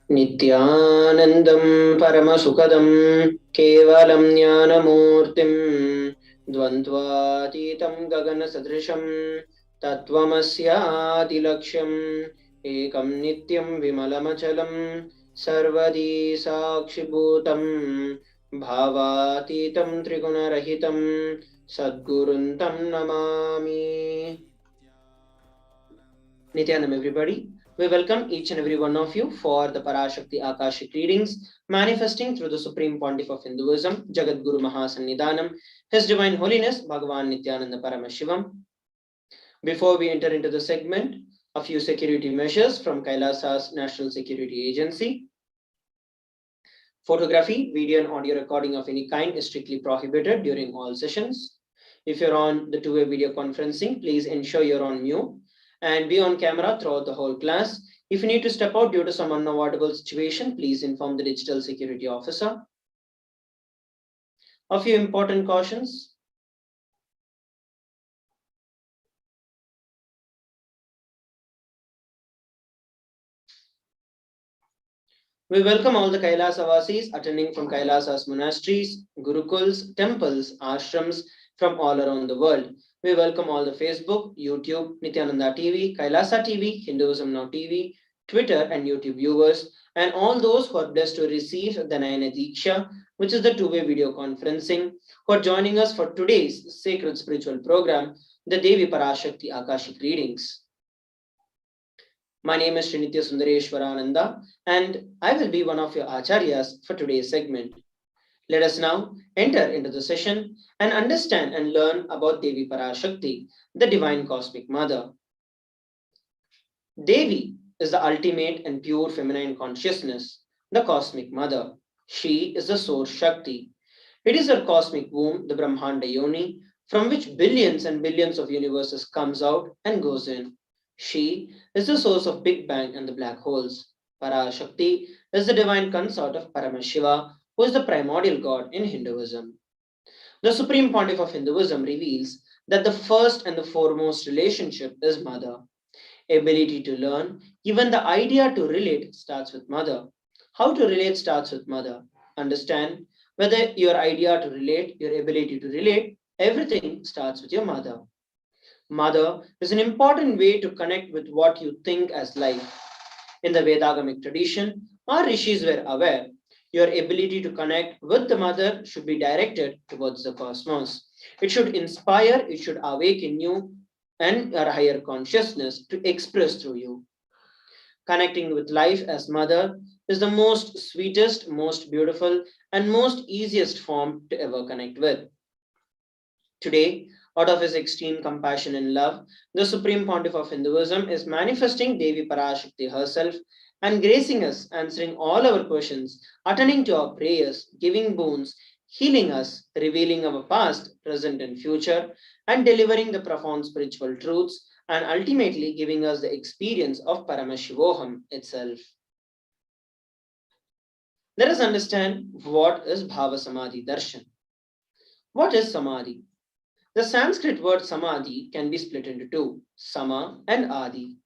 Nithyanandam Paramasukadam Kevalam Jnanamurtim Dvandvatitam Gagana Sadrisham Tattvamasya Laksham Ekam Nityam Vimalamachalam Sarvadi Sakshibhutam Bhavatitam Trigunarahitam Sadguruntam Namami. Nityanam, everybody. We welcome each and every one of you for the Parashakti Akashic readings, manifesting through the Supreme Pontiff of Hinduism, Jagat Guru Mahasannidhanam, His Divine Holiness, Bhagavan Nithyananda Paramashivam. Before we enter into the segment, a few security measures from KAILASA's National Security Agency. Photography, video, and audio recording of any kind is strictly prohibited during all sessions. If you're on the two-way video conferencing, please ensure you're on mute and be on camera throughout the whole class. If you need to step out due to some unavoidable situation, please inform the digital security officer. A few important cautions. We welcome all the Kailasavasis attending from Kailasa's monasteries, gurukuls, temples, ashrams from all around the world. We welcome all the Facebook, YouTube, Nithyananda TV, Kailasa TV, Hinduism Now TV, Twitter and YouTube viewers, and all those who are blessed to receive the Nayana Diksha, which is the two-way video conferencing, who are joining us for today's sacred spiritual program, the Devi Parashakti Akashic readings. My name is Srinitya Sundareshwarananda, and I will be one of your acharyas for today's segment. Let us now enter into the session and understand and learn about Devi Parashakti, the Divine Cosmic Mother. Devi is the ultimate and pure feminine consciousness, the Cosmic Mother. She is the Source Shakti. It is her cosmic womb, the Brahmanda Yoni, from which billions and billions of universes comes out and goes in. She is the source of Big Bang and the black holes. Parashakti is the divine consort of Paramashiva, who is the primordial god in Hinduism. The Supreme Pontiff of Hinduism reveals that the first and the foremost relationship is mother. Ability to learn, even the idea to relate starts with mother. How to relate starts with mother. Understand whether your idea to relate, your ability to relate, everything starts with your mother. Mother is an important way to connect with what you think as life. In the Vedagamic tradition, our rishis were aware your ability to connect with the mother should be directed towards the cosmos. It should inspire, it should awaken you and your higher consciousness to express through you. Connecting with life as mother is the most sweetest, most beautiful, and most easiest form to ever connect with. Today, out of his extreme compassion and love, the Supreme Pontiff of Hinduism is manifesting Devi Parashakti herself and gracing us, answering all our questions, attending to our prayers, giving boons, healing us, revealing our past, present, and future, and delivering the profound spiritual truths, and ultimately giving us the experience of Paramashivoham itself. Let us understand what is Bhava Samadhi Darshan. What is Samadhi? The Sanskrit word samadhi can be split into two, sama and adi.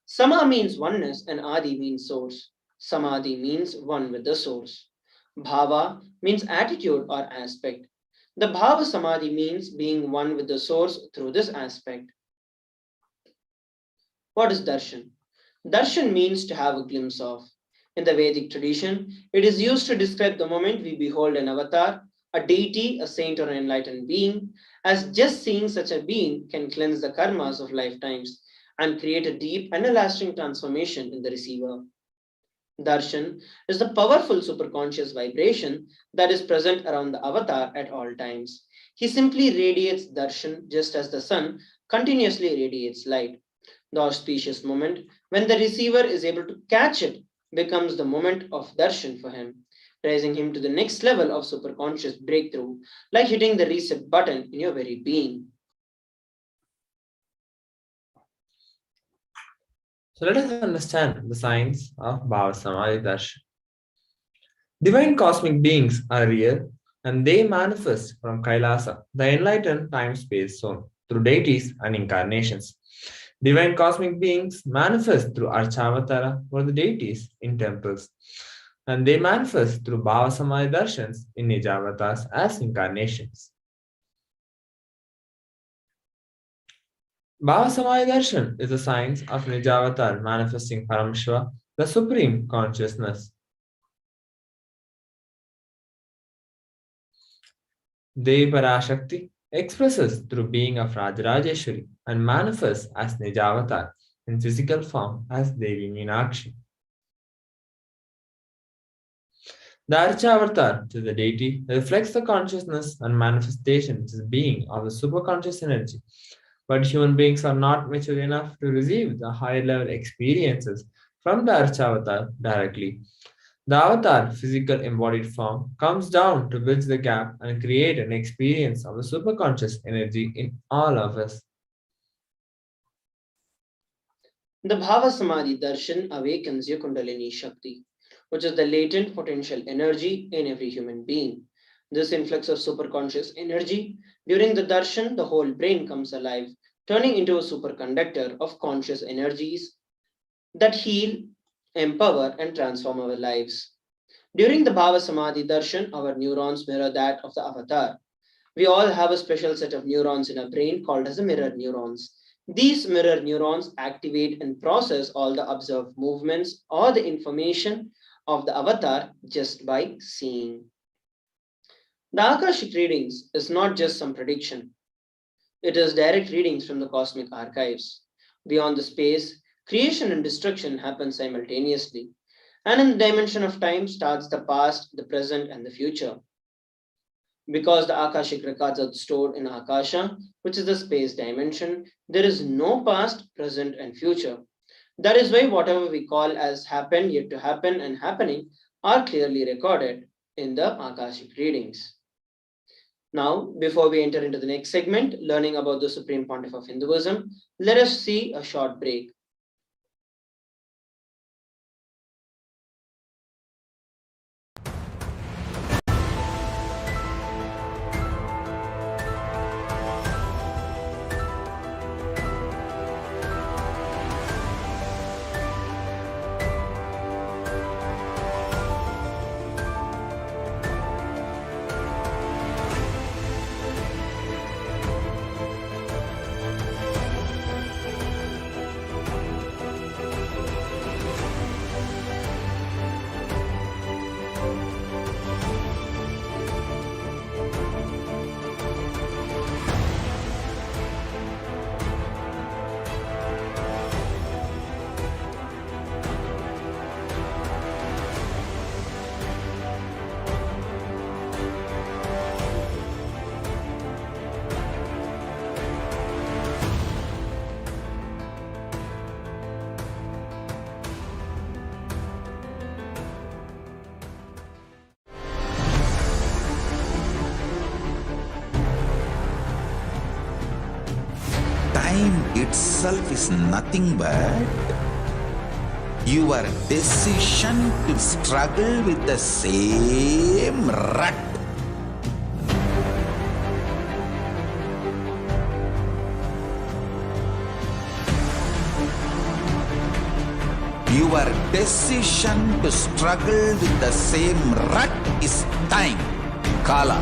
Sama means oneness and adi means source. Samadhi means one with the source. Bhava means attitude or aspect. The bhava samadhi means being one with the source through this aspect. What is darshan? Darshan means to have a glimpse of. In the Vedic tradition, it is used to describe the moment we behold an avatar, a deity, a saint, or an enlightened being, as just seeing such a being can cleanse the karmas of lifetimes and create a deep and a lasting transformation in the receiver. Darshan is the powerful superconscious vibration that is present around the avatar at all times. He simply radiates darshan just as the sun continuously radiates light. The auspicious moment when the receiver is able to catch it becomes the moment of darshan for him, raising him to the next level of superconscious breakthrough, like hitting the reset button in your very being. So let us understand the science of Bhava Samadhi Darshan. Divine cosmic beings are real and they manifest from Kailasa, the enlightened time-space zone, through deities and incarnations. Divine cosmic beings manifest through Archavatara or the deities in temples, and they manifest through Bhavasamaya darshans in Nijavatars as incarnations. Bhavasamaya darshan is the science of Nijavatar manifesting Paramashiva, the supreme consciousness. Devi Parashakti expresses through being of Rajarajeshwari and manifests as Nijavatar in physical form as Devi Meenakshi. The Archavatar to the deity reflects the consciousness and manifestation which is being of the superconscious energy. But human beings are not mature enough to receive the higher level experiences from the Archavatar directly. The avatar, physical embodied form, comes down to bridge the gap and create an experience of the superconscious energy in all of us. The Bhava Samadhi Darshan awakens your Kundalini Shakti, which is the latent potential energy in every human being. This influx of superconscious energy, during the darshan, the whole brain comes alive, turning into a superconductor of conscious energies that heal, empower, and transform our lives. During the Bhava Samadhi darshan, our neurons mirror that of the avatar. We all have a special set of neurons in our brain called as the mirror neurons. These mirror neurons activate and process all the observed movements or the information of the avatar just by seeing. The Akashic readings is not just some prediction, it is direct readings from the cosmic archives. Beyond the space, creation and destruction happen simultaneously. And in the dimension of time starts the past, the present, and the future. Because the Akashic records are stored in Akasha, which is the space dimension, there is no past, present, and future. That is why whatever we call as happened, yet to happen, and happening are clearly recorded in the Akashic readings. Now, before we enter into the next segment, learning about the Supreme Pontiff of Hinduism, let us see a short break. Time itself is nothing but your decision to struggle with the same rut. Your decision to struggle with the same rut is time, Kala.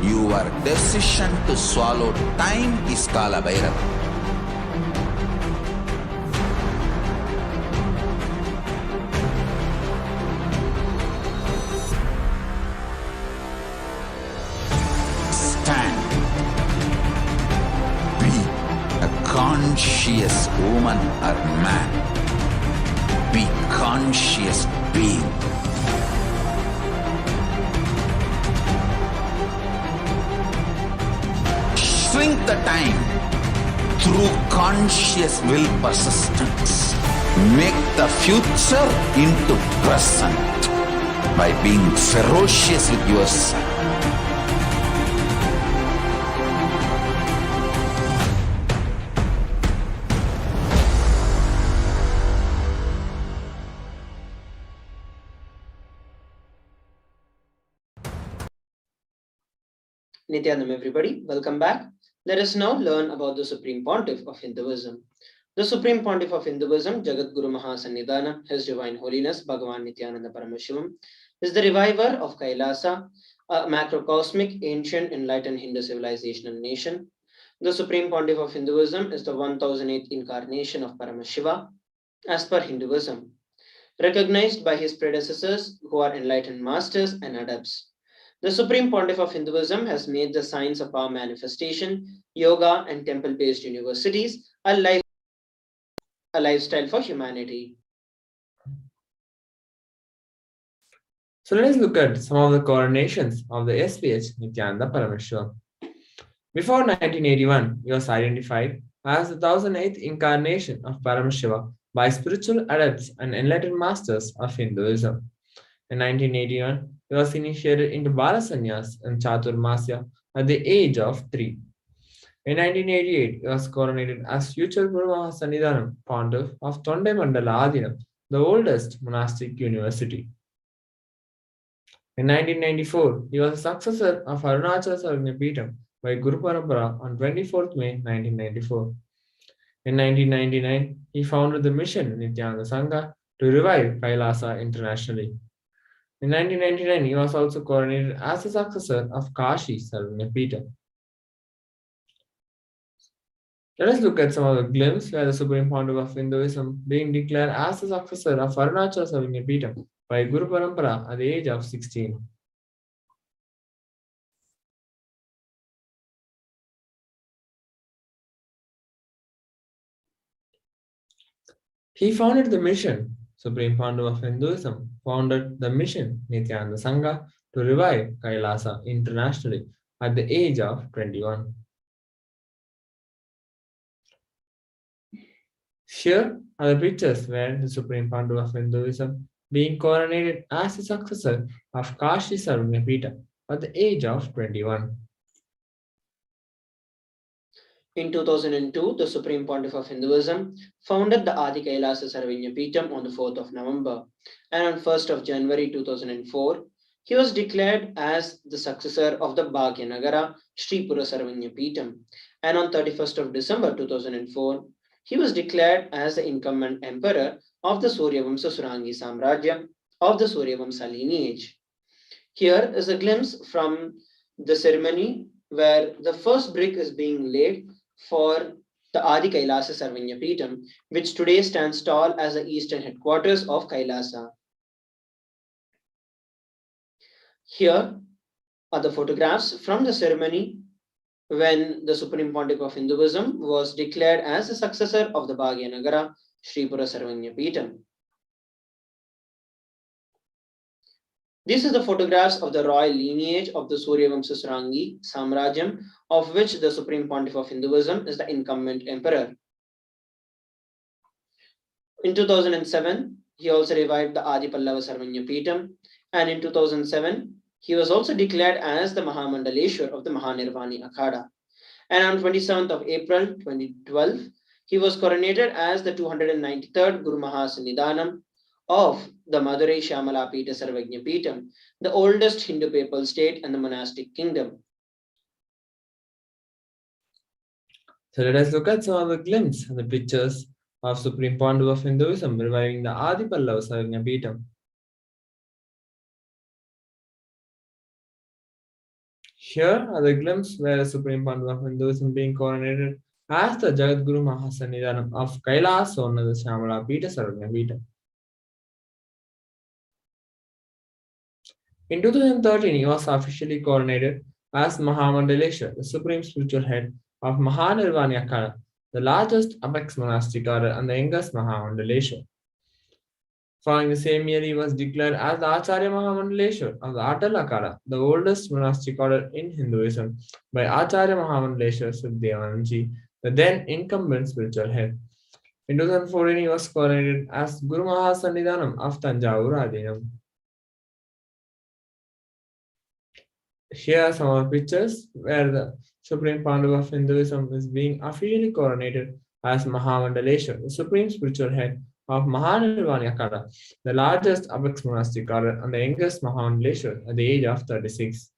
Your decision to swallow time is Kala Bhairava. Stand. Be a conscious woman or man. Be conscious being. Shrink the time through conscious will persistence. Make the future into present by being ferocious with yourself. Nithyanam, everybody, welcome back. Let us now learn about the Supreme Pontiff of Hinduism. The Supreme Pontiff of Hinduism, Jagadguru Mahasannidhanam, His Divine Holiness Bhagavan Nithyananda Paramashivam, is the reviver of KAILASA, a macrocosmic, ancient, enlightened Hindu civilizational nation. The Supreme Pontiff of Hinduism is the 1008th incarnation of Paramashiva, as per Hinduism, recognized by his predecessors who are enlightened masters and adepts. The Supreme Pontiff of Hinduism has made the science of power manifestation, yoga, and temple based universities a lifestyle for humanity. So let us look at some of the coronations of the HDH Nithyananda Paramashivam. Before 1981, he was identified as the 1008th incarnation of Paramashiva by spiritual adepts and enlightened masters of Hinduism. In 1981, he was initiated into Bala Sannyas and Chaturmasya at the age of 3. In 1988, he was coronated as future Guru Mahasannidhanam Pontiff of Tonde Mandala Adinam, the oldest monastic university. In 1994, he was a successor of Arunachala Sarvagnapeetham by Guru Parampara on 24th May 1994. In 1999, he founded the mission Nityananda Sangha to revive KAILASA internationally. In 1999, he was also coronated as the successor of Kashi Sarvagnapeetham. Let us look at some of the glimpses where the Supreme Pontiff of Hinduism being declared as the successor of Arunachala Sarvagnapeetham by Guru Parampara at the age of 16. He founded the mission. Supreme Pontiff of Hinduism founded the mission Nityananda Sangha to revive KAILASA internationally at the age of 21. Here are the pictures where the Supreme Pontiff of Hinduism being coronated as the successor of Kashi Sarvagnapeetham at the age of 21. In 2002, the Supreme Pontiff of Hinduism founded the Adi Kailasa Sarvagnapeetham on the 4th of November, and on 1st of January 2004, he was declared as the successor of the Bhagyanagara Sri Pura Sarvagnapeetham, and on 31st of December 2004, he was declared as the incumbent emperor of the Suryavamsa Surangi Samrajya of the Suryavamsa lineage. Here is a glimpse from the ceremony where the first brick is being laid for the Adi Kailasa Sarvagnapeetham, which today stands tall as the eastern headquarters of KAILASA. Here are the photographs from the ceremony when the Supreme Pontiff of Hinduism was declared as the successor of the Bhagyanagara Sri Pura Sarvagnapeetham. These are the photographs of the royal lineage of the Suryavamsa Surangi Samrajyam, of which the Supreme Pontiff of Hinduism is the incumbent emperor. In 2007, he also revived the Adi Pallava Sarvagnapeetham, and in 2007, he was also declared as the Mahamandaleshwar of the Mahanirvani Akhada. And on 27th of April 2012, he was coronated as the 293rd Guru Mahasannidhanam of the Madurai Shyamala Pita Sarvagnapeetham, the oldest Hindu papal state and the monastic kingdom. So let us look at some of the glimpses and the pictures of Supreme Pontiff of Hinduism reviving the Adi Pallava Sarvagnapeetham. Here are the glimpses where the Supreme Pontiff of Hinduism being coronated as the Jagadguru Mahasannidhanam of KAILASA on the Shyamala Pita Sarvagnapeetham. In 2013, he was officially coronated as Mahamandaleshwar, the supreme spiritual head of Mahanirvani Akhada, the largest apex monastic order and the youngest Mahamandaleshwar. Following the same year, he was declared as the Acharya Mahamandaleshwar of the Atal Akhada, the oldest monastic order in Hinduism, by Acharya Mahamandaleshwar Sukhdevananji, the then incumbent spiritual head. In 2014, he was coronated as Guru Mahasannidhanam of Tanjavur Adinam. Here are some of the pictures where the Supreme Pontiff of Hinduism is being officially coronated as Mahamandaleshwar, the supreme spiritual head of Mahanirvani Akhada, the largest apex monastic order and the youngest Mahamandaleshwar at the age of 36.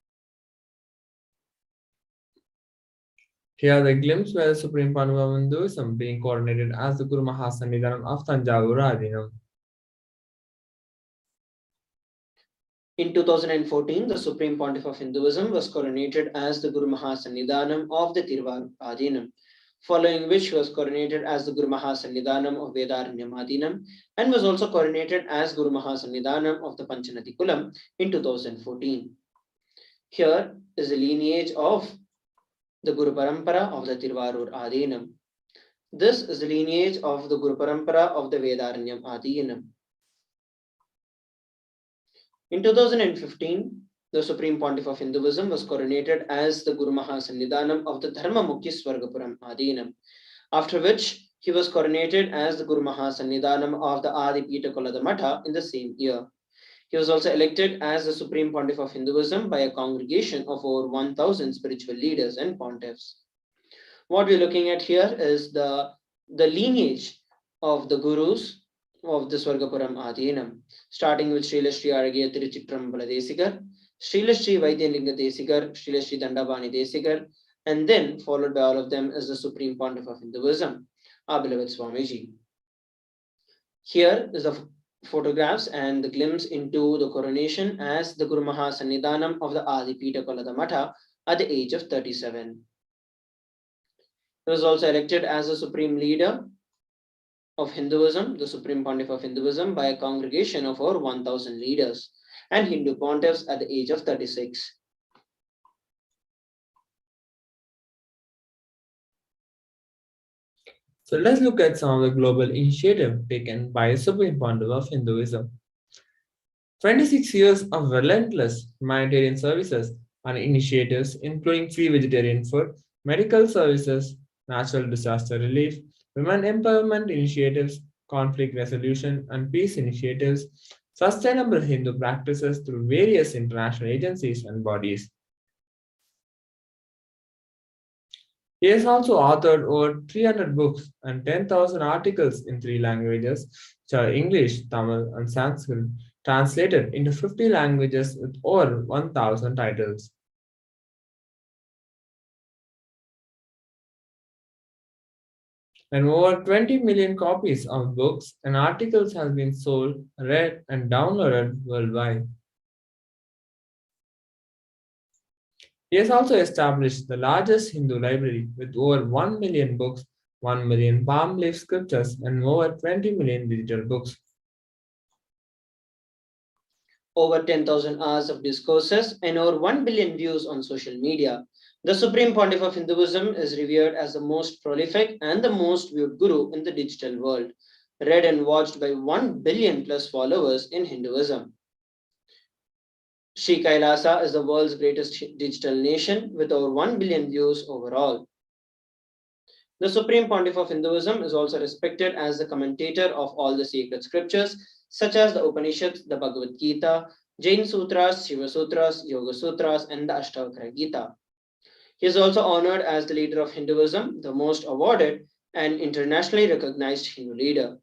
Here, the glimpse where the Supreme Panava of Hinduism being coordinated as the Guru Mahasannidhanam of Tanjavur Adinam. In 2014, the Supreme Pontiff of Hinduism was coronated as the Guru Mahasannidhanam of the Tiruvarur Adinam, following which he was coronated as the Guru Mahasannidhanam of Vedaranyam Adinam and was also coronated as Guru Mahasannidhanam of the Panchanati Kulam in 2014. Here is the lineage of the Guru Parampara of the Tiruvarur Adinam. This is the lineage of the Guru Parampara of the Vedaranyam Adinam. In 2015, the Supreme Pontiff of Hinduism was coronated as the Guru Mahasannidhanam of the Dharma Mukhi Swargapuram Adinam, after which he was coronated as the Guru Mahasannidhanam of the Adi Pita Kolada Matha in the same year. He was also elected as the Supreme Pontiff of Hinduism by a congregation of over 1,000 spiritual leaders and pontiffs. What we're looking at here is the lineage of the gurus of the Swargapuram Adinam, starting with Srila Sri Aragya Tiruchittrambala Desigar, Srila Sri Vaidyalinga Desigar, Srila Sri Dandabani Desigar, and then followed by all of them as the Supreme Pontiff of Hinduism, our beloved Swamiji. Here is the photographs and the glimpse into the coronation as the Guru Mahasannidhanam of the Adi Pita Kolada Matha at the age of 37. He was also elected as the Supreme Leader of Hinduism, the Supreme Pontiff of Hinduism, by a congregation of over 1,000 leaders and Hindu pontiffs at the age of 36. So let's look at some of the global initiatives taken by the Supreme Pontiff of Hinduism. 26 years of relentless humanitarian services and initiatives, including free vegetarian food, medical services, natural disaster relief, women empowerment initiatives, conflict resolution and peace initiatives, sustainable Hindu practices through various international agencies and bodies. He has also authored over 300 books and 10,000 articles in 3 languages, which are English, Tamil, and Sanskrit, translated into 50 languages with over 1,000 titles. And over 20 million copies of books and articles have been sold, read, and downloaded worldwide. He has also established the largest Hindu library with over 1 million books, 1 million palm leaf scriptures, and over 20 million digital books. Over 10,000 hours of discourses and over 1 billion views on social media. The Supreme Pontiff of Hinduism is revered as the most prolific and the most viewed guru in the digital world, read and watched by 1 billion plus followers in Hinduism. Sri KAILASA is the world's greatest digital nation with over 1 billion views overall. The Supreme Pontiff of Hinduism is also respected as the commentator of all the sacred scriptures, such as the Upanishads, the Bhagavad Gita, Jain Sutras, Shiva Sutras, Yoga Sutras, and the Ashtavakra Gita. He is also honored as the leader of Hinduism, the most awarded and internationally recognized Hindu leader.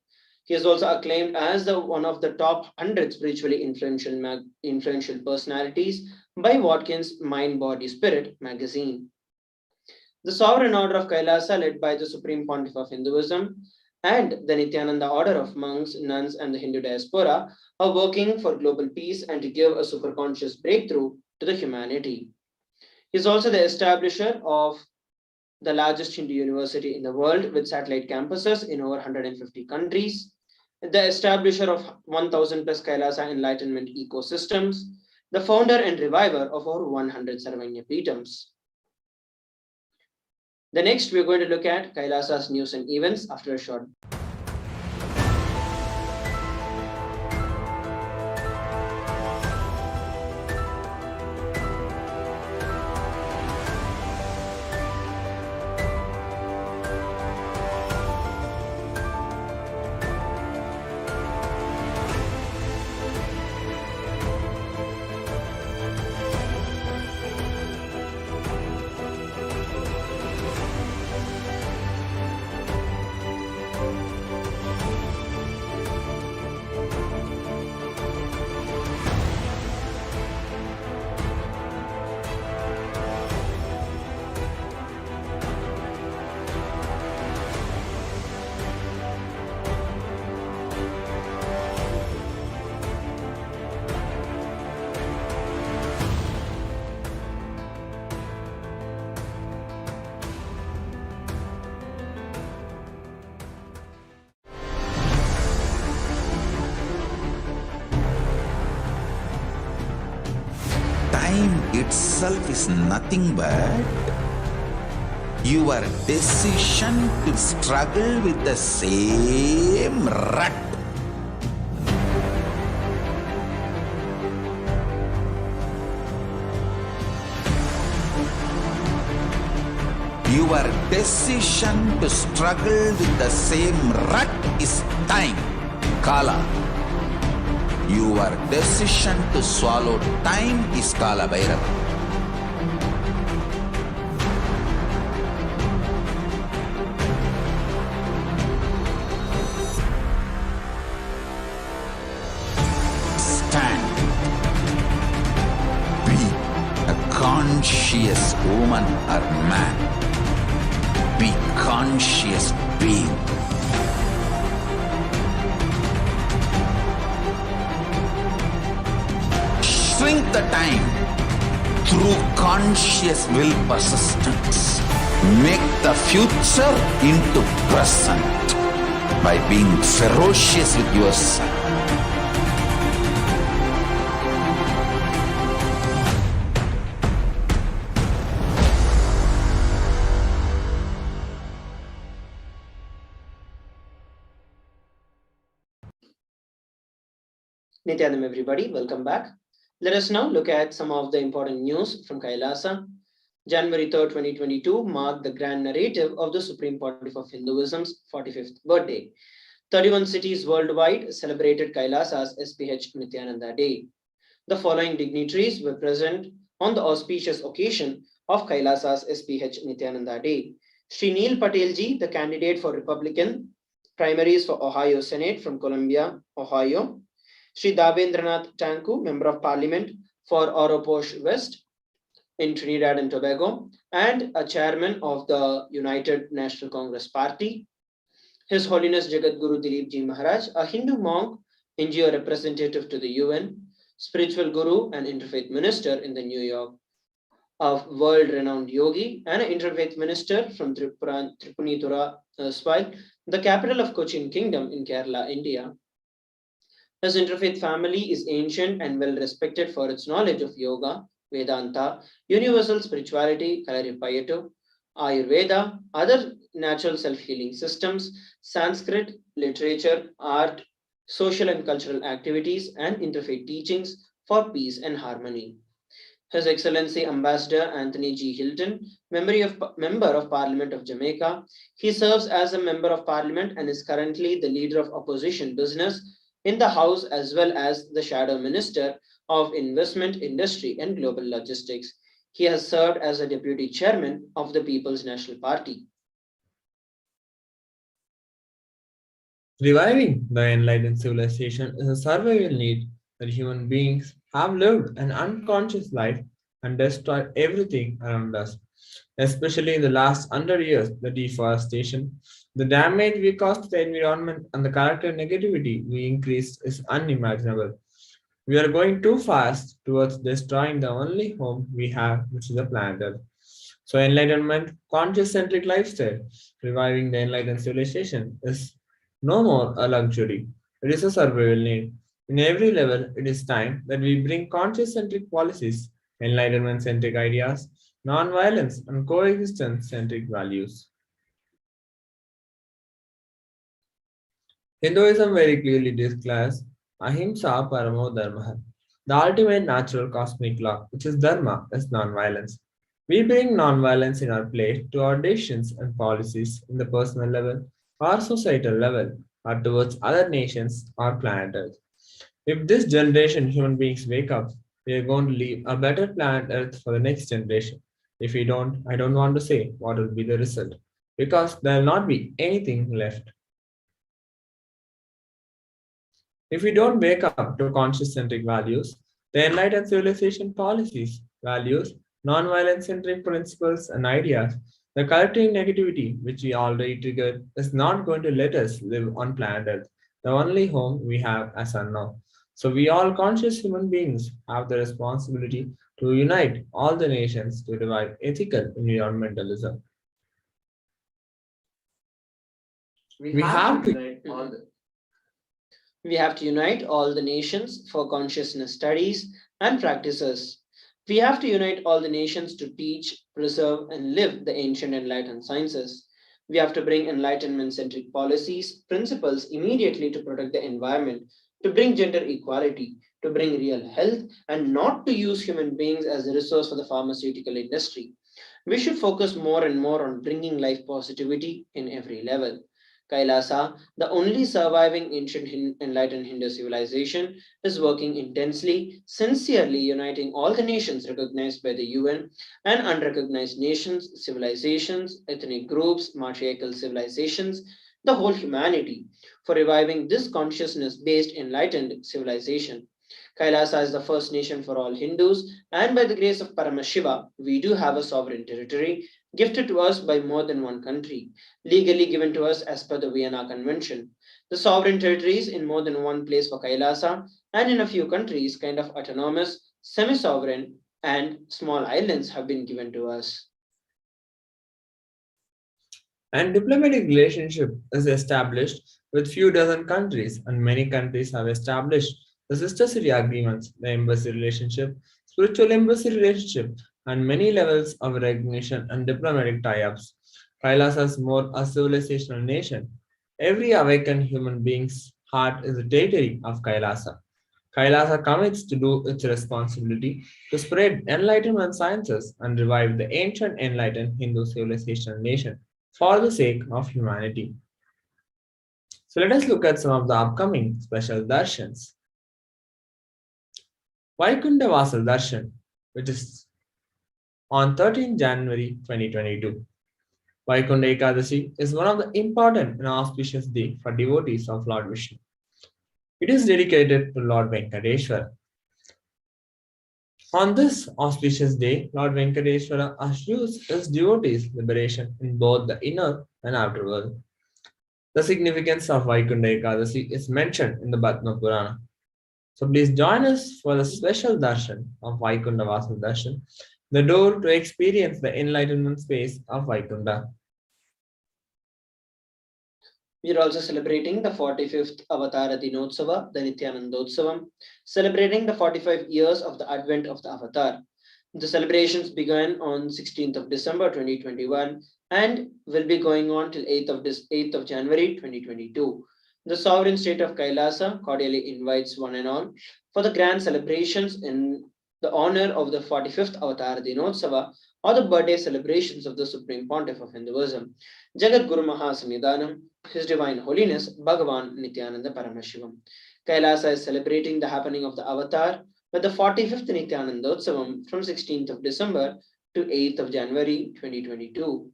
He is also acclaimed as one of the top 100 spiritually influential personalities by Watkins' Mind, Body, Spirit magazine. The Sovereign Order of KAILASA, led by the Supreme Pontiff of Hinduism, and the Nithyananda Order of monks, nuns, and the Hindu diaspora are working for global peace and to give a superconscious breakthrough to the humanity. He is also the establisher of the largest Hindu university in the world with satellite campuses in over 150 countries, the establisher of 1,000 plus KAILASA Enlightenment ecosystems, the founder and reviver of over 100 Sarvanya Peetams. The next, we're going to look at KAILASA's news and events after a short. time itself is nothing but your decision to struggle with the same rut. Your decision to struggle with the same rut is time, Kala. Your decision to swallow time is Kala Bhairava. Stand. Be a conscious woman or man. Be conscious being. Shrink the time through conscious will persistence. Make the future into present by being ferocious with yourself. Nithyanam, everybody, welcome back. Let us now look at some of the important news from KAILASA. January 3rd, 2022 marked the grand narrative of the Supreme Pontiff of Hinduism's 45th birthday. 31 cities worldwide celebrated KAILASA's HDH Nithyananda Day. The following dignitaries were present on the auspicious occasion of KAILASA's HDH Nithyananda Day. Shri Neil Patelji, the candidate for Republican primaries for Ohio Senate from Columbia, Ohio. Shri Dabendranath Tanku, Member of Parliament for Oroposh West in Trinidad and Tobago, and a chairman of the United National Congress Party. His Holiness Jagat Guru Dilip Ji Maharaj, a Hindu monk, NGO representative to the UN, spiritual guru and interfaith minister in the New York, a world-renowned yogi and an interfaith minister from Tripunitura, the capital of Cochin Kingdom in Kerala, India. His interfaith family is ancient and well respected for its knowledge of yoga, Vedanta, universal spirituality, Kalaripayattu, Ayurveda, other natural self-healing systems, Sanskrit, literature, art, social and cultural activities, and interfaith teachings for peace and harmony. His Excellency Ambassador Anthony G. Hilton, Member of Parliament of Jamaica. He serves as a Member of Parliament and is currently the Leader of Opposition Business in the House as well as the Shadow Minister of Investment, Industry and Global Logistics. He has served as a Deputy Chairman of the People's National Party. Reviving the enlightened civilization is a survival need that human beings have lived an unconscious life and destroyed everything around us. Especially in the last 100 years, the deforestation, the damage we caused to the environment, and the character negativity we increased is unimaginable. We are going too fast towards destroying the only home we have, which is the planet Earth. So, enlightenment, conscious-centric lifestyle, reviving the enlightened civilization is no more a luxury. It is a survival need. In every level, it is time that we bring conscious-centric policies, enlightenment-centric ideas, non-violence, and coexistence-centric values. Hinduism very clearly declares Ahimsa Paramo Dharma. The ultimate natural cosmic law, which is Dharma, is non-violence. We bring non-violence in our play to our decisions and policies in the personal level, or societal level, or towards other nations or planet Earth. If this generation human beings wake up, we are going to leave a better planet Earth for the next generation. If we don't, I don't want to say what will be the result, because there will not be anything left. If we don't wake up to conscious-centric values, the enlightened civilization policies, values, non-violence-centric principles and ideas, the collective negativity which we already triggered is not going to let us live on planet Earth, the only home we have as of now. So we all conscious human beings have the responsibility to unite all the nations to revive ethical environmentalism. We have to unite all the We have to unite all the nations for consciousness studies and practices. We have to unite all the nations to teach, preserve, and live the ancient enlightened sciences. We have to bring enlightenment centric policies, principles immediately to protect the environment, to bring gender equality, to bring real health, and not to use human beings as a resource for the pharmaceutical industry. We should focus more and more on bringing life positivity in every level. Kailasa, the only surviving ancient enlightened Hindu civilization, is working intensely, sincerely uniting all the nations recognized by the UN and unrecognized nations, civilizations, ethnic groups, matriarchal civilizations, the whole humanity, for reviving this consciousness based enlightened civilization. Kailasa is the first nation for all Hindus, and by the grace of Paramashiva, we do have a sovereign territory gifted to us by more than one country, legally given to us as per the Vienna Convention. The sovereign territories in more than one place for Kailasa, and in a few countries, kind of autonomous, semi sovereign, and small islands have been given to us. And diplomatic relationship is established with few dozen countries, and many countries have established the sister city agreements, the embassy relationship, spiritual embassy relationship, and many levels of recognition and diplomatic tie-ups. Kailasa is more a civilizational nation. Every awakened human being's heart is a territory of Kailasa. Kailasa commits to do its responsibility to spread enlightenment sciences and revive the ancient enlightened Hindu civilizational nation for the sake of humanity. So let us look at some of the upcoming special darshans. Vaikunta Vasal Darshan, which is on 13 January 2022. Vaikunta Ekadasi is one of the important and auspicious day for devotees of Lord Vishnu. It is dedicated to Lord Venkateshwara. On this auspicious day, Lord Venkateshwara assures his devotees liberation in both the inner and outer world. The significance of Vaikunta Ekadasi is mentioned in the Bhatma Purana. So please join us for the special darshan of Vaikunta Vasal Darshan, the door to experience the enlightenment space of Vaikunta. We are also celebrating the 45th Avatara Dinotsava, the Nithyanandotsavam, celebrating the 45 years of the advent of the Avatar. The celebrations began on 16th of December 2021 and will be going on till 8th of January 2022. The sovereign state of Kailasa cordially invites one and all for the grand celebrations in the honor of the 45th Avatar Dinotsava or the birthday celebrations of the Supreme Pontiff of Hinduism, Jagat Guru Mahasanidhanam, His Divine Holiness Bhagavan Nithyananda Paramashivam. Kailasa is celebrating the happening of the Avatar with the 45th Nithyanandotsavam from 16th of December to 8th of January 2022.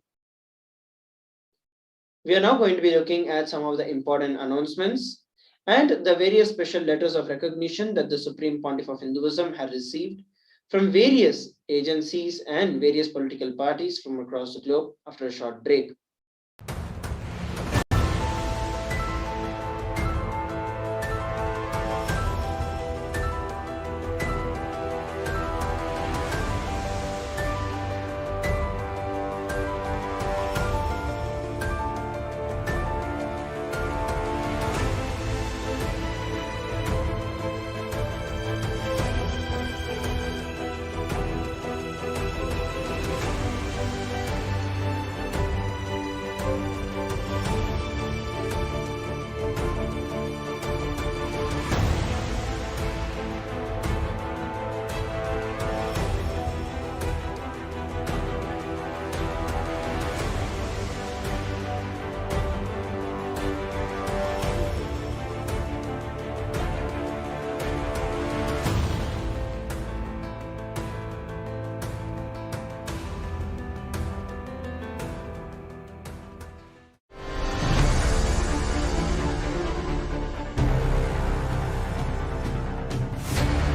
We are now going to be looking at some of the important announcements and the various special letters of recognition that the Supreme Pontiff of Hinduism has received from various agencies and various political parties from across the globe after a short break.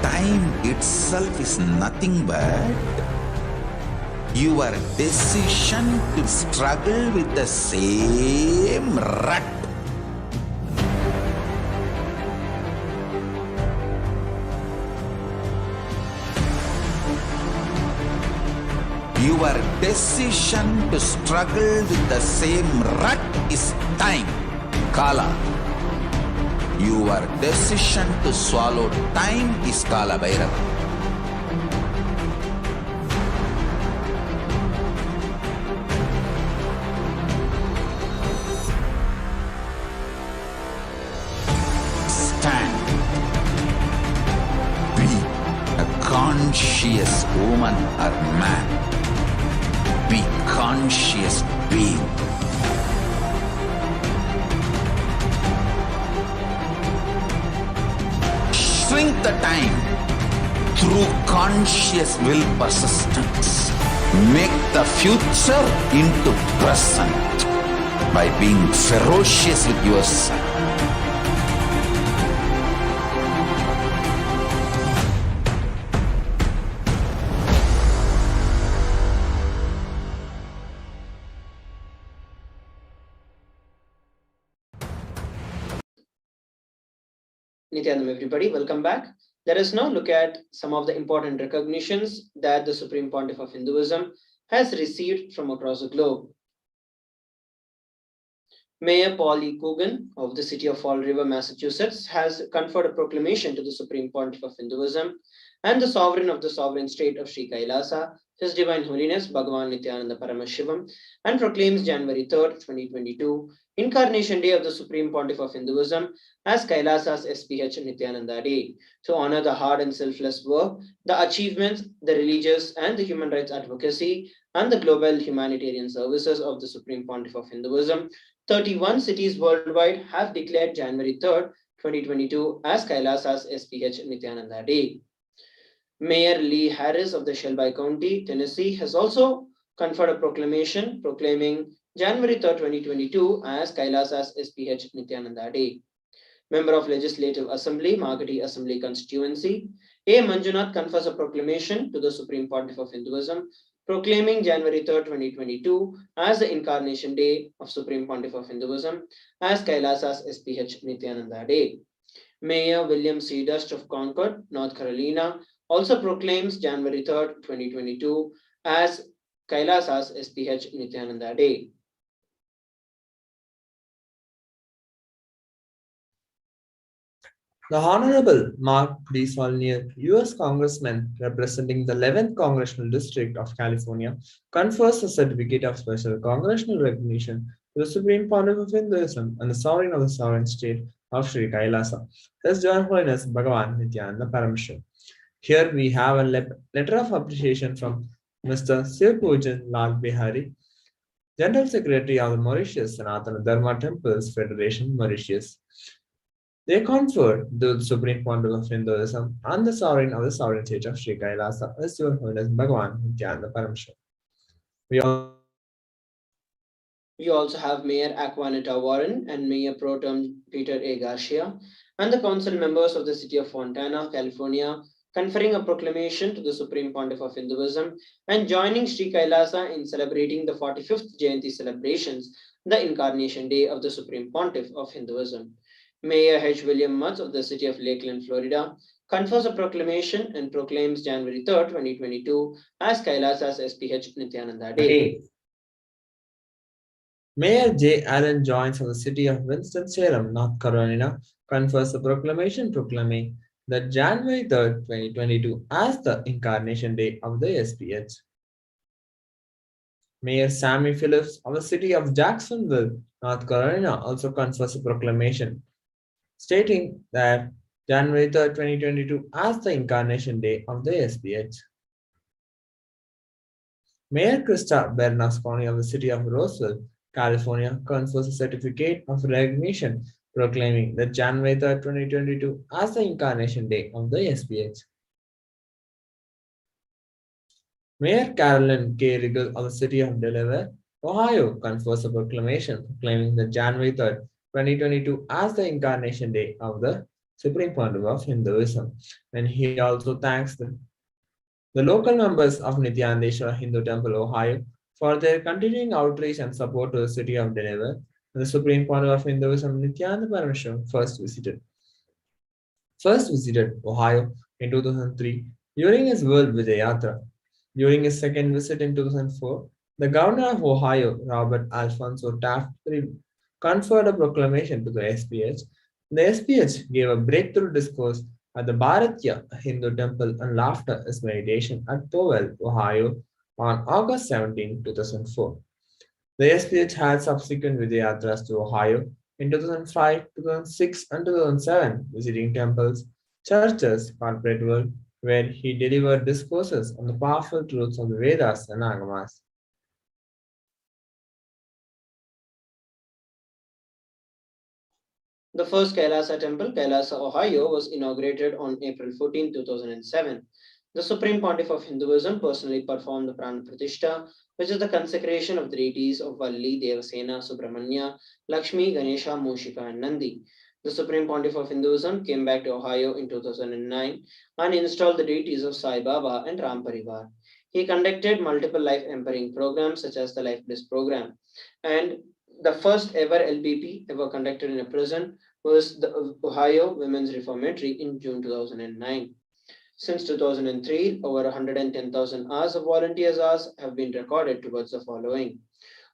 Time itself is nothing but your decision to struggle with the same rut. Your decision to struggle with the same rut is time, Kala. Your decision to swallow time is Kala Bhairava. or man. Be conscious being. Shrink the time through conscious will persistence. Make the future into present by being ferocious with yourself. Nithyanam, everybody, welcome back. Let us now look at some of the important recognitions that the Supreme Pontiff of Hinduism has received from across the globe. Mayor Paul E. Coogan of the city of Fall River, Massachusetts, has conferred a proclamation to the Supreme Pontiff of Hinduism and the sovereign of the sovereign state of Sri KAILASA, His Divine Holiness Bhagavan Nithyananda Paramashivam, and proclaims January 3rd, 2022, Incarnation Day of the Supreme Pontiff of Hinduism as KAILASA's HDH Nithyananda Day, to honor the hard and selfless work, the achievements, the religious and the human rights advocacy, and the global humanitarian services of the Supreme Pontiff of Hinduism. 31 cities worldwide have declared January 3rd, 2022 as KAILASA's HDH Nithyananda Day. Mayor Lee Harris of the Shelby County, Tennessee, has also conferred a proclamation proclaiming January 3rd, 2022 as KAILASA's HDH Nithyananda Day. Member of Legislative Assembly, Magadi Assembly Constituency, A. Manjunath confers a proclamation to the Supreme Pontiff of Hinduism proclaiming January 3rd, 2022 as the Incarnation Day of Supreme Pontiff of Hinduism as KAILASA's HDH Nithyananda Day. Mayor William C. Dust of Concord, North Carolina, also proclaims January 3rd, 2022 as KAILASA's HDH Nithyananda Day. The Honorable Mark D. Saulnier, U.S. Congressman representing the 11th Congressional District of California, confers a certificate of special congressional recognition to the Supreme Pontiff of Hinduism and the sovereign of the sovereign state of Sri KAILASA, His Divine Holiness Bhagavan Nithyananda Paramashivam. Here we have a letter of appreciation from Mr. Sivpujan Lal Bihari, General Secretary of the Mauritius Sanatana Dharma Temples Federation, Mauritius. They conferred the Supreme Pontiff of Hinduism and the sovereign of the sovereign state of Sri KAILASA, His Divine Holiness Bhagavan Nithyananda Paramashivam. We also have Mayor Aquanetta Warren and Mayor Pro Tem Peter A. Garcia and the council members of the city of Fontana, California, conferring a proclamation to the Supreme Pontiff of Hinduism and joining Sri KAILASA in celebrating the 45th Jayanti celebrations, the Incarnation Day of the Supreme Pontiff of Hinduism. Mayor H. William Mutz of the city of Lakeland, Florida, confers a proclamation and proclaims January 3rd, 2022 as KAILASA's HDH Nithyananda Day. Mayor J. Allen Jones of the city of Winston-Salem, North Carolina, confers a proclamation proclaiming that January 3rd, 2022 as the Incarnation Day of the SPH. Mayor Sammy Phillips of the city of Jacksonville, North Carolina, also confers a proclamation stating that January 3rd, 2022 as the Incarnation Day of the SPH. Mayor Krista Bernasconi of the city of Roseville, California, confers a certificate of recognition proclaiming that January 3rd, 2022 as the Incarnation Day of the SPH. Mayor Carolyn K. Riggle of the city of Delaware, Ohio, confers a proclamation proclaiming that January 3rd, 2022 as the Incarnation Day of the Supreme Pontiff of Hinduism. And he also thanks the local members of Nithyanandeshwara Hindu Temple, Ohio, for their continuing outreach and support to the city of Delaware, and the Supreme Pontiff of Hinduism, Nithyananda Paramashivam, first visited Ohio in 2003 during his World Vijayatra. During his second visit in 2004, the governor of Ohio, Robert Alfonso Taft III, conferred a proclamation to the SPH. The SPH gave a breakthrough discourse at the Bharatya Hindu Temple and Laughter is Meditation at Powell, Ohio on August 17, 2004. The SPH had subsequent Vijayatras to Ohio in 2005, 2006, and 2007, visiting temples, churches, corporate world, where he delivered discourses on the powerful truths of the Vedas and Agamas. The first Kailasa temple, Kailasa, Ohio, was inaugurated on April 14, 2007. The Supreme Pontiff of Hinduism personally performed the Prana Pratishtha, which is the consecration of the deities of Valli, Devasena, Subramanya, Lakshmi, Ganesha, Mushika, and Nandi. The Supreme Pontiff of Hinduism came back to Ohio in 2009 and installed the deities of Sai Baba and Ram Parivar. He conducted multiple life empowering programs such as the Life Bliss program. And the first ever LBP ever conducted in a prison was the Ohio Women's Reformatory in June 2009. Since 2003, over 110,000 hours of volunteers' hours have been recorded towards the following.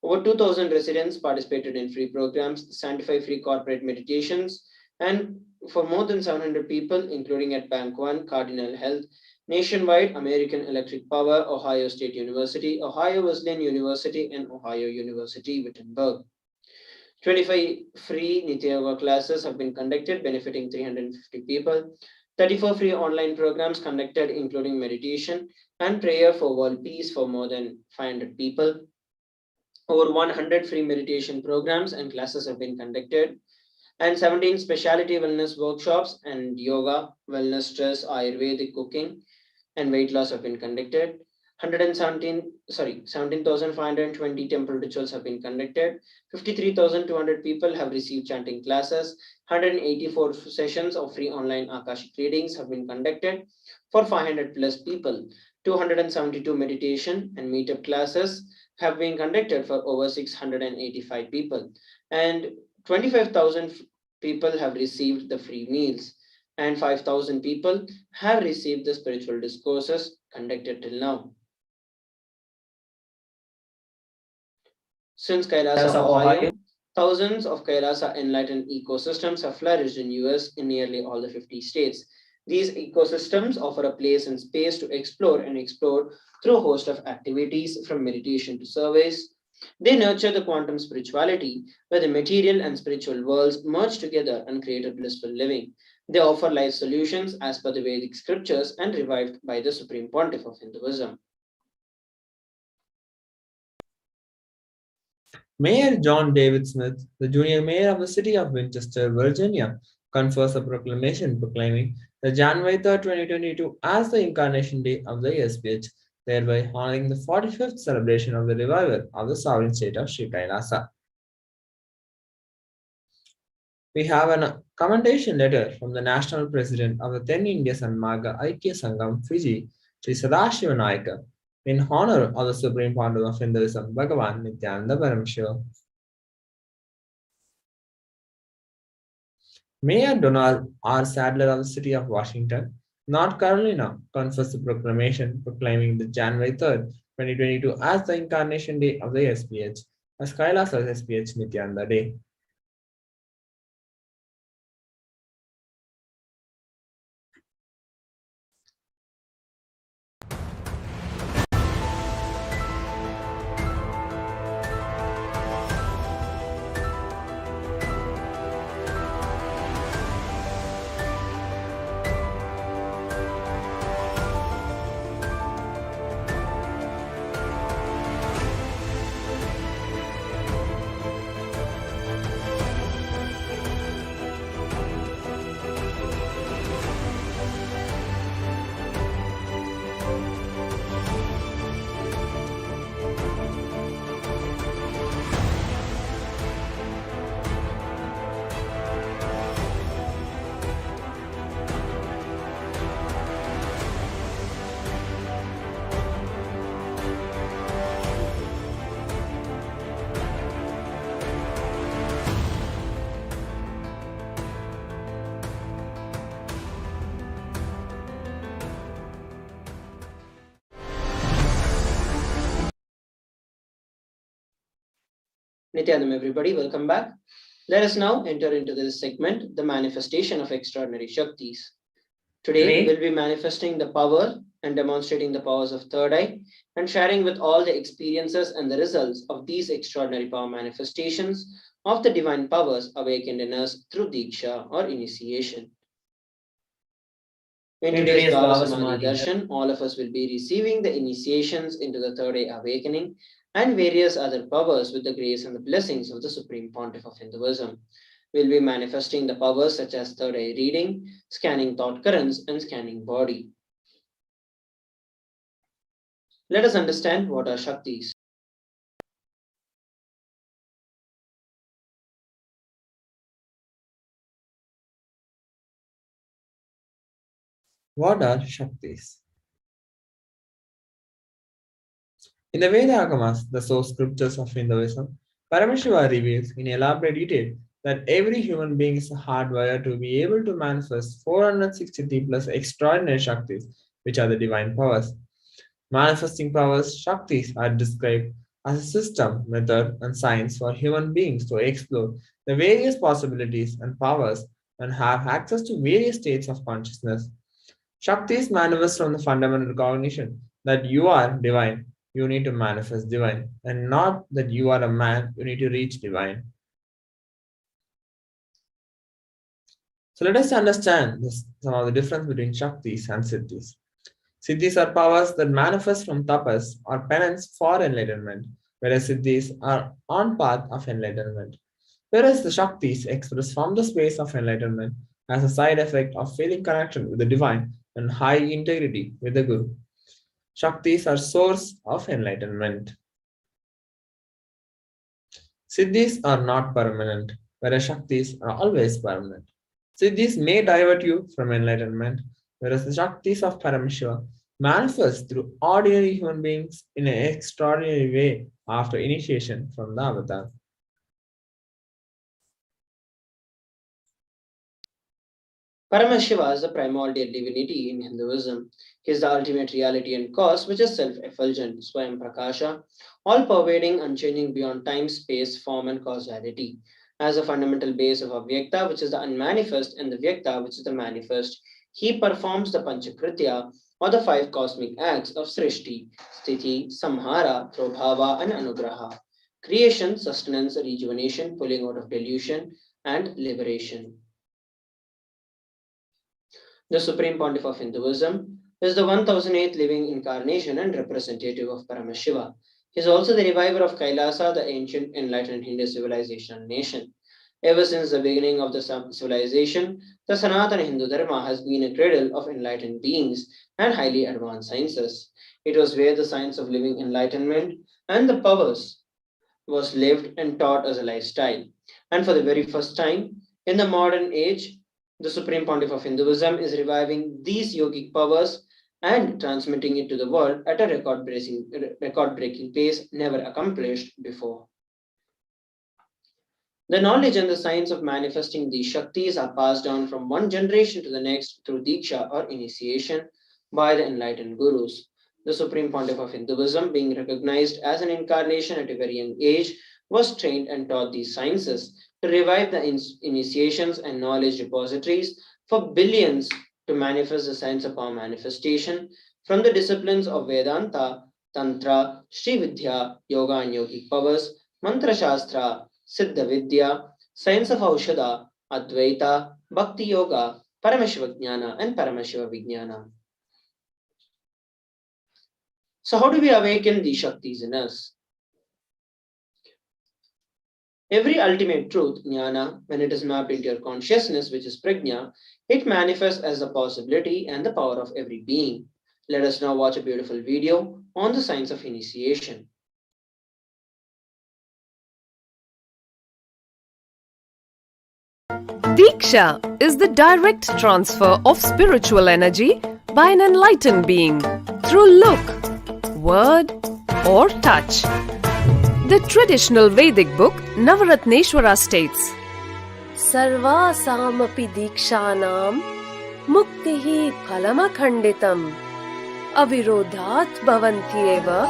Over 2,000 residents participated in free programs, Sanctify free corporate meditations, and for more than 700 people, including at Bank One, Cardinal Health, Nationwide, American Electric Power, Ohio State University, Ohio Wesleyan University, and Ohio University Wittenberg. 25 free Nitya Yoga classes have been conducted, benefiting 350 people. 34 free online programs conducted, including meditation and prayer for world peace for more than 500 people. Over 100 free meditation programs and classes have been conducted, and 17 specialty wellness workshops and yoga, wellness, stress, Ayurvedic cooking, and weight loss have been conducted. 17,520 temple rituals have been conducted. 53,200 people have received chanting classes. 184 sessions of free online Akashic readings have been conducted for 500 plus people. 272 meditation and meetup classes have been conducted for over 685 people. And 25,000 people have received the free meals, and 5,000 people have received the spiritual discourses conducted till now. Since Kailasa, Ohio, thousands of Kailasa enlightened ecosystems have flourished in US in nearly all the 50 states. These ecosystems offer a place and space to explore and explore through a host of activities from meditation to surveys. They nurture the quantum spirituality, where the material and spiritual worlds merge together and create a blissful living. They offer life solutions as per the Vedic scriptures and revived by the Supreme Pontiff of Hinduism. Mayor John David Smith, the junior mayor of the city of Winchester, Virginia, confers a proclamation proclaiming the January 3rd, 2022 as the incarnation day of the SPH, thereby honoring the 45th celebration of the revival of the sovereign state of Sri Kailasa. We have a commendation letter from the national president of the then India Sanmaga Aikya Sangam, Fiji, Sri Sadashiva Naika, in honor of the Supreme Pontiff of Hinduism, Bhagavan Nithyananda Paramashivam. Mayor Donald R. Sadler of the city of Washington, North Carolina, confers the proclamation proclaiming the January 3rd, 2022 as the incarnation day of the SPH, as Kailasa's SPH Nithyananda Day. Nityanam, everybody, welcome back. Let us now enter into this segment, the manifestation of extraordinary Shaktis. Today, we'll be manifesting the power and demonstrating the powers of third eye and sharing with all the experiences and the results of these extraordinary power manifestations of the divine powers awakened in us through Diksha or initiation. In today's Baba Samadhi Darshan, all of us will be receiving the initiations into the third eye awakening and various other powers with the grace and the blessings of the Supreme Pontiff of Hinduism. We'll be manifesting the powers such as third eye reading, scanning thought currents, and scanning body. Let us understand what are Shaktis. What are Shaktis? In the Veda Agamas, the source scriptures of Hinduism, Paramashiva reveals in elaborate detail that every human being is hardwired to be able to manifest 463 plus extraordinary Shaktis, which are the divine powers. Manifesting powers, Shaktis, are described as a system, method, and science for human beings to explore the various possibilities and powers and have access to various states of consciousness. Shaktis manifest from the fundamental recognition that you are divine, you need to manifest divine, and not that you are a man, you need to reach divine. So let us understand some of the difference between Shaktis and Siddhis. Siddhis are powers that manifest from tapas or penance for enlightenment, whereas Siddhis are on path of enlightenment. Whereas the Shaktis express from the space of enlightenment as a side effect of feeling connection with the divine and high integrity with the Guru. Shaktis are source of enlightenment. Siddhis are not permanent, whereas Shaktis are always permanent. Siddhis may divert you from enlightenment, whereas the Shaktis of Paramashiva manifest through ordinary human beings in an extraordinary way after initiation from the avatar. Paramashiva is the primordial divinity in Hinduism. He is the ultimate reality and cause, which is self-effulgent, Swayam Prakasha, all-pervading, unchanging beyond time, space, form, and causality. As a fundamental base of Avyakta, which is the unmanifest, and the Vyakta, which is the manifest, he performs the Panchakritya, or the 5 cosmic acts of Srishti, Sthiti, Samhara, Prabhava, and Anugraha. Creation, sustenance, rejuvenation, pulling out of delusion, and liberation. The Supreme Pontiff of Hinduism is the 1008th living incarnation and representative of Paramashiva. He is also the reviver of KAILASA, the ancient enlightened Hindu civilization and nation. Ever since the beginning of the civilization, the Sanatana Hindu Dharma has been a cradle of enlightened beings and highly advanced sciences. It was where the science of living enlightenment and the powers was lived and taught as a lifestyle. And for the very first time in the modern age, the Supreme Pontiff of Hinduism is reviving these yogic powers and transmitting it to the world at a record-breaking pace never accomplished before. The knowledge and the science of manifesting these Shaktis are passed down from one generation to the next through Diksha or initiation by the enlightened Gurus. The Supreme Pontiff of Hinduism, being recognized as an incarnation at a very young age, was trained and taught these sciences to revive the initiations and knowledge repositories for billions to manifest the science of our manifestation from the disciplines of Vedanta, Tantra, Sri Vidya, Yoga and Yogic powers, Mantra Shastra, Siddha Vidya, science of Aushadha, Advaita, Bhakti Yoga, Paramashiva Jnana and Paramashiva Vijnana. So how do we awaken these Shaktis in us? Every ultimate truth, jnana, when it is mapped into your consciousness, which is prajna, it manifests as the possibility and the power of every being. Let us now watch a beautiful video on the science of initiation. Diksha is the direct transfer of spiritual energy by an enlightened being through look, word, or touch. The traditional Vedic book Navaratneshwara states, Sarva samapi dikshanam muktihi phalamakhanditam avirodhat bhavantyeva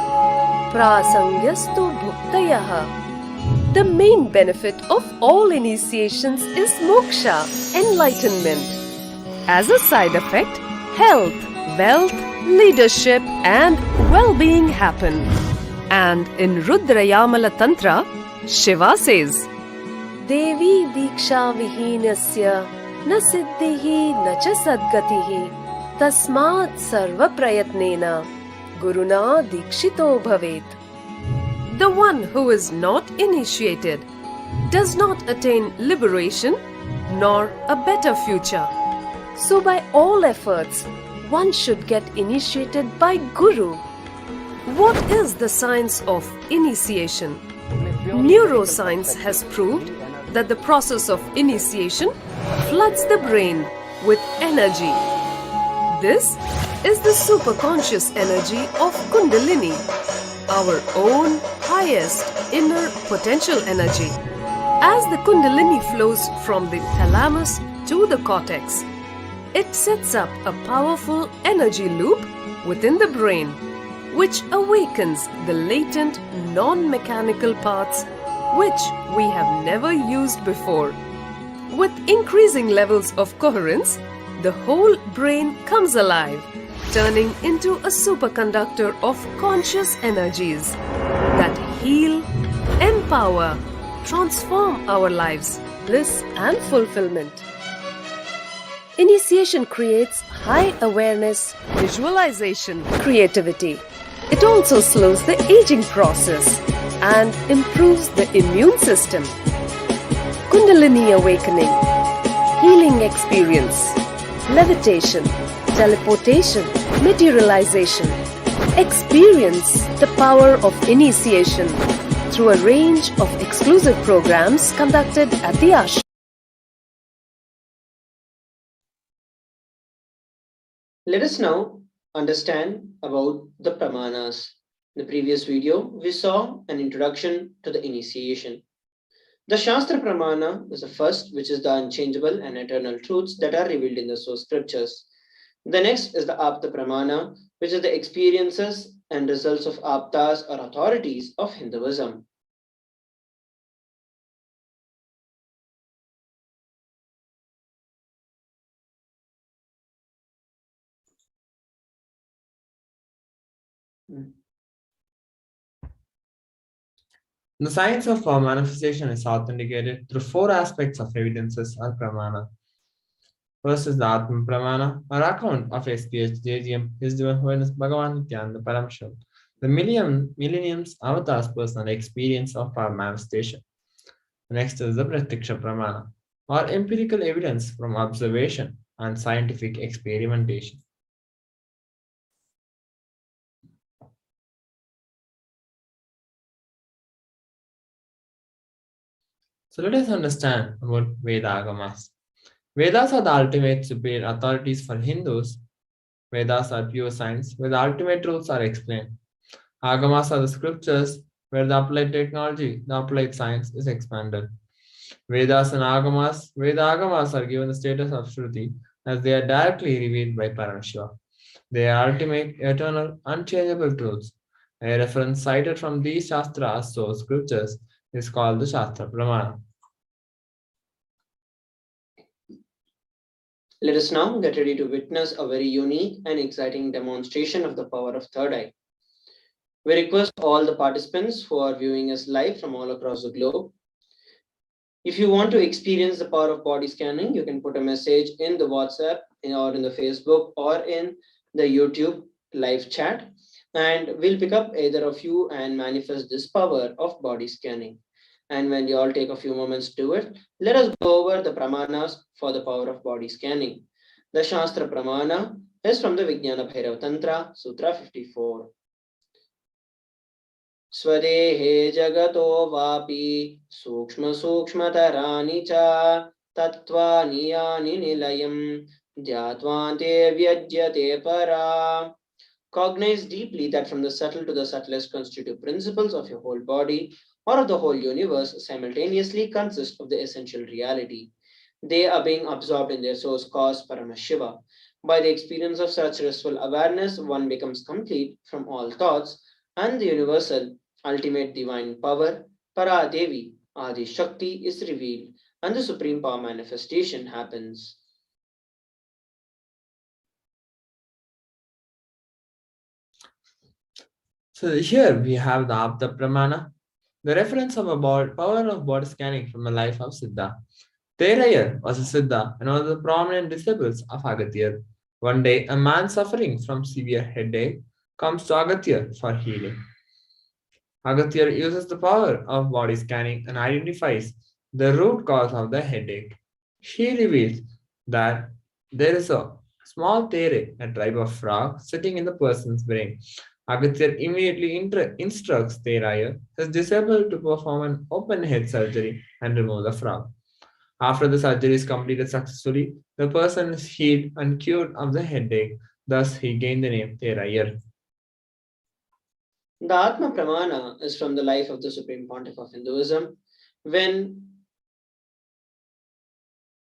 prasangyastu bhuktayah. The main benefit of all initiations is moksha, enlightenment. As a side effect, health, wealth, leadership, and well-being happen. And in Rudrayamala Tantra, Shiva says, Devi Diksha Vihinasya Na Siddhihi Na Cha Sadgatihi Tasmat sarva prayatnena Guruna dikshito bhavet. The one who is not initiated does not attain liberation nor a better future. So by all efforts, one should get initiated by Guru. What is the science of initiation? Neuroscience has proved that the process of initiation floods the brain with energy. This is the superconscious energy of Kundalini, our own highest inner potential energy. As the Kundalini flows from the thalamus to the cortex, it sets up a powerful energy loop within the brain, which awakens the latent non-mechanical parts which we have never used before. With increasing levels of coherence, the whole brain comes alive, turning into a superconductor of conscious energies that heal, empower, transform our lives, bliss and fulfillment. Initiation creates high awareness, visualization, creativity. It also slows the aging process and improves the immune system. Kundalini awakening, healing experience, levitation, teleportation, materialization. Experience the power of initiation through a range of exclusive programs conducted at the ashram. Let us now understand about the pramanas. In the previous video, we saw an introduction to the initiation. The Shastra Pramana is the first, which is the unchangeable and eternal truths that are revealed in the source scriptures. The next is the Apta Pramana, which is the experiences and results of Aptas or authorities of Hinduism. The science of manifestation is authenticated through four aspects of evidences or pramana. First is the Atma Pramana, or account of HDH His Divine Holiness Bhagavan Nithyananda Paramashivam, the millennium's avatar's personal experience of our manifestation. Next is the Pratyaksha Pramana, or empirical evidence from observation and scientific experimentation. So let us understand about Veda Agamas. Vedas are the ultimate superior authorities for Hindus. Vedas are pure science where the ultimate truths are explained. Agamas are the scriptures where the applied technology, the applied science is expanded. Vedas and Agamas, Veda Agamas are given the status of Shruti as they are directly revealed by Paramashiva. They are ultimate, eternal, unchangeable truths. A reference cited from these Shastras, so scriptures, is called the Shastra Pramana. Let us now get ready to witness a very unique and exciting demonstration of the power of third eye. We request all the participants who are viewing us live from all across the globe. If you want to experience the power of body scanning, you can put a message in the WhatsApp or in the Facebook or in the YouTube live chat, and we'll pick up either of you and manifest this power of body scanning. And when you all take a few moments to do it, let us go over the pramanas for the power of body scanning. The Shastra Pramana is from the Vijnana Bhairava Tantra, Sutra 54. Swadehe jagato vapi sukshma sukshmatarani cha tattvani yani nilayam dhyatvante vyajyate para. Cognize deeply that from the subtle to the subtlest constitutive principles of your whole body or of the whole universe simultaneously consist of the essential reality. They are being absorbed in their source cause Paramashiva. By the experience of such restful awareness, one becomes complete from all thoughts, and the universal, ultimate divine power, Paradevi, Adi Shakti, is revealed, and the supreme power manifestation happens. So here we have the Apta Pramana, the reference of a power of body scanning from the life of Siddha. Terayar was a Siddha and one of the prominent disciples of Agathya. One day, a man suffering from severe headache comes to Agatya for healing. Agatya uses the power of body scanning and identifies the root cause of the headache. She reveals that there is a small tere, a tribe of frogs, sitting in the person's brain. Agatya immediately instructs Teraya, his disciple, to perform an open head surgery and remove the frog. After the surgery is completed successfully, the person is healed and cured of the headache. Thus, he gained the name Terayar. The Atma Pramana is from the life of the Supreme Pontiff of Hinduism. When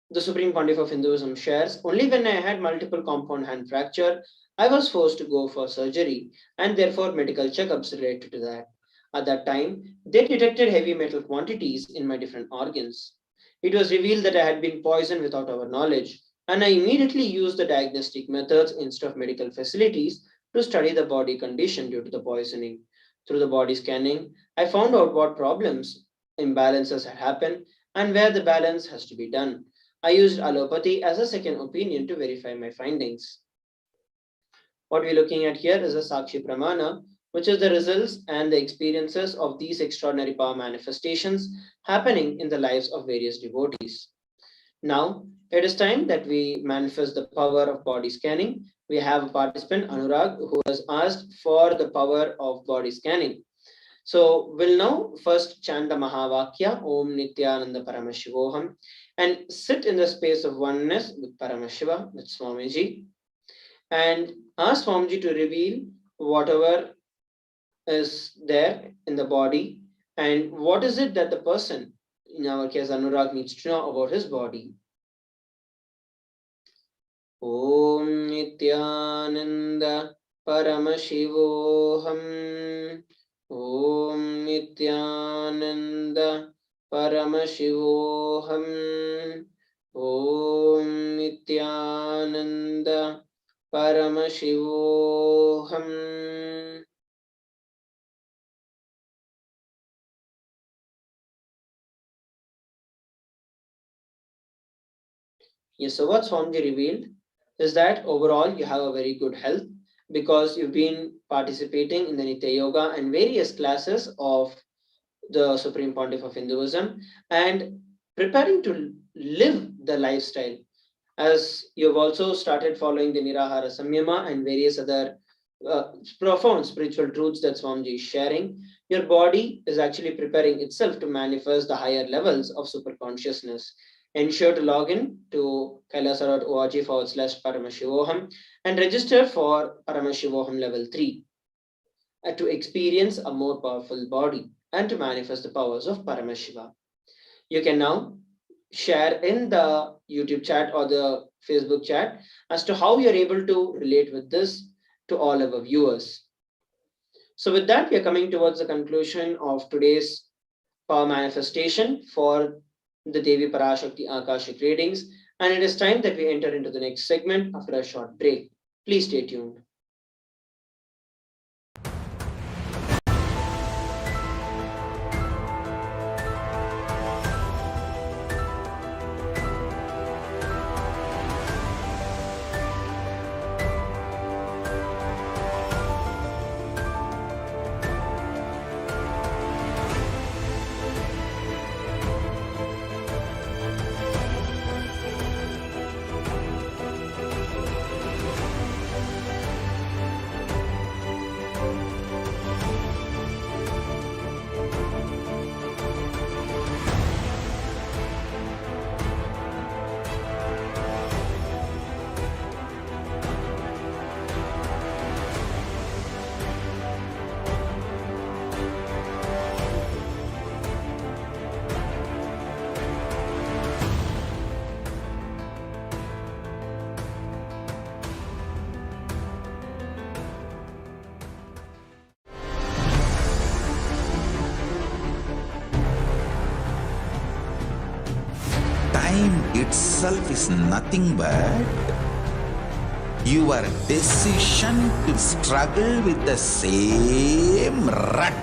the Supreme Pontiff of Hinduism shares, only when I had multiple compound hand fracture, I was forced to go for surgery and therefore medical checkups related to that. At that time, they detected heavy metal quantities in my different organs. It was revealed that I had been poisoned without our knowledge, and I immediately used the diagnostic methods instead of medical facilities to study the body condition due to the poisoning. Through the body scanning, I found out what problems, imbalances had happened, and where the balance has to be done. I used allopathy as a second opinion to verify my findings. What we're looking at here is a Sakshi Pramana, which is the results and the experiences of these extraordinary power manifestations happening in the lives of various devotees. Now, it is time that we manifest the power of body scanning. We have a participant, Anurag, who has asked for the power of body scanning. So we'll now first chant the Mahavakya, Om Nithyananda Paramashivoham, and sit in the space of oneness with Paramashiva, with Swamiji, and ask Swamiji to reveal whatever is there in the body and what is it that the person, in our case Anurag, needs to know about his body. Om Nithyananda Paramashivoham. Om Nithyananda Paramashivoham. Om Nithyananda Paramashivoham. Yes, so what Swamiji revealed is that overall you have a very good health because you've been participating in the Nitya Yoga and various classes of the Supreme Pontiff of Hinduism and preparing to live the lifestyle. As you've also started following the Nirahara Samyama and various other profound spiritual truths that Swamiji is sharing, your body is actually preparing itself to manifest the higher levels of super consciousness. Ensure to log in to kailasa.org/Paramashivoham and register for Paramashivoham level 3 to experience a more powerful body and to manifest the powers of Paramashiva. You can now share in the YouTube chat or the Facebook chat as to how you're able to relate with this to all our viewers. So with that, we are coming towards the conclusion of today's power manifestation for the Devi Parashakti Akashic readings, and it is time that we enter into the next segment after a short break. Please stay tuned. Time itself is nothing but your decision to struggle with the same rut.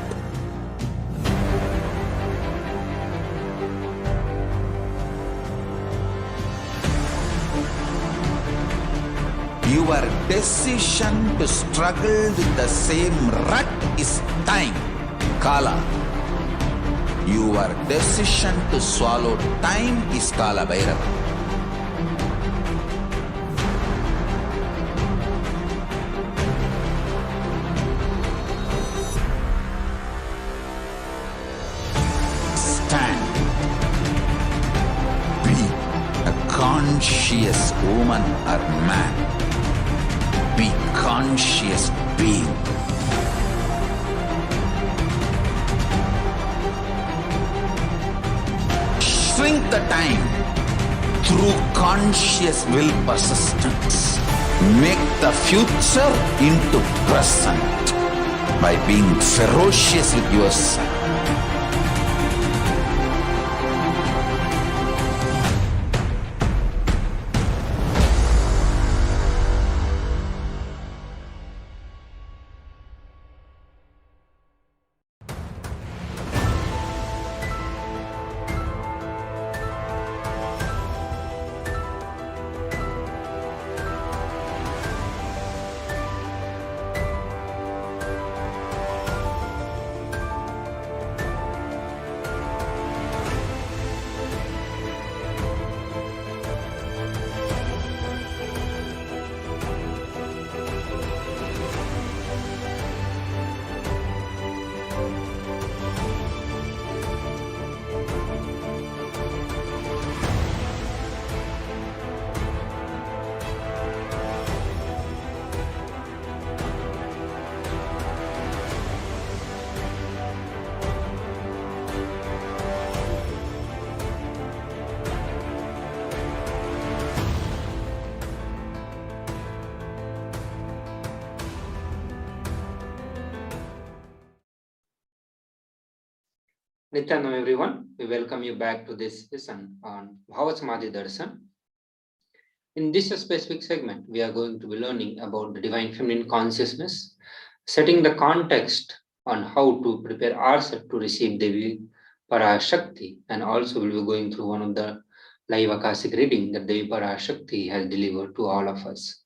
You decision to struggle with the same rut is time. Kala. Your decision to swallow time is Kala Bhairava. Stand. Be a conscious woman or man. Be conscious being. Shrink the time through conscious will persistence. Make the future into present by being ferocious with yourself. Nityanam everyone, we welcome you back to this lesson on Bhava Samadhi Darshan. In this specific segment, we are going to be learning about the Divine Feminine Consciousness, setting the context on how to prepare ourselves to receive Devi Parashakti, and also we'll be going through one of the live Akashic reading that Devi Parashakti has delivered to all of us.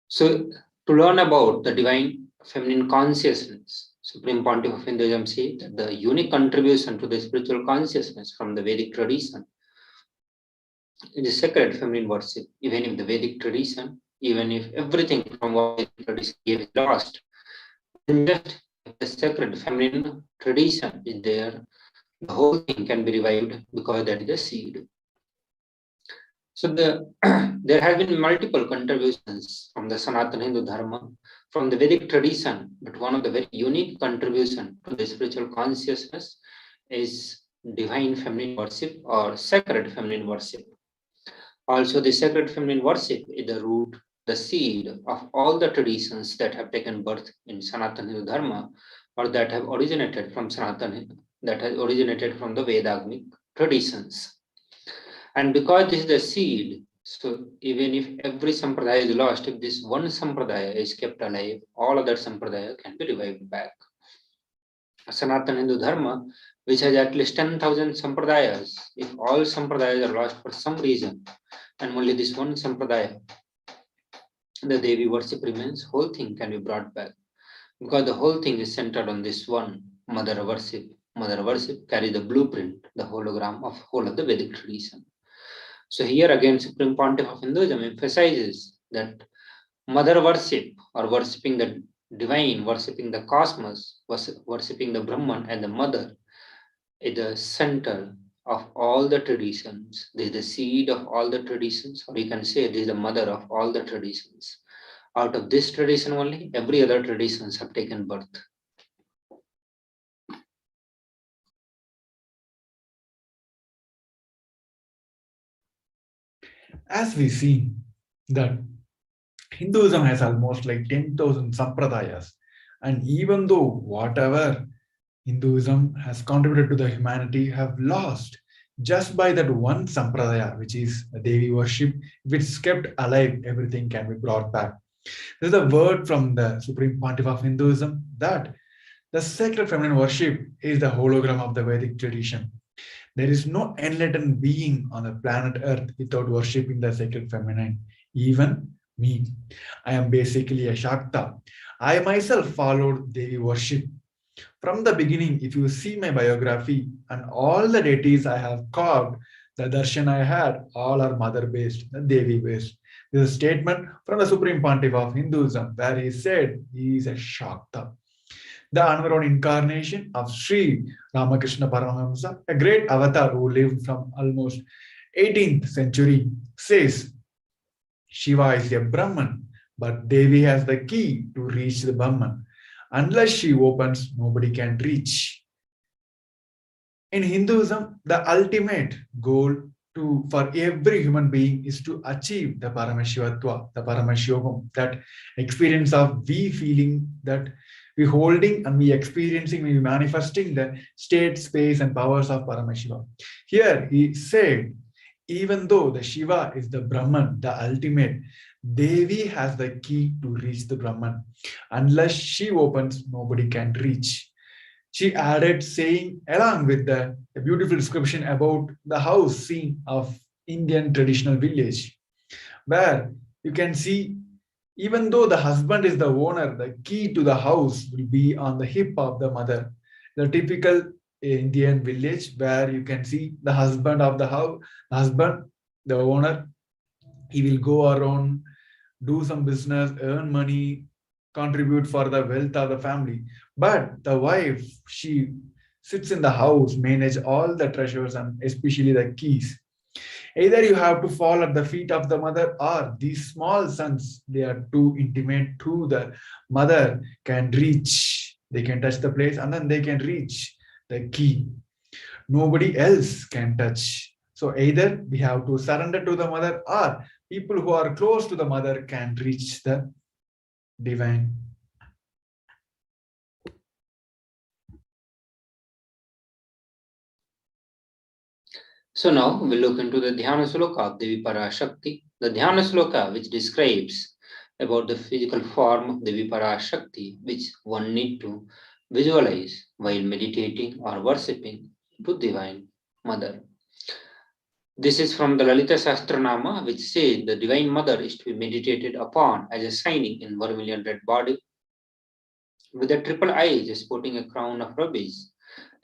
So, to learn about the Divine Feminine Consciousness, Supreme Pontiff of Hinduism says that the unique contribution to the spiritual consciousness from the Vedic tradition is the sacred feminine worship. Even if the Vedic tradition, even if everything from what Vedic tradition is lost, then just if the sacred feminine tradition is there, the whole thing can be revived because that is the seed. So there have been multiple contributions from the Sanatana Hindu Dharma, from the Vedic tradition, but one of the very unique contribution to the spiritual consciousness is divine feminine worship or sacred feminine worship. Also, the sacred feminine worship is the root, the seed of all the traditions that have taken birth in Sanatana Hindu Dharma, or that have originated from that has originated from the Vedagmic traditions. And because this is the seed, so even if every sampradaya is lost, if this one sampradaya is kept alive, all other sampradaya can be revived back. Sanatana Hindu Dharma, which has at least 10,000 sampradayas, if all sampradayas are lost for some reason, and only this one sampradaya, the Devi worship remains, whole thing can be brought back. Because the whole thing is centered on this one mother worship. Mother worship carries the blueprint, the hologram of whole of the Vedic tradition. So here again, Supreme Pontiff of Hinduism emphasizes that mother worship, or worshipping the divine, worshipping the cosmos, worshipping the Brahman and the mother, is the center of all the traditions. This is the seed of all the traditions, or you can say this is the mother of all the traditions. Out of this tradition only, every other traditions have taken birth. As we see that Hinduism has almost like 10,000 sampradayas, and even though whatever Hinduism has contributed to the humanity have lost, just by that one sampradaya, which is Devi worship, if it's kept alive, everything can be brought back. This is a word from the Supreme Pontiff of Hinduism that the sacred feminine worship is the hologram of the Vedic tradition. There is no enlightened being on the planet Earth without worshipping the sacred feminine. even me. I am basically a Shakta. I myself followed Devi worship. From the beginning, if you see my biography and all the deities I have carved, the darshan I had, all are mother based, Devi based. This is a statement from the Supreme Pontiff of Hinduism where he said he is a Shakta. The unborn incarnation of Sri Ramakrishna Paramahamsa, a great avatar who lived from almost 18th century, says Shiva is a Brahman, but Devi has the key to reach the Brahman. Unless she opens, nobody can reach. In Hinduism, the ultimate goal for every human being is to achieve the Paramashivatva, the Paramashivoham, that experience of we feeling that we holding and we experiencing, we manifesting the state, space, and powers of Paramashiva. Here he said, even though the Shiva is the Brahman, the ultimate, Devi has the key to reach the Brahman. Unless she opens, nobody can reach. She added, saying, along with a beautiful description about the house scene of Indian traditional village, where you can see, even though the husband is the owner, the key to the house will be on the hip of the mother. The typical Indian village where you can see the husband of the house, husband, the owner, he will go around, do some business, earn money, contribute for the wealth of the family. But the wife, she sits in the house, manage all the treasures and especially the keys. Either you have to fall at the feet of the mother, or these small sons, they are too intimate to the mother, can reach. They can touch the place and then they can reach the key. Nobody else can touch. So either we have to surrender to the mother, or people who are close to the mother can reach the divine. So now we'll look into the Dhyana Sloka of Devi Parashakti. The Dhyana Sloka, which describes about the physical form of Devi Parashakti, which one need to visualize while meditating or worshipping to Divine Mother. This is from the Lalita Sahasranama, which says the Divine Mother is to be meditated upon as a shining in vermilion red body, with the triple eyes sporting a crown of rubies,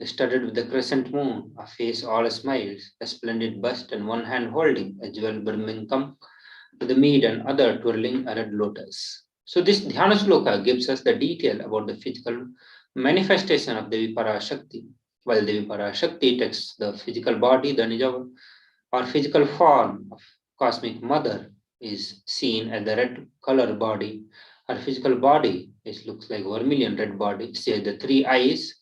studded with the crescent moon, a face all smiles, a splendid bust, and one hand holding a jewel brimming cup with the mead and other twirling a red lotus. So this Dhyana Sloka gives us the detail about the physical manifestation of Devi Parashakti. While Devi Parashakti takes the physical body, the Nija or physical form of cosmic mother is seen as the red color body. Her physical body looks like vermilion red body. She has the three eyes.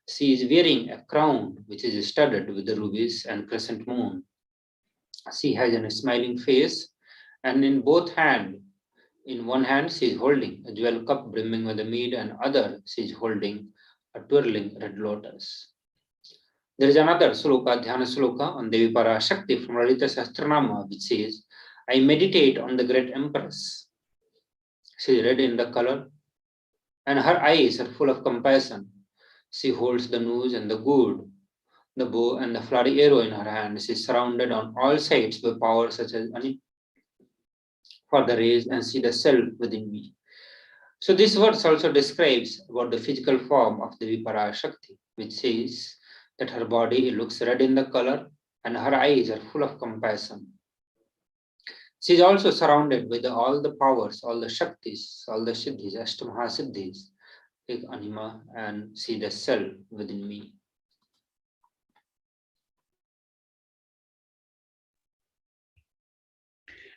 She is wearing a crown which is studded with the rubies and crescent moon. She has a smiling face, and in both hands, in one hand she is holding a jewel cup brimming with the mead, and other she is holding a twirling red lotus. There is another sloka, Dhyana sloka on Devi Parashakti from Lalita Sahasranama, which says, I meditate on the great empress. She is red in the color, and her eyes are full of compassion. She holds the news and the good, the bow and the flowery arrow in her hand. She is surrounded on all sides by powers such as for the rays and see the self within me. So this verse also describes about the physical form of Devi Parashakti, which says that her body looks red in the color and her eyes are full of compassion. She is also surrounded with all the powers, all the Shaktis, all the Siddhis, Ashtamaha Siddhis, like Anima, and see the self within me.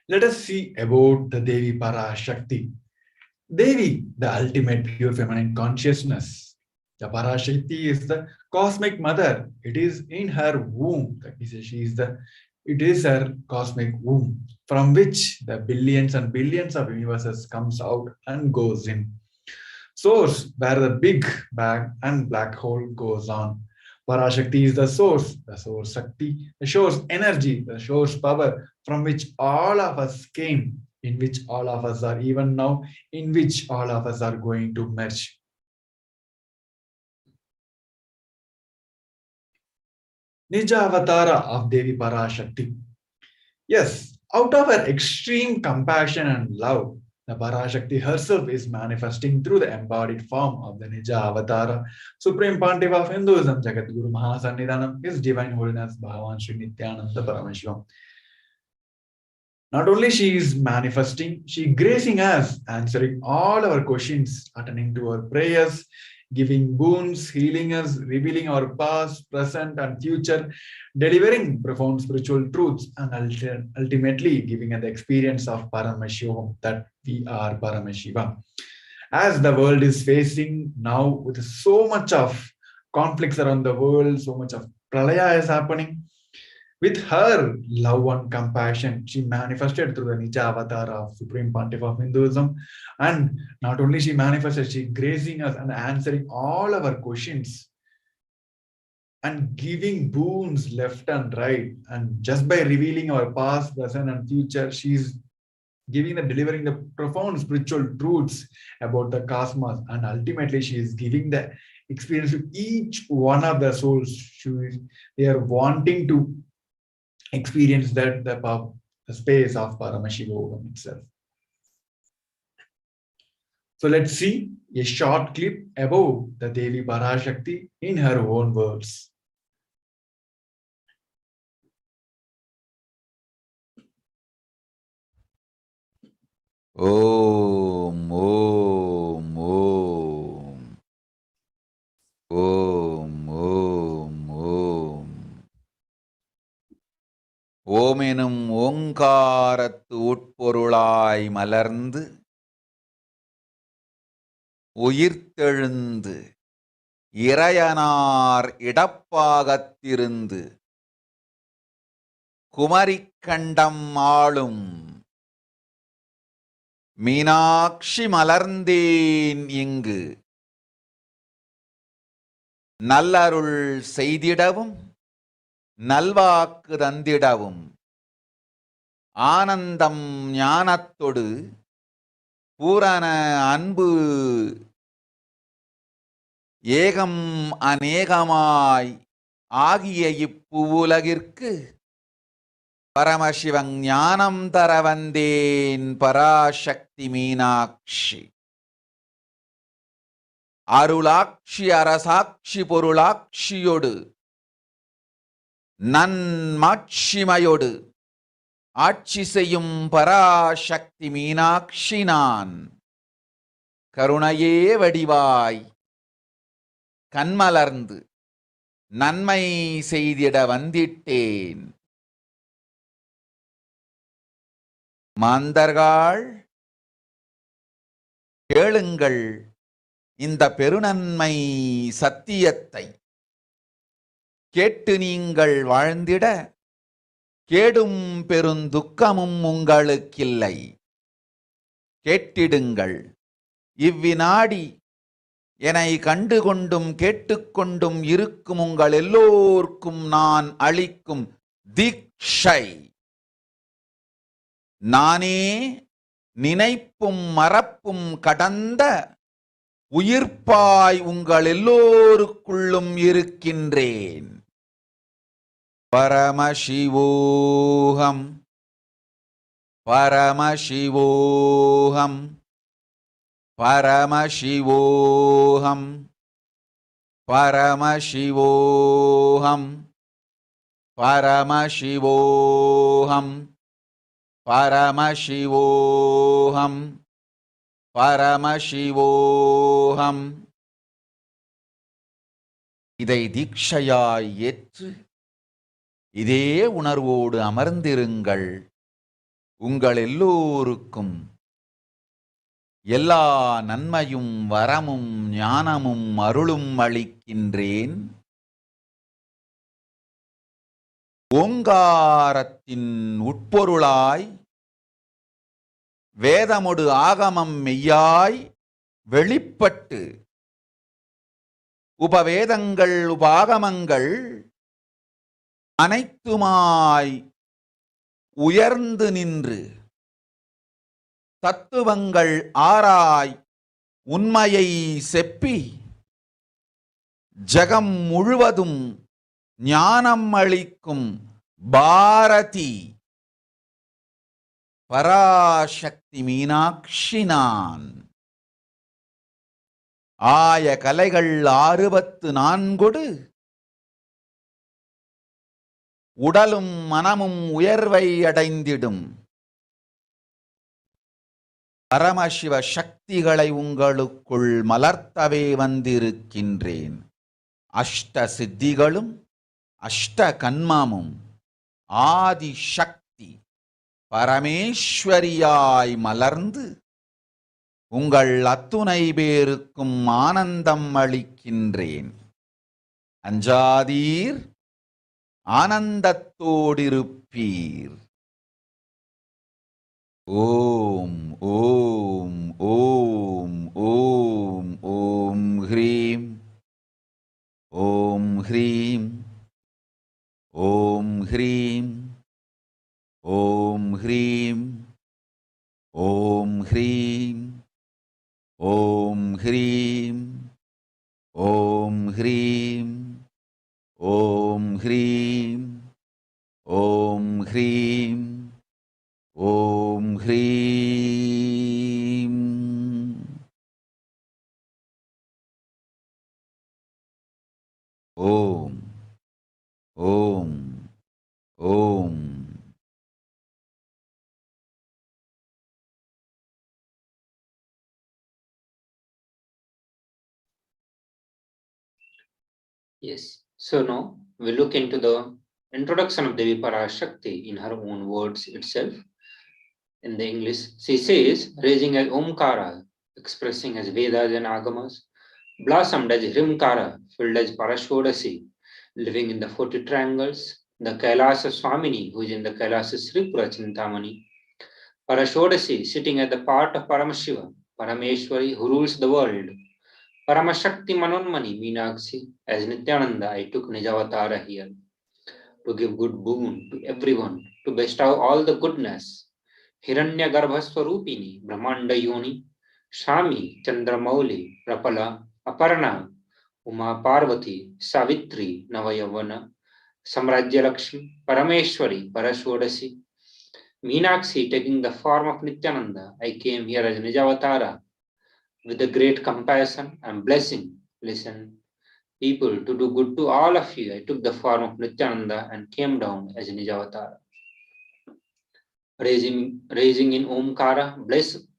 Let us see about the Devi Parashakti. Devi, the ultimate pure feminine consciousness. The Parashakti is the cosmic mother. It is in her womb. It is her cosmic womb from which the billions and billions of universes comes out and goes in. Source where the big bang and black hole goes on. Parashakti is the source Shakti, the source energy, the source power from which all of us came, in which all of us are even now, in which all of us are going to merge. Nija Avatara of Devi Parashakti. Yes, Out of her extreme compassion and love, the Parashakti herself is manifesting through the embodied form of the Nija Avatara, Supreme Pontiff of Hinduism, Jagadguru Mahasannidhanam, His Divine Holiness Bhagavan Sri Nithyananda Paramashivam. Not only she is manifesting, she gracing us, answering all our questions, attending to our prayers, giving boons, healing us, revealing our past, present, and future, delivering profound spiritual truths, and ultimately giving us the experience of Paramashivoham, that we are Paramashiva. As the world is facing now with so much of conflicts around the world, so much of pralaya is happening, with her love and compassion, she manifested through the Nija Avatar of Supreme Pontiff of Hinduism. And not only she manifested, she gracing us and answering all our questions and giving boons left and right. And just by revealing our past, present, and future, she's delivering the profound spiritual truths about the cosmos. And ultimately, she is giving the experience to each one of the souls. They are wanting to experience that the space of Paramashivoham itself. So let's see a short clip about the Devi Parashakti in her own words. Om, Om, Om. Om, Om, Om. ஓமெனும் ஓங்காரத்து உட்பொருளாய் மலர்ந்து உயிர்த்தெழுந்து இறையனார் இடப்பாகத்திருந்து குமரிக்கண்டம் ஆளும் மீனாட்சி மலர்ந்தேன் இங்கு நல்லருள் செய்திடவும் நல்வாக்கு தந்திடவும் ஆனந்தம் ஞானத்தொடு பூரண அன்பு ஏகம் அநேகமாய் ஆகிய இப்புவுலகிற்கு பரமசிவன் ஞானம் தர வந்தேன் பராசக்தி மீனாட்சி. அருளாட்சி அரசாட்சி பொருளாட்சியோடு நன்மாட்சிமையோடு ஆட்சி செய்யும் பராசக்தி மீனாட்சி நான். கருணையே வடிவாய் கண்மலர்ந்து நன்மை செய்திட வந்திட்டேன். மாந்தர்கள் கேளுங்கள் இந்த பெருநன்மை சத்தியத்தை. கேட்டு நீங்கள் வாழ்ந்திட கேடும் பெருந்துக்கமும் உங்களுக்கில்லை. கேட்டிடுங்கள் இவ்வினாடி என்னை கண்டுகொண்டும் கேட்டுக்கொண்டும் இருக்கும் உங்கள் எல்லோர்க்கும் நான் அளிக்கும் தீட்சை. நானே நினைப்பும் மறப்பும் கடந்த உயிர்ப்பாய் உங்கள் எல்லோருக்குள்ளும் இருக்கின்றேன். பரமசிவோஹம் பரமசிவோஹம் பரமசிவோஹம் பரமசிவோஹம் பரமசிவோஹம் பரமசிவோஹம் பரமசிவோஹம். இதை தீட்சையாய் ஏற்று இதே உணர்வோடு அமர்ந்திருங்கள். உங்கள் எல்லோருக்கும் எல்லா நன்மையும் வரமும் ஞானமும் அருளும் அளிக்கின்றேன். ஓங்காரத்தின் உட்பொருளாய் வேதமொடு ஆகமம் மெய்யாய் வெளிப்பட்டு உபவேதங்கள் உபாகமங்கள் அனைத்துமாய் உயர்ந்து நின்று தத்துவங்கள் ஆராய் உண்மையை செப்பி ஜகம் முழுவதும் ஞானம் அளிக்கும் பாரதி பராசக்தி மீனாட்சி நான். ஆய கலைகள் 64 உடலும் மனமும் உயர்வை அடைந்திடும். பரமசிவ சக்திகளை உங்களுக்குள் மலர்த்தவே வந்திருக்கின்றேன். அஷ்ட சித்திகளும் அஷ்ட கன்மமும் ஆதி சக்தி பரமேஸ்வரியாய் மலர்ந்து உங்கள் அத்துணை பேருக்கும் ஆனந்தம் அளிக்கின்றேன். அஞ்சாதீர், ஆனந்தத்தோடிருப்பீர். ஓம் ஓம் ஓம் ஓம் ஓம் ஹ்ரீம் ஓம் ஹ்ரீம் ஓம் ஹ்ரீம் ஓம் ஹ்ரீம் ஓம் ஹ்ரீம் ஓம் ஹ்ரீம் ஓம் ஹ்ரீம் ஓம் ஹ்ரீம் ஓம் ஹ்ரீம் ஓம் ஹ்ரீம். ஓம் ஓம் ஓம். Yes. So now we look into the introduction of Devi Parashakti in her own words itself. In the English, she says, raising as Omkara, expressing as Vedas and Agamas, blossomed as Hrimkara, filled as Parashodasi, living in the 40 triangles, the KAILASA Swamini, who is in the KAILASA Sripura Chintamani, Parashodasi, sitting at the part of Paramashiva, Parameshwari, who rules the world, Paramashakti Manonmani, Meenakshi, as Nithyananda, I took Nijavatara here, to give good boon to everyone, to bestow all the goodness, Hiranya Garbhaswarupini, Brahmanda Yoni, Shami, Chandramauli, Rapala, Aparna, Uma Parvati, Savitri, Navayavana, Samrajya Lakshmi, Parameshwari, Parashodasi, Meenakshi taking the form of Nithyananda, I came here as Nijavatara with a great compassion and blessing. Listen, people, to do good to all of you, I took the form of Nithyananda and came down as Nijavatara. Raising in Omkara,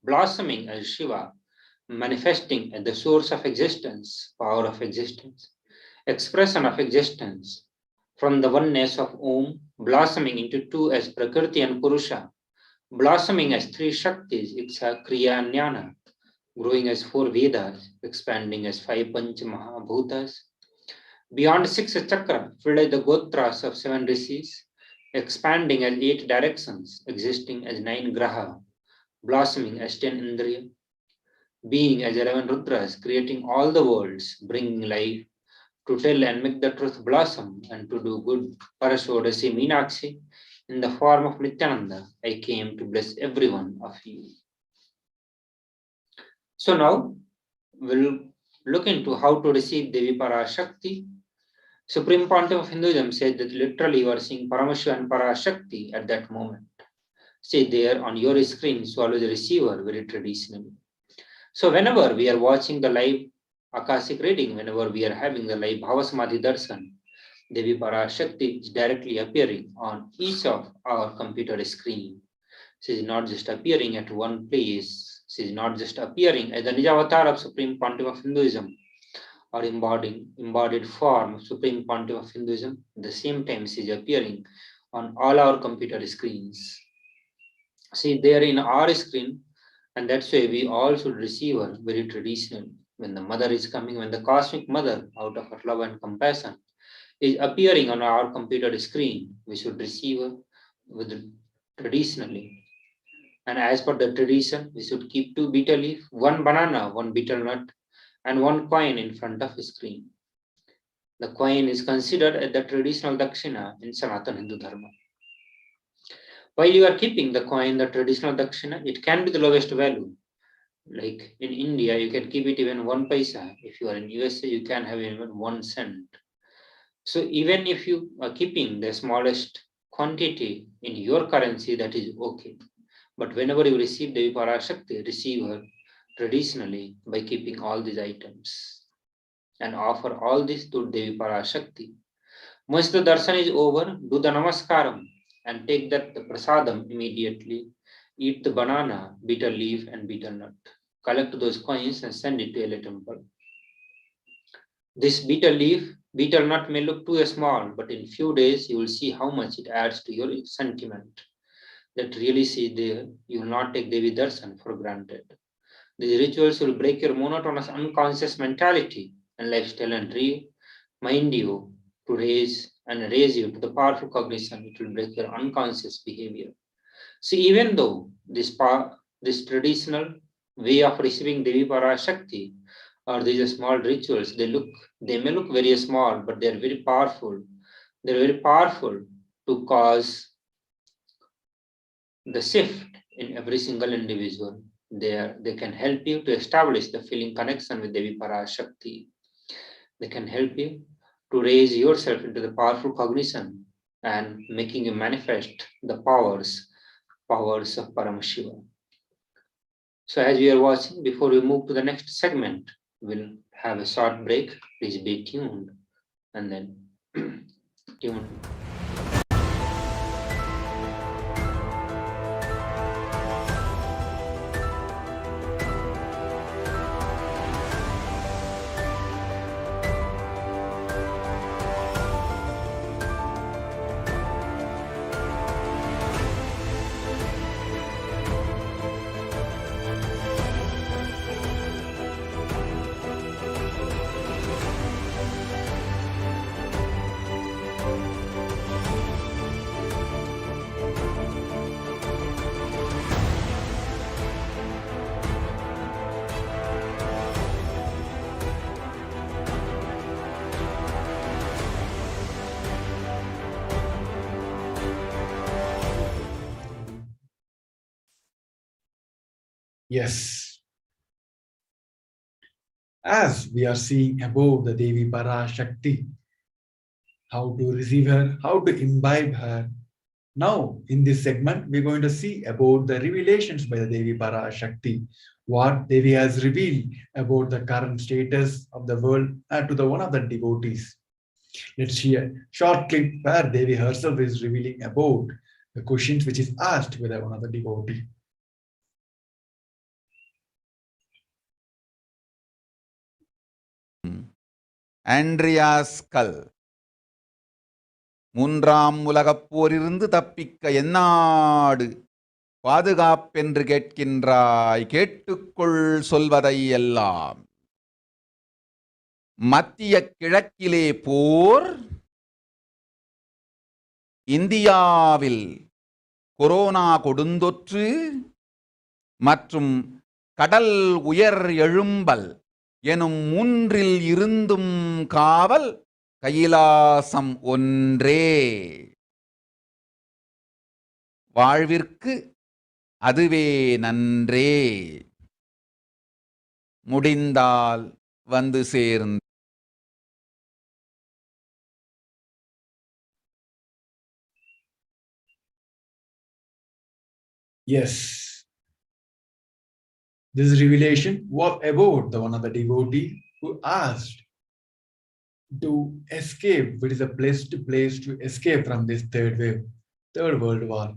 blossoming as Shiva, manifesting as the source of existence, power of existence, expression of existence, from the oneness of Om, blossoming into two as Prakriti and Purusha, blossoming as three Shaktis, Iksha, Kriya and Jnana, growing as 4 Vedas, expanding as 5 Panch Mahabhutas, beyond 6 Chakra, filled as the Gotras of 7 Rishis, expanding as 8 directions, existing as 9 Graha, blossoming as 10 Indriya, being as 11 Rudras, creating all the worlds, bringing life, to tell and make the truth blossom, and to do good. Parashodasi Meenakshi, in the form of Nithyananda, I came to bless every one of you. So now we'll look into how to receive Devi Parashakti. Supreme Pontiff of Hinduism says that literally you are seeing Paramashiva and Parashakti at that moment. See there on your screen, swallow the receiver very traditionally. So whenever we are watching the live Akashic reading, whenever we are having the live Bhavasamadhi Darshan, Devi Parashakti is directly appearing on each of our computer screen. She is not just appearing at one place. She is not just appearing as the Nijavatar of Supreme Pontiff of Hinduism or embodied form of Supreme Pontiff of Hinduism. At the same time, she is appearing on all our computer screens. See there in our screen, and that's why we all should receive her very traditional. When the mother is coming, when the cosmic mother, out of her love and compassion, is appearing on our computer screen, we should receive her with traditionally. And as per the tradition, we should keep 2 betel leaf, 1 banana, 1 betel nut, and 1 coin in front of the screen. The coin is considered as the traditional dakshina in Sanatana Hindu Dharma. While you are keeping the coin, the traditional dakshina, it can be the lowest value. Like in India, you can keep it even 1 paisa. If you are in USA, you can have even 1 cent. So even if you are keeping the smallest quantity in your currency, that is okay. But whenever you receive Devi Parashakti, receive her traditionally by keeping all these items and offer all this to Devi Parashakti. Once the darshan is over, do the namaskaram and take that the prasadam immediately. Eat the banana, bitter leaf, and bitter nut. Collect those coins and send it to a temple. This bitter leaf, bitter nut may look too small, but in few days you will see how much it adds to your sentiment. That really see there, you will not take Devi Darshan for granted. These rituals will break your monotonous unconscious mentality and lifestyle and remind you to raise you to the powerful cognition. It will break your unconscious behavior. See, even though this traditional way of receiving Devi Parashakti or these small rituals, they may look very small, but they are very powerful. They are very powerful to cause the shift in every single individual. They can help you to establish the feeling connection with Devi Parashakti. They can help you to raise yourself into the powerful cognition and making you manifest the powers of Paramashiva. So as we are watching, before we move to the next segment, we'll have a short break. Please be tuned and then tune. Yes. As we are seeing above the Devi Parashakti, how to receive her, how to imbibe her. Now, in this segment, we're going to see about the revelations by the Devi Parashakti, what Devi has revealed about the current status of the world to the one of the devotees. Let's see a short clip where Devi herself is revealing about the questions which is asked by one of the devotee. Andreas கல் மூன்றாம் உலகப் போரிலிருந்து தப்பிக்க எந்நாடு பாதுகாப்பென்று கேட்கின்றாய், கேட்டுக்கொள் சொல்வதை எல்லாம். மத்திய கிழக்கிலே போர், இந்தியாவில் corona கொடுந்தொற்று மற்றும் கடல் உயர் எழும்பல் எனும் மூன்றில் இருந்தும் காவல் கைலாசம் ஒன்றே. வாழ்விற்கு அதுவே நன்றே. முடிந்தால் வந்து சேர்ந்து. Yes. This revelation was about the one of the devotee who asked to escape, which is a blessed place to escape from this third world war.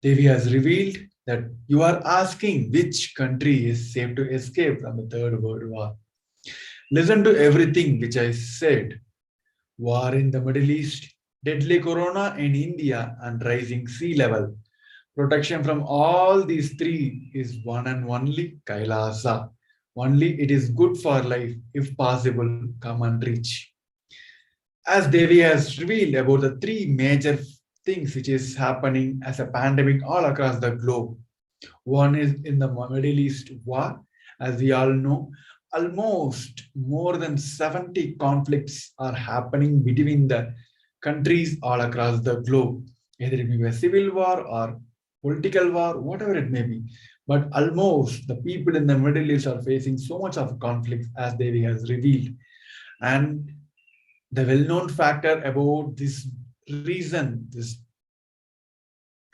Devi has revealed that you are asking which country is safe to escape from the third world war. Listen to everything which I said. War in the Middle East, deadly corona in India, and rising sea level. Protection from all these three is one and only KAILASA. Only it is good for life, if possible, come and reach. As Devi has revealed about the three major things which is happening as a pandemic all across the globe. One is in the Middle East war. As we all know, almost more than 70 conflicts are happening between the countries all across the globe. Either it may be a civil war or political war, whatever it may be. But almost the people in the Middle East are facing so much of conflict as Devi has revealed. And the well-known factor about this reason, this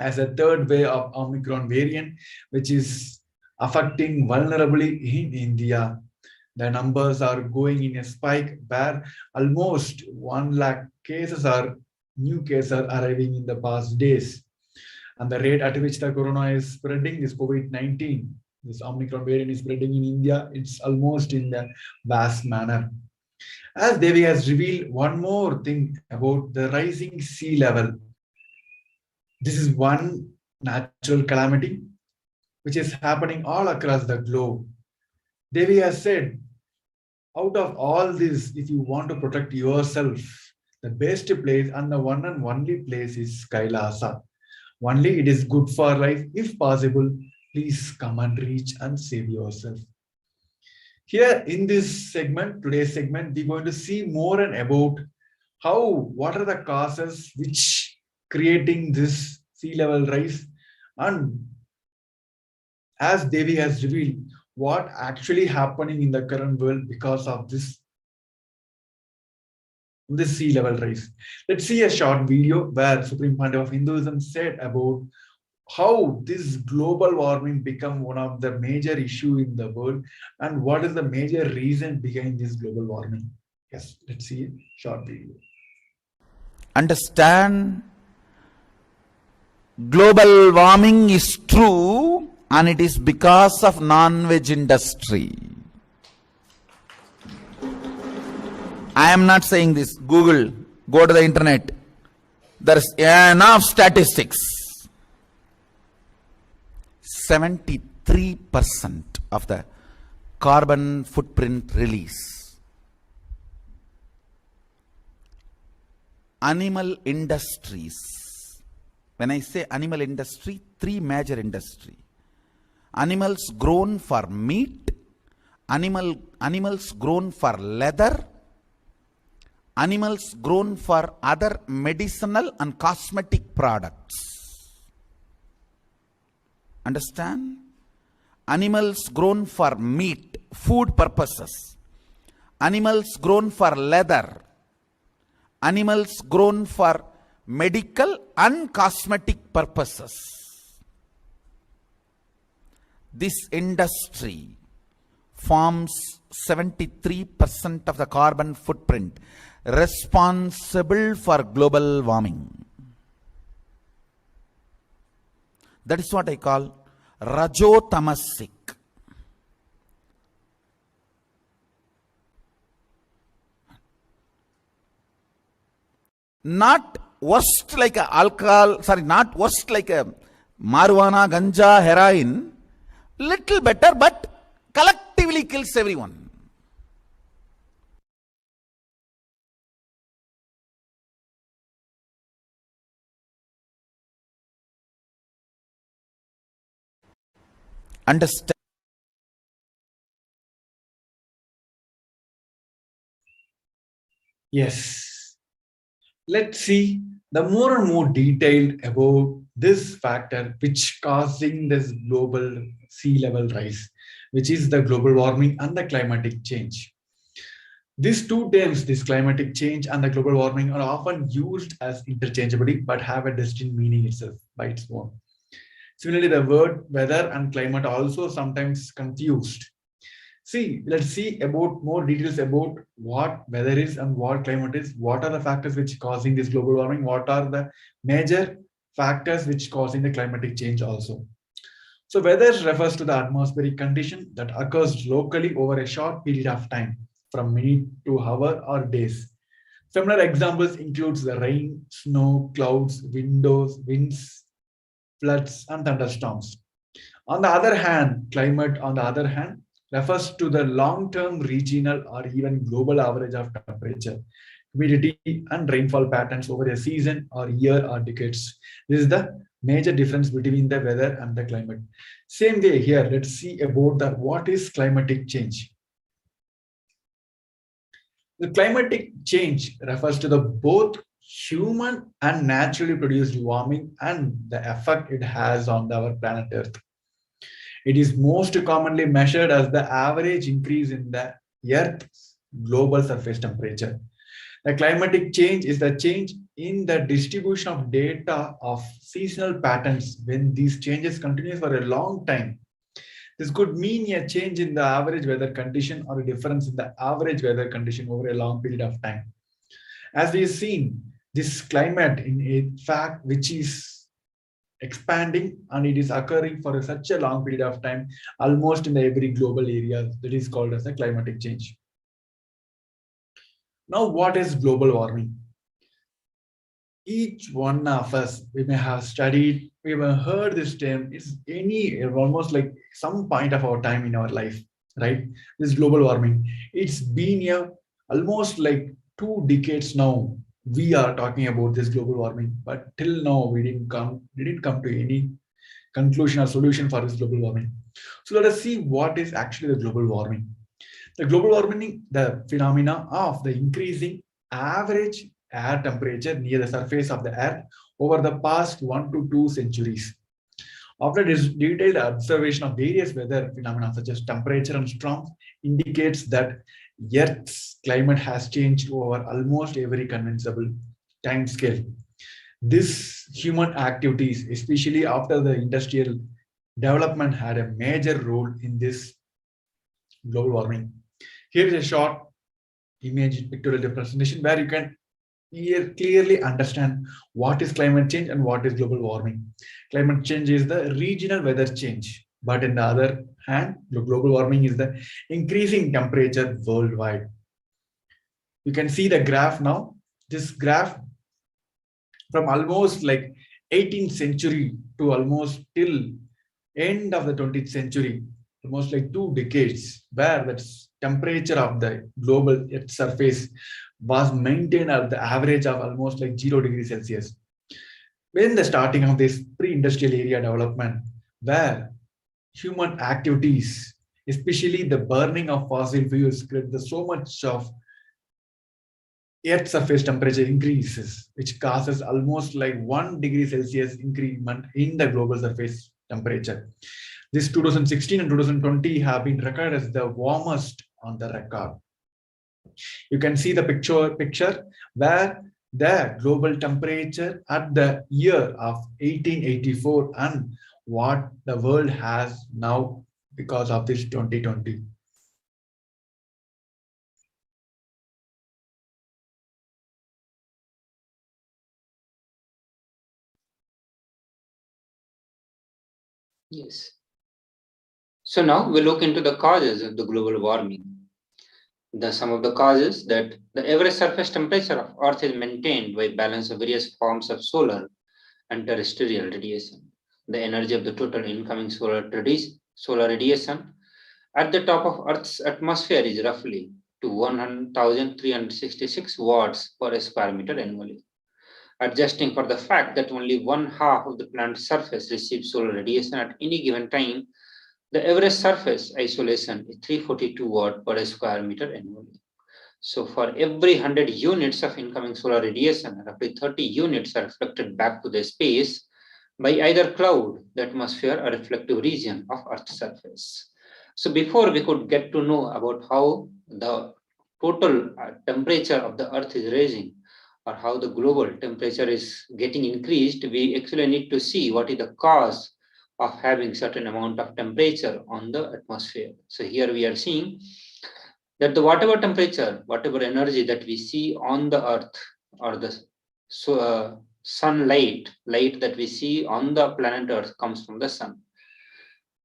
as a third wave of Omicron variant, which is affecting vulnerably in India. The numbers are going in a spike where almost 1 lakh cases are new cases are arriving in the past days. And the rate at which the corona is spreading, this COVID-19, this Omicron variant is spreading in India, it's almost in the vast manner. As Devi has revealed one more thing about the rising sea level. This is one natural calamity which is happening all across the globe. Devi has said, out of all this, if you want to protect yourself, the best place and the one and only place is KAILASA. Only it is good for life. If possible, please come and reach and save yourself. Here in this segment, today's segment, we're going to see more and about what are the causes which creating this sea level rise, and as Devi has revealed, what actually happening in the current world because of this sea level rise. Let's see a short video where Supreme Pandiv of Hinduism said about how this global warming become one of the major issue in the world and what is the major reason behind this global warming. Yes, let's see a short video. Understand, global warming is true and it is because of non-veg industry. I am not saying this. Google, go to the internet. There is enough statistics. 73% of the carbon footprint release. Animal industries. When I say animal industry, three major industry. Animals grown for meat, animals grown for leather, animals grown for other medicinal and cosmetic products. Understand? Animals grown for meat, food purposes. Animals grown for leather. Animals grown for medical and cosmetic purposes. This industry forms 73% of the carbon footprint responsible for global warming. That is what I call rajotamasic. Not worst like a alcohol, not worst like a marijuana, ganja, heroin. Little better, but collectively kills everyone. Understand? Yes. Let's see the more and more detailed about this factor which causing this global sea level rise, which is the global warming and the climatic change. These two terms, this climatic change and the global warming, are often used as interchangeably but have a distinct meaning itself by its own. Similarly, the word weather and climate are also sometimes confused. See, let's see about more details about what weather is and what climate is. What are the factors which causing this global warming? What are the major factors which causing the climatic change also? So weather refers to the atmospheric condition that occurs locally over a short period of time, from minute to hour or days. Similar examples includes the rain, snow, clouds, winds, floods, and thunderstorms. On the other hand, climate, on the other hand, refers to the long-term regional or even global average of temperature, humidity, and rainfall patterns over a season or year or decades. This is the major difference between the weather and the climate. Same way here, let's see about what is climatic change. The climatic change refers to the both human and naturally produced warming and the effect it has on our planet Earth. It is most commonly measured as the average increase in the Earth's global surface temperature. The climatic change is the change in the distribution of data of seasonal patterns when these changes continue for a long time. This could mean a change in the average weather condition or a difference in the average weather condition over a long period of time. As we've seen, this climate in a fact which is expanding and it is occurring for such a long period of time, almost in every global area, that is called as a climatic change. Now, what is global warming? Each one of us, we may have studied, we may have heard this term. It's almost like some point of our time in our life, right? This global warming. It's been almost like 2 decades now. We are talking about this global warming, but till now we didn't come to any conclusion or solution for this global warming. So let us see what is actually the global warming. The global warming, the phenomena of the increasing average air temperature near the surface of the earth over the past 1 to 2 centuries. After this detailed observation of various weather phenomena such as temperature and storms indicates that Earth's climate has changed over almost every conceivable time scale. This human activities, especially after the industrial development, had a major role in this global warming. Here is a short image pictorial representation where you can clearly understand what is climate change and what is global warming. Climate change is the regional weather change, but in the other hand, the global warming is the increasing temperature worldwide. You can see the graph now. This graph from almost like 18th century to almost till end of the 20th century, almost like 2 decades, where the temperature of the global surface was maintained at the average of almost like 0 degrees Celsius. When the starting of this pre-industrial area development, where human activities, especially the burning of fossil fuels, create so much of Earth's surface temperature increases, which causes almost like 1 degree Celsius increment in the global surface temperature. This 2016 and 2020 have been recorded as the warmest on the record. You can see the picture where the global temperature at the year of 1884 and what the world has now because of this 2020. Yes. So now we look into the causes of the global warming. Some of the causes that the average surface temperature of Earth is maintained by balance of various forms of solar and terrestrial radiation. The energy of the total incoming solar radiation at the top of Earth's atmosphere is roughly to 1,366 watts per square meter annually. Adjusting for the fact that only 1/2 of the planet's surface receives solar radiation at any given time, the average surface isolation is 342 watt per square meter annually. So for every 100 units of incoming solar radiation, roughly 30 units are reflected back to the space by either cloud, the atmosphere, or reflective region of Earth's surface. So before we could get to know about how the total temperature of the Earth is rising, or how the global temperature is getting increased, we actually need to see what is the cause of having certain amount of temperature on the atmosphere. So here we are seeing that the whatever temperature, whatever energy that we see on the Earth, or the sunlight, light that we see on the planet Earth comes from the sun.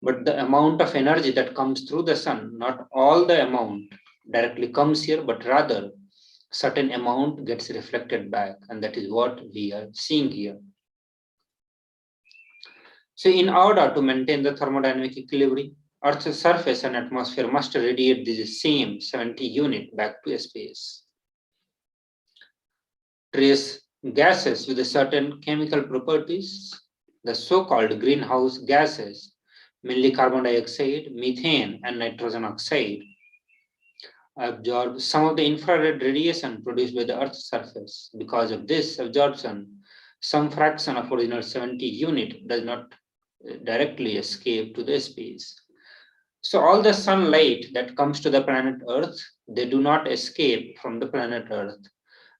But the amount of energy that comes through the sun, not all the amount directly comes here, but rather certain amount gets reflected back, and that is what we are seeing here. So in order to maintain the thermodynamic equilibrium, Earth's surface and atmosphere must radiate the same 70 unit back to space. Trace gases with certain chemical properties, the so-called greenhouse gases, mainly carbon dioxide, methane, and nitrogen oxide, absorb some of the infrared radiation produced by the Earth's surface. Because of this absorption, some fraction of original 70 unit does not directly escape to the space. So all the sunlight that comes to the planet Earth, they do not escape from the planet Earth.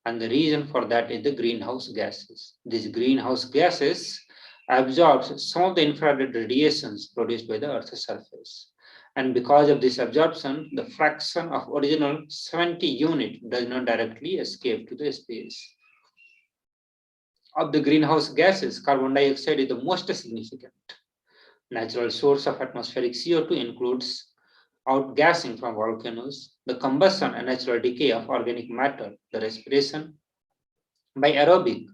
And the reason for that is the greenhouse gases. These greenhouse gases absorb some of the infrared radiations produced by the Earth's surface. And because of this absorption, the fraction of original 70 unit does not directly escape to the space. Of the greenhouse gases, carbon dioxide is the most significant. Natural source of atmospheric CO2 includes outgassing from volcanoes, the combustion and natural decay of organic matter, the respiration by aerobic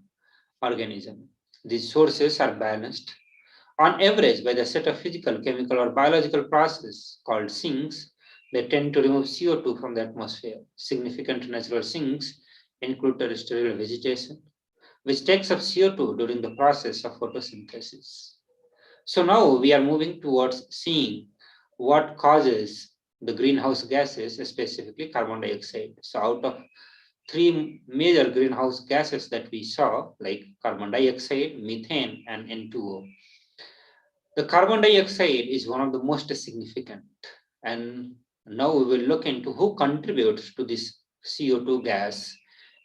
organism. These sources are balanced on average by the set of physical, chemical, or biological processes called sinks. They tend to remove CO2 from the atmosphere. Significant natural sinks include terrestrial vegetation, which takes up CO2 during the process of photosynthesis. So now we are moving towards seeing what causes the greenhouse gases, specifically carbon dioxide. So out of three major greenhouse gases that we saw, like carbon dioxide, methane, and N2O, the carbon dioxide is one of the most significant. And now we will look into who contributes to this CO2 gas.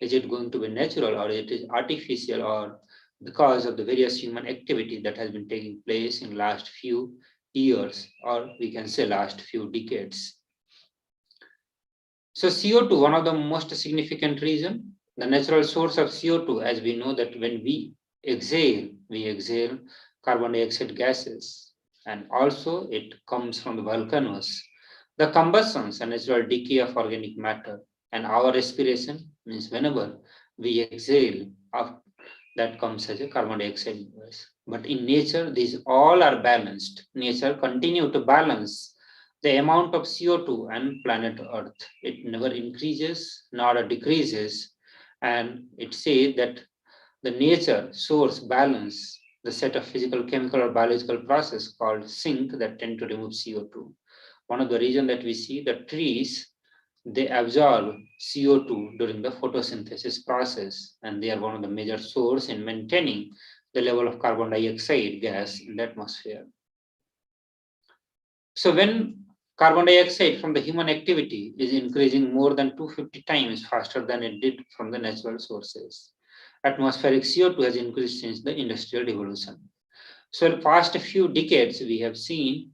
Is it going to be natural, or it is artificial, or because of the various human activity that has been taking place in last few years, or we can say last few decades. So CO2, one of the most significant reason, the natural source of CO2, as we know that when we exhale carbon dioxide gases, and also it comes from the volcanoes, the combustions and natural decay of organic matter, and our respiration means whenever we exhale, that comes as a carbon dioxide gas. But in nature, these all are balanced. Nature continue to balance the amount of CO2 and planet Earth. It never increases nor decreases. And it says that the nature source balance the set of physical, chemical, or biological process called sink that tend to remove CO2. One of the reasons that we see the trees, they absorb CO2 during the photosynthesis process, and they are one of the major source in maintaining the level of carbon dioxide gas in the atmosphere. So when carbon dioxide from the human activity is increasing more than 250 times faster than it did from the natural sources, atmospheric CO2 has increased since the Industrial Revolution. So in the past few decades, we have seen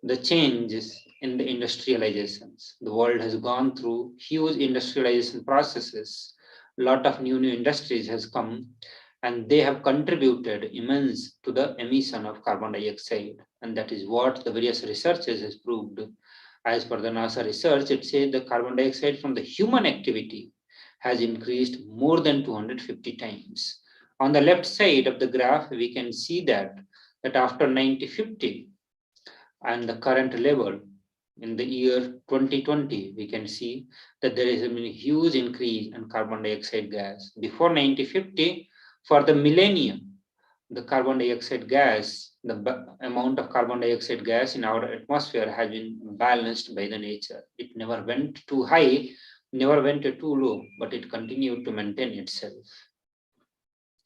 the changes in the industrializations. The world has gone through huge industrialization processes. A lot of new industries has come, and they have contributed immense to the emission of carbon dioxide. And that is what the various researchers has proved. As per the NASA research, it says the carbon dioxide from the human activity has increased more than 250 times. On the left side of the graph, we can see that after 1950 and the current level in the year 2020, we can see that there is a huge increase in carbon dioxide gas. Before 1950, for the millennium, the carbon dioxide gas, the amount of carbon dioxide gas in our atmosphere has been balanced by the nature. It never went too high, never went too low, but it continued to maintain itself.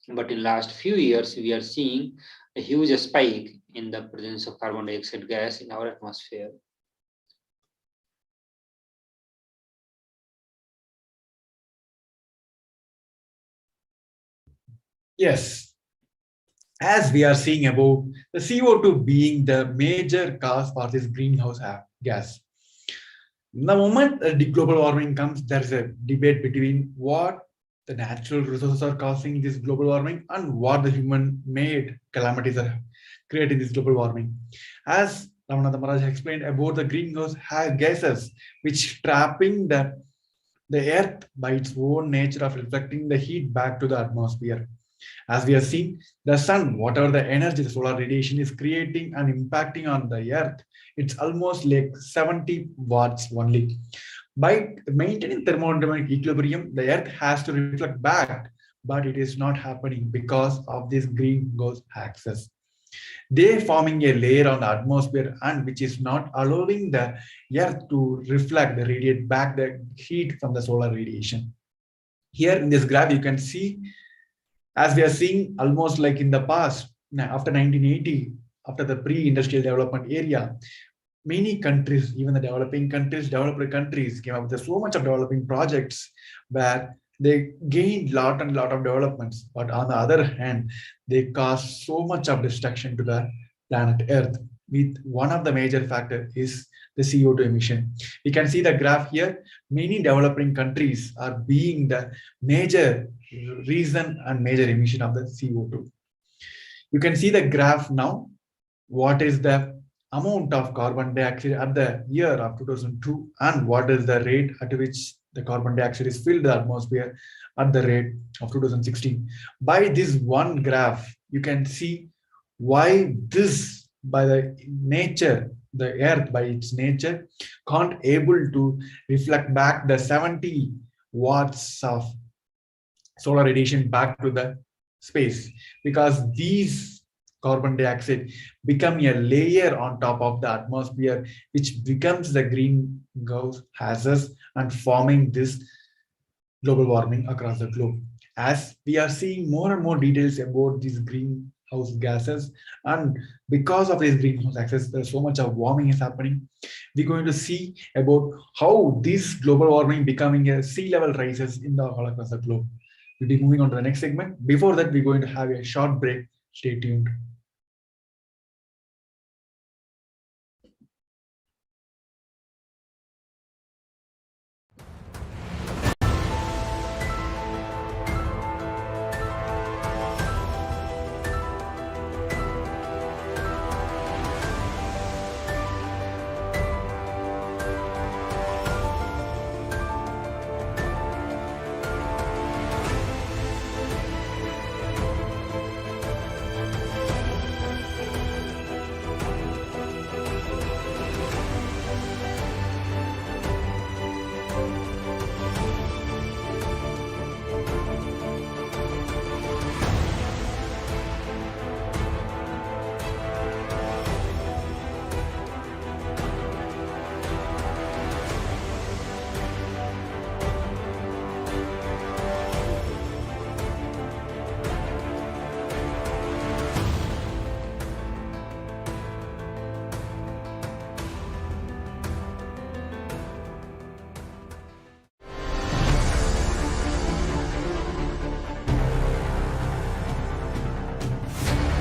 But in last few years, we are seeing a huge spike in the presence of carbon dioxide gas in our atmosphere. Yes, as we are seeing about the CO2 being the major cause for this greenhouse gas. The moment the global warming comes, there is a debate between what the natural resources are causing this global warming and what the human-made calamities are creating this global warming. As Ramanatha Maharaj explained about the greenhouse gases, which trapping the earth by its own nature of reflecting the heat back to the atmosphere. As we have seen, the sun, whatever the energy the solar radiation is creating and impacting on the earth, it's almost like 70 watts only. By maintaining thermodynamic equilibrium, the earth has to reflect back, but it is not happening because of this greenhouse gases. They forming a layer on the atmosphere and which is not allowing the earth to reflect, the radiate back the heat from the solar radiation. Here in this graph, you can see, as we are seeing almost like in the past, after 1980, after the pre-industrial development area, many countries, even the developing countries, developed countries came up with so much of developing projects where They gained lot and lot of developments, but on the other hand, they caused so much of destruction to the planet Earth. With one of the major factor is the CO2 emission. We can see the graph here. Many developing countries are being the major reason and major emission of the CO2. You can see the graph now. What is the amount of carbon dioxide at the year of 2002 and what is the rate at which the carbon dioxide is filled the atmosphere at the rate of 2016. By this one graph, you can see why this, by the nature, the earth by its nature can't able to reflect back the 70 watts of solar radiation back to the space, because these carbon dioxide become a layer on top of the atmosphere, which becomes the greenhouse gases and forming this global warming across the globe. As we are seeing more and more details about these greenhouse gases, and because of these greenhouse gases, there's so much of warming is happening. We're going to see about how this global warming becoming a sea level rises in the all across the globe. We'll be moving on to the next segment. Before that, we're going to have a short break. Stay tuned.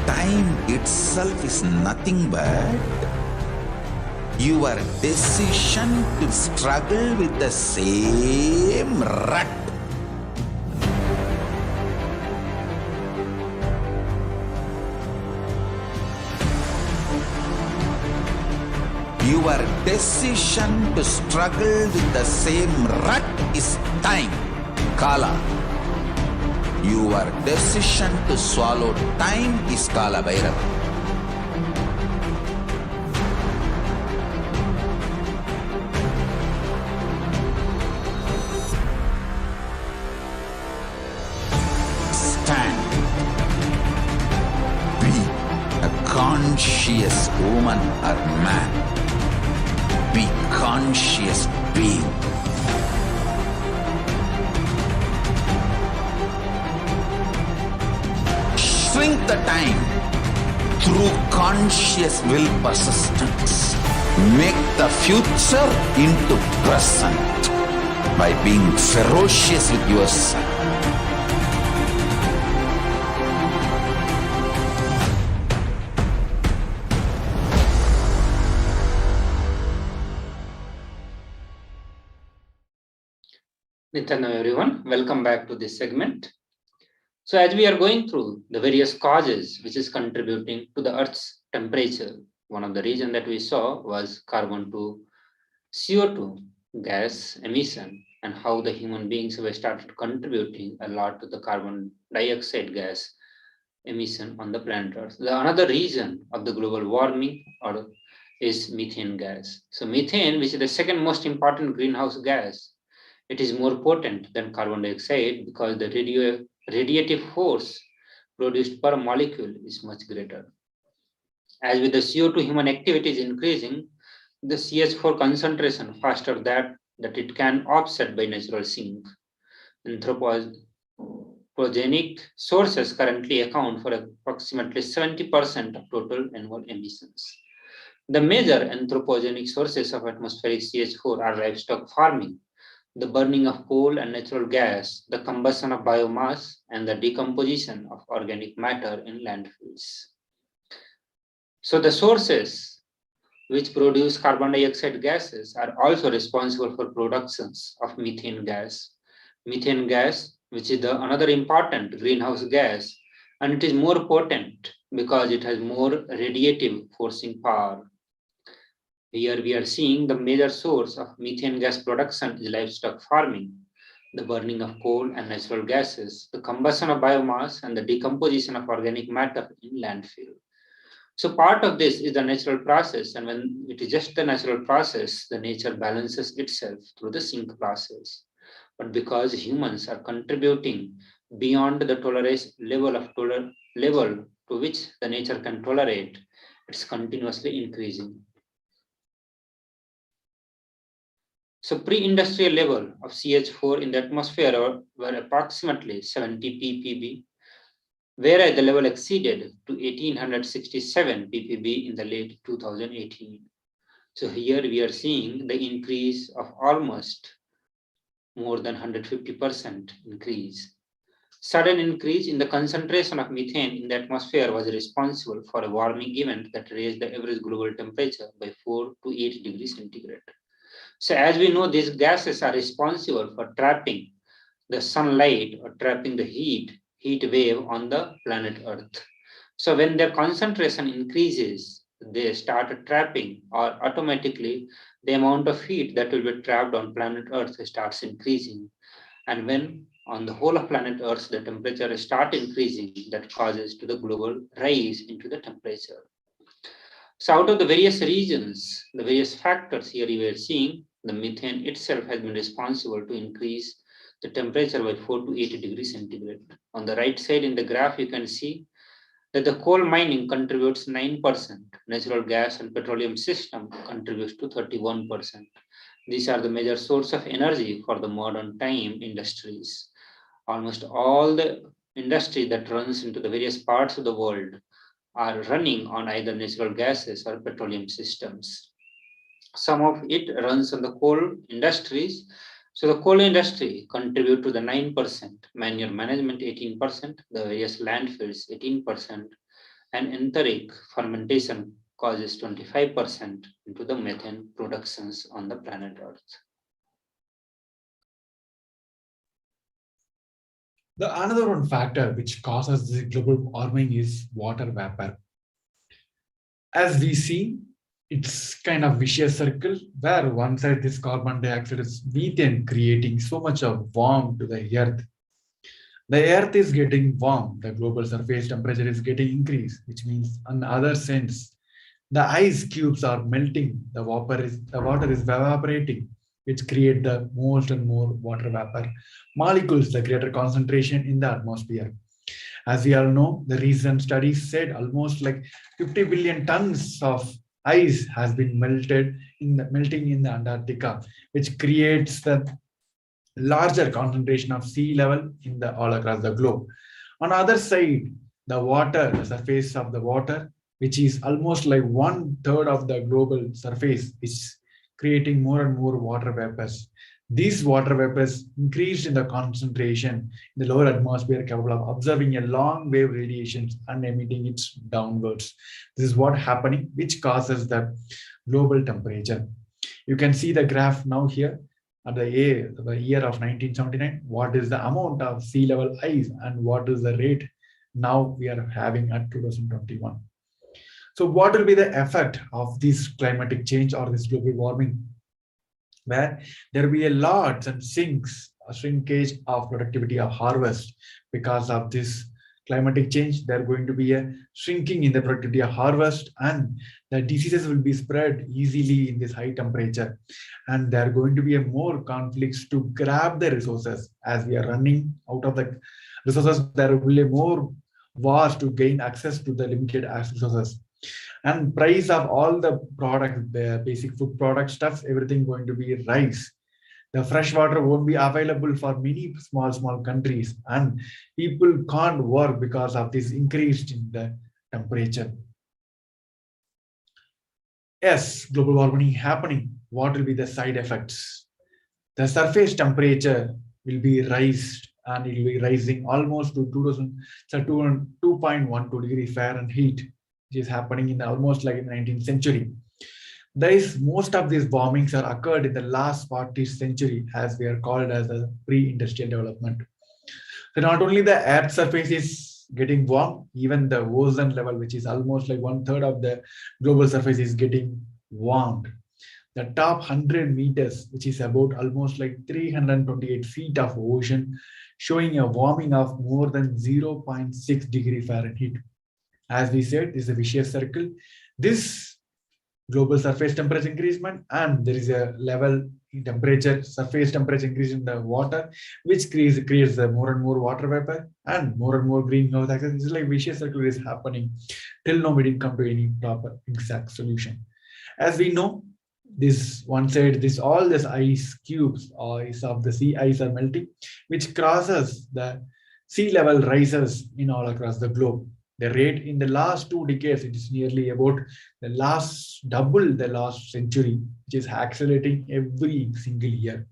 Time itself is nothing but your decision to struggle with the same rut. Your decision to struggle with the same rut is time, Kala. Your decision to swallow time is Kala Bhairava. Stand. Be a conscious woman or man. Be conscious being. Shrink the time through conscious will persistence. Make the future into present by being ferocious with yourself. Nithyananda everyone, welcome back to this segment. So as we are going through the various causes which is contributing to the Earth's temperature, one of the reasons that we saw was carbon to CO2 gas emission and how the human beings have started contributing a lot to the carbon dioxide gas emission on the planet Earth. The another reason of the global warming is methane gas. So methane, which is the second most important greenhouse gas, it is more potent than carbon dioxide because the radiative force produced per molecule is much greater. As with the CO2 human activity is increasing, the CH4 concentration faster that it can offset by natural sink. Anthropogenic sources currently account for approximately 70% of total annual emissions. The major anthropogenic sources of atmospheric CH4 are livestock farming, the burning of coal and natural gas, the combustion of biomass, and the decomposition of organic matter in landfills. So the sources which produce carbon dioxide gases are also responsible for productions of methane gas. Methane gas, which is another important greenhouse gas, and it is more potent because it has more radiative forcing power. Here we are seeing the major source of methane gas production is livestock farming, the burning of coal and natural gases, the combustion of biomass, and the decomposition of organic matter in landfill. So part of this is the natural process, and when it is just the natural process, the nature balances itself through the sink process. But because humans are contributing beyond the tolerance level to which the nature can tolerate, it's continuously increasing. So pre-industrial level of CH4 in the atmosphere were approximately 70 ppb, whereas the level exceeded to 1867 ppb in the late 2018. So here we are seeing the increase of almost more than 150% increase. Sudden increase in the concentration of methane in the atmosphere was responsible for a warming event that raised the average global temperature by 4 to 8 degrees centigrade. So as we know, these gases are responsible for trapping the sunlight or trapping the heat wave on the planet Earth. So when their concentration increases, they start trapping, or automatically the amount of heat that will be trapped on planet Earth starts increasing. And when on the whole of planet Earth, the temperature starts increasing, that causes to the global rise into the temperature. So out of the various regions, the various factors here you are seeing, the methane itself has been responsible to increase the temperature by 4 to 8 degrees centigrade. On the right side in the graph, you can see that the coal mining contributes 9%, natural gas and petroleum system contributes to 31%. These are the major source of energy for the modern time industries. Almost all the industry that runs into the various parts of the world are running on either natural gases or petroleum systems. Some of it runs on the coal industries. So the coal industry contribute to the 9%, manure management 18%, the various landfills 18%, and enteric fermentation causes 25% into the methane productions on the planet Earth. The another one factor which causes the global warming is water vapor. As we see, it's kind of vicious circle where one side this carbon dioxide is methane creating so much of warmth to the earth. The earth is getting warm, the global surface temperature is getting increased, which means in other sense, the ice cubes are melting, the water is evaporating, which create the more and more water vapor molecules, the greater concentration in the atmosphere. As we all know, the recent studies said almost like 50 billion tons of ice has been melting in the Antarctica, which creates the larger concentration of sea level in the all across the globe. On the other side, the water, the surface of the water, which is almost like 1/3 of the global surface, is creating more and more water vapors. These water vapors increased in the concentration in the lower atmosphere, capable of observing a long wave radiations and emitting it downwards. This is what happening, which causes the global temperature. You can see the graph now here at the year of 1979. What is the amount of sea level ice and what is the rate now we are having at 2021. So what will be the effect of this climatic change or this global warming? Where there will be a lot and shrinkage of productivity of harvest. Because of this climatic change, there are going to be a shrinking in the productivity of harvest, and the diseases will be spread easily in this high temperature. And there are going to be a more conflicts to grab the resources. As we are running out of the resources, there will be more wars to gain access to the limited resources. And price of all the products, the basic food product stuff, everything going to be rise. The fresh water won't be available for many small countries, and people can't work because of this increase in the temperature. Yes, global warming happening. What will be the side effects? the surface temperature will be raised, and it will be rising almost to 2.12 degree Fahrenheit, which is happening in almost like in the 19th century. Most of these warmings are occurred in the last 40th century, as we are called as a pre-industrial development. So not only the earth surface is getting warm, even the ozone level, which is almost like 1/3 of the global surface, is getting warmed. The top 100 meters, which is about almost like 328 feet of ocean, showing a warming of more than 0.6 degree Fahrenheit. As we said, this is a vicious circle. This global surface temperature increasement, and there is a level temperature, surface temperature increase in the water, which creates more and more water vapor and more greenhouse gases. This is like vicious circle is happening till now. We didn't come to any proper exact solution. As we know, this one side, all this ice cubes or ice of the sea ice are melting, which crosses the sea level rises in all across the globe. The rate in the last 2 decades, it is nearly about double the last century, which is accelerating every single year.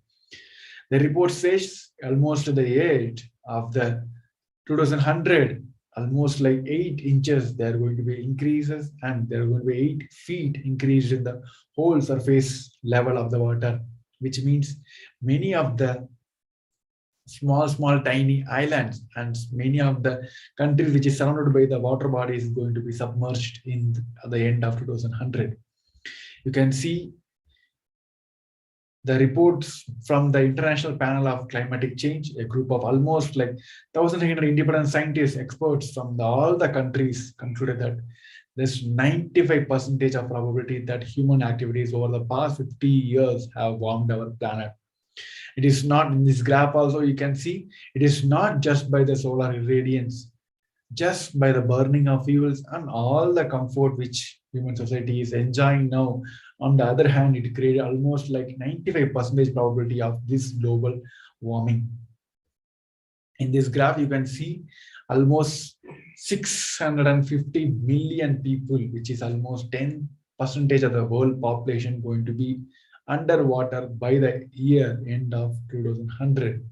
The report says almost to the age of the 2100, almost like 8 inches, there are going to be increases, and there are going to be 8 feet increase in the whole surface level of the water, which means many of the small tiny islands and many of the countries which is surrounded by the water body is going to be submerged in at the end of 2100. You can see the reports from the International Panel of Climatic Change, a group of almost like 1,800 independent scientists, experts from all the countries concluded that there's 95% of probability that human activities over the past 50 years have warmed our planet. It is not, in this graph also you can see, it is not just by the solar irradiance, just by the burning of fuels and all the comfort which human society is enjoying now. On the other hand, it created almost like 95% probability of this global warming. In this graph, you can see almost 650 million people, which is almost 10% of the world population, going to be underwater by the year end of 2100.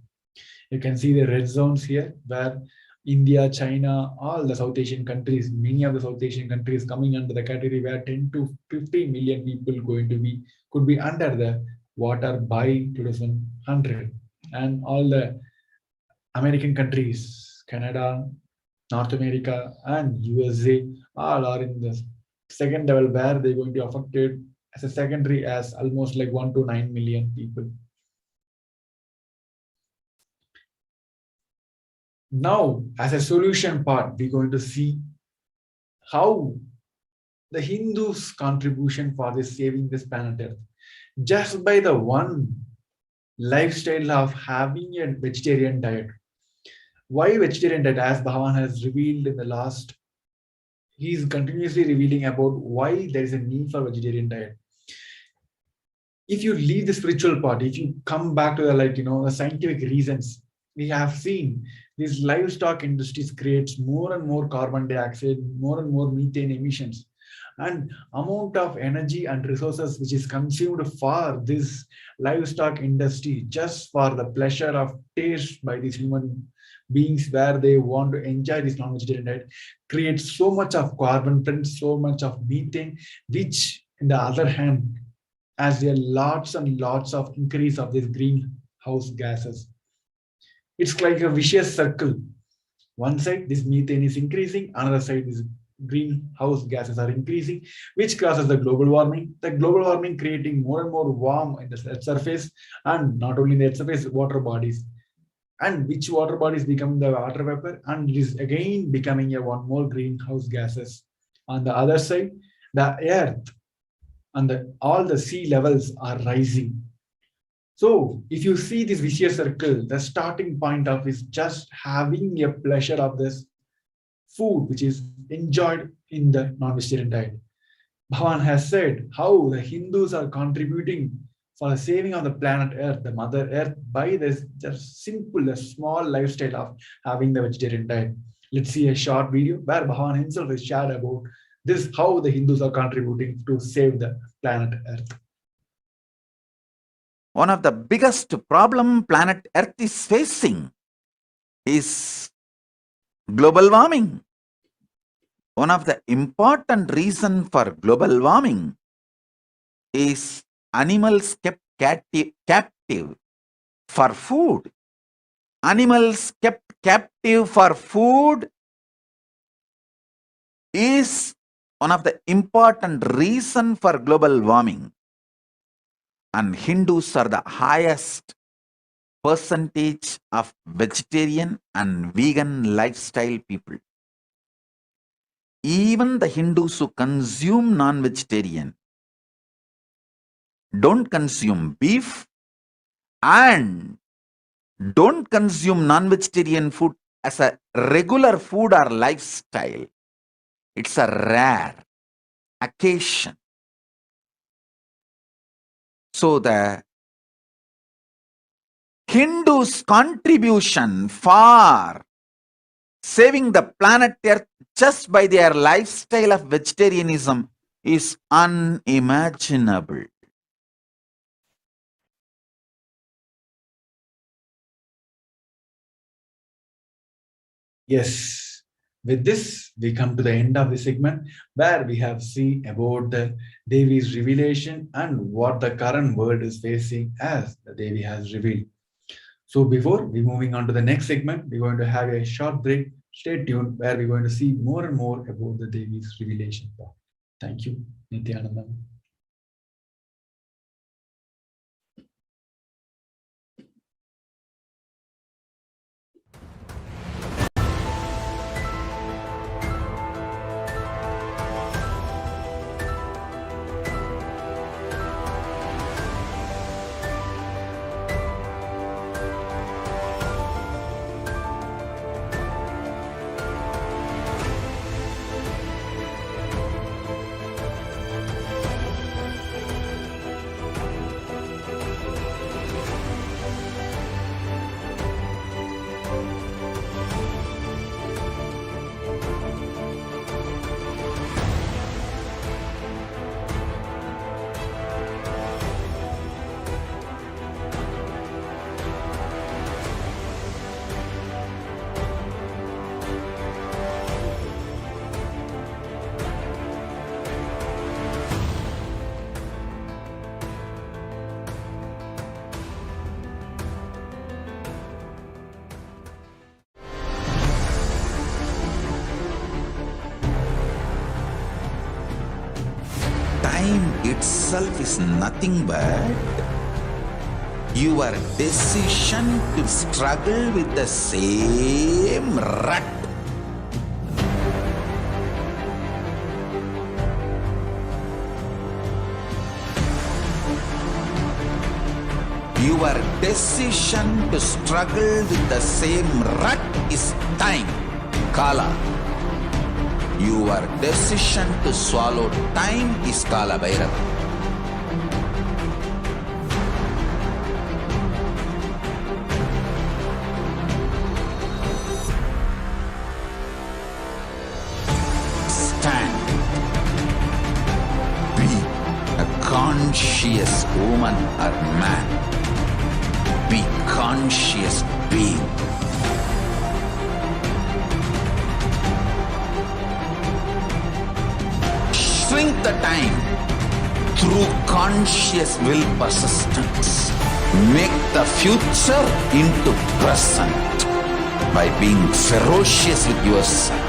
You can see the red zones here where India, China, all the South Asian countries, many of the South Asian countries coming under the category where 10 to 50 million people could be under the water by 2100. And all the American countries, Canada, North America, and USA, all are in the second level where they're going to be affected as a secondary as almost like 1 to 9 million people. Now, as a solution part, we're going to see how the Hindus' contribution for this saving this planet Earth. Just by the one lifestyle of having a vegetarian diet. Why vegetarian diet? As Bhavan has revealed in the last, he is continuously revealing about why there is a need for vegetarian diet. If you leave the spiritual part, if you come back to the the scientific reasons, we have seen these livestock industries creates more and more carbon dioxide, more and more methane emissions, and amount of energy and resources which is consumed for this livestock industry just for the pleasure of taste by these human beings where they want to enjoy this non-vegetarian diet creates so much of carbon print, so much of methane, which in the other hand as there are lots and lots of increase of these greenhouse gases. It's like a vicious circle. One side, this methane is increasing, another side, these greenhouse gases are increasing, which causes the global warming. The global warming creating more and more warm in the Earth's surface, and not only in the Earth's surface, water bodies. And which water bodies become the water vapor, and it is again becoming a one more greenhouse gases. On the other side, the Earth and all the sea levels are rising. So if you see this vicious circle, the starting point of is just having a pleasure of this food which is enjoyed in the non-vegetarian diet. Bhavan has said how the Hindus are contributing for the saving of the planet Earth, the Mother Earth, by this just simple, a small lifestyle of having the vegetarian diet. Let's see a short video where Bhavan himself has shared about this, how the Hindus are contributing to save the planet Earth. one of the biggest problem planet Earth is facing is global warming. One of the important reasons for global warming is animals kept captive for food. Animals kept captive for food is one of the important reason for global warming. And Hindus are the highest percentage of vegetarian and vegan lifestyle people. Even the Hindus who consume non-vegetarian don't consume beef and don't consume non-vegetarian food as a regular food or lifestyle. It's a rare occasion. So the Hindus' contribution for saving the planet Earth just by their lifestyle of vegetarianism is unimaginable. Yes, with this, we come to the end of the segment where we have seen about the Devi's revelation and what the current world is facing as the Devi has revealed. So before we moving on to the next segment, we're going to have a short break. Stay tuned where we're going to see more and more about the Devi's revelation. Thank you, Nithyananda. Time itself is nothing but your decision to struggle with the same rut. Your decision to struggle with the same rut is time, Kala. Your decision to swallow time is Kala Bhairava. Stand. Be a conscious woman or man. Be conscious being. Shrink the time through conscious will persistence. Make the future into present by being ferocious with yourself.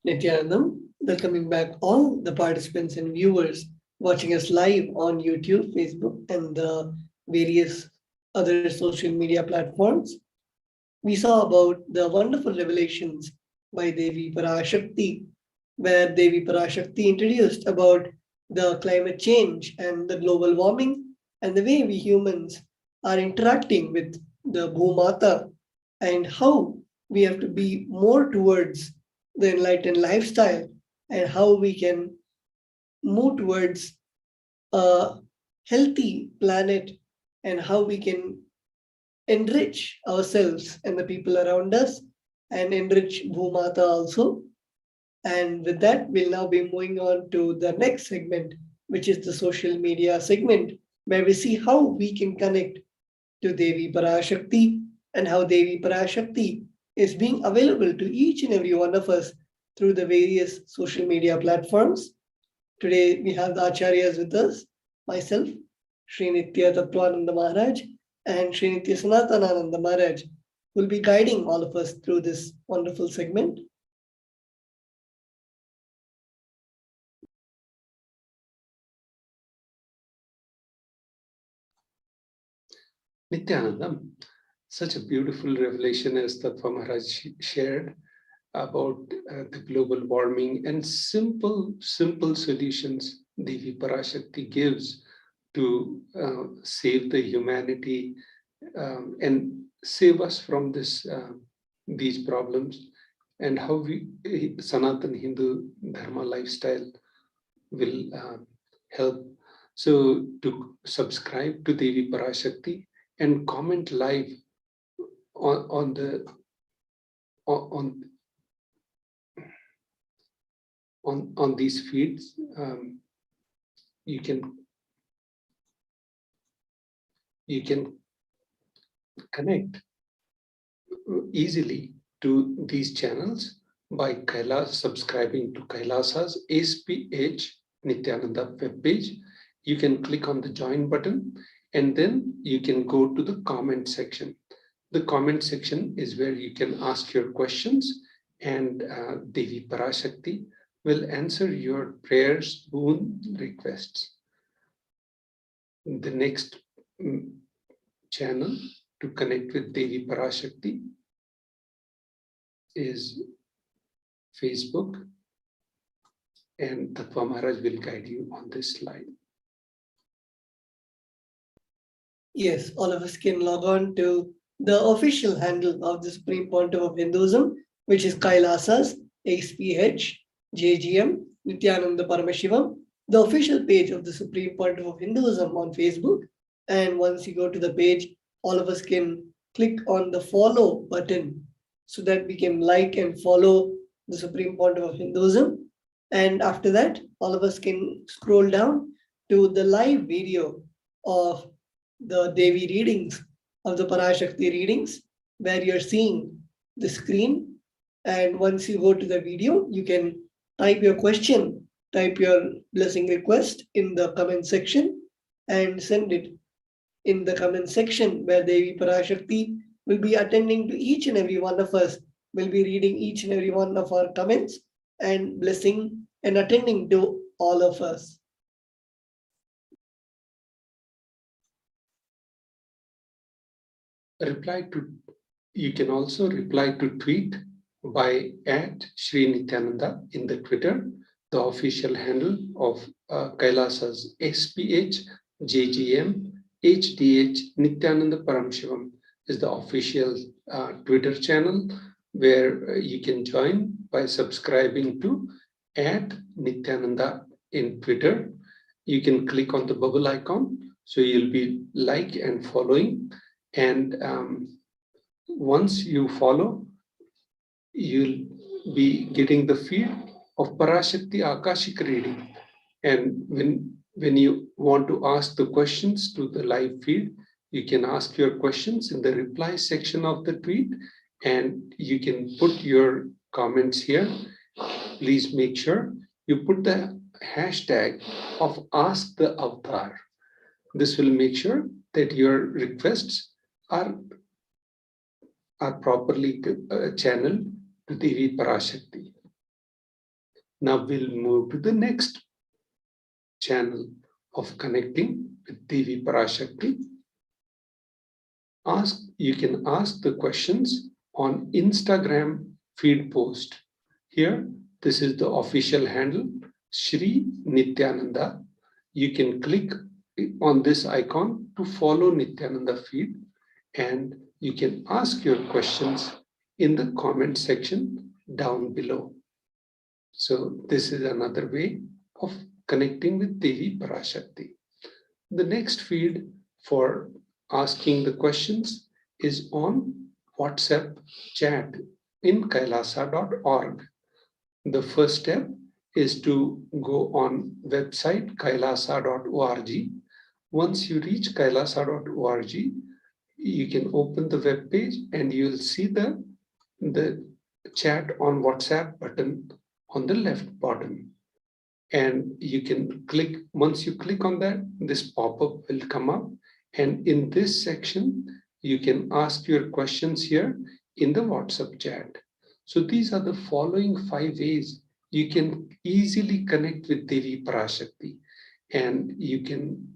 Nithyanandam, welcoming back all the participants and viewers watching us live on YouTube, Facebook, and the various other social media platforms. We saw about the wonderful revelations by Devi Parashakti, where Devi Parashakti introduced about the climate change and the global warming and the way we humans are interacting with the Bhumata and how we have to be more towards the enlightened lifestyle and how we can move towards a healthy planet and how we can enrich ourselves and the people around us and enrich Bhumata also. And with that, we'll now be moving on to the next segment, which is the social media segment, where we see how we can connect to Devi Parashakti and how Devi Parashakti is being available to each and every one of us through the various social media platforms. Today, we have the Acharyas with us, myself, Sri Nithya Tattvananda Maharaj, and Sri Nithya Sanatanananda Maharaj, who will be guiding all of us through this wonderful segment. Nithyananda, such a beautiful revelation as Tattva Maharaj shared about the global warming and simple solutions Devi Parashakti gives to save the humanity and save us from these problems, and how Sanatan Hindu Dharma lifestyle will help. So to subscribe to Devi Parashakti and comment live on these feeds, you can connect easily to these channels by subscribing to KAILASA's HDH Nithyananda webpage. You can click on the join button and then you can go to the comment section. The comment section is where you can ask your questions, and Devi Parashakti will answer your prayers, boon, requests. The next channel to connect with Devi Parashakti is Facebook, and Tattva Maharaj will guide you on this slide. Yes, all of us can log on to the official handle of the Supreme Pontiff of Hinduism, which is KAILASA's HDH Nithyananda Paramashivam, the official page of the Supreme Pontiff of Hinduism on Facebook. And once you go to the page, all of us can click on the follow button so that we can like and follow the Supreme Pontiff of Hinduism. And after that, all of us can scroll down to the live video of the Devi readings, of the Parashakti readings, where you're seeing the screen. And once you go to the video, you can type your question, type your blessing request in the comment section and send it in the comment section, where Devi Parashakti will be attending to each and every one of us, will be reading each and every one of our comments and blessing and attending to all of us. You can also reply to tweet by @Sri Nithyananda in the Twitter, the official handle of KAILASA's SPH JGM HDH Nithyananda Paramashivam is the official Twitter channel, where you can join by subscribing to @Nithyananda in Twitter. You can click on the bubble icon, so you'll be like and following. And once you follow, you'll be getting the feed of Parashakti Akashic reading. And when you want to ask the questions to the live feed, you can ask your questions in the reply section of the tweet, and you can put your comments here. Please make sure you put the hashtag of Ask the Avatar. This will make sure that your requests are properly channeled to Devi Parashakti. Now we'll move to the next channel of connecting with Devi Parashakti. You can ask the questions on Instagram feed post. Here, this is the official handle, Sri Nithyananda. You can click on this icon to follow Nithyananda feed, and you can ask your questions in the comment section down below. So this is another way of connecting with Devi Parashakti. The next feed for asking the questions is on WhatsApp chat in kailasa.org. The first step is to go on website kailasa.org. Once you reach kailasa.org, you can open the web page and you'll see the chat on WhatsApp button on the left bottom. And you can click, once you click on that, this pop-up will come up. And in this section, you can ask your questions here in the WhatsApp chat. So these are the following 5 ways you can easily connect with Devi Parashakti. And you can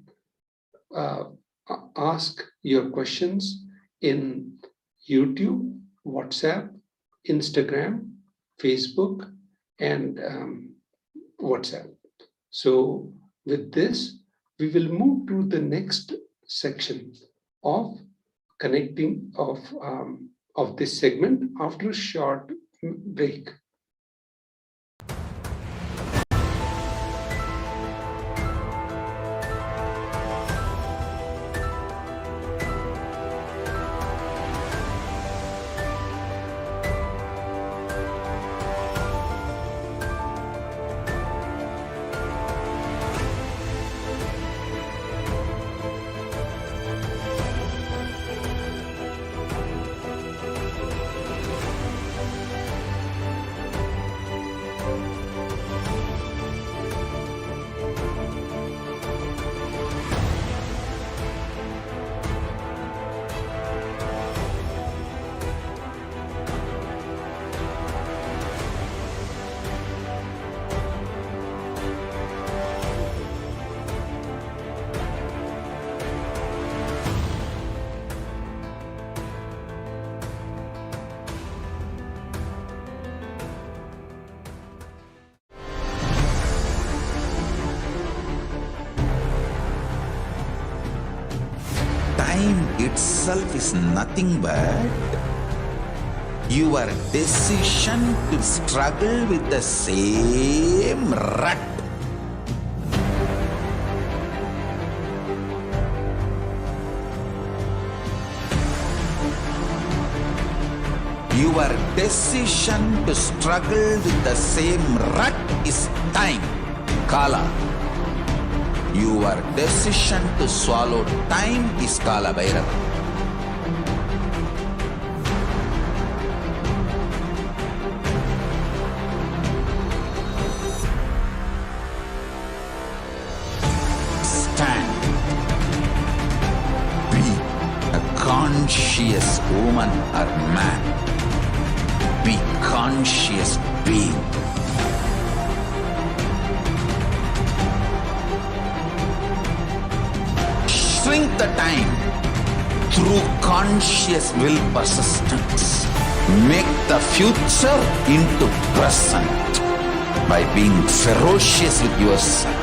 ask your questions in YouTube, WhatsApp, Instagram, Facebook, and WhatsApp. So with this, we will move to the next section of connecting of this segment after a short break. Time itself is nothing but your decision to struggle with the same rut. Your decision to struggle with the same rut is time, Kala. Your decision to swallow time is Kala Bhairava. Stand. Be a conscious woman or man. Be conscious being. Shrink the time through conscious will persistence. Make the future into present by being ferocious with yourself.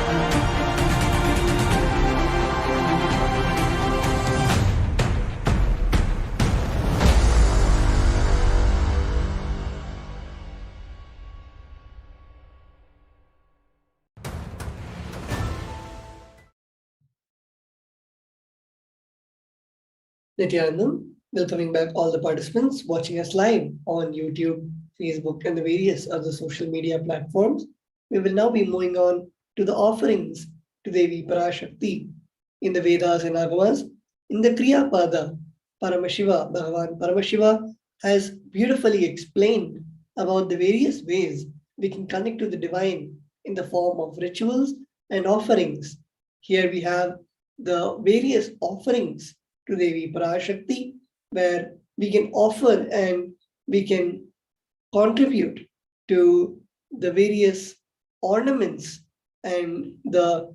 Nithyanandam, welcoming back all the participants watching us live on YouTube, Facebook, and the various other social media platforms. We will now be moving on to the offerings to Devi Parashakti in the Vedas and Agamas. In the Kriya Pada, Paramashiva, Bhagavan Paramashiva has beautifully explained about the various ways we can connect to the divine in the form of rituals and offerings. Here we have the various offerings to Devi Parashakti, where we can offer and we can contribute to the various ornaments and the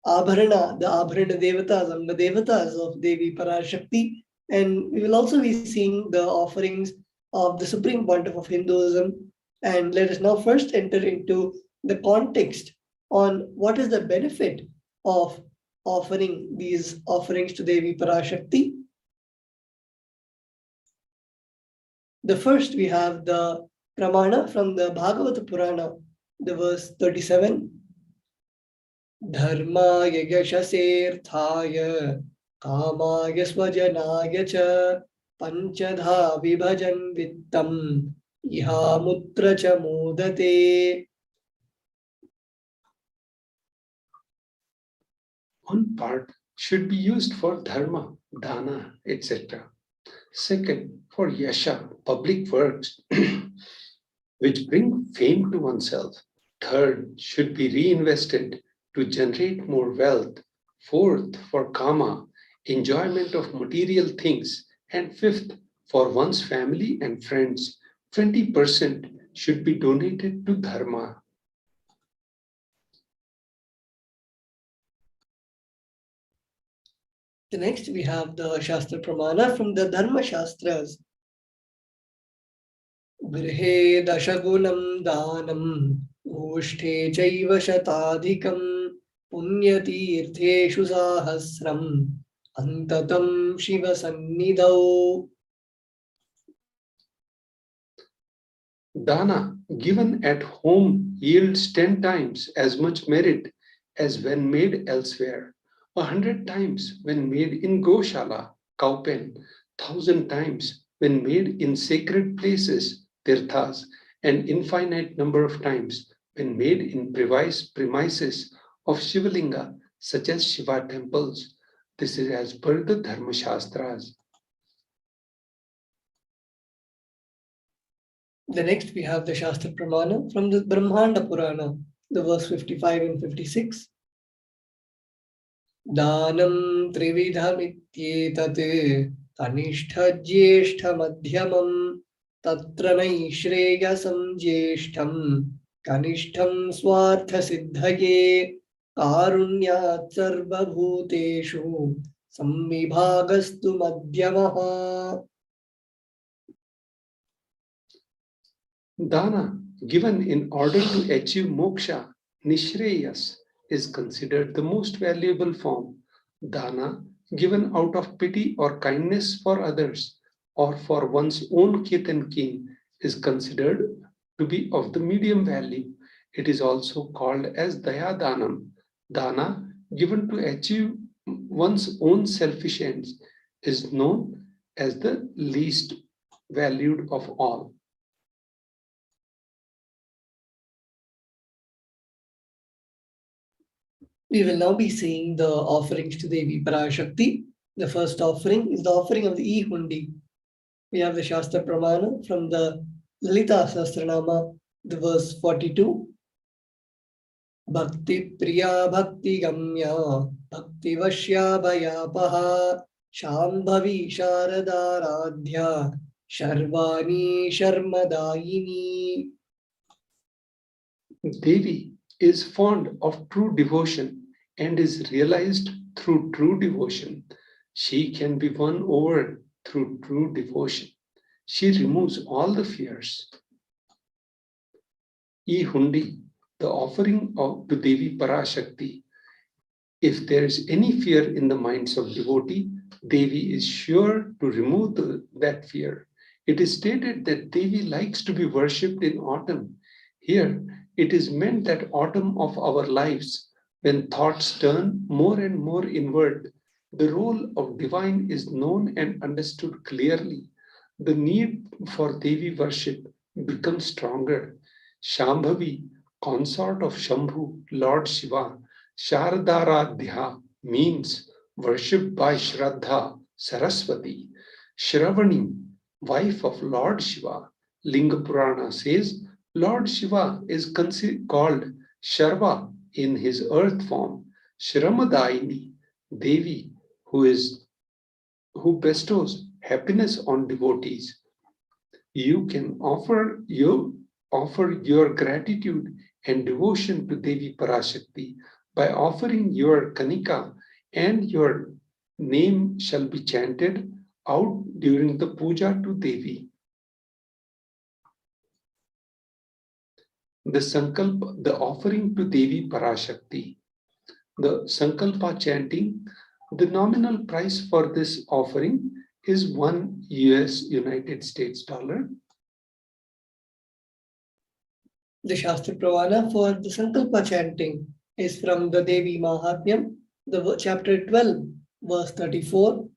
Abharana Devatas and the Devatas of Devi Parashakti. And we will also be seeing the offerings of the Supreme Pontiff of Hinduism. And let us now first enter into the context on what is the benefit of offering these offerings to Devi Parashakti. The first we have the Pramana from the Bhagavata Purana, the verse 37. Dharmaya yashasirthaya kamaya swajanaya cha panchadha vibhajan vittam ihamutra cha modate. One part should be used for dharma, dana, etc. Second, for yasha, public works, which bring fame to oneself. Third, should be reinvested to generate more wealth. Fourth, for kama, enjoyment of material things. And fifth, for one's family and friends. 20% should be donated to dharma. The next we have the Shastra Pramana from the Dharma Shastras. Grihe dashagunam danam ushte chaiva shatadhikam punyatirtheshu sahasram antatam shiva sannidhau. Dana given at home yields 10 times as much merit as when made elsewhere. 100 times when made in Goshala, cowpen, 1,000 times when made in sacred places, tirthas, and infinite number of times when made in premises of Shivalinga, such as Shiva temples. This is as per the Dharma Shastras. The next we have the Shastra Pramana from the Brahmanda Purana, the verse 55 and 56. Danam trividhamityetat kanishta jyeshta madhyamam tatra naishreyasam jyeshtam kanishtam swartha siddhaye karunyat sarva bhuteshu sammibhagastu madhyamaha. Dana given in order to achieve moksha, nishreyas, is considered the most valuable form. Dana given out of pity or kindness for others or for one's own kith and kin is considered to be of the medium value. It is also called as daya danam. Dana given to achieve one's own selfish ends is known as the least valued of all. We will now be seeing the offerings to Devi Parashakti. The first offering is the offering of the E-Hundi. We have the Shastra Pramana from the Lalita Sahasranama, the verse 42. Bhakti Priya Bhakti Gamya Bhakti Vashya Bhayapaha Shambhavi Sharadaradhya Sharvani Sharmadayini. Devi is fond of true devotion and is realized through true devotion. She can be won over through true devotion. She removes all the fears. E-Hundi, the offering to Devi Parashakti. If there is any fear in the minds of devotee, Devi is sure to remove that fear. It is stated that Devi likes to be worshipped in autumn. Here, it is meant that autumn of our lives, when thoughts turn more and more inward, the role of divine is known and understood clearly. The need for Devi worship becomes stronger. Shambhavi, consort of Shambhu, Lord Shiva, Sharadaradhya means worshipped by Shraddha, Saraswati. Shravani, wife of Lord Shiva. Linga Purana says Lord Shiva is called Sharva in his earth form. Shramadaini, Devi, who bestows happiness on devotees. You can offer your gratitude and devotion to Devi Parashakti by offering your kanika, and your name shall be chanted out during the puja to Devi. The Sankalpa, the offering to Devi Parashakti. The Sankalpa chanting, the nominal price for this offering is $1 United States. The Shastra Pramana for the Sankalpa chanting is from the Devi Mahatmyam, chapter 12, verse 34.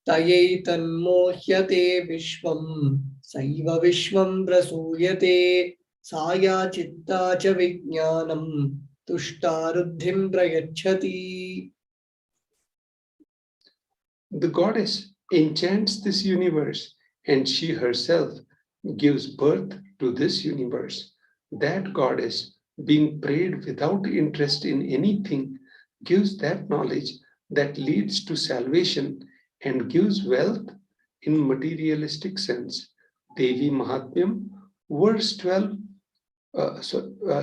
Taye tanmohyate vishvam, saiva vishvam prasuyate, saya chitta cha vijnanam, tushtaruddhim prayachati. The goddess enchants this universe, and she herself gives birth to this universe. That goddess, being prayed without interest in anything, gives that knowledge that leads to salvation and gives wealth in materialistic sense. Devi Mahatmyam, verse 12,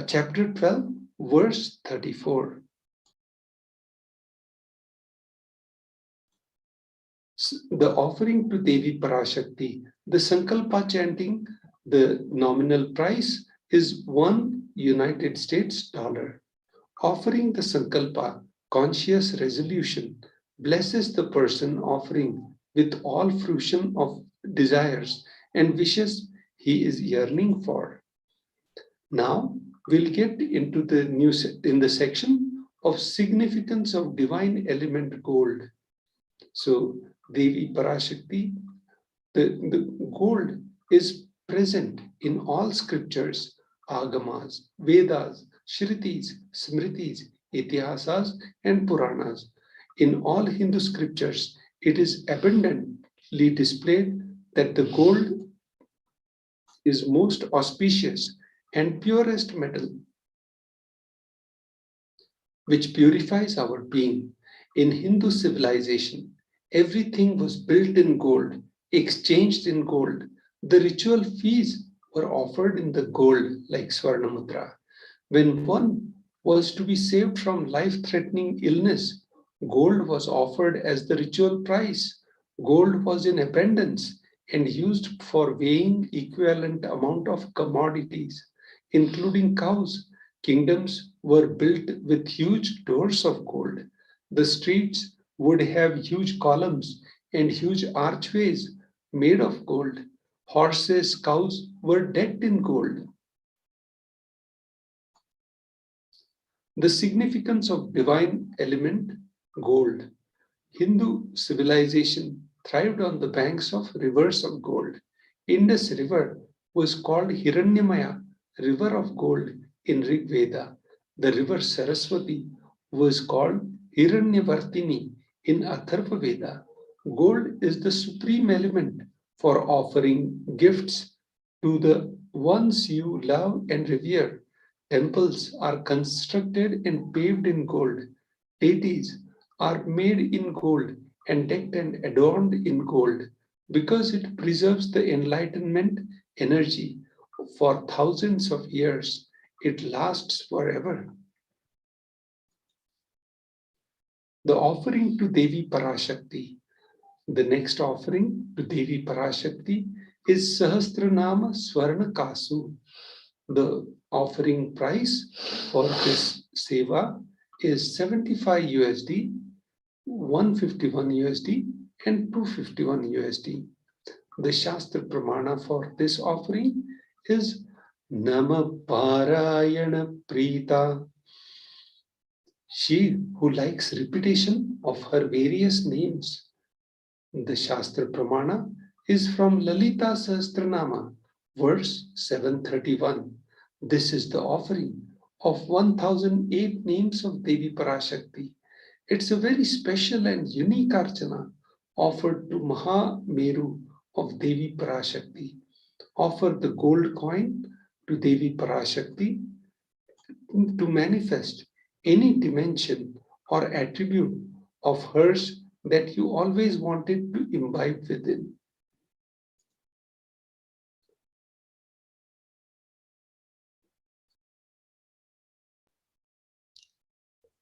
chapter 12, verse 34. The offering to Devi Parashakti, the Sankalpa chanting, the nominal price is $1 Offering the Sankalpa, conscious resolution, blesses the person offering with all fruition of desires and wishes he is yearning for. Now we'll get into the section of significance of divine element gold. So Devi Parashakti, the gold is present in all scriptures, Agamas, Vedas, Shrutis, Smritis, Itihasas, and Puranas. In all Hindu scriptures, it is abundantly displayed that the gold is most auspicious and purest metal, which purifies our being. In Hindu civilization, everything was built in gold, exchanged in gold. The ritual fees were offered in the gold like Swarnamudra. When one was to be saved from life-threatening illness, gold was offered as the ritual price. Gold was in abundance and used for weighing equivalent amount of commodities, including cows. Kingdoms were built with huge doors of gold. The streets would have huge columns and huge archways made of gold. Horses, cows were decked in gold. The significance of divine element, gold. Hindu civilization thrived on the banks of rivers of gold. Indus River was called Hiranyamaya, river of gold in Rig Veda. The river Saraswati was called Hiranyavartini in Atharva Veda. Gold is the supreme element for offering gifts to the ones you love and revere. Temples are constructed and paved in gold. Deities are made in gold and decked and adorned in gold because it preserves the enlightenment energy for thousands of years. It lasts forever. The offering to Devi Parashakti. The next offering to Devi Parashakti is Sahasranama Swarna Kasu. The offering price for this seva is 75 USD, 151 USD, and 251 USD. The Shastra Pramana for this offering is Nama Parayana Prita. She who likes repetition of her various names. The Shastra Pramana is from Lalita Sahasranama, verse 731. This is the offering of 1008 names of Devi Parashakti. It's a very special and unique archana offered to Maha Meru of Devi Parashakti. Offer the gold coin to Devi Parashakti to manifest any dimension or attribute of hers that you always wanted to imbibe within.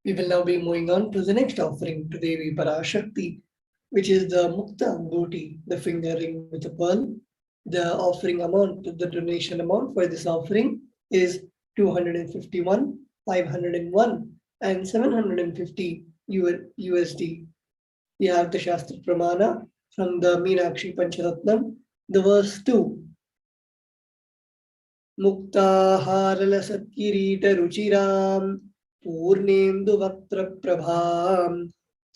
We will now be moving on to the next offering to Devi Parashakti, which is the Mukta Angoti, the finger ring with a pearl. The offering amount, the donation amount for this offering is 251, 501, and 750 USD. We have the Shastra Pramana from the Meenakshi Pancharatnam, the verse 2. मुक्ताहारलसत्किरीटरुचिरां पूर्णेन्दुवक्त्रप्रभां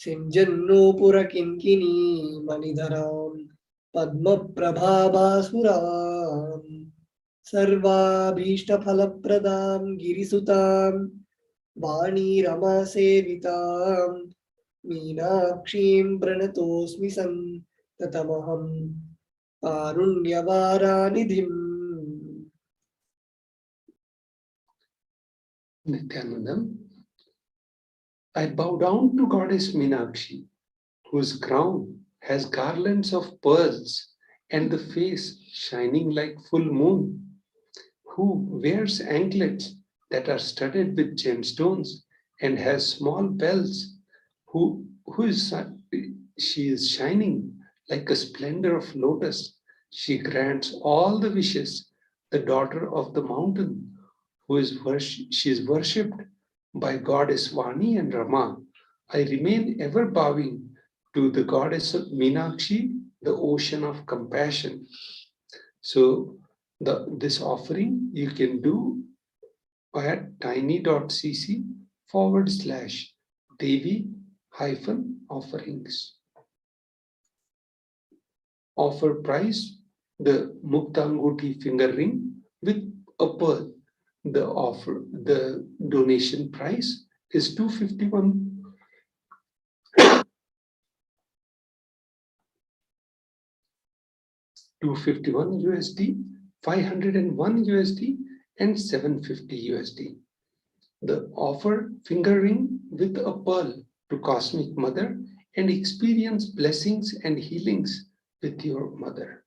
सिञ्जन्नूपुरकिङ्किणीमणिधरां पद्मप्रभाभासुरां सर्वाभीष्टफलप्रदां गिरिसुतां वाणीरमासेवितां मीनाक्षीं प्रणतोऽस्मि सन्ततमहं कारुण्यवारानिधिम्. Nithyanandam, I bow down to Goddess Meenakshi, whose crown has garlands of pearls and the face shining like full moon, who wears anklets that are studded with gemstones and has small bells, she is shining like a splendor of lotus. She grants all the wishes, the daughter of the mountain, she is worshipped by goddess Vani and Rama. I remain ever bowing to the goddess of Meenakshi, the ocean of compassion. So this offering you can do at tiny.cc/Devi-offerings. Offer price, the Muktanguti finger ring with a pearl. The donation price is 251 USD, 501 USD, and 750 USD. The offer finger ring with a pearl to Cosmic Mother and experience blessings and healings with your mother.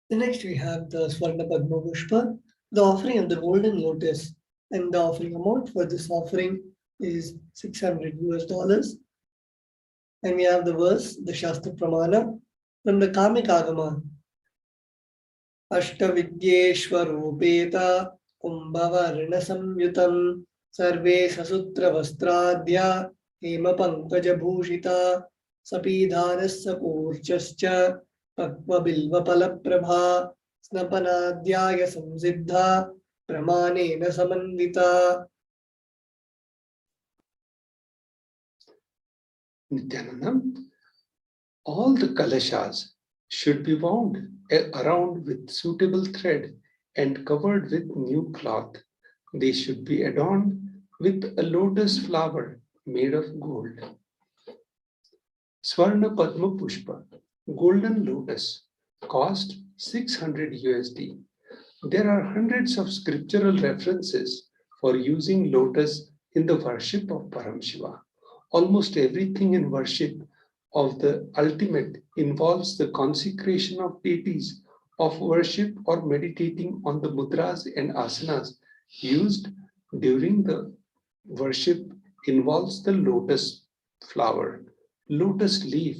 Next, we have the Swarna Padma Pushpa, the offering of the golden lotus, and the offering amount for this offering is $600 US. And we have the verse, the Shastra Pramana from the Kamik Agama. Ashtavidyeshwarupeta Kumbhavarna Samyutam Sarve Sasutra Vastradhya Hema Pankaja Bhushita Sapidhanasya Kurchascha Pakva Bilva Palaprabha Snapanadhyaya Samsiddha Pramanena Samandita. Nithyanandam, all the kalashas should be wound around with suitable thread and covered with new cloth. They should be adorned with a lotus flower made of gold. Swarna Padma Pushpa, golden lotus, cost 600 USD. There are hundreds of scriptural references for using lotus in the worship of Paramashiva. Almost everything in worship of the ultimate involves the consecration of deities, of worship or meditating on the mudras and asanas used during the worship involves the lotus flower, lotus leaf,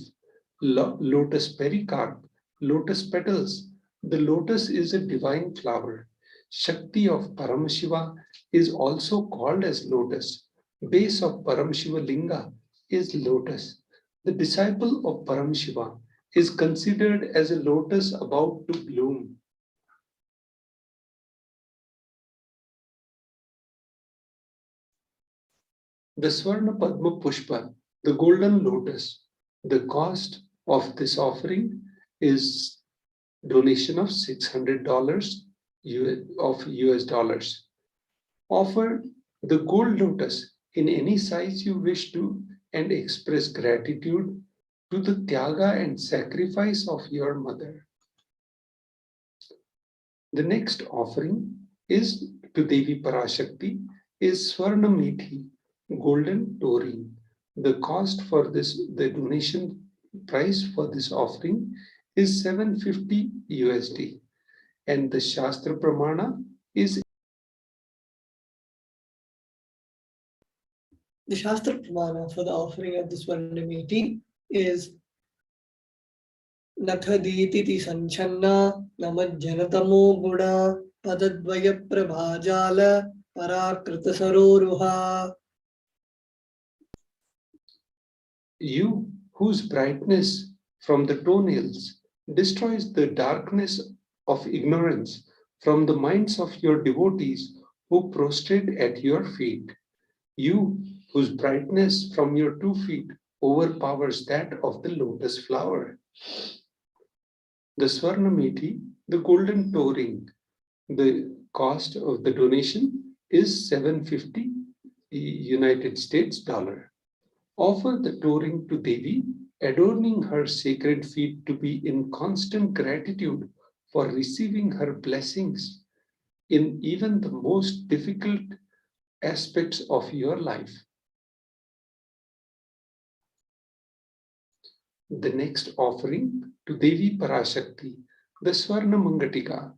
lotus pericarp, lotus petals. The lotus is a divine flower. Shakti of Paramashiva is also called as lotus. Base of Paramashiva Linga is lotus. The disciple of Paramashiva is considered as a lotus about to bloom. The Swarna Padma Pushpa, the golden lotus, the cost of this offering is donation of $600 of US dollars. Offer the gold lotus in any size you wish to and express gratitude to the tyaga and sacrifice of your mother. The next offering is to Devi Parashakti is Swarna Methi, golden taurine. The cost for this, the donation price for this offering is 750 USD, and the Shastra Pramana is. The Shastra Pramana for the offering of the Swarna Methi is Nathaditi Sanchanna Namajjanatamo Guna Padadvaya Prabhajala Parakrita Saroruha. You, whose brightness from the toenails, destroys the darkness of ignorance from the minds of your devotees who prostrate at your feet. You, whose brightness from your 2 feet overpowers that of the lotus flower. The Swarnameti, the golden toe ring, the cost of the donation is $750 United States dollar. Offer the toe ring to Devi, adorning her sacred feet to be in constant gratitude for receiving her blessings in even the most difficult aspects of your life. The next offering to Devi Parashakti, the Swarna Mangatika,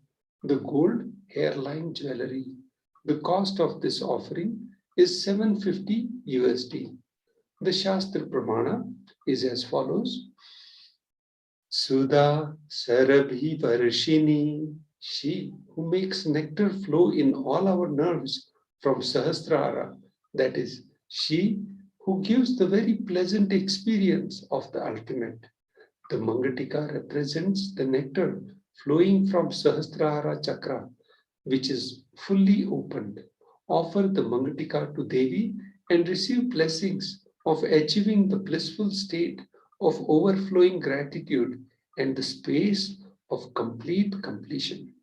the gold hairline jewelry. The cost of this offering is $750 USD. The Shastra Pramana is as follows. Sudha Sarabhi Varshini, she who makes nectar flow in all our nerves from Sahasrara, that is, she who gives the very pleasant experience of the ultimate. The Mangatika represents the nectar flowing from Sahasrara Chakra, which is fully opened. Offer the Mangatika to Devi and receive blessings of achieving the blissful state of overflowing gratitude and the space of complete completion.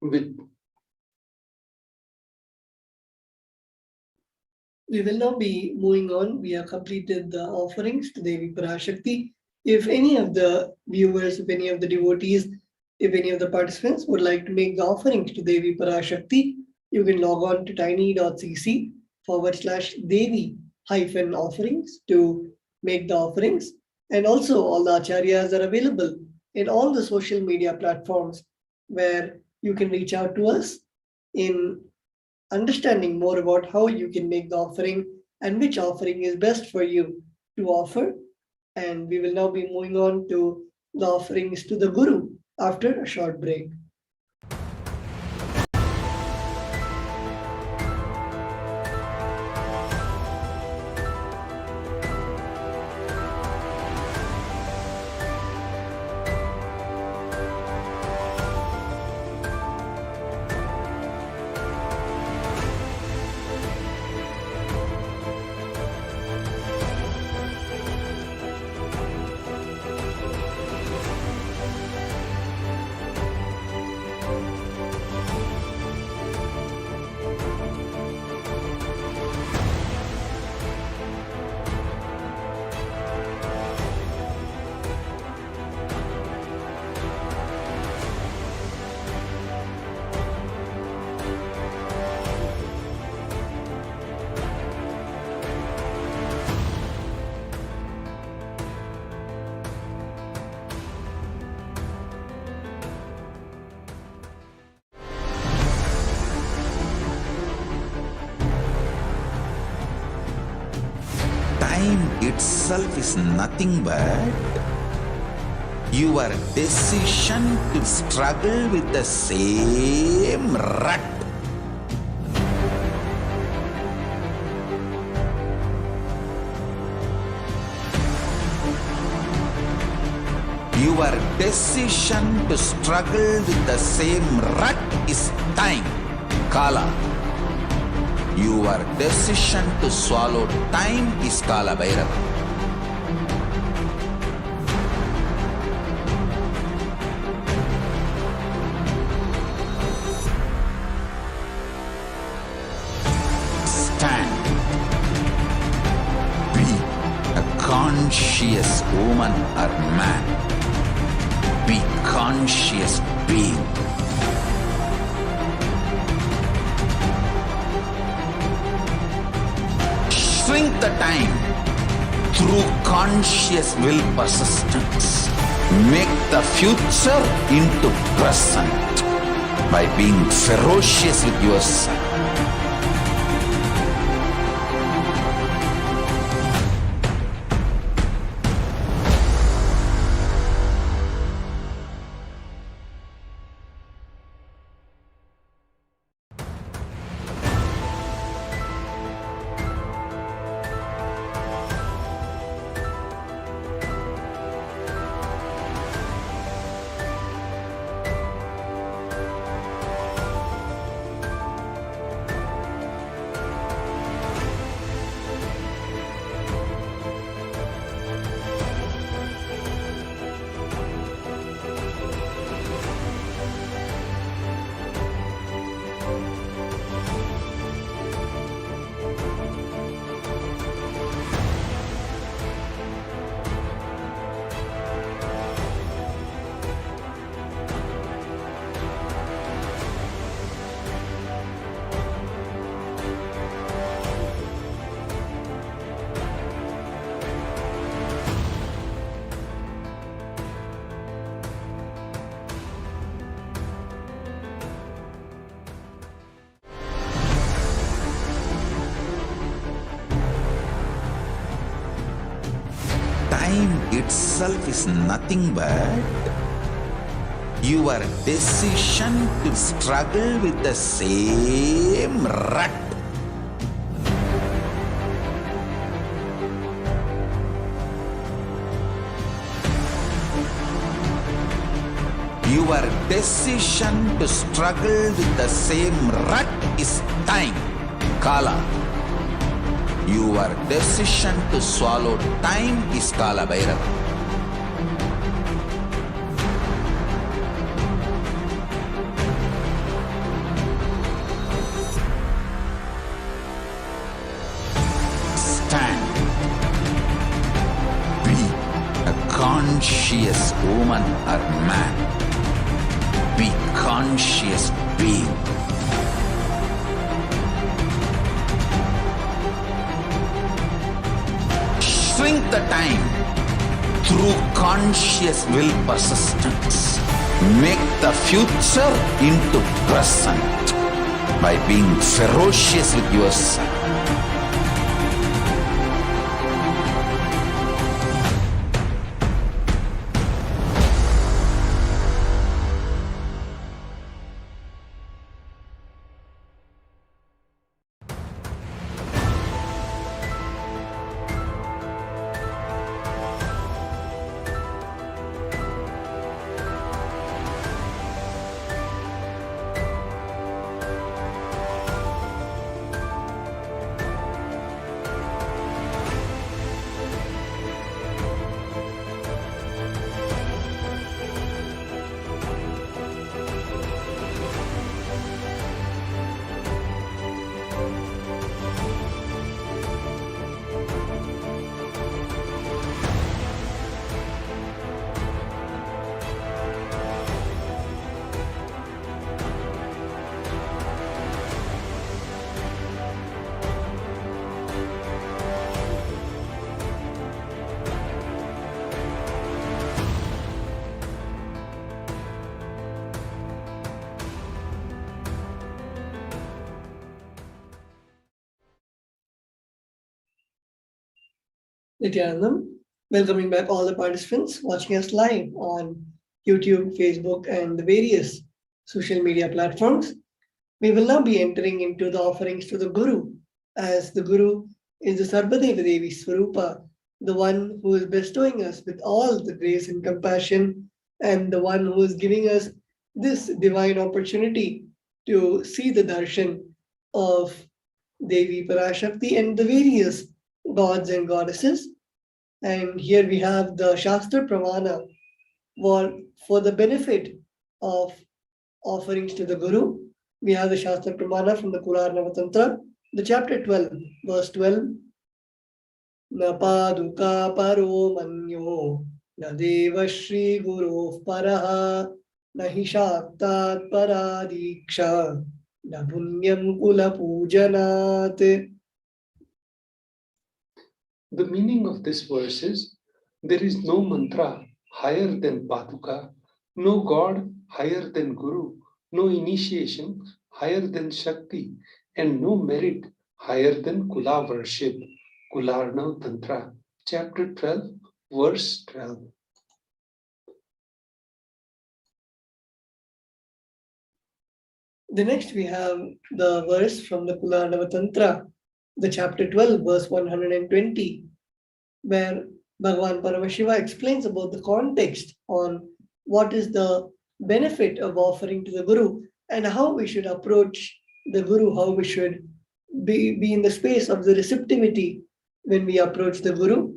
With We will now be moving on. We have completed the offerings to Devi Parashakti. If any of the viewers, if any of the devotees, if any of the participants would like to make the offerings to Devi Parashakti, you can log on to tiny.cc/Devi-offerings to make the offerings. And also all the acharyas are available in all the social media platforms where you can reach out to us in understanding more about how you can make the offering and which offering is best for you to offer. And we will now be moving on to the offerings to the Guru after a short break. Time itself is nothing but your decision to struggle with the same rut. Your decision to struggle with the same rut is time, Kala. Your decision to swallow time is Kala Bhairava. Stand. Be a conscious woman or man. Be conscious being. Shrink the time through conscious will persistence. Make the future into present by being ferocious with yourself. time itself is nothing but your decision to struggle with the same rut. Your decision to struggle with the same rut is time, Kala. Your decision to swallow time is Kala Bhairava. Stand. Be a conscious woman or man. Be conscious being. Shrink the time through conscious will persistence. Make the future into present by being ferocious with yourself. Nithyanandam, welcoming back all the participants watching us live on YouTube, Facebook, and the various social media platforms. We will now be entering into the offerings to the Guru, as the Guru is the Sarvadeva Devi Swarupa, the one who is bestowing us with all the grace and compassion, and the one who is giving us this divine opportunity to see the darshan of Devi Parashakti and the various gods and goddesses. And here we have the Shastra Pramana for the benefit of offerings to the Guru. We have the Shastra Pramana from the Kularnava Tantra, the chapter 12, verse 12. Na paduka paro manyo, na deva shri guru paraha, na hi shaktat paradiksha, na punyam kula pujanat. The meaning of this verse is, there is no mantra higher than Paduka, no God higher than Guru, no initiation higher than Shakti, and no merit higher than Kula worship. Kularnav Tantra, chapter 12, verse 12. The next we have the verse from the Kularnava Tantra, the chapter 12, verse 120, where Bhagavan Paramashiva explains about the context on what is the benefit of offering to the Guru and how we should approach the Guru, how we should be in the space of the receptivity when we approach the Guru.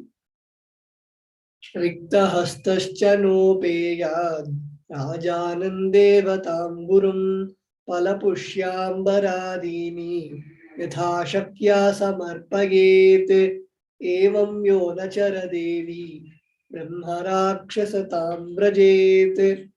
Rikta hastascha nopeyad rajanan devatam gurum palapushyanbaradini yatha shakya samarpayet evam yo nachara devi brahmarakshasatam brajet.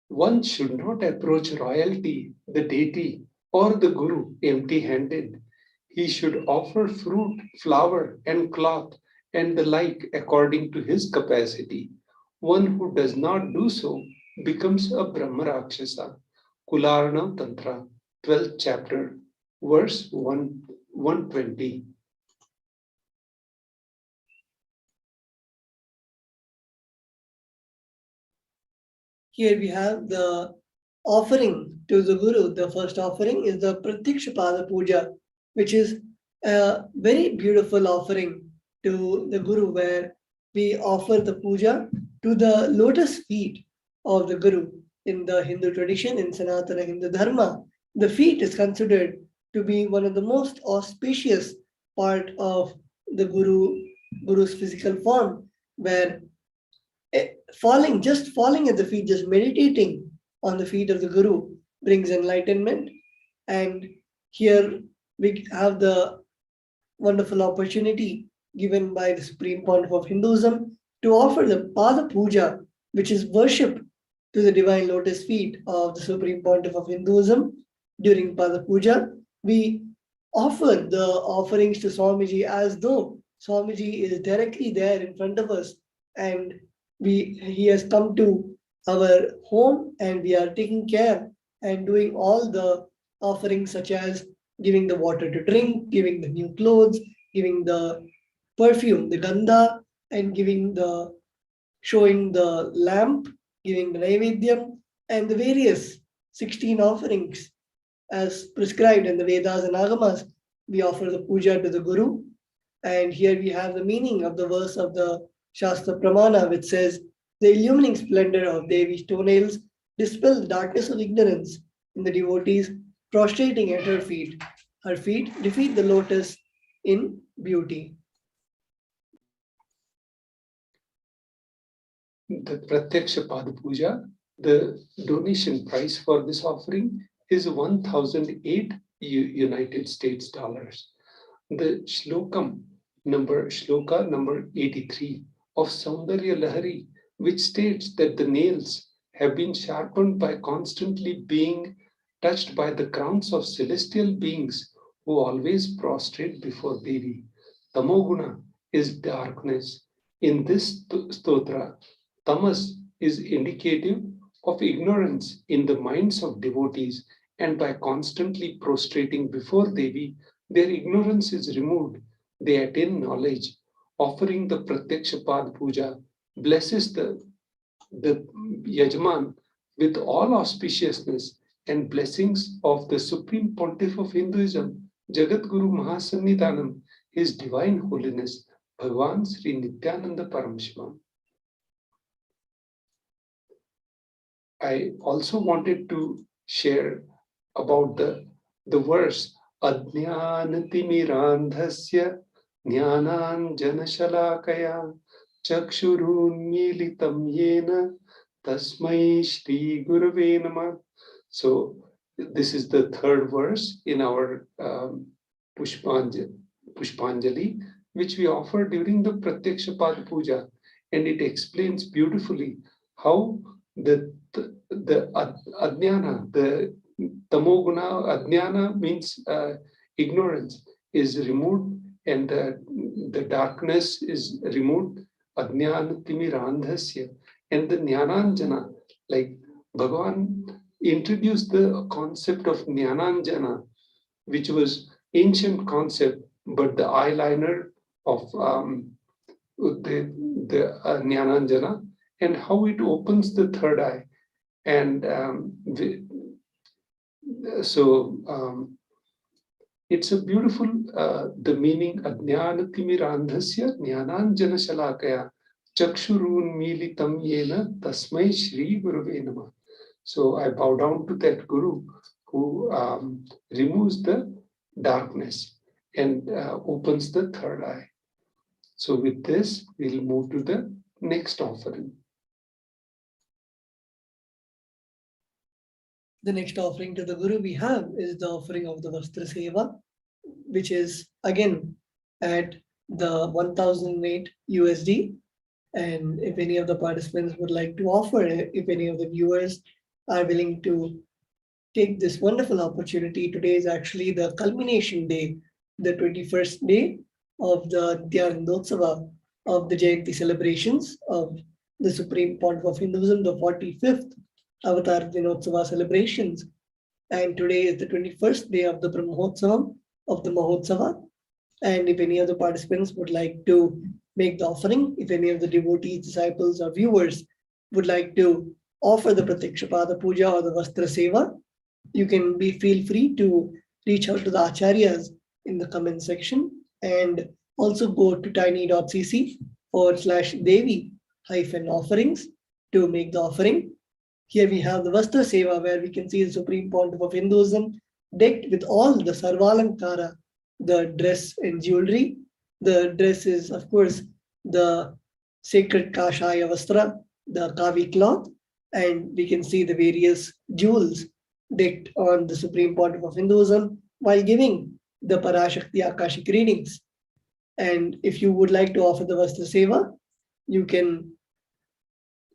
One should not approach royalty, the deity, or the Guru empty-handed. He should offer fruit, flower, and cloth, and the like according to his capacity. One who does not do so becomes a Brahma Rakshasa. Kularna Tantra, 12th chapter, verse 1 120. Here we have the offering to the Guru. The first offering is the Pratyaksha Pada Puja, which is a very beautiful offering to the Guru, where we offer the puja to the lotus feet of the Guru. In the Hindu tradition, in Sanatana Hindu Dharma, the feet is considered to be one of the most auspicious part of the Guru's physical form, where just falling at the feet, just meditating on the feet of the Guru brings enlightenment. And here we have the wonderful opportunity given by the Supreme Pontiff of Hinduism to offer the Pada Puja, which is worship to the divine lotus feet of the Supreme Pontiff of Hinduism. During Pada Puja, we offer the offerings to Swamiji as though Swamiji is directly there in front of us, and he has come to our home, and we are taking care and doing all the offerings, such as giving the water to drink, giving the new clothes, giving the perfume, the gandha, and showing the lamp, giving the naivedyam, and the various 16 offerings as prescribed in the Vedas and Agamas. We offer the puja to the Guru. And here we have the meaning of the verse of the Shastra Pramana, which says, the illumining splendor of Devi's toenails dispels the darkness of ignorance in the devotees prostrating at her feet. Her feet defeat the lotus in beauty. The Pratyaksha Pada Puja, the donation price for this offering is 1,008 United States dollars. The shloka number 83 of Saundarya Lahari, which states that the nails have been sharpened by constantly being touched by the crowns of celestial beings who always prostrate before Devi. Tamoguna is darkness. In this stotra, tamas is indicative of ignorance in the minds of devotees, and by constantly prostrating before Devi, their ignorance is removed. They attain knowledge. Offering the Pratyaksha Pad Puja blesses the Yajman with all auspiciousness and blessings of the Supreme Pontiff of Hinduism, Jagat Guru Mahasannidhanam, His Divine Holiness, Bhagavan Sri Nithyananda Paramashivam. I also wanted to share about the verse Adnyanatimirandhasya Jnananjanashalakaya Chakshurunmilitam Yena Tasmai Shri Gurave Namah. So this is the third verse in our Pushpanjali, which we offer during the Pratyaksha Pada Puja, and it explains beautifully how the Adnyana, the Tamoguna, Adnyana means ignorance, is removed, and the darkness is removed, Adnyana Timirandhasya, and the Jnananjana, like Bhagavan introduced the concept of Jnananjana, which was ancient concept, but the eyeliner of the Jnananjana, and how it opens the third eye. And it's a beautiful, the meaning, Adnyanatimirandhasya Jnananjana Shalakaya Chakshurun Militam Yena Tasmai Shri Gurave Namah. So I bow down to that Guru who removes the darkness and opens the third eye. So with this, we'll move to the next offering. The next offering to the Guru we have is the offering of the Vastra Seva, which is again at the 1,008 USD. And if any of the participants would like to offer, if any of the viewers are willing to take this wonderful opportunity, today is actually the culmination day, the 21st day of the Nithyanandotsava of the Jayanti celebrations of the Supreme Pontiff of Hinduism, the 45th Avatar Dinotsava celebrations. And today is the 21st day of the Brahmotsavam, of the Mahotsava. And if any of the participants would like to make the offering, if any of the devotees, disciples, or viewers would like to offer the Pratyakshapada Puja or the Vastra Seva, you can feel free to reach out to the Acharyas in the comment section, and also go to tiny.cc/Devi-offerings to make the offering. Here we have the Vastra Seva, where we can see the Supreme Pontiff of Hinduism decked with all the Sarvalankara, the dress and jewelry. The dress is, of course, the sacred Kashaya Vastra, the Kavi cloth, and we can see the various jewels decked on the Supreme Pontiff of Hinduism while giving the Parashakti Akashic readings. And if you would like to offer the Vastra Seva, you can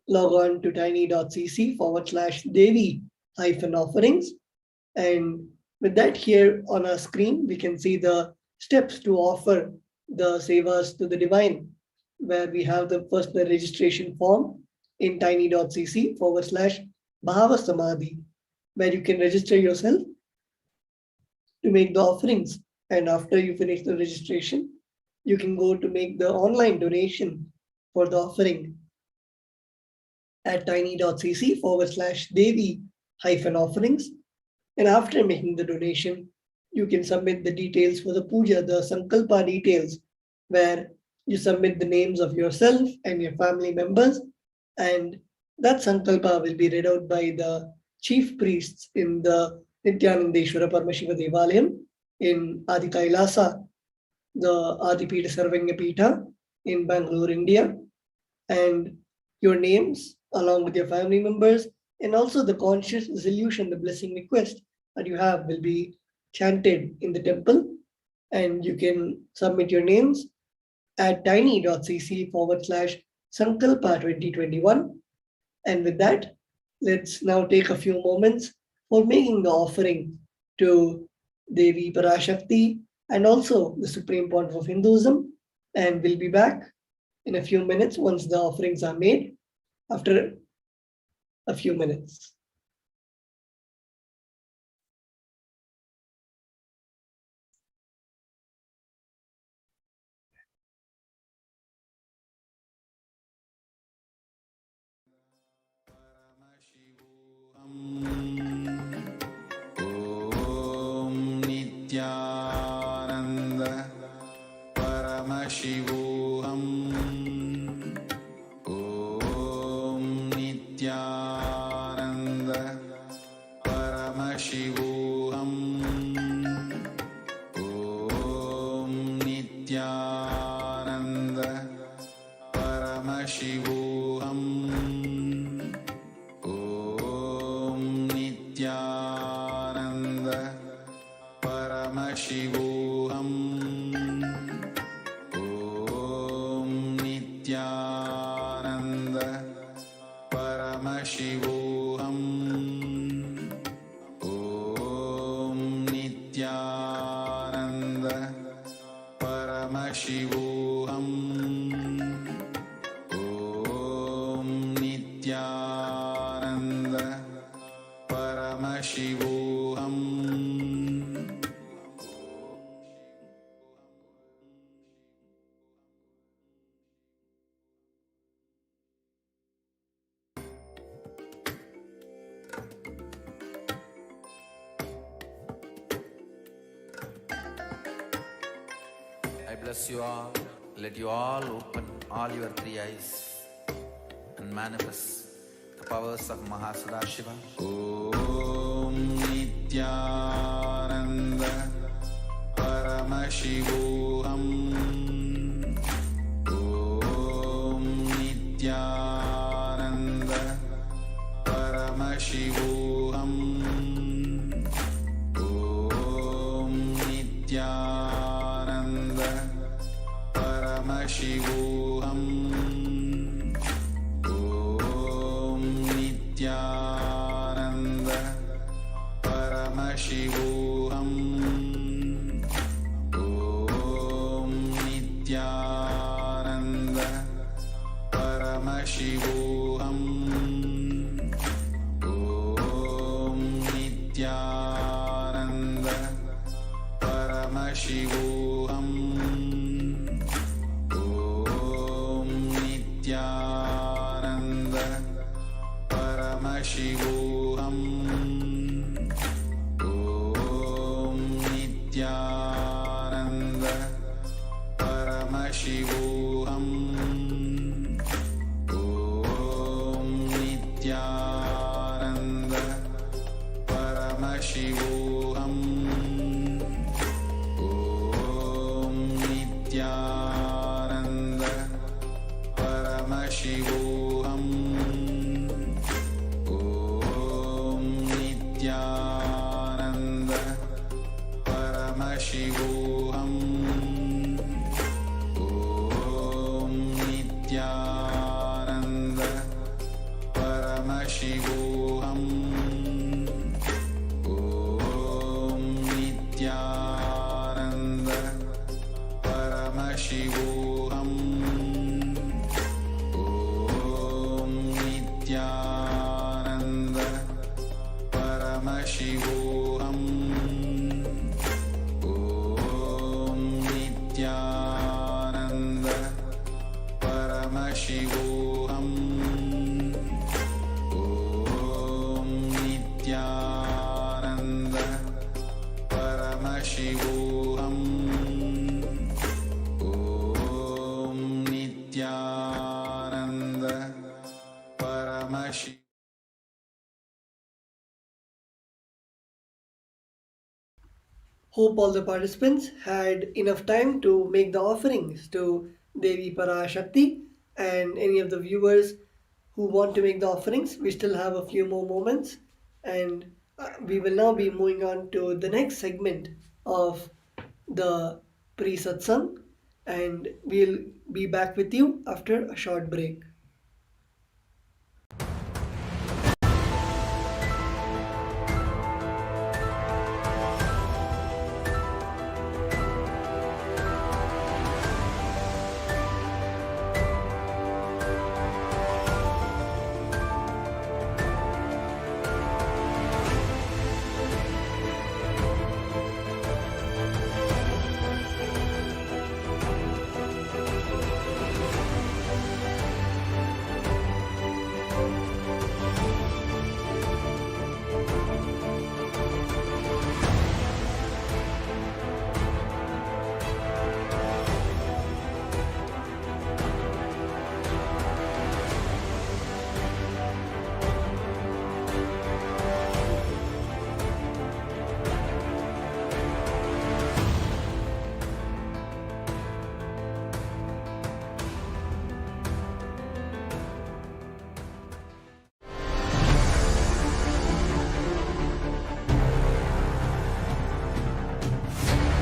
log on to tiny.cc/Devi-offerings. And with that, here on our screen, we can see the steps to offer the Sevas to the Divine, where we have the personal registration form in tiny.cc/Bhava-Samadhi, where you can register yourself to make the offerings. And after you finish the registration, you can go to make the online donation for the offering at tiny.cc/Devi-offerings. And after making the donation, you can submit the details for the puja, the Sankalpa details, where you submit the names of yourself and your family members. And that Sankalpa will be read out by the chief priests in the Nithyananda Paramashivam Devalayam in Adi KAILASA, the Adipita Sarvanyapita in Bangalore, India. And your names, along with your family members, and also the conscious resolution, the blessing request that you have, will be chanted in the temple. And you can submit your names at tiny.cc/Sankalpa 2021. And with that, let's now take a few moments for making the offering to Devi Parashakti and also the Supreme Pontiff of Hinduism. And we'll be back in a few minutes once the offerings are made, after a few minutes. Om Nithyananda Paramashivoham. Om Nithyananda Paramashivoham. Om Nithyananda Paramashivoham. Om Nithyananda Paramashivoham. Om Nithyananda Paramashivoham. Om Nithyananda Paramashivoham. Om Nithyananda Paramashivoham. I bless you all. Let you all open all your three eyes and manifest the powers of Mahasudashiva. Om Nithyananda Paramashivoham. Om Nithyananda Paramashivoham. Om Nithyananda Paramashivoham. Om Nithyananda Paramashivoham. Om Nithyananda Paramashivoham. Om Nithyananda Paramashivoham. Paramashivoham. Om Nithyananda Paramashivoham. Om Nithyananda Paramashivoham. Om Nithyananda Paramashivoham. Om Nithyananda Paramashivoham. Om Nithyananda Paramashivoham. Om Nithyananda Paramashivoham. Om Nithyananda Paramashivoham. Om Nithyananda Paramashivoham. Om Nithyananda Paramashivoham. Om Nithyananda Paramashivoham. Om Nithyananda Paramashivoham. Hope all the participants had enough time to make the offerings to Devi Parashakti, and any of the viewers who want to make the offerings, we still have a few more moments, and we will now be moving on to the next segment of the pre-satsang, and we'll be back with you after a short break.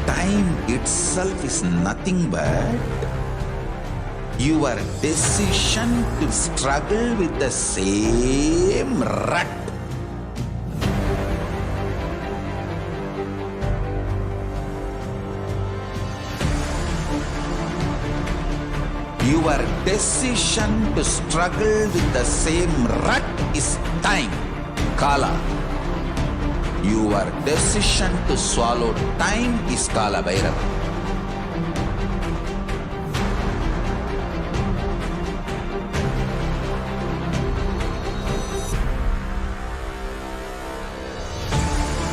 Time itself is nothing but your decision to struggle with the same rut. Your decision to struggle with the same rut is time, Kala. Your decision to swallow time is Kala Bhairava.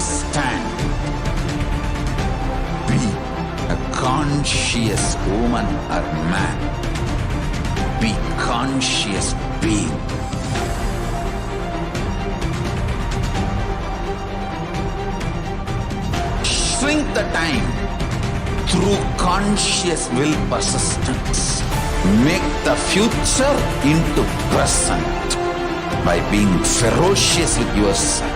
Stand. Be a conscious woman or man. Be conscious being. Shrink the time through conscious will persistence. Make the future into present by being ferocious with yourself.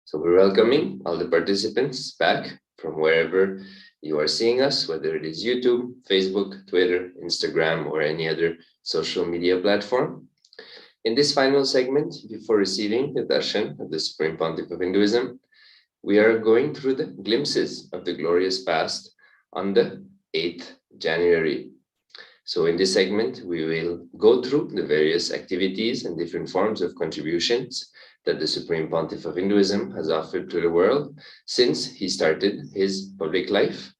So we're welcoming all the participants back from wherever you are seeing us, whether it is YouTube, Facebook, Twitter, Instagram, or any other social media platform. In this final segment, before receiving the darshan of the Supreme Pontiff of Hinduism, we are going through the glimpses of the glorious past on the 8th January. So in this segment, we will go through the various activities and different forms of contributions that the Supreme Pontiff of Hinduism has offered to the world since he started his public life.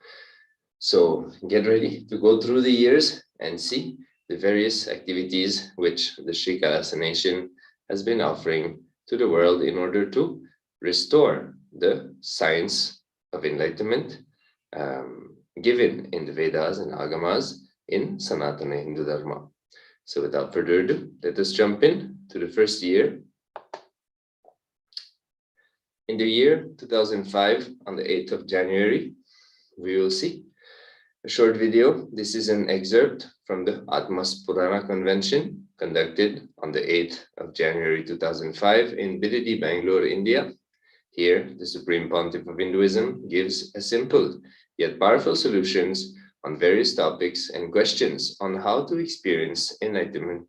So get ready to go through the years and see the various activities which the Sri KAILASA nation has been offering to the world in order to restore the science of enlightenment given in the Vedas and Agamas in Sanatana Hindu Dharma. So without further ado, let us jump in to the first year. In the year 2005, on the 8th of January, we will see a short video. This is an excerpt from the Atmas Purana convention conducted on the 8th of January 2005 in Bidadi, Bangalore, India. Here, the Supreme Pontiff of Hinduism gives a simple yet powerful solutions on various topics and questions on how to experience enlightenment,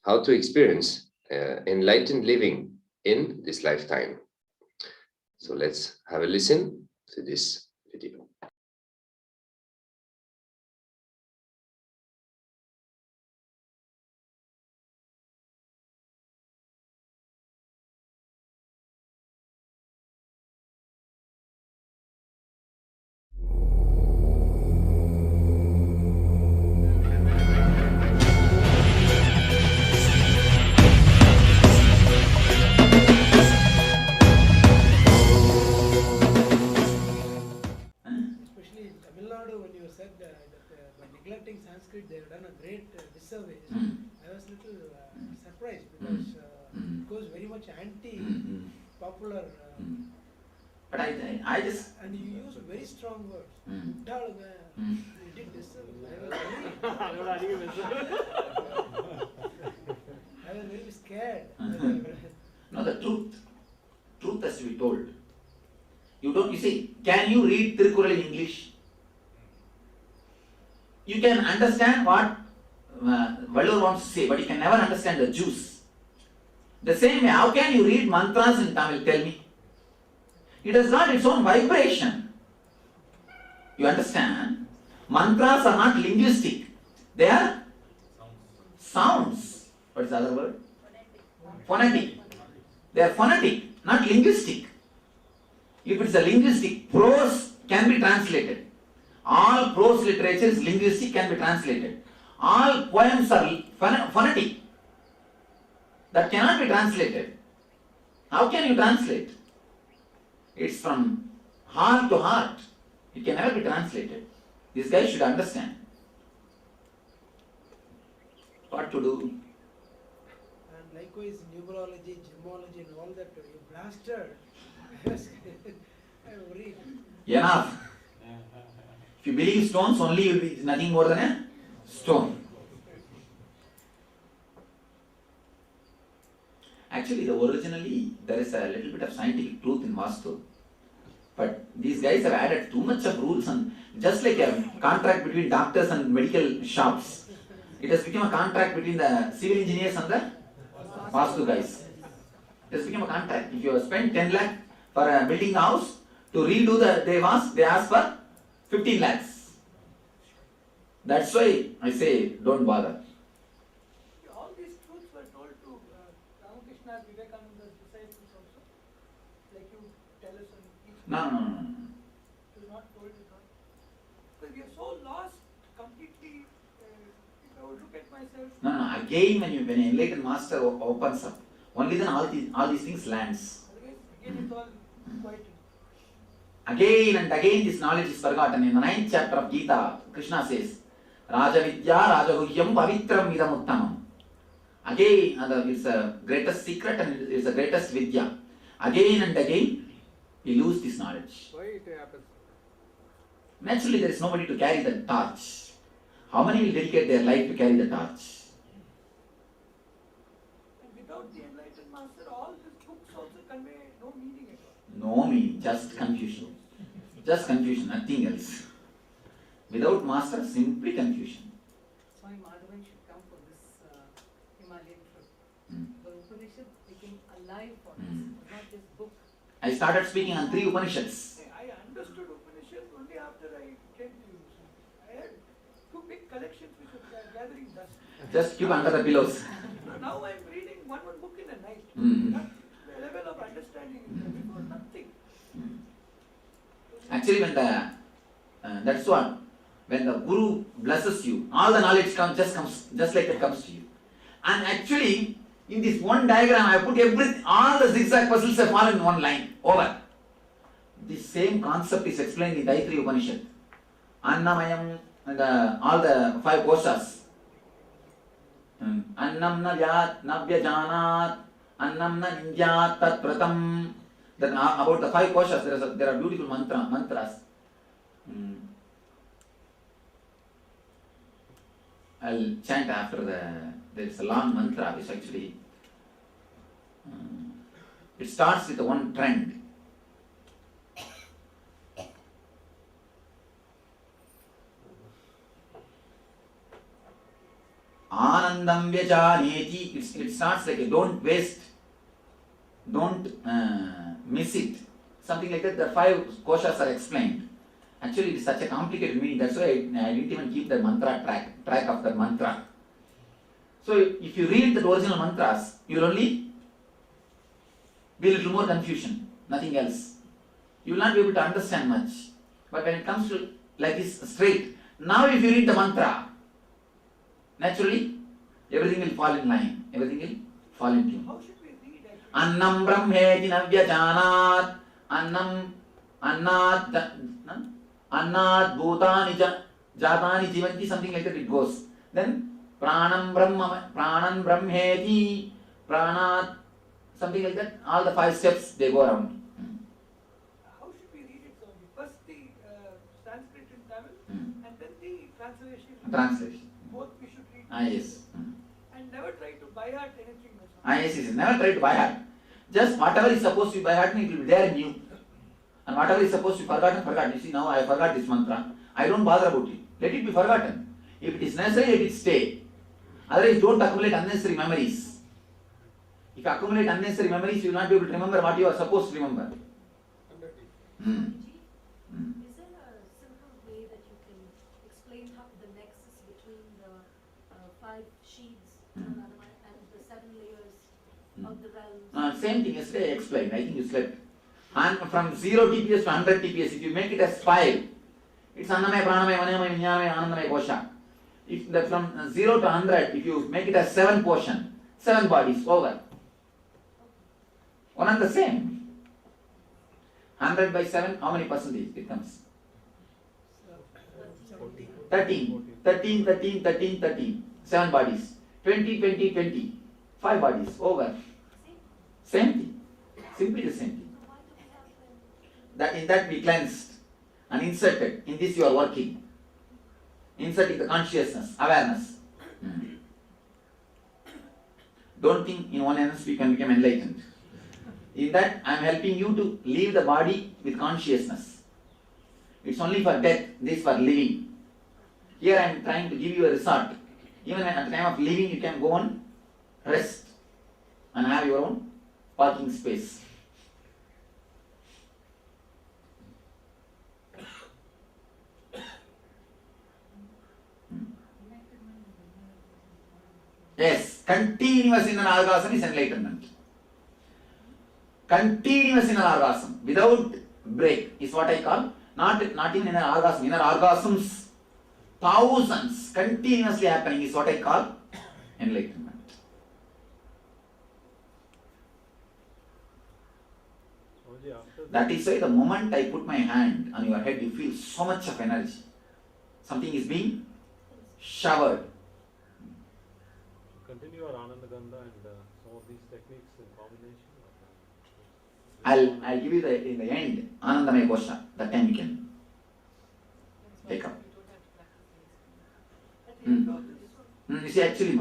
how to experience enlightened living in this lifetime. So let's have a listen to this video. Especially in Tamil Nadu, when you said that by neglecting Sanskrit, they have done a great disservice. I was a little surprised because it goes very much anti-popular. But I just. And you use very strong words. You did disservice. I was very scared. No, the truth has to be told. You see, can you read Tirukkural in English? You can understand what Vallur wants to say, but you can never understand the juice. The same way, how can you read mantras in Tamil? Tell me. It has got its own vibration. You understand? Mantras are not linguistic. They are sounds. What is the other word? Phonetic. They are phonetic, not linguistic. If it's a linguistic, prose can be translated. All prose literature is linguistic, can be translated. All poems are phonetic. That cannot be translated. How can you translate? It's from heart to heart. It can never be translated. This guy should understand what to do. And likewise, numerology, gemology, and all that, you blasted. I worried. Enough. If you believe stones, only you will be nothing more than a stone. Actually, originally there is a little bit of scientific truth in Vastu. But these guys have added too much of rules, and just like a contract between doctors and medical shops, it has become a contract between the civil engineers and the Vastu guys. It has become a contract. If you spend 10 lakh for building a house, to redo they ask for 15 lakhs. That's why I say don't bother. All these truths were told to Ramakrishna Vivekananda's disciples also, like you tell us on each. No. It was not told at all. Because we are so lost completely. If I would look at myself. No. Again, when an enlightened master opens up, only then all these things lands. Again, it's all quite. Again and again this knowledge is forgotten. In the 9th chapter of Gita, Krishna says, Raja Vidya Rajaguhyam Pavitram Idam Uttamam. Again, it's the greatest secret and it's the greatest Vidya. Again and again, we lose this knowledge. Why it happens? Naturally, there is nobody to carry the torch. How many will dedicate their life to carry the torch? And without the enlightened master, all these books also convey no meaning at all. No meaning, just confusion. Just confusion, nothing else. Without master, simply confusion. Swami Madhavan should come for this Himalayan trip. The Upanishad became alive for us, not just book. I started speaking on 3 Upanishads. I understood Upanishads only after I came to you. I had 2 big collections which were gathering dust. Just keep under the pillows. Now I'm reading one book in a night. The level of understanding is there. Before nothing. Actually, when the that's what, when the Guru blesses you, all the knowledge comes just like it comes to you. And actually, in this one diagram, I put all the zigzag puzzles have fallen in one line. Over. This same concept is explained in the Taittiriya Upanishad. Annamayam, all the 5 koshas. Annam na vyajanaat, annam na ninjat tat pratam. Then about the 5 koshas, there are beautiful mantras. I'll chant after there is a long mantra which actually, it starts with the one trend. Anandam vyajaneti, it starts like a don't waste, don't miss it. Something like that, the 5 koshas are explained. Actually, it is such a complicated meaning, that's why I didn't even keep the mantra track of the mantra. So, if you read the original mantras, you will only be a little more confusion, nothing else. You will not be able to understand much. But when it comes to like this straight, now if you read the mantra, naturally, everything will fall in line, everything will fall in tune. How should we read actually? Annam brahmeti navyajanat, annat bhutani jatani jivanti, something like that it goes. Then pranam brahmeti, pranat, something like that. All the 5 steps they go around. How should we read it, Swami? First the Sanskrit in Tamil and then the translation. Both we should read. Yes. And never try to by heart anything. Yes. Never try to by heart. Just whatever is supposed to be by heart, it will be there in you. And whatever is supposed to be forgotten, forgotten. You see, now I forgot this mantra. I don't bother about it. Let it be forgotten. If it is necessary, let it stay. Otherwise, don't accumulate unnecessary memories. If you accumulate unnecessary memories, you will not be able to remember what you are supposed to remember. Is there a simple way that you can explain how the nexus between the 5 sheets and the 7 layers of the realms? Same thing yesterday I explained. I think you slept. And from 0 TPS to 100 TPS, if you make it as 5, it's Annamaya, Pranamaya, Manamaya, Vijnanamaya, Anandamaya Kosha. If from 0 to 100, if you make it as 7 portion, 7 bodies, over. One and the same. 100 by 7, how many percentage it comes? 13. 7 bodies. 20. 5 bodies, over. Same thing. Simply the same thing. In that we cleansed and inserted. In this you are working. Inserting the consciousness, awareness. Don't think in one instance we can become enlightened. In that I am helping you to leave the body with consciousness. It's only for death, this for living. Here I am trying to give you a resort. Even at the time of living you can go on rest and have your own parking space. Yes, continuous inner orgasm is enlightenment. Continuous inner orgasm without break is what I call, not even inner orgasm, inner orgasms, thousands continuously happening is what I call enlightenment. That is why the moment I put my hand on your head, you feel so much of energy. Something is being showered. Continue our Ananda Gandha and some of these techniques in combination. I'll give you in the end Anandamaya Kosha. That time you can take up. You see, actually,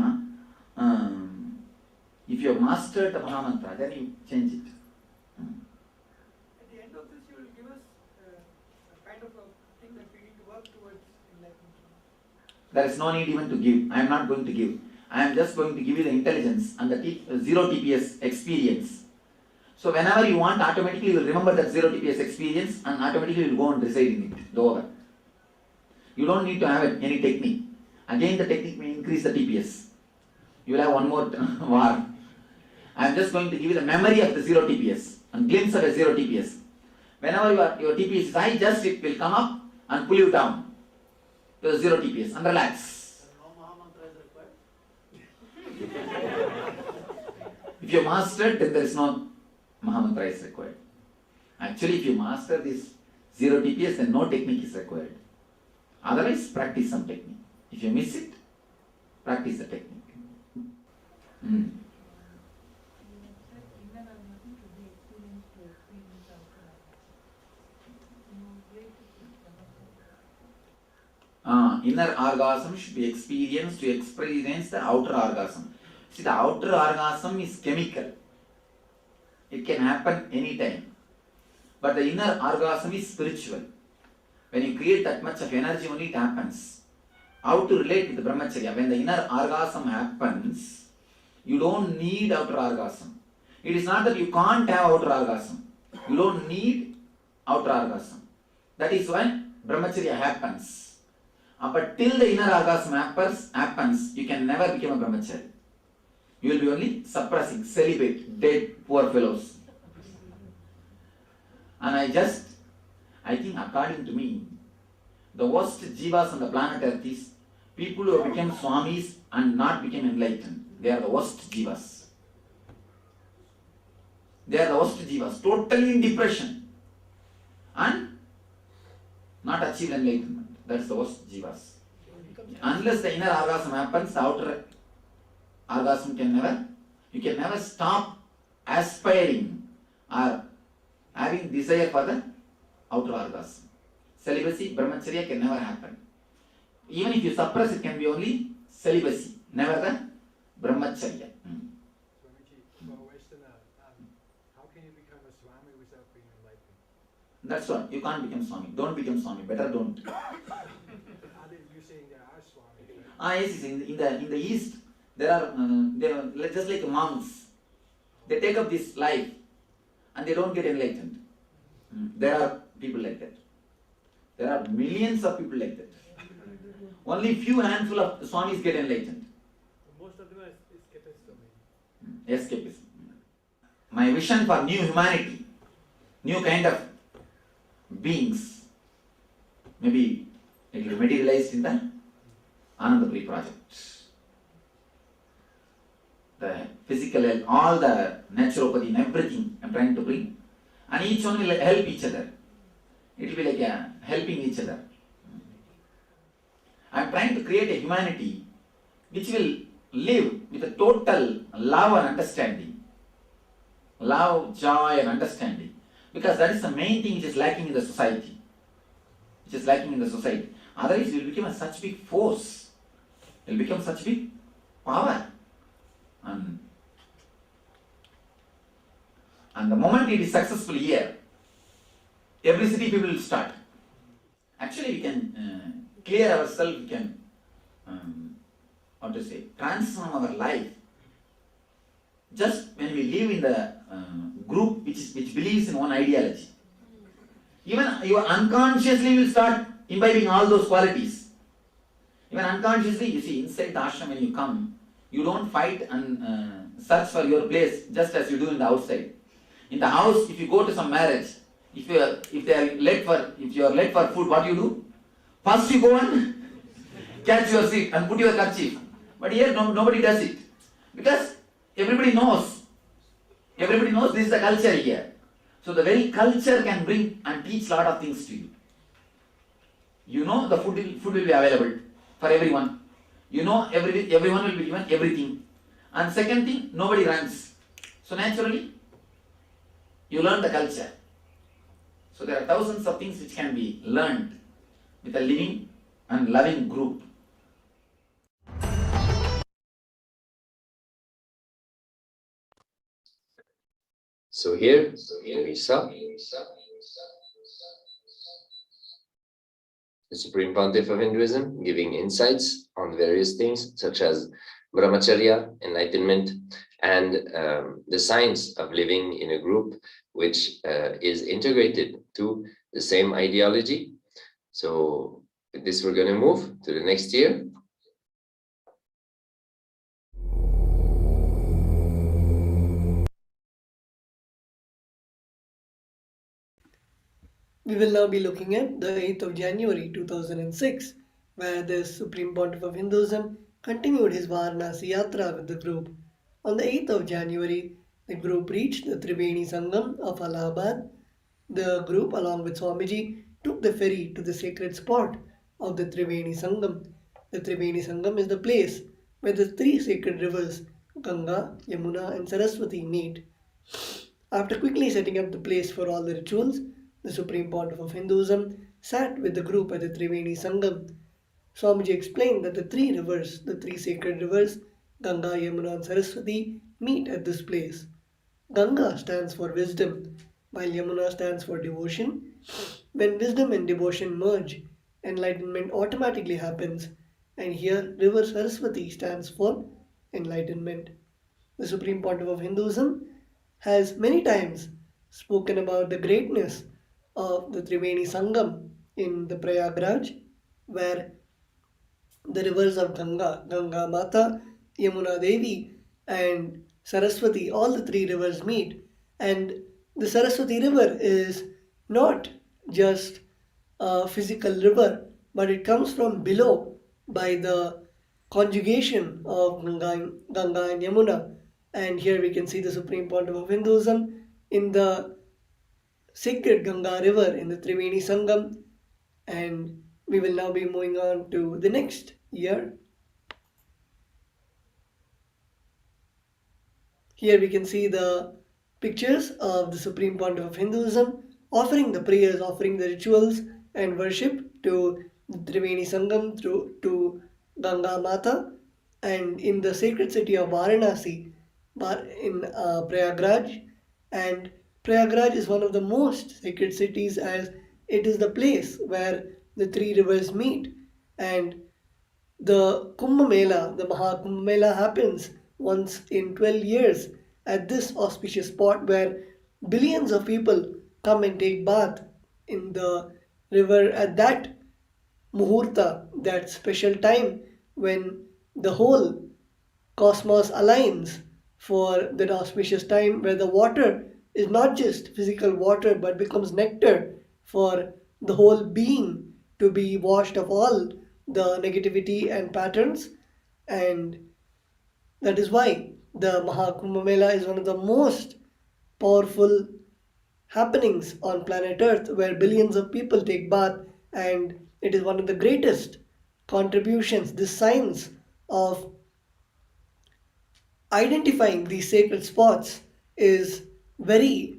if you have mastered the Mahamantra, then you change it. At the end of this, you will give us a There is no need even to give. I am not going to give. I am just going to give you the intelligence and the zero TPS experience. So whenever you want, automatically you will remember that zero TPS experience and automatically you will go and reside in it, the over. You don't need to have any technique. Again, the technique may increase the TPS. You will have one more war. I am just going to give you the memory of the zero TPS and glimpse of a zero TPS. Whenever your TPS is high, just it will come up and pull you down to the zero TPS and relax. No Mahamantra is required. If you master it, then there is no Mahamantra is required. Actually, if you master this zero TPS, then no technique is required. Otherwise, practice some technique. If you miss it, practice the technique. Inner orgasm should be experienced to experience the outer orgasm. See, the outer orgasm is chemical. It can happen anytime. But the inner orgasm is spiritual. When you create that much of energy, only it happens. How to relate with the brahmacharya? When the inner orgasm happens, you don't need outer orgasm. It is not that you can't have outer orgasm. You don't need outer orgasm. That is why brahmacharya happens. But till the inner orgasm happens, you can never become a brahmachari. You will be only suppressing, celibate, dead, poor fellows. And I think according to me, the worst jivas on the planet Earth is people who have become swamis and not become enlightened. They are the worst jivas. They are the worst jivas, totally in depression and not achieve enlightenment. That's the worst jivas. Unless the inner orgasm happens, the outer orgasm you can never stop aspiring or having desire for the outer orgasm. Celibacy, brahmacharya can never happen. Even if you suppress, it can be only celibacy, never the brahmacharya. Swamiji, for a Westerner, how can you become a Swami without being enlightened? That's what. You can't become Swami. Don't become Swami. Better don't. You're saying there are Swamis, right? Yes. In the East, they are just like monks. They take up this life and they don't get enlightened. There are people like that. There are millions of people like that. Only few handful of Swamis get enlightened. Most of them are escapists. Escapism. My vision for new humanity, new kind of beings, maybe it will be materialized in the Anandapuri project. The physical health, all the naturopathy and everything I'm trying to bring, and each one will help each other. It will be like helping each other. I'm trying to create a humanity which will live with a total love and understanding. Love, joy and understanding. Because that is the main thing which is lacking in the society. Otherwise, you will become such big force. You will become such big power. And the moment it is successful here, every city people will start. Actually, we can clear ourselves, we can, transform our life. Just when we live in the group which believes in one ideology. Even you unconsciously will start imbibing all those qualities. Even unconsciously, you see, inside the ashram when you come, you don't fight and search for your place just as you do in the outside. In the house, if you go to some marriage, if you are late for food, what you do? First you go and catch your seat and put your kerchief. But here nobody does it. Because everybody knows this is the culture here. So the very culture can bring and teach lot of things to you. You know the food will be available for everyone. You know everyone will be given everything. And second thing, nobody runs. So naturally, you learn the culture. So there are thousands of things which can be learned with a living and loving group. So here we saw the Supreme Pontiff of Hinduism, giving insights on various things such as brahmacharya, enlightenment, and the science of living in a group which is integrated to the same ideology. So with this, we're going to move to the next year. We will now be looking at the 8th of January 2006, where the Supreme Pontiff of Hinduism continued his Varanasi Yatra with the group. On the 8th of January, the group reached the Triveni Sangam of Allahabad. The group, along with Swamiji, took the ferry to the sacred spot of the Triveni Sangam. The Triveni Sangam is the place where the three sacred rivers, Ganga, Yamuna, and Saraswati, meet. After quickly setting up the place for all the rituals, the Supreme Pontiff of Hinduism sat with the group at the Triveni Sangam. Swamiji explained that the three sacred rivers, Ganga, Yamuna, and Saraswati, meet at this place. Ganga stands for wisdom, while Yamuna stands for devotion. When wisdom and devotion merge, enlightenment automatically happens, and here river Saraswati stands for enlightenment. The Supreme Pontiff of Hinduism has many times spoken about the greatness of the Triveni Sangam in the Prayagraj, where the rivers of Ganga Mata, Yamuna Devi, and Saraswati, all the three rivers meet. And the Saraswati river is not just a physical river, but it comes from below by the conjugation of Ganga and Yamuna. And here we can see the Supreme Pontiff of Hinduism in the sacred Ganga river in the Triveni Sangam. And we will now be moving on to the next year. Here we can see the pictures of the Supreme Pontiff of Hinduism offering the prayers, offering the rituals and worship to the Triveni Sangam to Ganga Mata, and in the sacred city of Varanasi in Prayagraj. And Prayagraj is one of the most sacred cities as it is the place where the three rivers meet, and the Kumbh Mela, the Mahakumbh Mela, happens once in 12 years at this auspicious spot where billions of people come and take bath in the river at that muhurta, that special time when the whole cosmos aligns for that auspicious time where the water is not just physical water but becomes nectar for the whole being to be washed of all the negativity and patterns. And that is why the Mahakumbh Mela is one of the most powerful happenings on planet Earth where billions of people take bath, and it is one of the greatest contributions. This science of identifying these sacred spots is the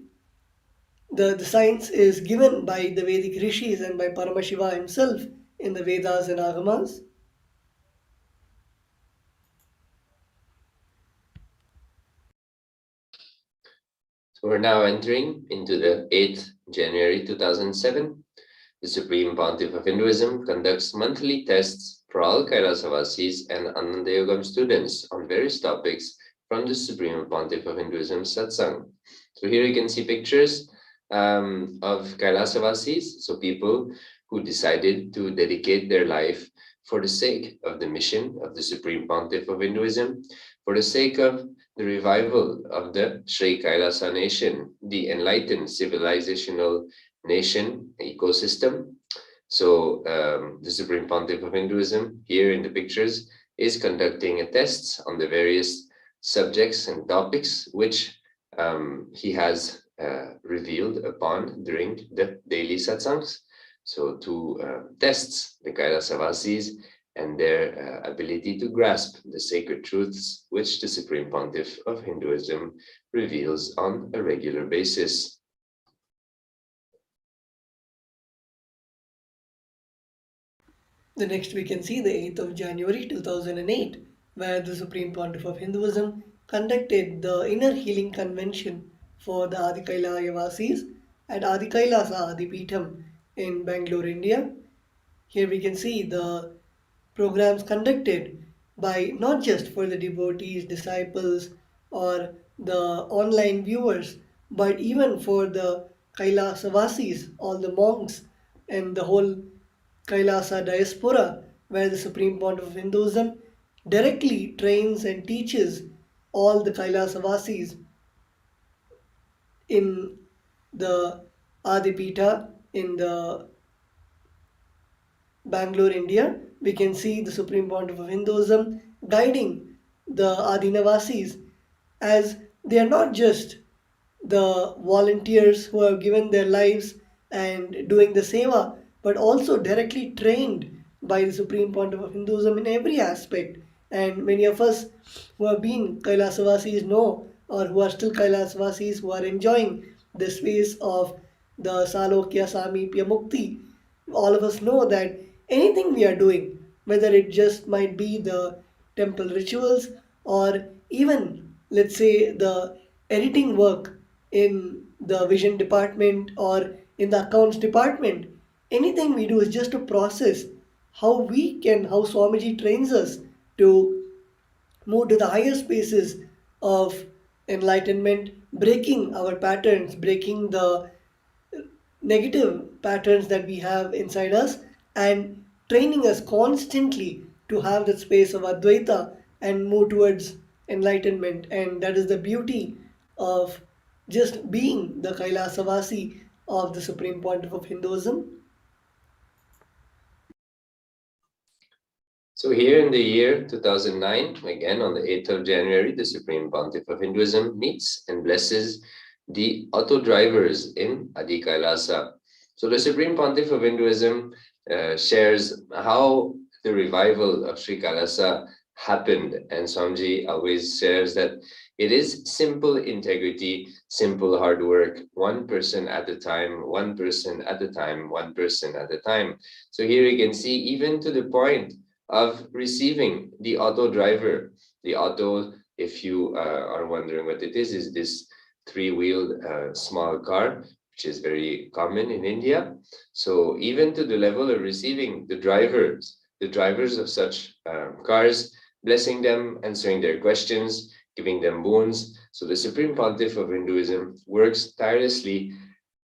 science is given by the Vedic rishis and by Paramashiva himself in the Vedas and Agamas. So we're now entering into the 8th January 2007. The Supreme Pontiff of Hinduism conducts monthly tests for all Kailasavasis and Anandayogam students on various topics from the Supreme Pontiff of Hinduism satsang. So here you can see pictures of Kailasavasis, so people who decided to dedicate their life for the sake of the mission of the Supreme Pontiff of Hinduism, for the sake of the revival of the Sri Kailasa nation, the enlightened civilizational nation ecosystem. So the Supreme Pontiff of Hinduism here in the pictures is conducting a test on the various subjects and topics which he has revealed upon during the daily satsangs. So to test the Kailasavasis and their ability to grasp the sacred truths which the Supreme Pontiff of Hinduism reveals on a regular basis. The next we can see the 8th of January 2008, where the Supreme Pontiff of Hinduism conducted the Inner Healing Convention for the Adikailaya Vasis at Adikailasa Adipitham in Bangalore, India. Here we can see the programs conducted by not just for the devotees, disciples, or the online viewers, but even for the Kailasavasis, all the monks, and the whole Kailasa diaspora, where the Supreme Pontiff of Hinduism directly trains and teaches all the Kailasavasis in the Adipita in the Bangalore, India. We can see the Supreme Pontiff of Hinduism guiding the Adinavasis, as they are not just the volunteers who have given their lives and doing the seva, but also directly trained by the Supreme Pontiff of Hinduism in every aspect. And many of us who have been Kailasavasis know, or who are still Kailasavasis, who are enjoying the space of the Salokya Samipya Mukti, all of us know that anything we are doing, whether it just might be the temple rituals or even, let's say, the editing work in the vision department or in the accounts department, anything we do is just a process how Swamiji trains us to move to the higher spaces of enlightenment, breaking our patterns, breaking the negative patterns that we have inside us, and training us constantly to have that space of Advaita and move towards enlightenment. And that is the beauty of just being the Kailasavasi of the Supreme Pontiff of Hinduism. So here in the year 2009, again on the 8th of January, the Supreme Pontiff of Hinduism meets and blesses the auto drivers in Adi Kailasa. So the Supreme Pontiff of Hinduism shares how the revival of Sri Kailasa happened, and Swamiji always shares that it is simple integrity, simple hard work, one person at a time, one person at a time, one person at a time. So here you can see, even to the point of receiving the auto driver. The auto, if you are wondering what it is this three-wheeled small car, which is very common in India. So even to the level of receiving the drivers of such cars, blessing them, answering their questions, giving them boons. So the Supreme Pontiff of Hinduism works tirelessly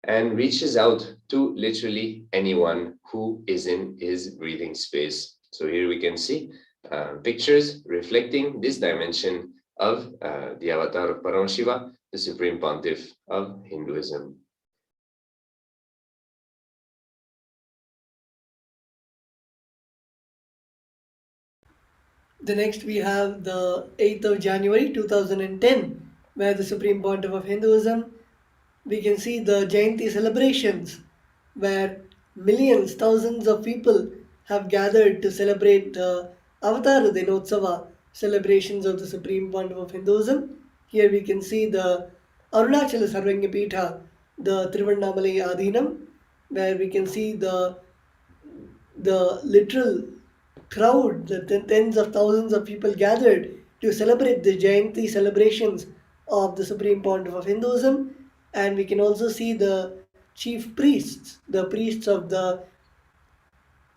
and reaches out to literally anyone who is in his breathing space. So here we can see pictures reflecting this dimension of the avatar of Paramashiva, the Supreme Pontiff of Hinduism. The next we have the 8th of January 2010, where the Supreme Pontiff of Hinduism, we can see the Jayanti celebrations, where millions, thousands of people have gathered to celebrate the Avatar Dinotsava celebrations of the Supreme Pontiff of Hinduism. Here we can see the Arunachala Sarvangapita, the Trivannamalai Adhinam, where we can see the literal crowd, the tens of thousands of people gathered to celebrate the Jayanti celebrations of the Supreme Pontiff of Hinduism. And we can also see the chief priests, the priests of the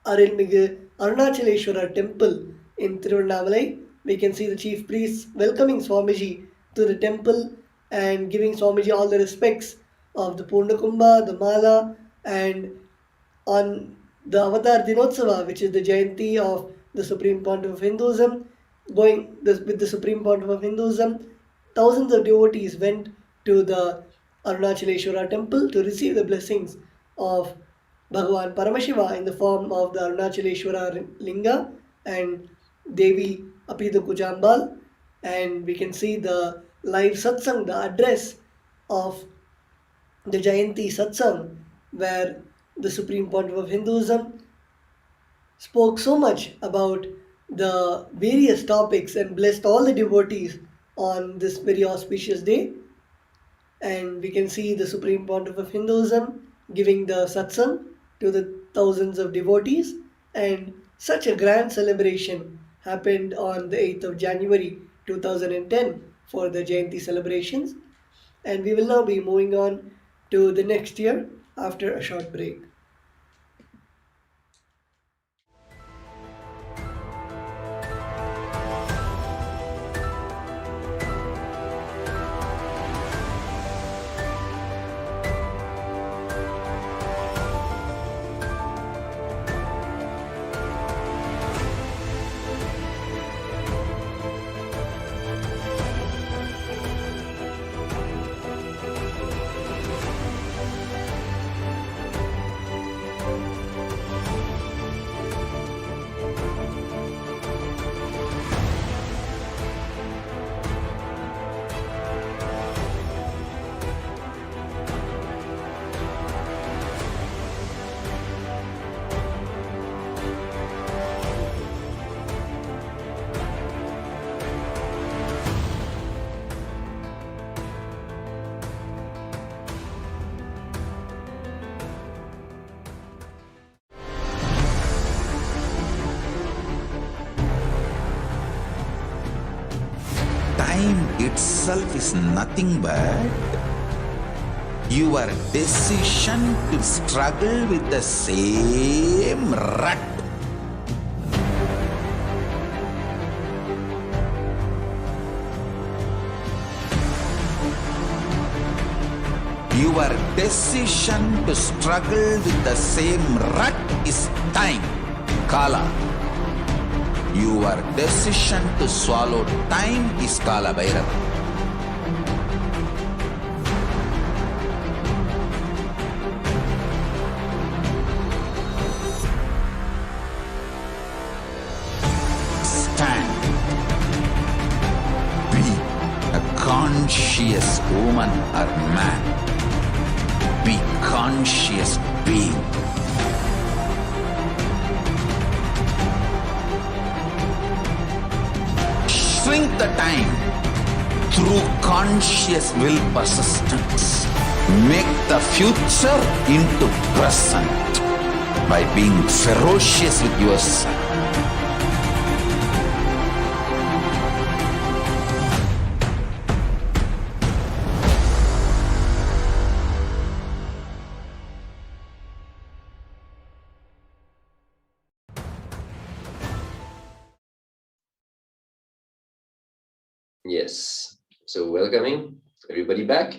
Arilmigu Arunachaleshwara temple in Tiruvannamalai. We can see the chief priests welcoming Swamiji to the temple and giving Swamiji all the respects of the Purnakumbha, the Mala, and on the Avatar Dinotsava, which is the Jayanti of the Supreme Pontiff of Hinduism, with the Supreme Pontiff of Hinduism, thousands of devotees went to the Arunachaleshwara temple to receive the blessings of Bhagavan Paramashiva in the form of the Arunachaleshwara Linga and Devi Apidu Kujambal. And we can see the live satsang, the address of the Jayanti satsang, where the Supreme Pontiff of Hinduism spoke so much about the various topics and blessed all the devotees on this very auspicious day. And we can see the Supreme Pontiff of Hinduism giving the satsang to the thousands of devotees, and such a grand celebration happened on the 8th of January 2010 for the Jayanti celebrations. And we will now be moving on to the next year after a short break. time itself is nothing but your decision to struggle with the same rut. Your decision to struggle with the same rut is time, Kala. Your decision to swallow time is Kala Bhairava. Stand. Be a conscious woman or man. Be conscious being. Shrink the time through conscious will persistence. Make the future into present by being ferocious with yourself. Yes, so welcoming everybody back.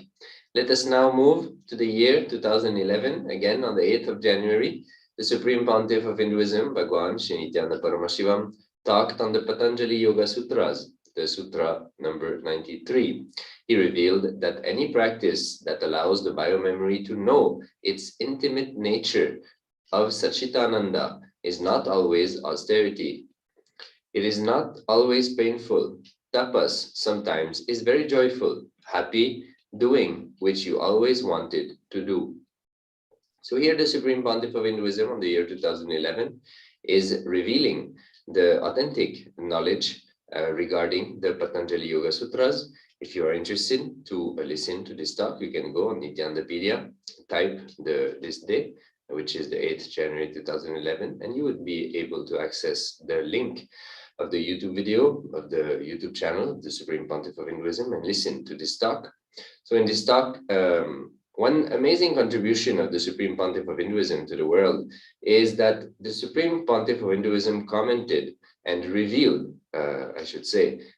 Let us now move to the year 2011. Again, on the 8th of January, the Supreme Pontiff of Hinduism, Bhagwan Sri Nithyananda Paramashivam, talked on the Patanjali Yoga Sutras, the Sutra number 93. He revealed that any practice that allows the biomemory to know its intimate nature of Satchitananda is not always austerity. It is not always painful. Tapas sometimes is very joyful, happy, doing which you always wanted to do. So here the Supreme Pontiff of Hinduism on the year 2011 is revealing the authentic knowledge regarding the Patanjali Yoga Sutras. If you are interested to listen to this talk, you can go on Nityandapedia, type this day, which is the 8th January 2011, and you would be able to access the link of the YouTube video of the YouTube channel of the Supreme Pontiff of Hinduism and listen to this talk. So in this talk, one amazing contribution of the Supreme Pontiff of Hinduism to the world is that the Supreme Pontiff of Hinduism commented and revealed,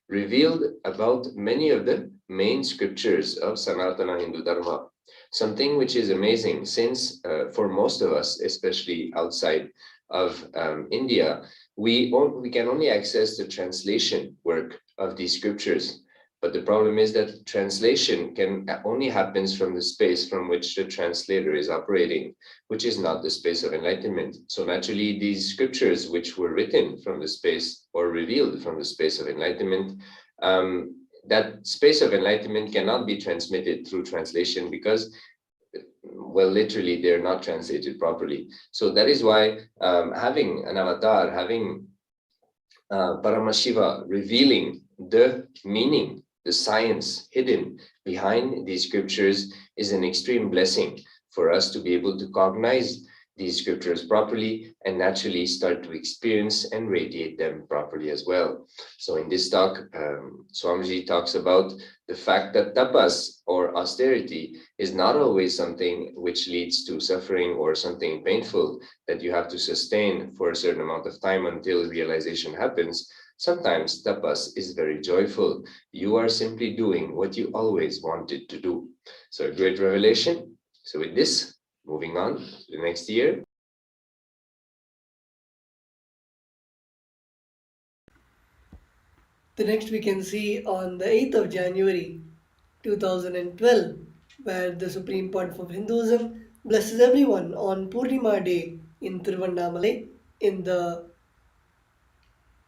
revealed about many of the main scriptures of Sanatana Hindu Dharma. Something which is amazing since for most of us, especially outside of India, we can only access the translation work of these scriptures. But the problem is that translation can only happens from the space from which the translator is operating, which is not the space of enlightenment. So naturally, these scriptures which were written from the space or revealed from the space of enlightenment, that space of enlightenment cannot be transmitted through translation because, well, literally, they're not translated properly. So that is why having an avatar, having Paramashiva revealing the meaning, the science hidden behind these scriptures is an extreme blessing for us to be able to cognize these scriptures properly and naturally start to experience and radiate them properly as well. So in this talk, Swamiji talks about the fact that tapas or austerity is not always something which leads to suffering or something painful that you have to sustain for a certain amount of time until realization happens. Sometimes tapas is very joyful. You are simply doing what you always wanted to do. So a great revelation. So with this, moving on to the next year. The next we can see on the 8th of January 2012, where the Supreme Pontiff of Hinduism blesses everyone on Purnima Day in Tiruvannamalai in the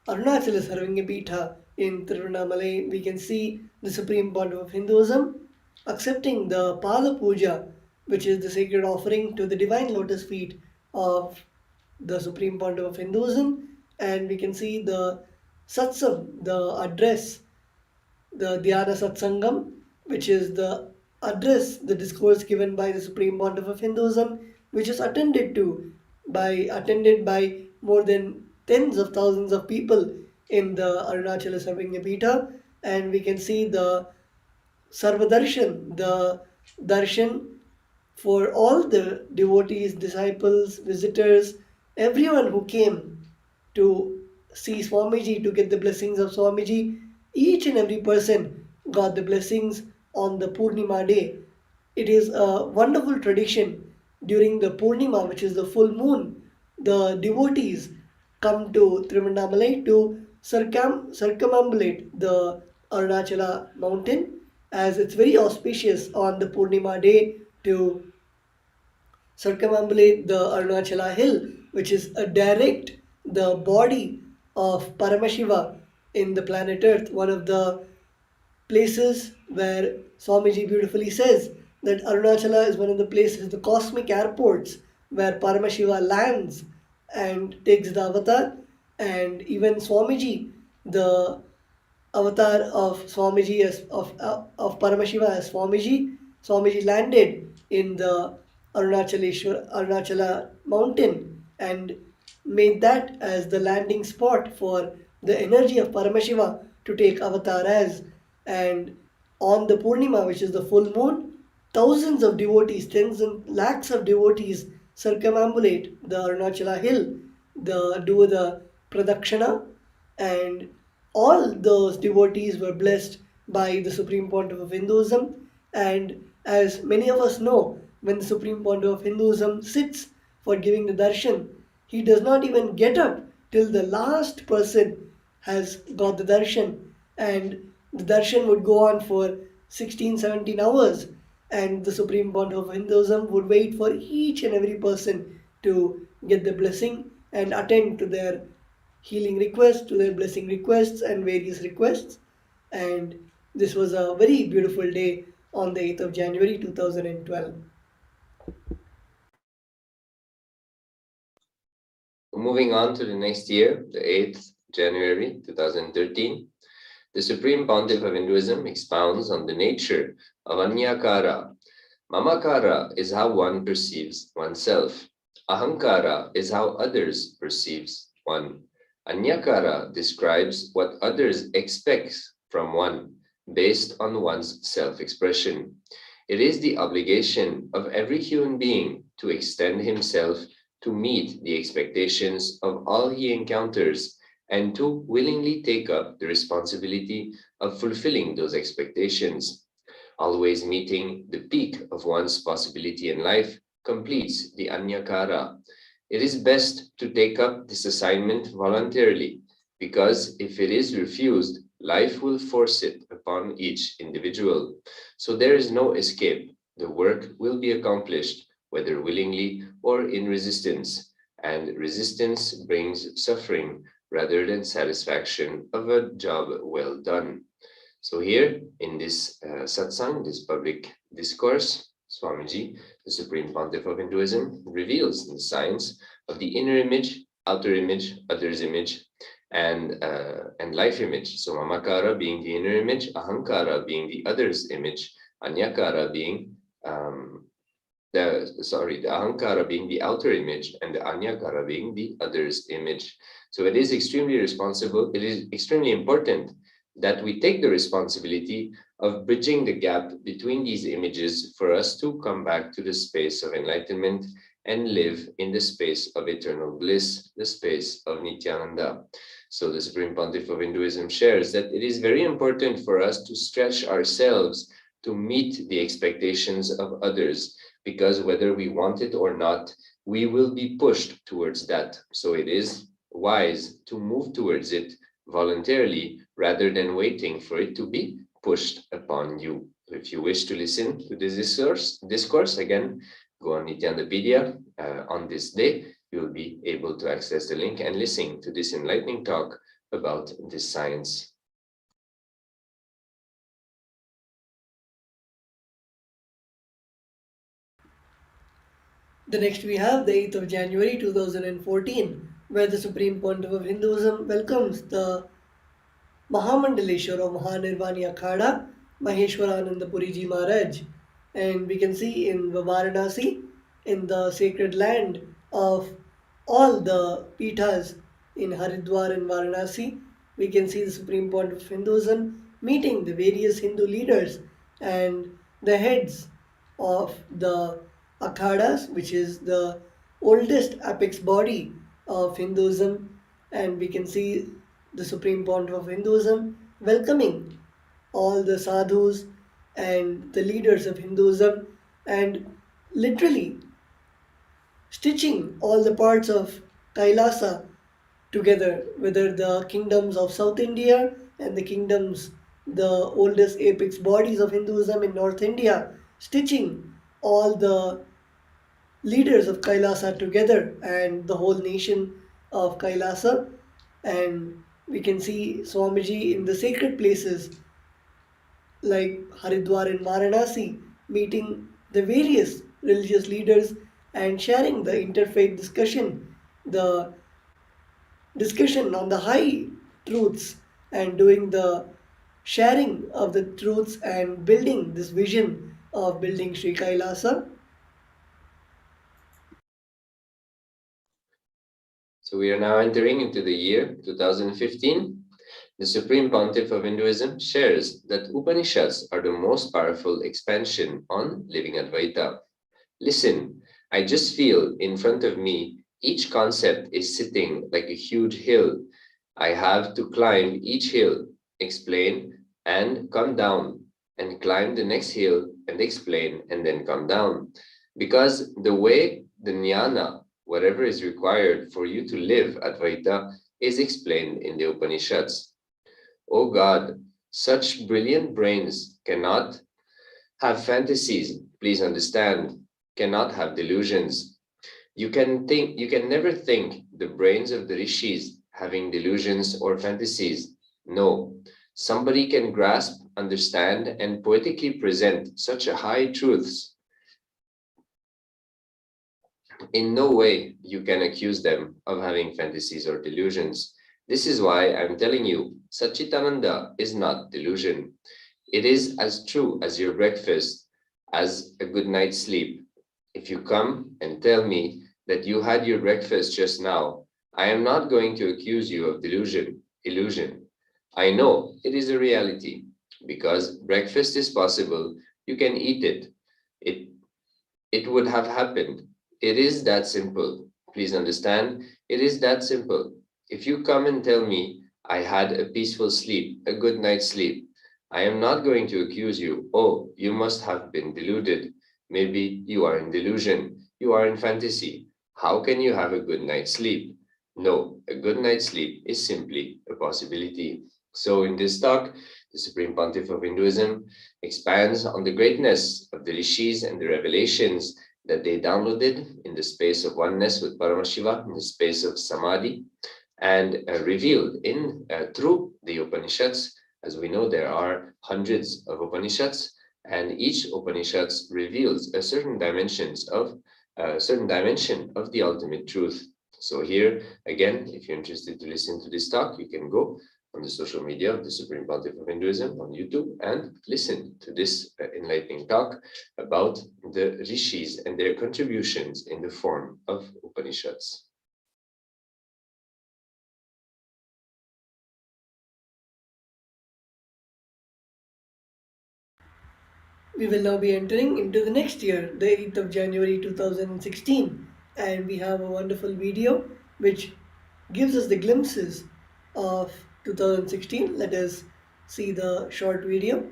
Arunachala Sarvingapitha in Tiruvannamalai. We can see the Supreme Pontiff of Hinduism accepting the Pada Puja, which is the sacred offering to the divine lotus feet of the Supreme Pontiff of Hinduism. And we can see the Satsang, the address, the Dhyana Satsangam, which is the address, the discourse given by the Supreme Pontiff of Hinduism, which is attended by more than tens of thousands of people in the Arunachala Sarvingapitha. and we can see the Sarvadarshan, the darshan for all the devotees, disciples, visitors, everyone who came to see Swamiji, to get the blessings of Swamiji. Each and every person got the blessings on the Purnima day. It is a wonderful tradition during the Purnima, which is the full moon. The devotees come to Trivannamalai to circumambulate the Arunachala mountain, as it's very auspicious on the Purnima day to circumambulate the Arunachala hill, which is a direct the body of Paramashiva in the planet Earth, one of the places where Swamiji beautifully says that Arunachala is one of the places, the cosmic airports where Paramashiva lands and takes the avatar, and even Swamiji, the avatar of Swamiji as of Paramashiva as Swamiji. Swamiji landed in the Arunachala mountain and made that as the landing spot for the energy of Paramashiva to take avatar as. And on the Purnima, which is the full moon, thousands of devotees, tens and lakhs of devotees circumambulate the Arunachala hill, do the pradakshana, and all those devotees were blessed by the Supreme Pontiff of Hinduism. And as many of us know, when the Supreme Pontiff of Hinduism sits for giving the darshan, he does not even get up till the last person has got the darshan. And the darshan would go on for 16, 17 hours. And the Supreme Pontiff of Hinduism would wait for each and every person to get the blessing and attend to their healing requests, to their blessing requests, and various requests. And this was a very beautiful day on the 8th of January 2012. Moving on to the next year, the 8th January 2013, the Supreme Pontiff of Hinduism expounds on the nature of Anyakara. Mamakara is how one perceives oneself. Ahankara is how others perceives one. Anyakara describes what others expect from one based on one's self-expression. It is the obligation of every human being to extend himself to meet the expectations of all he encounters and to willingly take up the responsibility of fulfilling those expectations. Always meeting the peak of one's possibility in life completes the Anyakara. It is best to take up this assignment voluntarily, because if it is refused, life will force it upon each individual. So there is no escape. The work will be accomplished, whether willingly or in resistance, and resistance brings suffering rather than satisfaction of a job well done. So here in this satsang, this public discourse, Swamiji, the Supreme Pontiff of Hinduism, reveals the science of the inner image, outer image, other's image, and life image. So Mamakara being the inner image, Ahankara being the other's image, Anyakara being the Ahankara being the outer image, and the Anyakara being the other's image. So it is extremely important that we take the responsibility of bridging the gap between these images for us to come back to the space of enlightenment and live in the space of eternal bliss, the space of Nithyananda. So the Supreme Pontiff of Hinduism shares that it is very important for us to stretch ourselves to meet the expectations of others, because whether we want it or not, we will be pushed towards that. So it is wise to move towards it voluntarily rather than waiting for it to be pushed upon you. If you wish to listen to this discourse again, go on Nithyandapedia on this day. You will be able to access the link and listen to this enlightening talk about this science. The next we have the 8th of January 2014, where the Supreme Pontiff of Hinduism welcomes the Mahamandaleshwara Mahanirvani Akhada, Maheshwarananda Puriji Maharaj. And we can see in Varanasi, in the sacred land of all the Pithas in Haridwar and Varanasi, we can see the Supreme Pontiff of Hinduism meeting the various Hindu leaders and the heads of the Akhadas, which is the oldest apex body of Hinduism, and we can see the Supreme Pontiff of Hinduism welcoming all the sadhus and the leaders of Hinduism and literally stitching all the parts of Kailasa together, whether the kingdoms of South India and the kingdoms, the oldest apex bodies of Hinduism in North India, stitching all the leaders of Kailasa together and the whole nation of Kailasa. And we can see Swamiji in the sacred places like Haridwar and Varanasi, meeting the various religious leaders and sharing the interfaith discussion, the discussion on the high truths, and doing the sharing of the truths and building this vision of building Sri Kailasa. So we are now entering into the year 2015. The Supreme Pontiff of Hinduism shares that Upanishads are the most powerful expansion on living Advaita. Listen, I just feel in front of me, each concept is sitting like a huge hill. I have to climb each hill, explain, and come down, and climb the next hill and explain, and then come down. Because the way, the jnana, whatever is required for you to live Advaita, is explained in the Upanishads. Oh God, such brilliant brains cannot have fantasies, please understand, cannot have delusions. You can never think the brains of the rishis having delusions or fantasies. No, somebody can grasp, understand, and poetically present such a high truths. In no way you can accuse them of having fantasies or delusions. This is why I'm telling you, Satchitananda is not delusion. It is as true as your breakfast, as a good night's sleep. If you come and tell me that you had your breakfast just now, I am not going to accuse you of illusion. I know it is a reality, because breakfast is possible, you can eat it. It would have happened. It is that simple. Please understand, it is that simple. If you come and tell me I had a peaceful sleep, a good night's sleep, I am not going to accuse you, oh, you must have been deluded. Maybe you are in delusion, you are in fantasy. How can you have a good night's sleep? No, a good night's sleep is simply a possibility. So in this talk, the Supreme Pontiff of Hinduism expands on the greatness of the rishis and the revelations that they downloaded in the space of oneness with Paramashiva, in the space of samadhi, and revealed in through the Upanishads. As we know, there are hundreds of Upanishads, and each Upanishads reveals a certain dimension of the ultimate truth. So here, again, if you're interested to listen to this talk, you can go on the social media of the Supreme Pontiff of Hinduism on YouTube and listen to this enlightening talk about the rishis and their contributions in the form of Upanishads. We will now be entering into the next year, the 8th of January 2016, and we have a wonderful video which gives us the glimpses of 2016. Let us see the short video.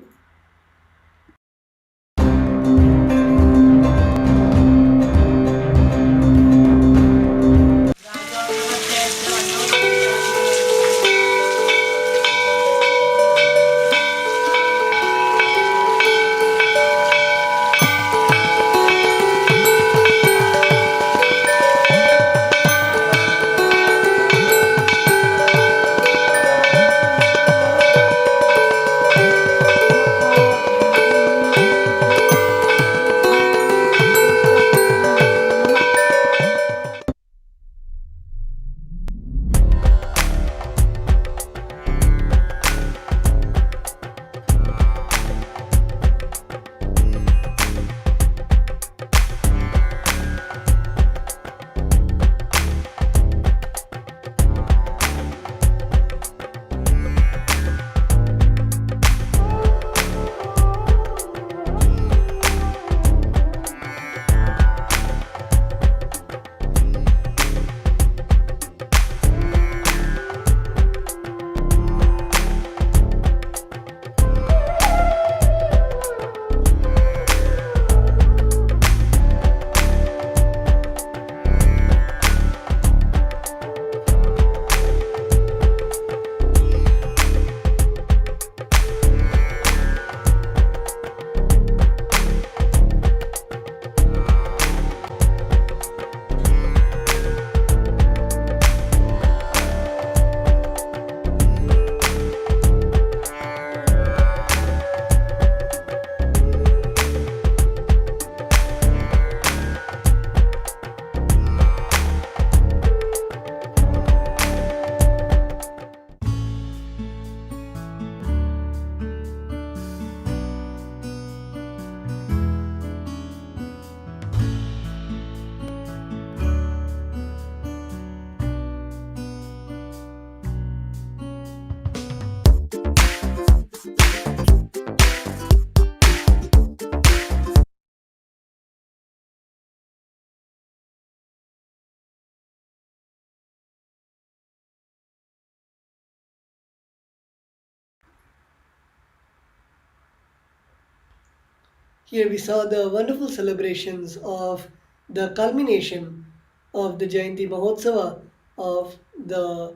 Here we saw the wonderful celebrations of the culmination of the Jayanti Mahotsava of the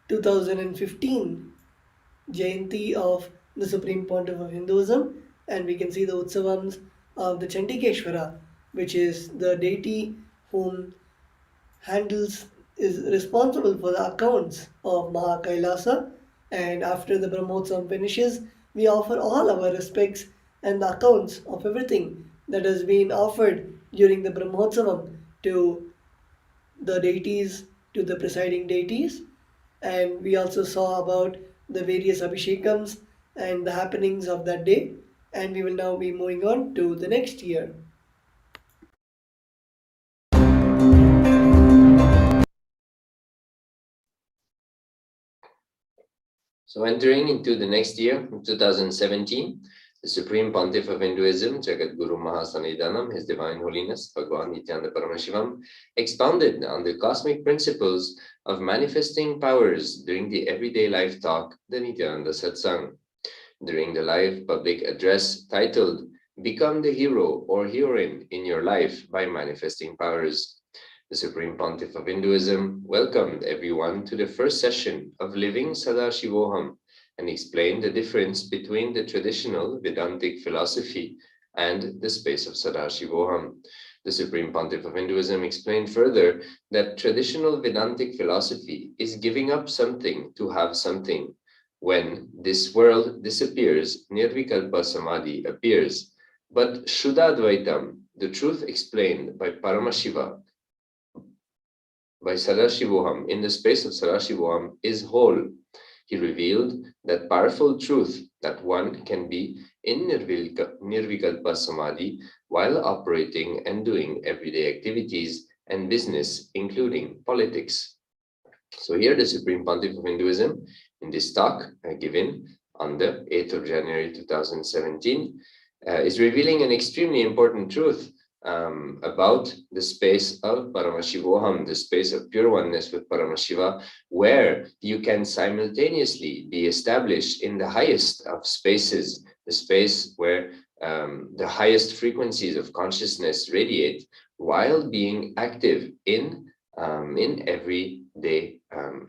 2015 Jayanti of the Supreme Pontiff of Hinduism, and we can see the Utsavams of the Chandikeshwara, which is the deity whom is responsible for the accounts of KAILASA. And after the Brahmotsavam finishes, we offer all our respects and the accounts of everything that has been offered during the Brahmotsavam to the deities, to the presiding deities. And we also saw about the various Abhishekams and the happenings of that day. And we will now be moving on to the next year. So entering into the next year, 2017, the Supreme Pontiff of Hinduism, Jagat Guru Mahasannidhanam, His Divine Holiness, Bhagwan Nithyananda Paramashivam, expounded on the cosmic principles of manifesting powers during the everyday life talk, the Nithyananda Satsang. During the live public address titled, Become the Hero or Heroine in Your Life by Manifesting Powers, the Supreme Pontiff of Hinduism welcomed everyone to the first session of Living Sadashivoham and explained the difference between the traditional Vedantic philosophy and the space of Sadashivoham. The Supreme Pontiff of Hinduism explained further that traditional Vedantic philosophy is giving up something to have something. When this world disappears, Nirvikalpa Samadhi appears. But Shuddhadvaitam, the truth explained by Paramashiva, by Sadashivoham, in the space of Sadashivoham, is whole. He revealed that powerful truth that one can be in Nirvikalpa Samadhi while operating and doing everyday activities and business, including politics. So here the Supreme Pontiff of Hinduism, in this talk given on the 8th of January 2017, is revealing an extremely important truth about the space of Paramashivoham, the space of pure oneness with Paramashiva, where you can simultaneously be established in the highest of spaces, the space where the highest frequencies of consciousness radiate, while being active in everyday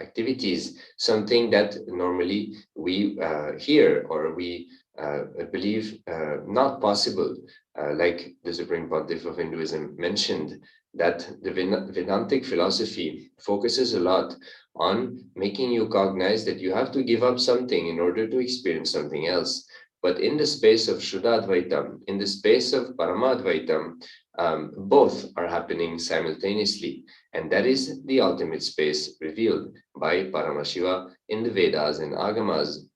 activities, something that normally we hear or we believe not possible. Like the Supreme Pontiff of Hinduism mentioned, that the Vedantic philosophy focuses a lot on making you cognize that you have to give up something in order to experience something else. But in the space of Shuddhadvaitam, in the space of Paramadvaitam, both are happening simultaneously. And that is the ultimate space revealed by Paramashiva in the Vedas and Agamas.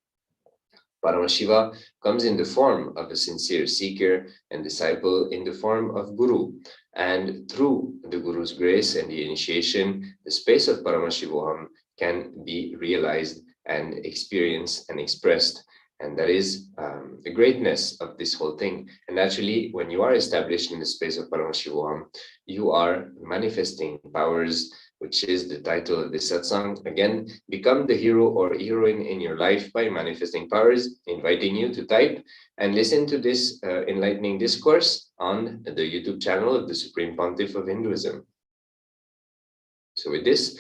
Paramashiva comes in the form of a sincere seeker and disciple in the form of Guru. And through the Guru's grace and the initiation, the space of Paramashivoham can be realized and experienced and expressed. And that is the greatness of this whole thing. And actually, when you are established in the space of Paramashivoham, you are manifesting powers, which is the title of this satsang. Again, become the hero or heroine in your life by manifesting powers, inviting you to type and listen to this enlightening discourse on the YouTube channel of the Supreme Pontiff of Hinduism. So with this,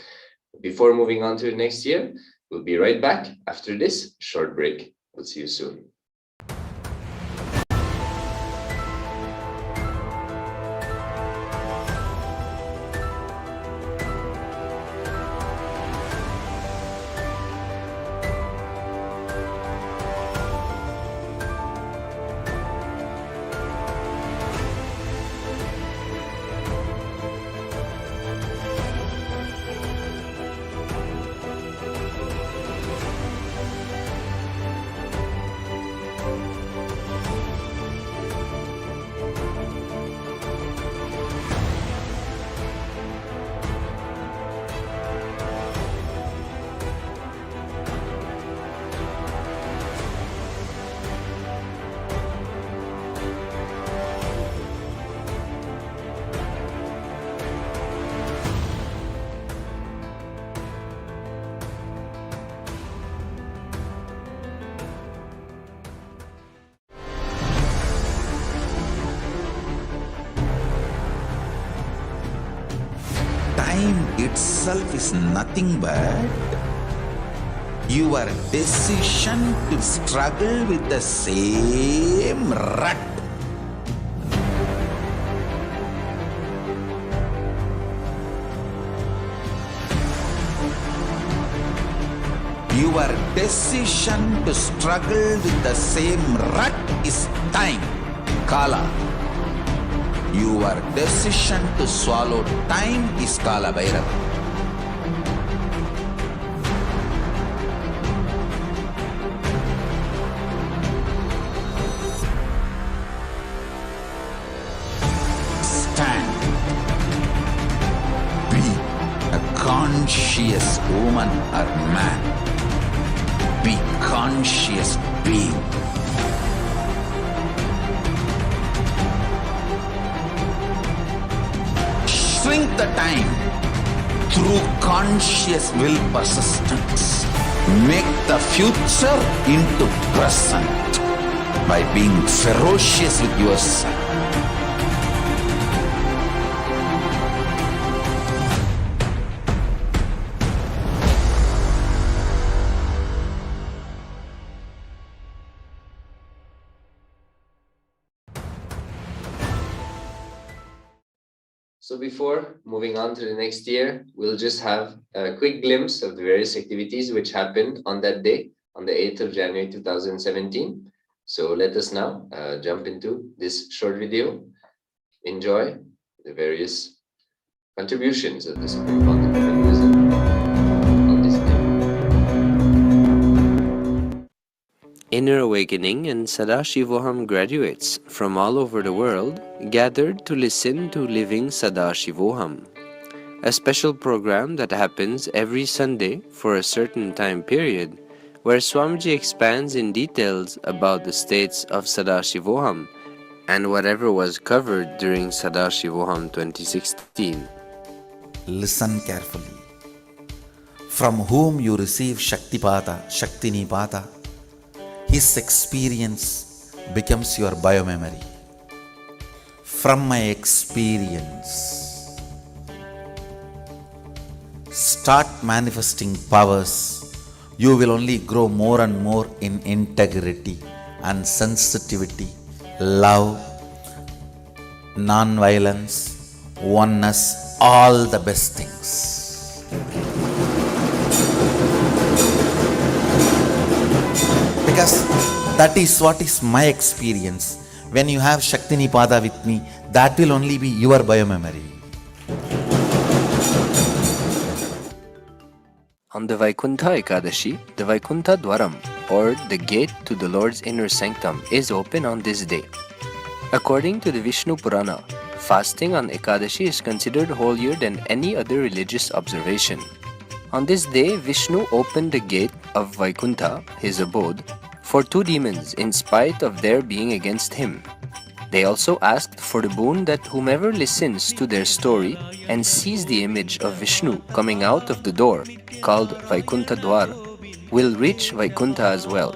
before moving on to the next year, we'll be right back after this short break. We'll see you soon. itself is nothing but your decision to struggle with the same rut. Your decision to struggle with the same rut is time, Kala. Your decision to swallow time is Kala Bhairava. Stand. Be a conscious woman or man. Be conscious being. Shrink the time through conscious will persistence. Make the future into present by being ferocious with yourself. So before moving on to the next year, we'll just have a quick glimpse of the various activities which happened on that day, on the 8th of January 2017. So let us now jump into this short video. Enjoy the various contributions of the Supreme Fundamental Wisdom on this day. Inner Awakening and Sadashivoham graduates from all over the world gathered to listen to Living Sadashivoham, a special program that happens every Sunday for a certain time period, where Swamiji expands in details about the states of Sadashivoham and whatever was covered during Sadashivoham 2016. Listen carefully. From whom you receive Shaktipada, Shaktinipata, his experience becomes your biomemory. From my experience, start manifesting powers. You will only grow more and more in integrity and sensitivity, love, non-violence, oneness, all the best things. Because that is what is my experience. When you have Shaktinipada with me, that will only be your biomemory. On the Vaikuntha Ekadashi, the Vaikuntha Dwaram, or the gate to the Lord's inner sanctum, is open on this day. According to the Vishnu Purana, fasting on Ekadashi is considered holier than any other religious observation. On this day, Vishnu opened the gate of Vaikuntha, his abode, for two demons in spite of their being against him. They also asked for the boon that whomever listens to their story and sees the image of Vishnu coming out of the door, called Vaikuntha Dwar, will reach Vaikuntha as well.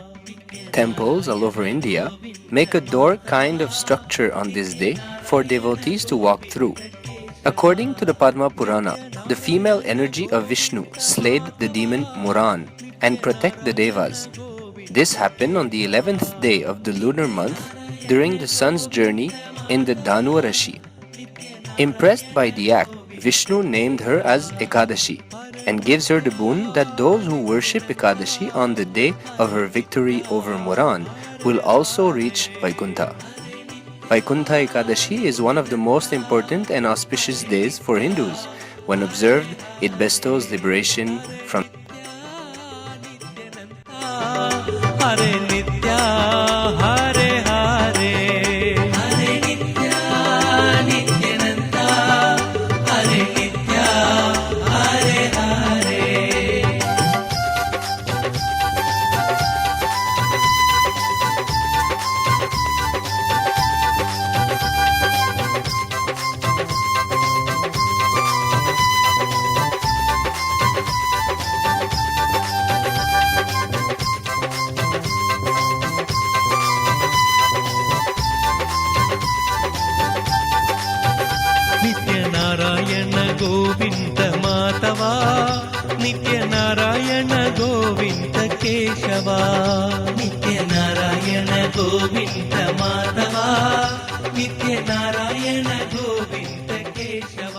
Temples all over India make a door kind of structure on this day for devotees to walk through. According to the Padma Purana, the female energy of Vishnu slayed the demon Muran and protect the Devas. This happened on the 11th day of the lunar month during the sun's journey in the Danu Rashi. Impressed by the act, Vishnu named her as Ekadashi and gives her the boon that those who worship Ekadashi on the day of her victory over Muran will also reach Vaikuntha. Vaikuntha Ekadashi is one of the most important and auspicious days for Hindus. When observed, it bestows liberation from Hare Nitya, Hare Hare, Hare Nitya, Nithyananda, Hare Nitya, Hare Hare. Keshava ನಿತ್ಯ ನಾರಾಯಣ ಗೋವಿಂದ ಮಾಧವ ನಿತ್ಯ Narayana Govinda Keshava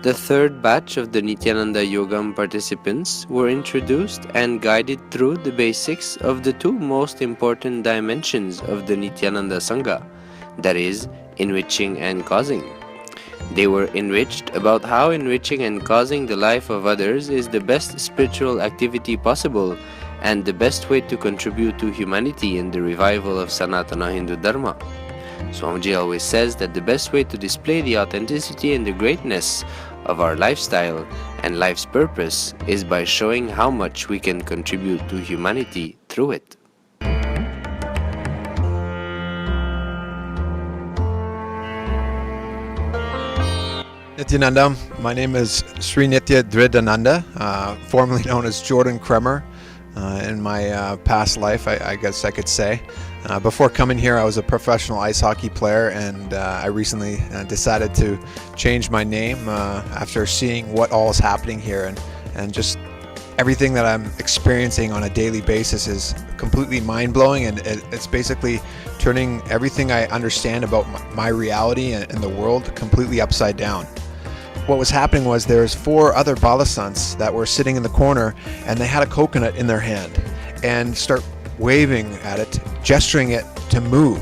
The third batch of the Nithyananda Yogam participants were introduced and guided through the basics of the two most important dimensions of the Nithyananda Sangha, that is, enriching and causing. They were enriched about how enriching and causing the life of others is the best spiritual activity possible and the best way to contribute to humanity in the revival of Sanatana Hindu Dharma. Swamiji always says that the best way to display the authenticity and the greatness of our lifestyle and life's purpose is by showing how much we can contribute to humanity through it. Nithyananda, my name is Sri Nithya Dhridananda, formerly known as Jordan Kremer. In my past life, I guess I could say. Before coming here, I was a professional ice hockey player, and I recently decided to change my name after seeing what all is happening here, and just everything that I'm experiencing on a daily basis is completely mind-blowing, and it's basically turning everything I understand about my reality and the world completely upside down. What was happening was there's 4 other balasants that were sitting in the corner, and they had a coconut in their hand and start waving at it, gesturing it to move.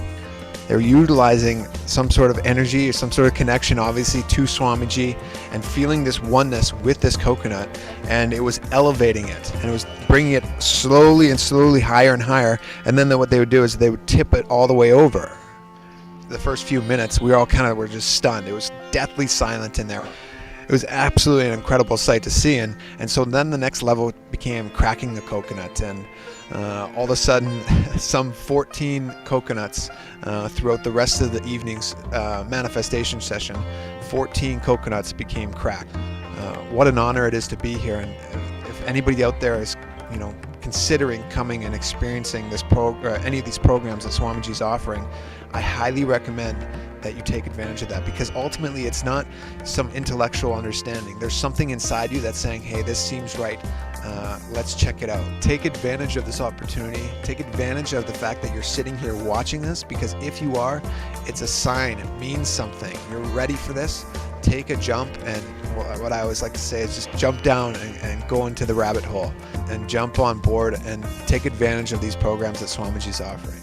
They were utilizing some sort of energy or some sort of connection, obviously, to Swamiji, and feeling this oneness with this coconut, and it was elevating it, and it was bringing it slowly and slowly higher and higher, and then what they would do is they would tip it all the way over. The first few minutes, we all kind of were just stunned. It was deathly silent in there. It was absolutely an incredible sight to see, and so then the next level became cracking the coconut, and all of a sudden some 14 coconuts throughout the rest of the evening's manifestation session, 14 coconuts became cracked. What an honor it is to be here, and if anybody out there is considering coming and experiencing this any of these programs that Swamiji is offering, I highly recommend that you take advantage of that, because ultimately it's not some intellectual understanding. There's something inside you that's saying, hey, this seems right, let's check it out. Take advantage of this opportunity. Take advantage of the fact that you're sitting here watching this, because if you are, it's a sign. It means something. You're ready for this. Take a jump, and what I always like to say is just jump down and go into the rabbit hole and jump on board and take advantage of these programs that Swamiji is offering.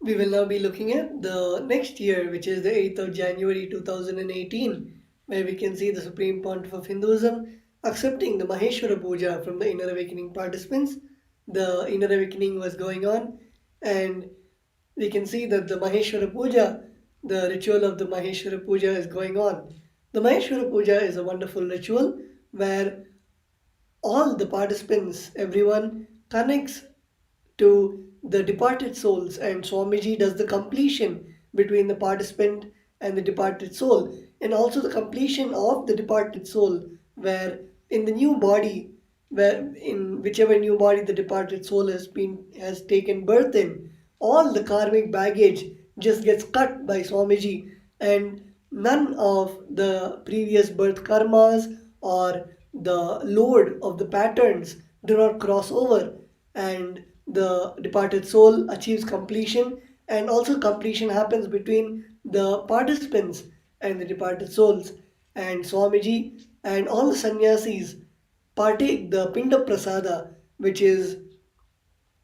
We will now be looking at the next year, which is the 8th of January 2018, where we can see the Supreme Pontiff of Hinduism accepting the Maheshwara Puja from the Inner Awakening participants. The Inner Awakening was going on, and we can see that the Maheshwara Puja, the ritual of the Maheshwara Puja is going on. The Maheshwara Puja is a wonderful ritual where all the participants, everyone connects to the departed souls, and Swamiji does the completion between the participant and the departed soul, and also the completion of the departed soul, where in the new body, where in whichever new body the departed soul has taken birth in, all the karmic baggage just gets cut by Swamiji, and none of the previous birth karmas or the load of the patterns do not cross over, and the departed soul achieves completion, and also completion happens between the participants and the departed souls, and Swamiji and all the sannyasis partake the Pinda Prasada, which is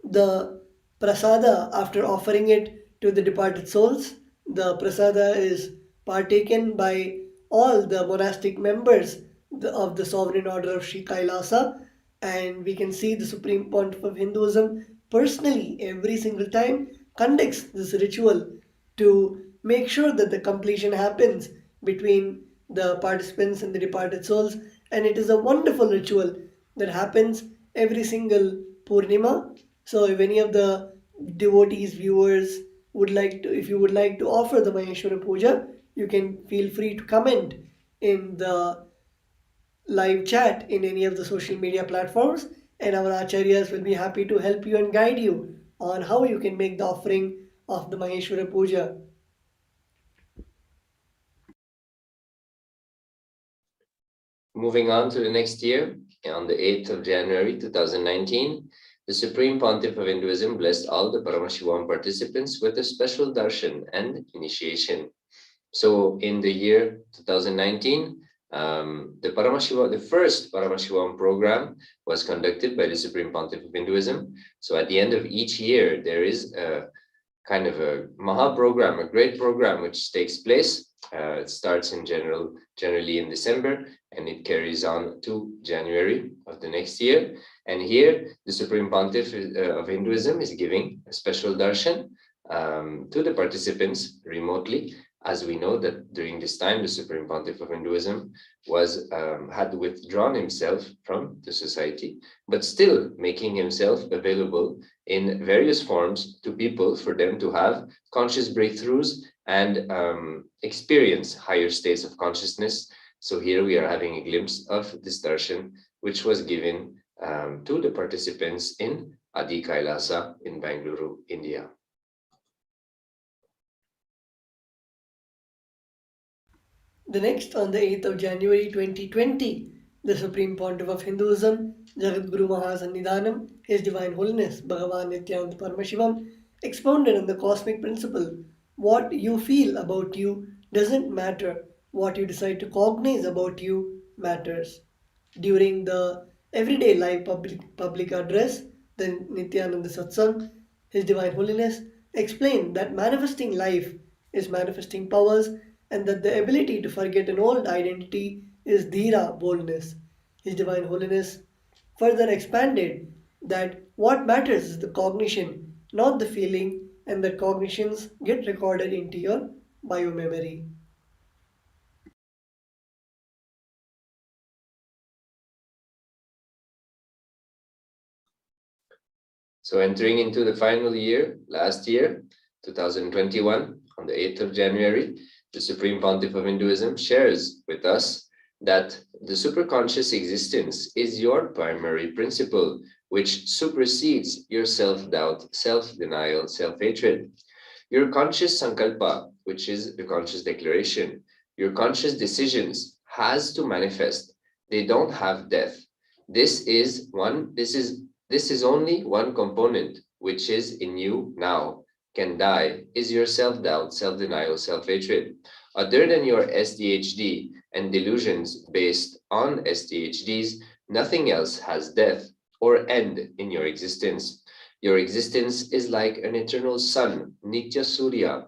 the prasada after offering it to the departed souls. The prasada is partaken by all the monastic members of the Sovereign Order of Sri KAILASA, and we can see the Supreme Pontiff of Hinduism personally every single time conducts this ritual to make sure that the completion happens between the participants and the departed souls, and it is a wonderful ritual that happens every single Purnima. So if any of the devotees, viewers would like to, if you would like to offer the Maheshwara Puja, you can feel free to comment in the live chat in any of the social media platforms, and our acharyas will be happy to help you and guide you on how you can make the offering of the Maheshwara Puja. Moving on to the next year, on the 8th of January 2019, the Supreme Pontiff of Hinduism blessed all the Paramashivoham participants with a special darshan and initiation. So in the year 2019, the first Paramashivoham program was conducted by the Supreme Pontiff of Hinduism. So at the end of each year, there is a kind of a Maha program, a great program which takes place. It starts generally in December, and it carries on to January of the next year. And here, the Supreme Pontiff of Hinduism is giving a special darshan to the participants remotely, as we know that during this time, the Supreme Pontiff of Hinduism had withdrawn himself from the society, but still making himself available in various forms to people for them to have conscious breakthroughs and experience higher states of consciousness. So here we are having a glimpse of this darshan, which was given to the participants in Adi KAILASA in Bangalore, India. The next, on the 8th of January 2020, the Supreme Pontiff of Hinduism, Jagadguru Mahasannidhanam, His Divine Holiness Bhagavan Nithyananda Paramashivam, expounded on the cosmic principle: what you feel about you doesn't matter, what you decide to cognize about you matters. During the everyday live public address, the Nithyananda Satsang, His Divine Holiness explained that manifesting life is manifesting powers, and that the ability to forget an old identity is dhira, boldness. His Divine Holiness further expanded that what matters is the cognition, not the feeling, and that cognitions get recorded into your biomemory. So entering into the final year, last year, 2021, on the 8th of January, the Supreme Pontiff of Hinduism shares with us that the superconscious existence is your primary principle, which supersedes your self-doubt, self-denial, self-hatred. Your conscious sankalpa, which is the conscious declaration, your conscious decisions has to manifest. They don't have death. This is only one component, which is in you now, can die, is your self-doubt, self-denial, self-hatred. Other than your SDHD and delusions based on SDHDs, nothing else has death or end in your existence. Your existence is like an eternal sun, Nitya Surya.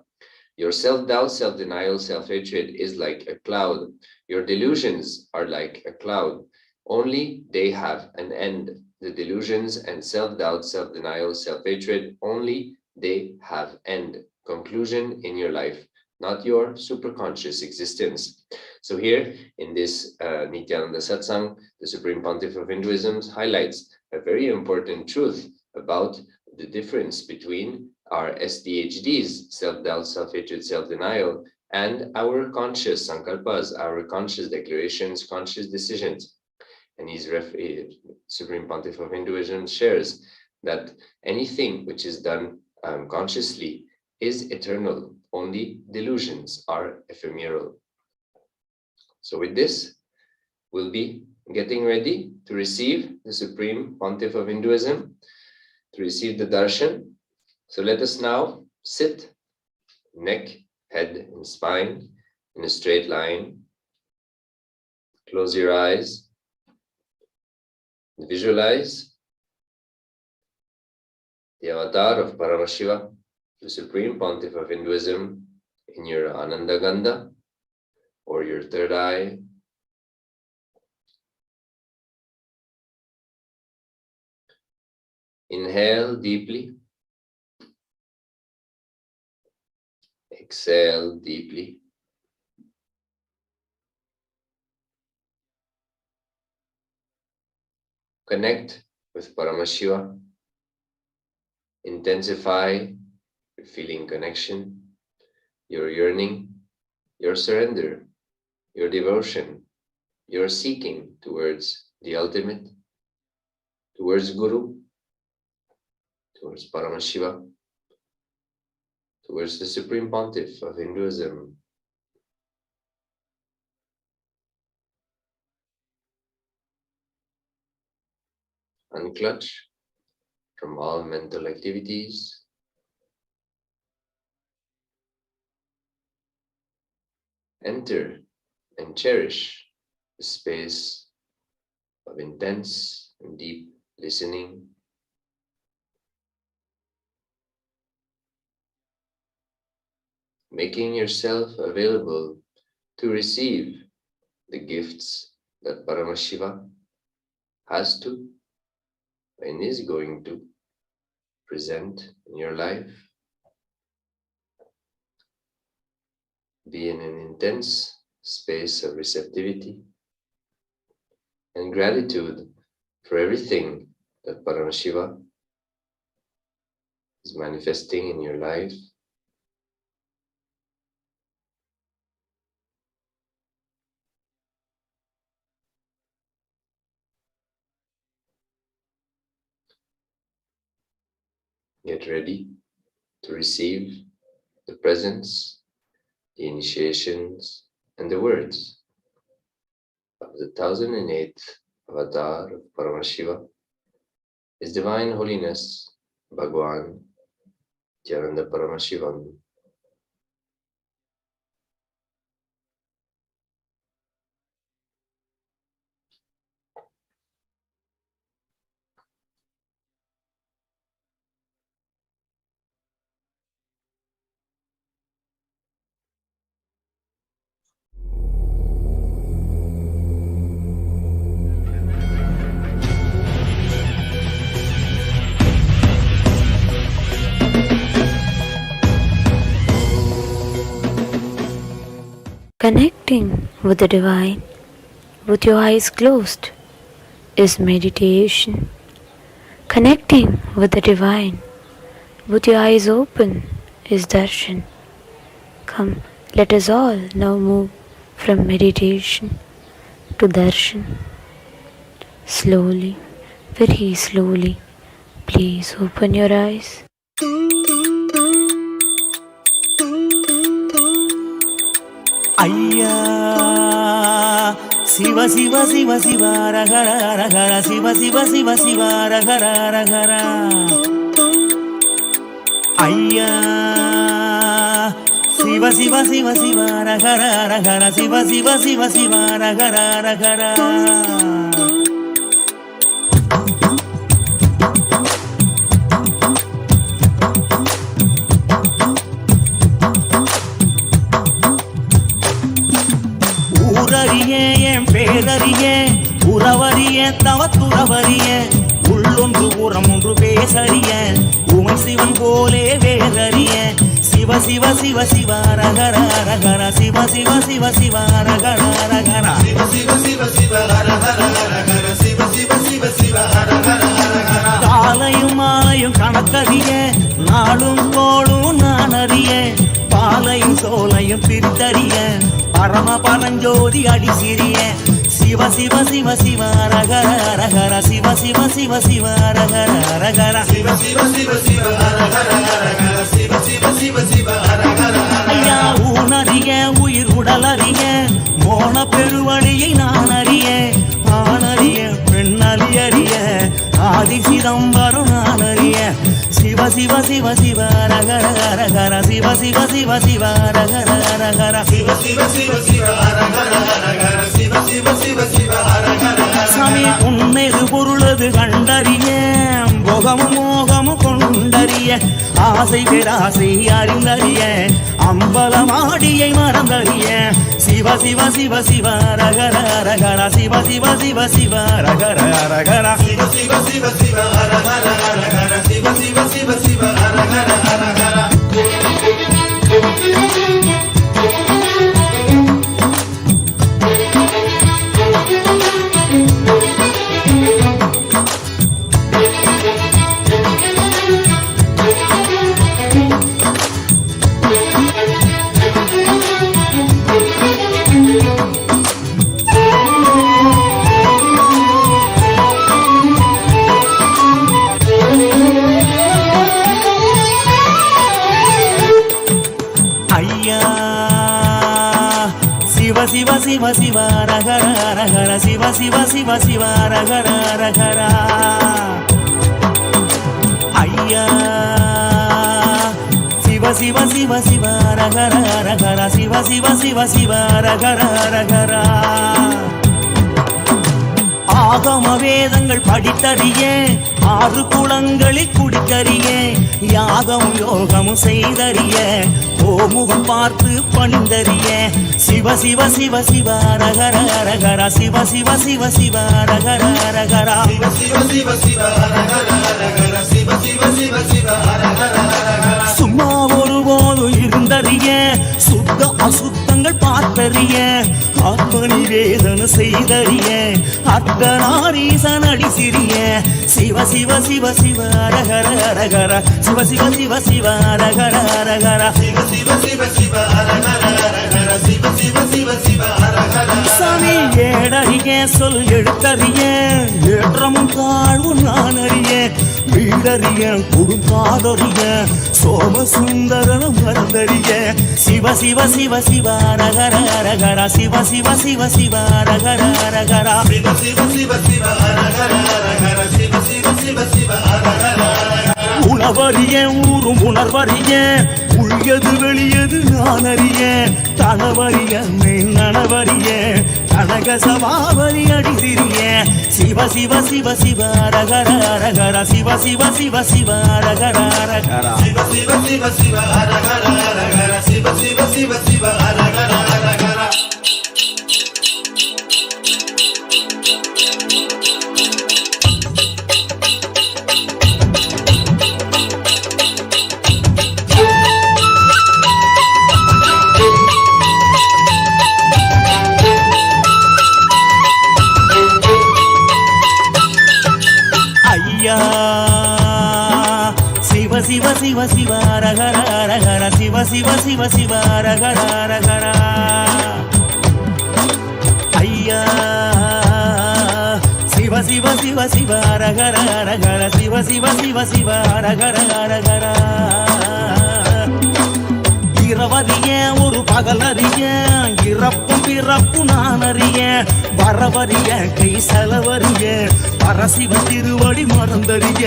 Your self-doubt, self-denial, self-hatred is like a cloud. Your delusions are like a cloud. Only they have an end. The delusions and self-doubt, self-denial, self-hatred, only they have end, conclusion in your life, not your superconscious existence. So here in this Nithyananda Satsang, the Supreme Pontiff of Hinduism highlights a very important truth about the difference between our SDHDs, self-doubt, self-hatred, self-denial, and our conscious sankalpas, our conscious declarations, conscious decisions. And Supreme Pontiff of Hinduism shares that anything which is done consciously is eternal. Only delusions are ephemeral. So with this, we'll be getting ready to receive the Supreme Pontiff of Hinduism, to receive the darshan. So let us now sit, neck, head, and spine in a straight line. Close your eyes. Visualize the avatar of Paramashiva, the Supreme Pontiff of Hinduism, in your Ananda Gandha or your third eye. Inhale deeply. Exhale deeply. Connect with Paramashiva. Intensify your feeling connection, your yearning, your surrender, your devotion you're seeking towards the ultimate, towards Guru, towards Paramashiva, towards the Supreme Pontiff of Hinduism. Unclutch from all mental activities. Enter and cherish the space of intense and deep listening. Making yourself available to receive the gifts that Paramashiva has to and is going to present in your life. Be in an intense space of receptivity and gratitude for everything that Paramashiva is manifesting in your life. Get ready to receive the presence, the initiations, and the words of the 1008th avatar of Paramashiva, His Divine Holiness, Bhagwan Nithyananda Paramashivam. Connecting with the Divine with your eyes closed is meditation. Connecting with the Divine with your eyes open is darshan. Come, let us all now move from meditation to darshan. Slowly, very slowly, please open your eyes. ஐயா சிவ சிவ சிவ சிவ ரகர ரகர சிவ சிவ சிவ சிவ ரகர ரகர ஐயா சிவ சிவ சிவ சிவ ரகர ரகர சிவ சிவ சிவ சிவ ரகர ரகர பேரறிய உறவறிய தவத்துறவறிய உள்ளொன்று புறம் ஒன்று பேசறிய உமை சிவன் போலே வேறறிய சிவ சிவ சிவ சிவ ரகர ரகர சிவ சிவ சிவ சிவ ரகர ரகர சிவ சிவ சிவ சிவ ரகர ரகர சிவ சிவ சிவ சிவ ரகர ரகர காலையும் மாலையும் கணக்கறிய நாளும் கோளும் நான் அறிய பாலையும் சோலையும் பிரித்தறிய பரம பரஞ்சோதி அடி சிறிய சிவ சிவ சிவ சிவ ரகர ரகர சிவ சிவ சிவ சிவ ரகர ரகர சிவ சிவ சிவ சிவ ரகர ரகர சிவ சிவ சிவ சிவ ரகர ஐயா ஊனறிய உயிர் உடலறிய மோன பெருவழியை நான் அறிய ஆணறிய பெண்ணறியறிய ஆதி சிதம்பரம் நான் அறிய சிவ சிவ சிவ சிவ ரகர ரகர சிவ சிவ சிவ சிவ ரகர ரகர சிவ சிவ சிவ சிவ ரகர ரகர சிவ சிவ சிவ சிவ ரகர சாமி உண்மைது பொருளது கண்டறிய போகமும் மோகமும் கொண்டறிய ஆசை பேராசை அறிந்தறிய அம்பலமாடியை மறந்தறிய சிவ சிவ சிவ சிவ ரகர ரகர சிவ சிவ சிவ சிவ ரகர ரகர சிவ சிவ சிவ சிவ ரகர ரகர சிவ சிவ சிவ சிவ ரகர ரகர சிவ சிவ ரகர ரகர சிவ சிவ சிவ சிவ ரகர ரகர ஐயா சிவ சிவ சிவ சிவ ரகர ரகர சிவ சிவ சிவ சிவ ரகர ரகர ஆகம வேதங்கள் படித்தறிய 6 குளங்களில் குடித்தறிய யாகம் யோகமும் செய்தறிய ஓமுகம் பார்த்து பணிந்தறிய சிவ சிவ சிவ சிவ ரகர ரகர சிவ சிவ சிவ சிவ ரகர ரகர சிவ சிவ சிவ சிவ ரகர ரகர சிவ சிவ சிவ சிவ ரகர ரகர சும்மா ஒருபோது இருந்தறிய சுத்த அசுத்தங்கள் பார்த்தறிய ஆத்ம நிவேதன செய்தறிய அர்த்தநாரீசன் அடி சிறிய சிவ சிவ சிவ சிவ ரகர ரகர சிவ சிவ சிவ சிவ ரகர ரகர சிவ சிவ சிவ சிவ ரகர ரகர சிவ சிவ சிவ சிவ ரகர சாமி ஏடறிய சொல் எழுத்தறிய ஏற்றமும் தாழ்வும் நான் அறிய வீடறிய குடும்பாதறிய சோமசுந்தரனும் மறந்தறிய சிவ சிவ சிவ சிவ ரகர ரகர சிவ சிவ சிவ சிவ ரகர ரகர சிவ சிவ சிவ சிவ ரகர ரகர சிவ சிவ சிவ சிவ ரகர உணவறிய ஊரும் உணர்வறிய உள்ளது வெளியது நான் அறிய தனவறிய நனவறிய கனக சபாவரி அடி சிறிய சிவ சிவ சிவ சிவ ரகர ரகர சிவ சிவ சிவ சிவ ரகர ரகர சிவ சிவ சிவ சிவ ரகர ரகர சிவ சிவ சிவ சிவ ரகர ரகர சிவ சிவ சிவ சிவ ரகர ரகர சிவ சிவ சிவ சிவ ரகர ரகர ஐயா சிவ சிவ சிவ சிவ ரகர ரகர சிவ சிவ சிவ சிவ ரகர ரகர இரவறிய ஒரு பகலறிய இறப்பும் பிறப்பு நான் அறிய வரவறிய கை செலவறிய பரசிவ திருவடி மறந்தறிய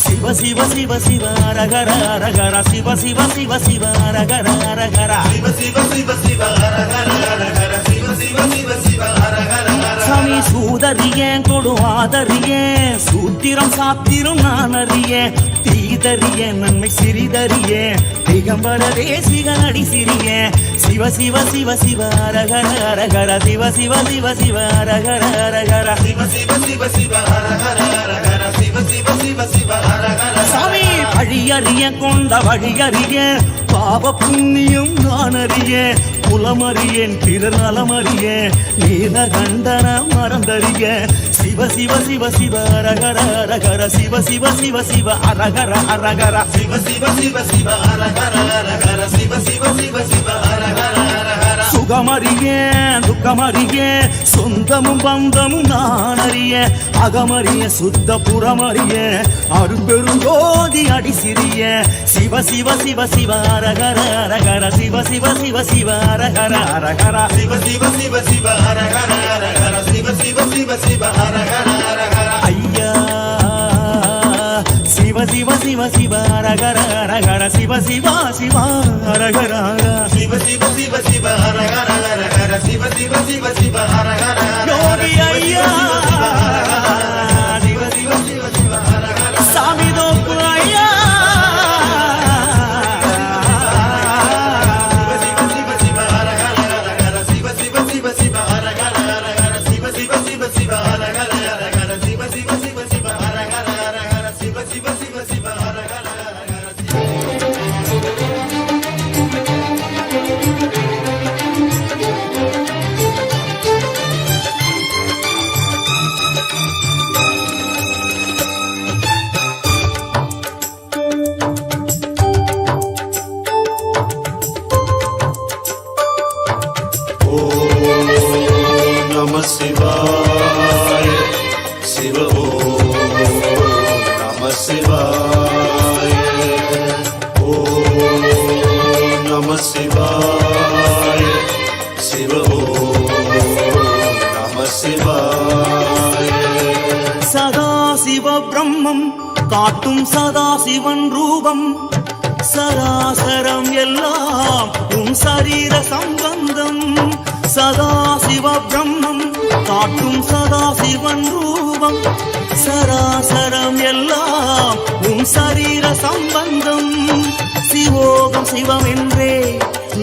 சிவ சிவ சிவ சிவ ரகர ரகர சிவ சிவ சிவ சிவ ரகர ரகர சிவ சிவ சிவ சிவ ரகர ரகர சிவ சிவ சிவ சிவ ரகர சாமி சூதறிய கொடுவாதறிய சூத்திரம் சாத்திரம் நான் அறிய தீதறிய நன்மை சிறிதறிய திகம்பர தேசிகன் அடி சிறிய சிவ சிவ சிவ சிவ ரகர ரகர சிவ சிவ சிவ சிவ ரகர ரகர சிவ சிவ சிவ சிவ ரகர ரகர சிவ சிவ சிவ சிவ ரகர சாமி வழியறிய கொண்ட வழியறிய பாவ புண்ணியம் நான் அறிய குலமறியேன் பிறர் நலமறிய நீலகண்டன மறந்தறிய சிவ சிவ சிவ சிவ ரகர ரகர சிவ சிவ சிவ சிவ அரகர அரகர சிவ சிவ சிவ சிவ அரகர அரகர சிவ சிவ சிவ சிவ அரகர அரகர சுகமறிய துக்கமறிய சொந்தமும் பந்தமும் நான் அறிய அகமறிய சுத்த புறமறிய அரும்பெருங்கோதி அடி சிறிய சிவ சிவ சிவ சிவ அரகர அரகர சிவ சிவ சிவ சிவ அரகர அரகர சிவ சிவ சிவ சிவ அரகர அரகர சிவ சிவ சிவ சிவ அரகர அரகர ஐயா சிவ சிவ சிவ சிவ அரகர அரகர சிவ சிவ சிவ அரகர சிவ சிவ சிவ சிவ அரகர அரகர சிவ சிவ சிவ சிவ அரகர யோகி ஐயா சிவ சிவ சிவ சிவ அரகர சாமி தோப்பு ஐயா சிவ பிரம்மம் காட்டும் சதா சிவன் ரூபம் சராசரம் எல்லாம் உன் சரீர சம்பந்தம் சதா சிவ பிரம்மம் காட்டும் சதா சிவன் ரூபம் சராசரம் எல்லாம் உன் சரீர சம்பந்தம் சிவோகம் சிவம் என்றே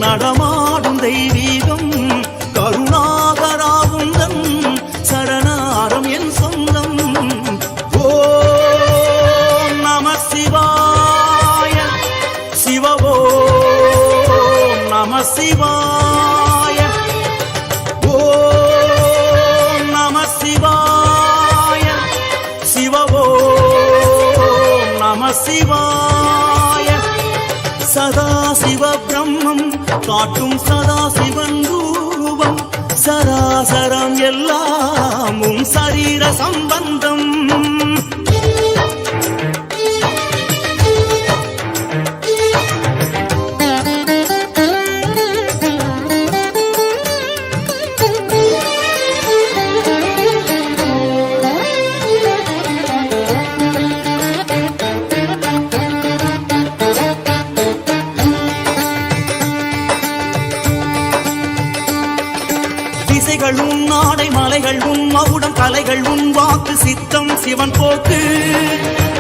நடமாடும் தெய்வீகம் கருணாகராவுந்தன் சரணாரம் என் சொந்தம் ஓம் நம சிவாய சிவவோம் நம சிவாய ஓம் நம சிவாய சிவவோம் நம சிவாய சதா சிவ பிரம்மம் காட்டும் சதா சிவன் ரூபம் சராசரம் எல்லாம் உன் சரீர சம்பந்தம் உன் நாடை மலைகள் உன் மகுடம் கலைகள் உன் வாக்கு சித்தம் சிவன் போக்கு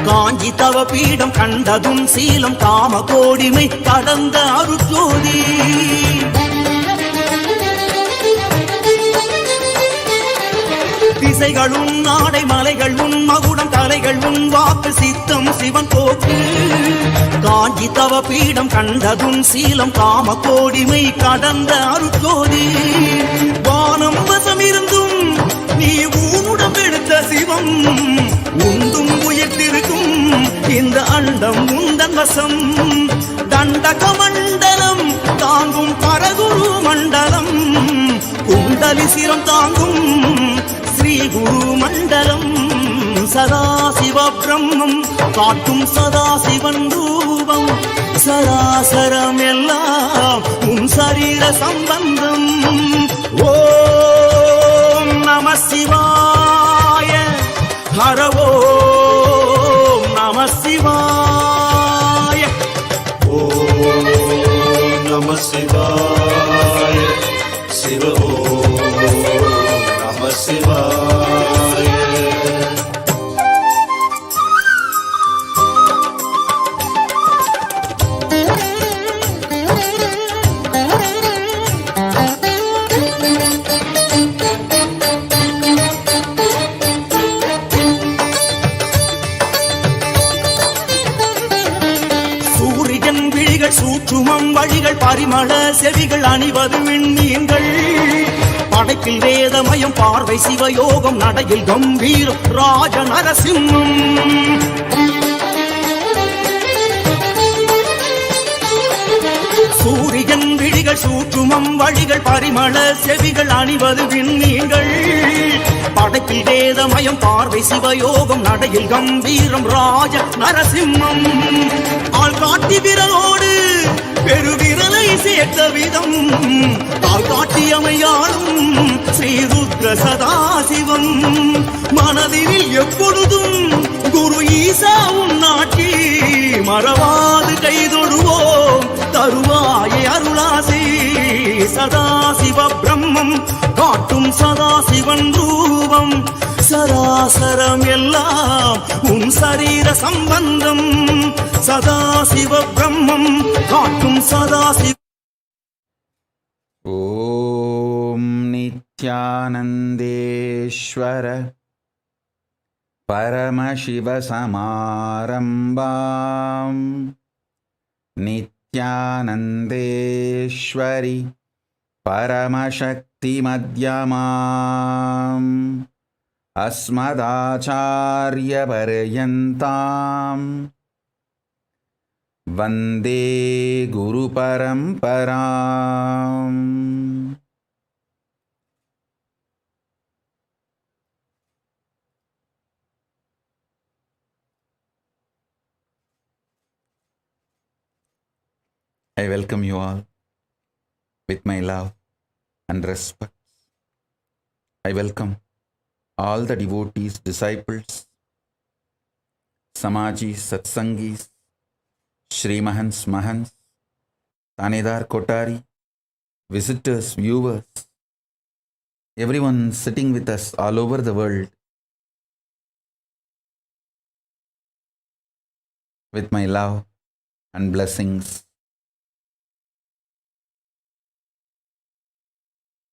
காஞ்சி தவ பீடம் கண்டதும் சீலம் காம கோடிமை கடந்த அருட்ஜோதி திசைகள் உன் நாடை மலைகள் உன் மகுடம் கலைகள் உன் வாக்கு சித்தம் சிவன் போக்கு காஞ்சி தவ பீடம் கண்டதும் சீலம் காம கோடிமை கடந்த அருட்ஜோதி வானம் வசம் இருந்தும் நீ ஊனுடம் எடுத்த சிவம் உண்டும் உயிர்த்திருக்கும் இந்த அண்டம் உந்தன் வசம் தண்டக மண்டலம் தாங்கும் பரகுரு மண்டலம் குண்டலி சிரம் தாங்கும் ஸ்ரீ குரு மண்டலம் சதா சிவ பிரம்மம் காட்டும் சதா சிவன் ரூபம் சராசரம் எல்லாம் உன் சரீர சம்பந்தம் ஓம் நம சிவாய ஹர ஓம் நம சிவாய ஓம் நம சிவாய சிவ ஓம் நம சிவாய சூற்றுமம் வழிகள் பரிமள செவிகள் அணிவது விண்மீன்கள் படைப்பில் வேதமயம் பார்வை சிவயோகம் நடையில் கம்பீரம் ராஜ நரசிம்மம் சூரியன் விழிகள் சூற்றுமம் வழிகள் பரிமள செவிகள் அணிவது விண்மீன்கள் படைப்பில் வேதமயம் பார்வை சிவயோகம் நடையில் கம்பீரம் ராஜ நரசிம்மம் ஆள் காட்டி விரலோடு பெருவிரலை சேர்த்த விதம் ஆள் காட்டியமையாளும் ஸ்ரீருத்ர சதாசிவம் மனதில் எப்பொழுதும் குரு ஈசா உன்னாட்சி மறவாது கைதொழுவோம் தருவாயே அருளாசி சதாசிவ பிரம்மம் காட்டும் சதாசிவன் ரூபம் சராசரம் எல்லாம் உன் சரீர சம்பந்தம் சதாசிவ பிரம்மம் காட்டும் சதாசிவ ஓம் நித்யானந்தேஸ்வர பரமசிவசமாரம்பாம் நித்யானந்தேஸ்வரி பரமசக்தி மத்யமாம் अस्मदाचार्य पर्यन्ताम् वन्दे गुरुपरम्पराम् I welcome you all with my love and respect. I welcome all the devotees, disciples, Samaji, Satsangis, Shri Mahans, Mahans, Tanedar Kotari, visitors, viewers, everyone sitting with us all over the world, with my love and blessings.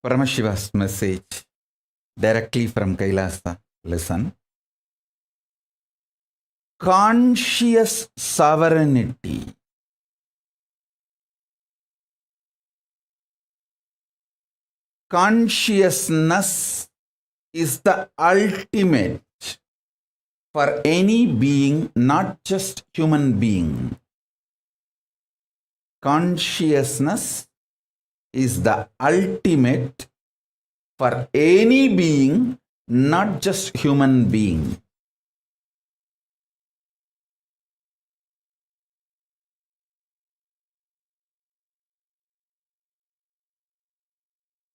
Paramashiva's message directly from Kailasa. Listen. Conscious sovereignty. Consciousness is the ultimate for any being, not just human being. Consciousness is the ultimate for any being, not just human being.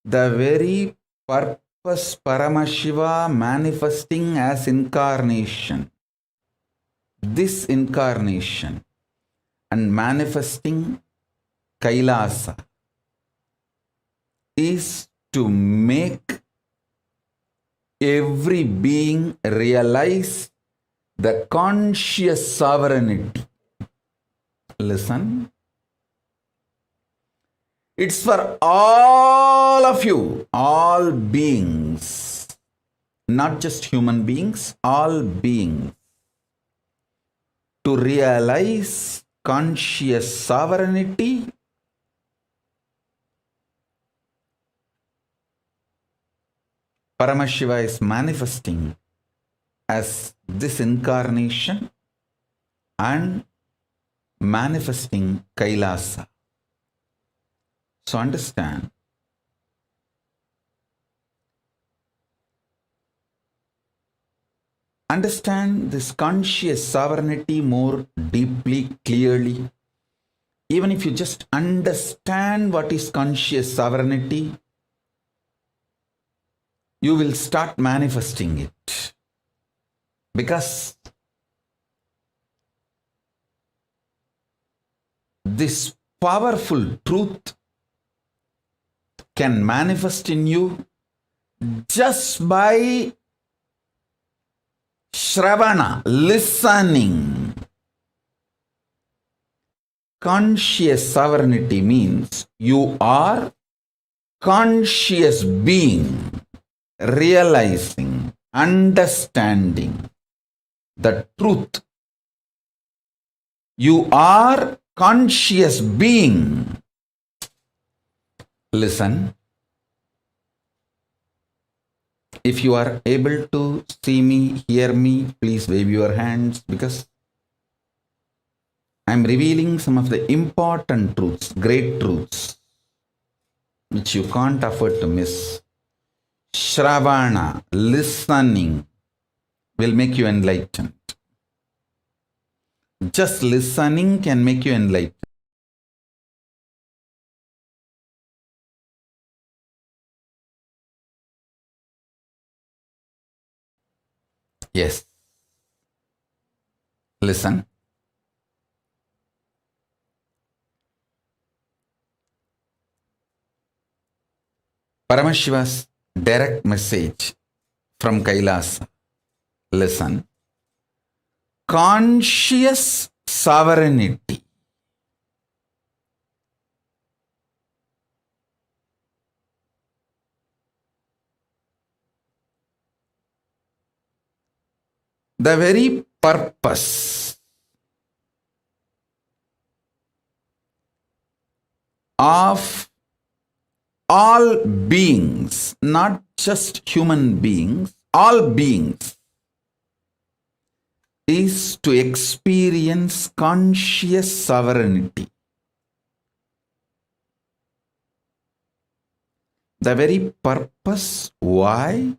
The very purpose Paramashiva manifesting as incarnation, this incarnation, and manifesting Kailasa is to make every being realize the conscious sovereignty. Listen. It's for all of you, all beings, not just human beings, all beings, to realize conscious sovereignty. Paramashiva is manifesting as this incarnation and manifesting Kailasa. So understand, this conscious sovereignty more deeply, clearly. Even if you just understand what is conscious sovereignty, you will start manifesting it. Because this powerful truth can manifest in you just by Shravana, listening. Conscious sovereignty means you are conscious being, realizing, understanding the truth. You are conscious being. Listen. If you are able to see me, hear me, please wave your hands, because I am revealing some of the important truths, great truths, which you can't afford to miss. Shravana, listening, will make you enlightened. Just listening can make you enlightened. Yes. Listen. Paramashiva's direct message from Kailasa. Listen. Conscious sovereignty. The very purpose of all beings, not just human beings, all beings, is to experience conscious sovereignty. The very purpose why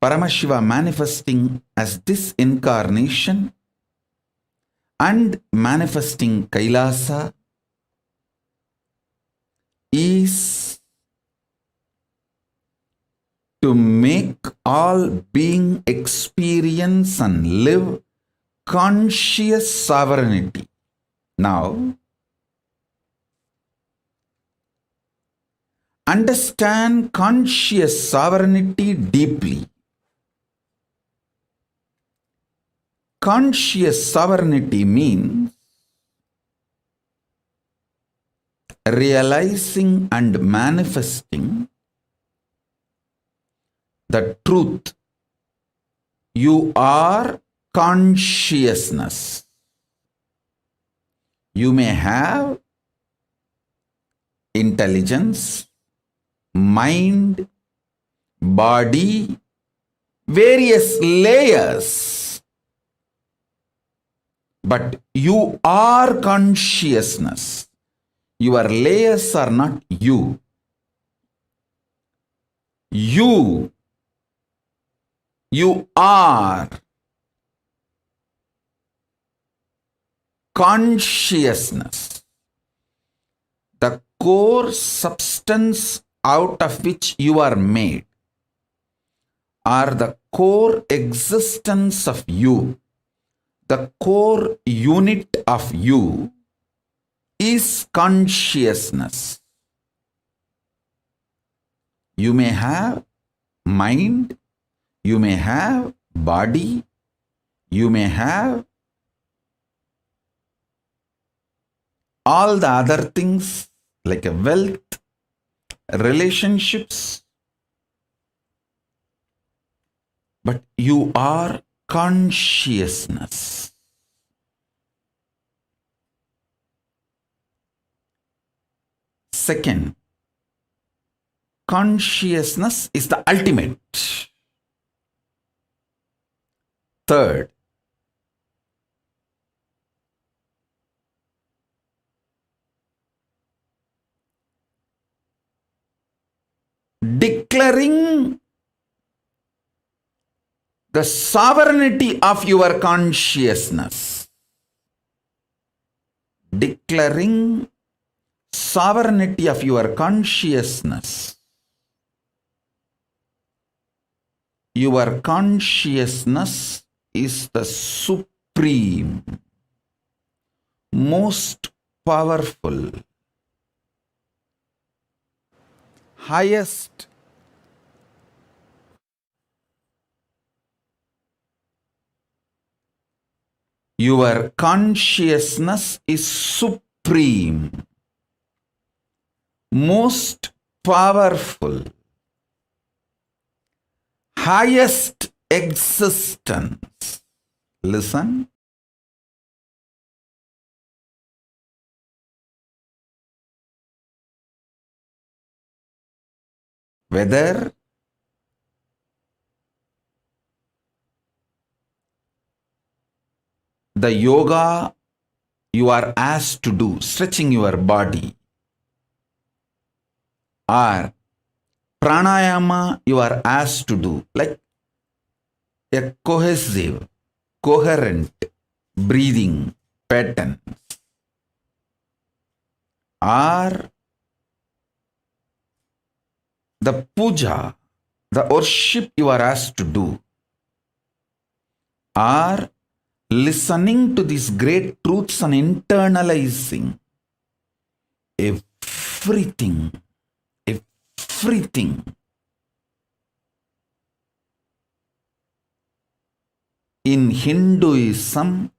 Paramashiva manifesting as this incarnation and manifesting Kailasa is to make all being experience and live conscious sovereignty. Now, understand conscious sovereignty deeply. Conscious sovereignty means realizing and manifesting the truth. You are consciousness. You may have intelligence, mind, body, various layers, but you are consciousness. Your layers are not you. You are consciousness, the core substance out of which you are made, or the core existence of you, the core unit of you is consciousness. You may have mind, you may have body, you may have all the other things like a wealth, relationships, but you are consciousness. Second, consciousness is the ultimate. Third, declaring the sovereignty of your consciousness. Declaring sovereignty of your consciousness. Your consciousness is the supreme, most powerful, highest, your consciousness is supreme, most powerful, highest existence. Listen. Whether the yoga you are asked to do, stretching your body, or pranayama you are asked to do, like a cohesive, coherent breathing pattern, or the puja, the worship you are asked to do, or listening to these great truths and internalizing everything. In Hinduism,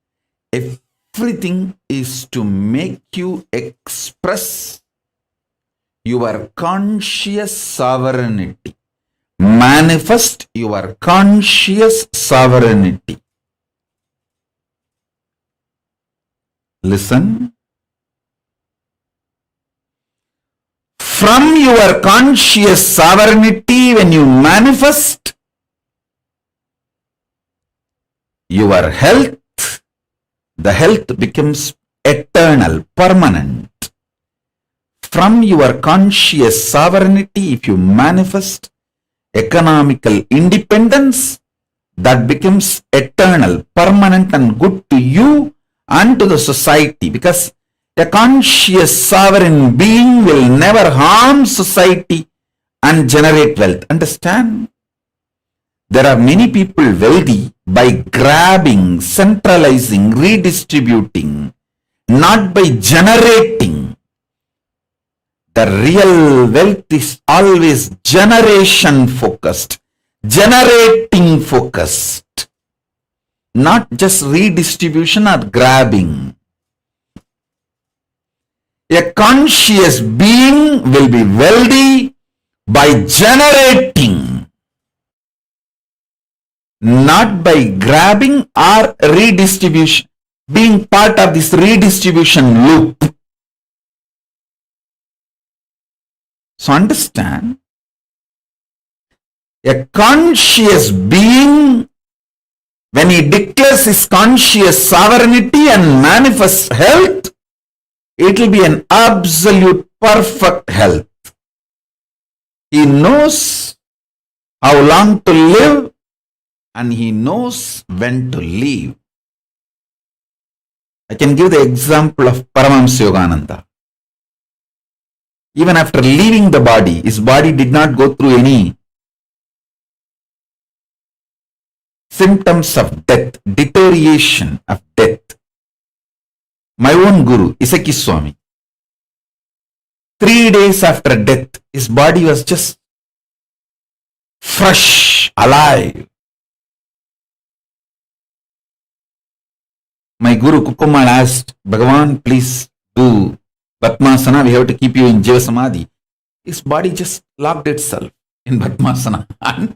everything is to make you express your conscious sovereignty. Manifest your conscious sovereignty. Listen. From your conscious sovereignty, when you manifest your health, the health becomes eternal, permanent. From your conscious sovereignty, if you manifest economical independence, that becomes eternal, permanent, and good to you and to the society, because a conscious sovereign being will never harm society and generate wealth. Understand? There are many people wealthy by grabbing, centralizing, redistributing, not by generating. The real wealth is always generation focused, generating focused, not just redistribution or grabbing. A conscious being will be wealthy by generating, not by grabbing or redistribution, being part of this redistribution loop. So understand, a conscious being, when he declares his conscious sovereignty and manifests health, it will be an absolute perfect health. He knows how long to live and he knows when to leave. I can give the example of Paramahamsa. Even after leaving the body, his body did not go through any symptoms of death, deterioration of death. My own guru, Isaki Swami, 3 days after death, his body was just fresh, alive. My guru Kukumal asked, Bhagavan, please do Padmasana, we have to keep you in Jiva Samadhi. His body just locked itself in Padmasana and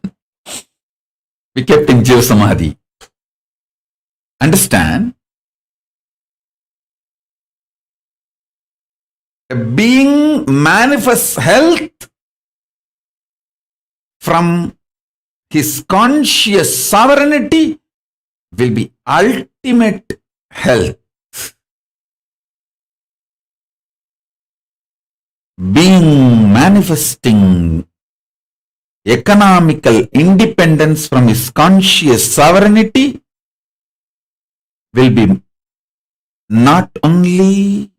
we kept in Jiva Samadhi. Understand? A being manifests health from his conscious sovereignty will be ultimate health. Being manifesting economical independence from his conscious sovereignty will be not only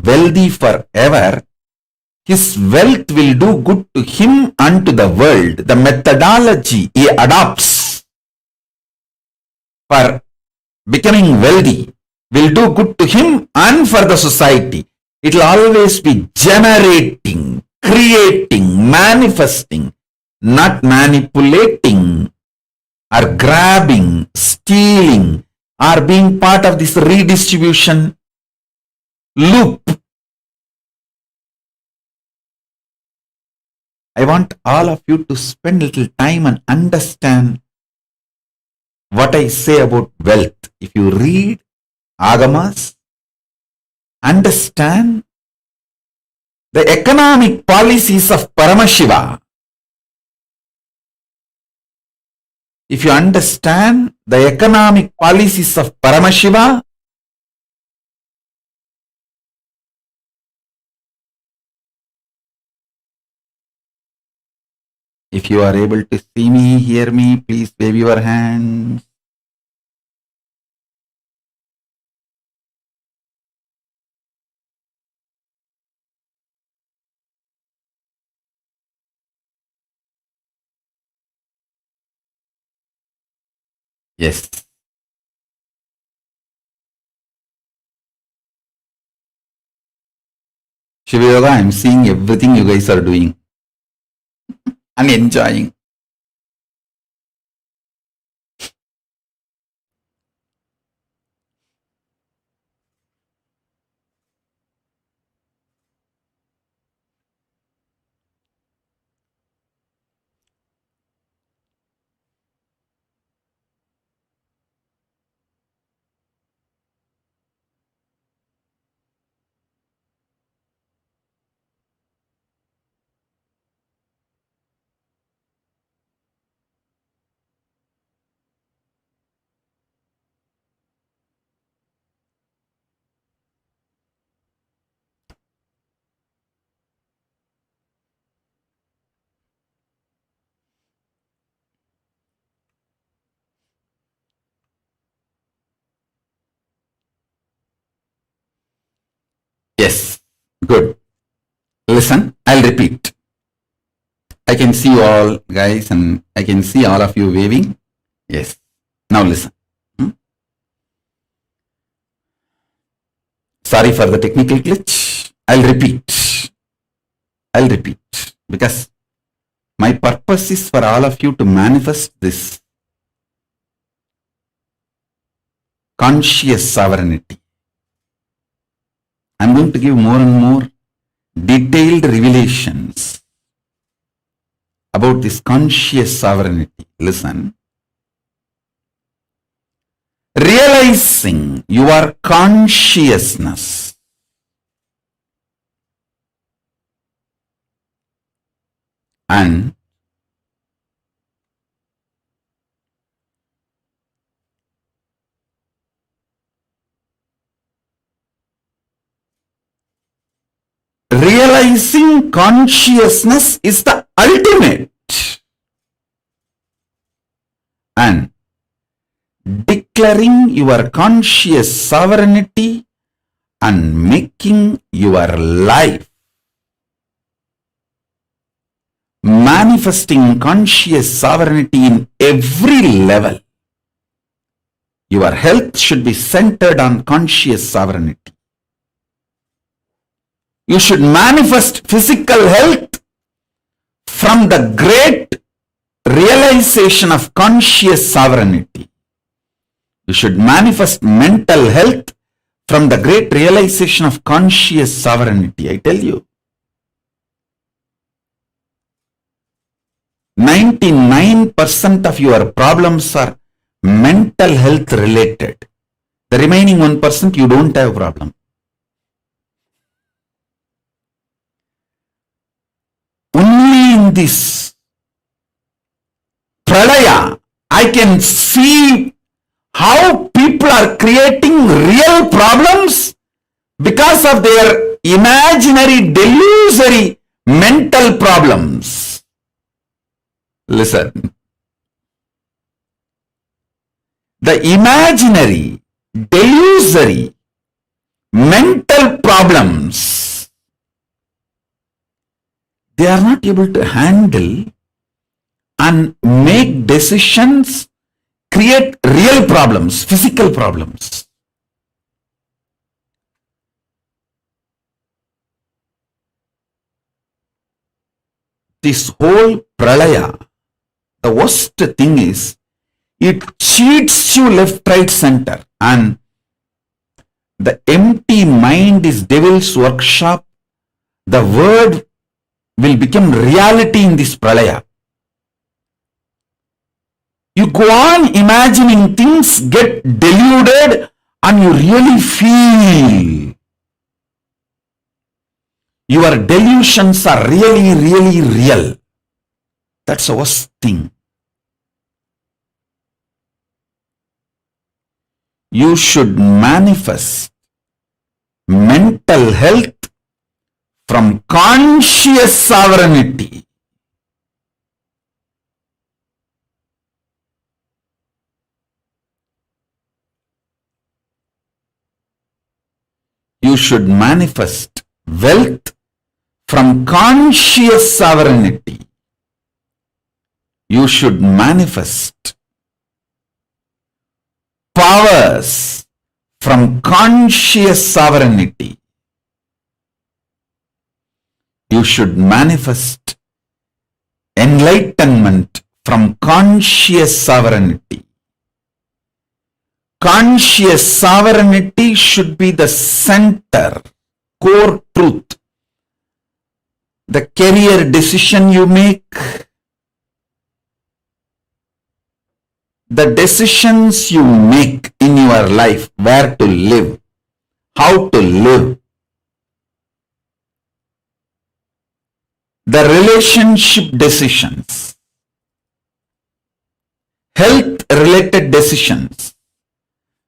wealthy forever, his wealth will do good to him and to the world. The methodology he adopts for becoming wealthy will do good to him and for the society. It will always be generating, creating, manifesting, not manipulating or grabbing, stealing, or being part of this redistribution loop. I want all of you to spend a little time and understand what I say about wealth. If you read Agamas, understand the economic policies of Paramashiva. If you understand the economic policies of Paramashiva, if you are able to see me, hear me, please wave your hands. Yes. Shiva Yoga, I am seeing everything you guys are doing and enjoying. Yes, good. Listen, I'll repeat. I can see you all guys and I can see all of you waving. Yes. Now listen. Sorry for the technical glitch. I'll repeat because my purpose is for all of you to manifest this conscious sovereignty. I'm going to give more and more detailed revelations about this conscious sovereignty. Listen. Realizing your consciousness and realizing consciousness is the ultimate, and declaring your conscious sovereignty and making your life manifesting conscious sovereignty in every level. Your health should be centered on conscious sovereignty. You should manifest physical health from the great realization of conscious sovereignty. You should manifest mental health from the great realization of conscious sovereignty. I tell you, 99% of your problems are mental health related. The remaining 1% you don't have problem. Only in this pralaya I can see how people are creating real problems because of their imaginary, delusory mental problems. Listen. The imaginary, delusory mental problems, they are not able to handle and make decisions, create real problems, physical problems. This whole pralaya, the worst thing is, it cheats you left, right, center, and the empty mind is devil's workshop. The word will become reality in this pralaya. You go on imagining things, get deluded, and you really feel your delusions are really, really real. That's the worst thing. You should manifest mental health from conscious sovereignty. You should manifest wealth from conscious sovereignty. You should manifest powers from conscious sovereignty. You should manifest enlightenment from conscious sovereignty. Conscious sovereignty should be the center, core truth. The career decision you make, the decisions you make in your life, where to live, how to live, the relationship decisions, health related decisions,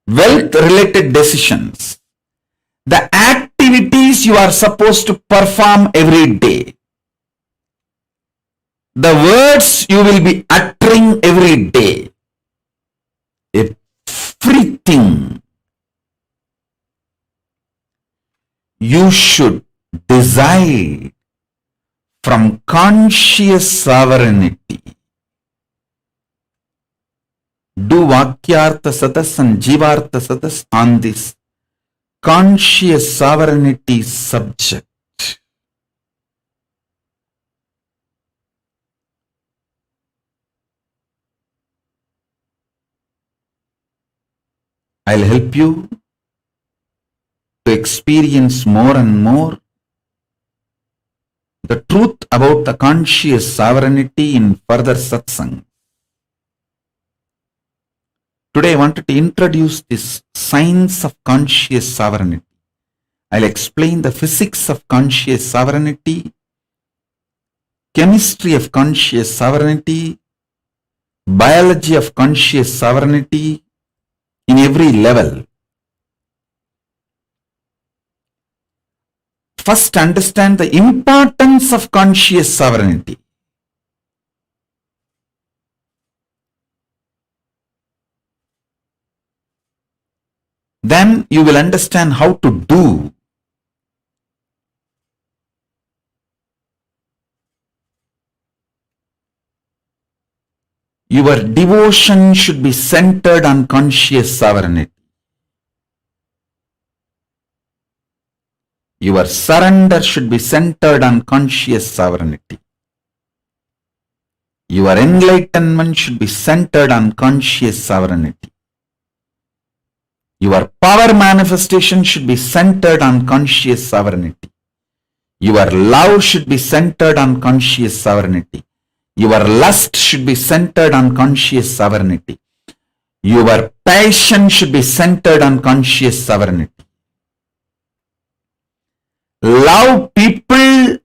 wealth related decisions, the activities you are supposed to perform every day, the words you will be uttering every day, everything you should decide from conscious sovereignty. Do Vakyartha Satas and Jivartha Satas on this conscious sovereignty subject. I'll help you to experience more and more the truth about the conscious sovereignty in further satsang. Today I wanted to introduce this science of conscious sovereignty. I'll explain the physics of conscious sovereignty, chemistry of conscious sovereignty, biology of conscious sovereignty in every level. First, understand the importance of conscious sovereignty. Then you will understand how to do. Your devotion should be centered on conscious sovereignty. Your surrender should be centered on conscious sovereignty. Your enlightenment should be centered on conscious sovereignty. Your power manifestation should be centered on conscious sovereignty. Your love should be centered on conscious sovereignty. Your lust should be centered on conscious sovereignty. Your passion should be centered on conscious sovereignty. Love people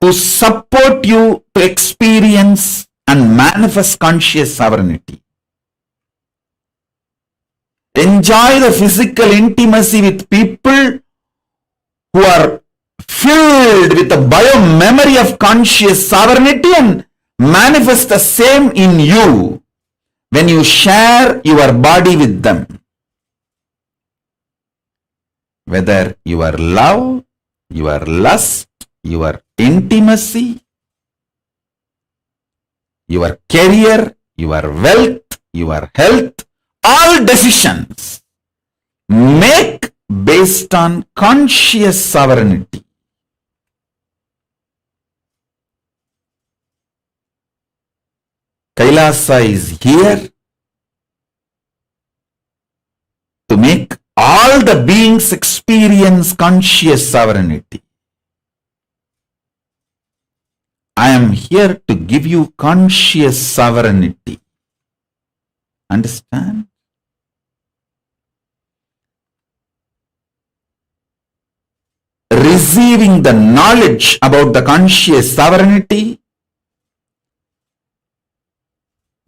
who support you to experience and manifest conscious sovereignty. Enjoy the physical intimacy with people who are filled with the bio-memory of conscious sovereignty and manifest the same in you when you share your body with them. Whether your love, your lust, your intimacy, your career, your wealth, your health, all decisions make based on conscious sovereignty. Kailasa is here to make all the beings experience conscious sovereignty. I am here to give you conscious sovereignty. Understand? Receiving the knowledge about the conscious sovereignty,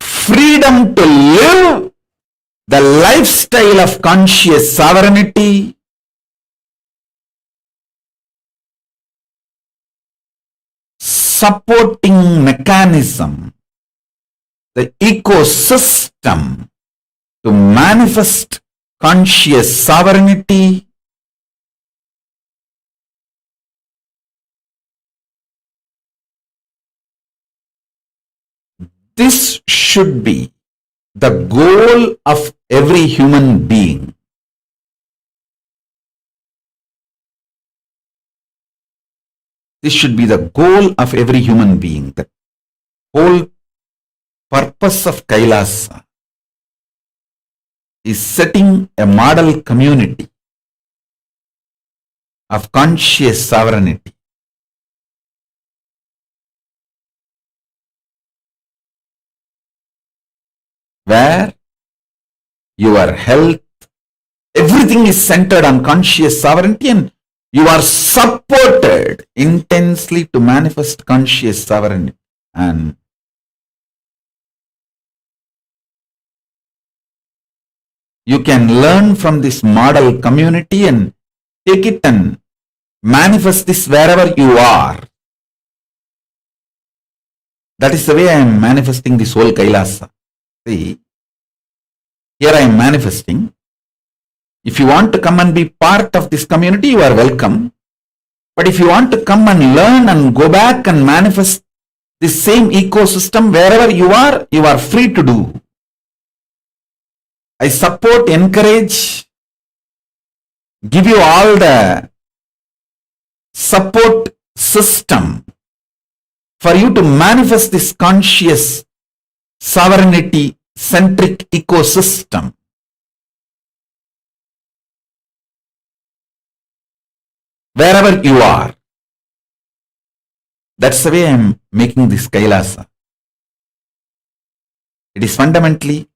freedom to live the lifestyle of conscious sovereignty, supporting mechanism, the ecosystem to manifest conscious sovereignty, this should be the goal of every human being. This should be the goal of every human being. The whole purpose of Kailasa is setting a model community of conscious sovereignty. Where your health, everything is centered on conscious sovereignty and you are supported intensely to manifest conscious sovereignty. And you can learn from this model community and take it and manifest this wherever you are. That is the way I am manifesting this whole Kailasa. See, here I am manifesting. If you want to come and be part of this community, you are welcome. But if you want to come and learn and go back and manifest the same ecosystem wherever you are free to do. I support, encourage, give you all the support system for you to manifest this conscious sovereignty centric ecosystem. Wherever you are. That's the way I'm making this Kailasa. It is fundamentally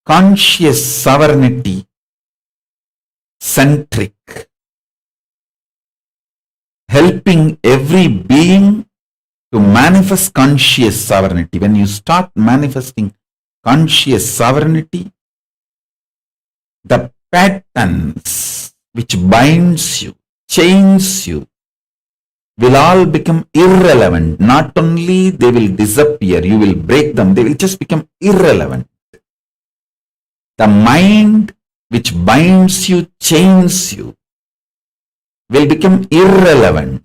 conscious sovereignty centric, helping every being to manifest conscious sovereignty. When you start manifesting conscious sovereignty, the patterns which binds you, chains you, will all become irrelevant. Not only they will disappear, you will break them, they will just become irrelevant. The mind which binds you, chains you, will become irrelevant.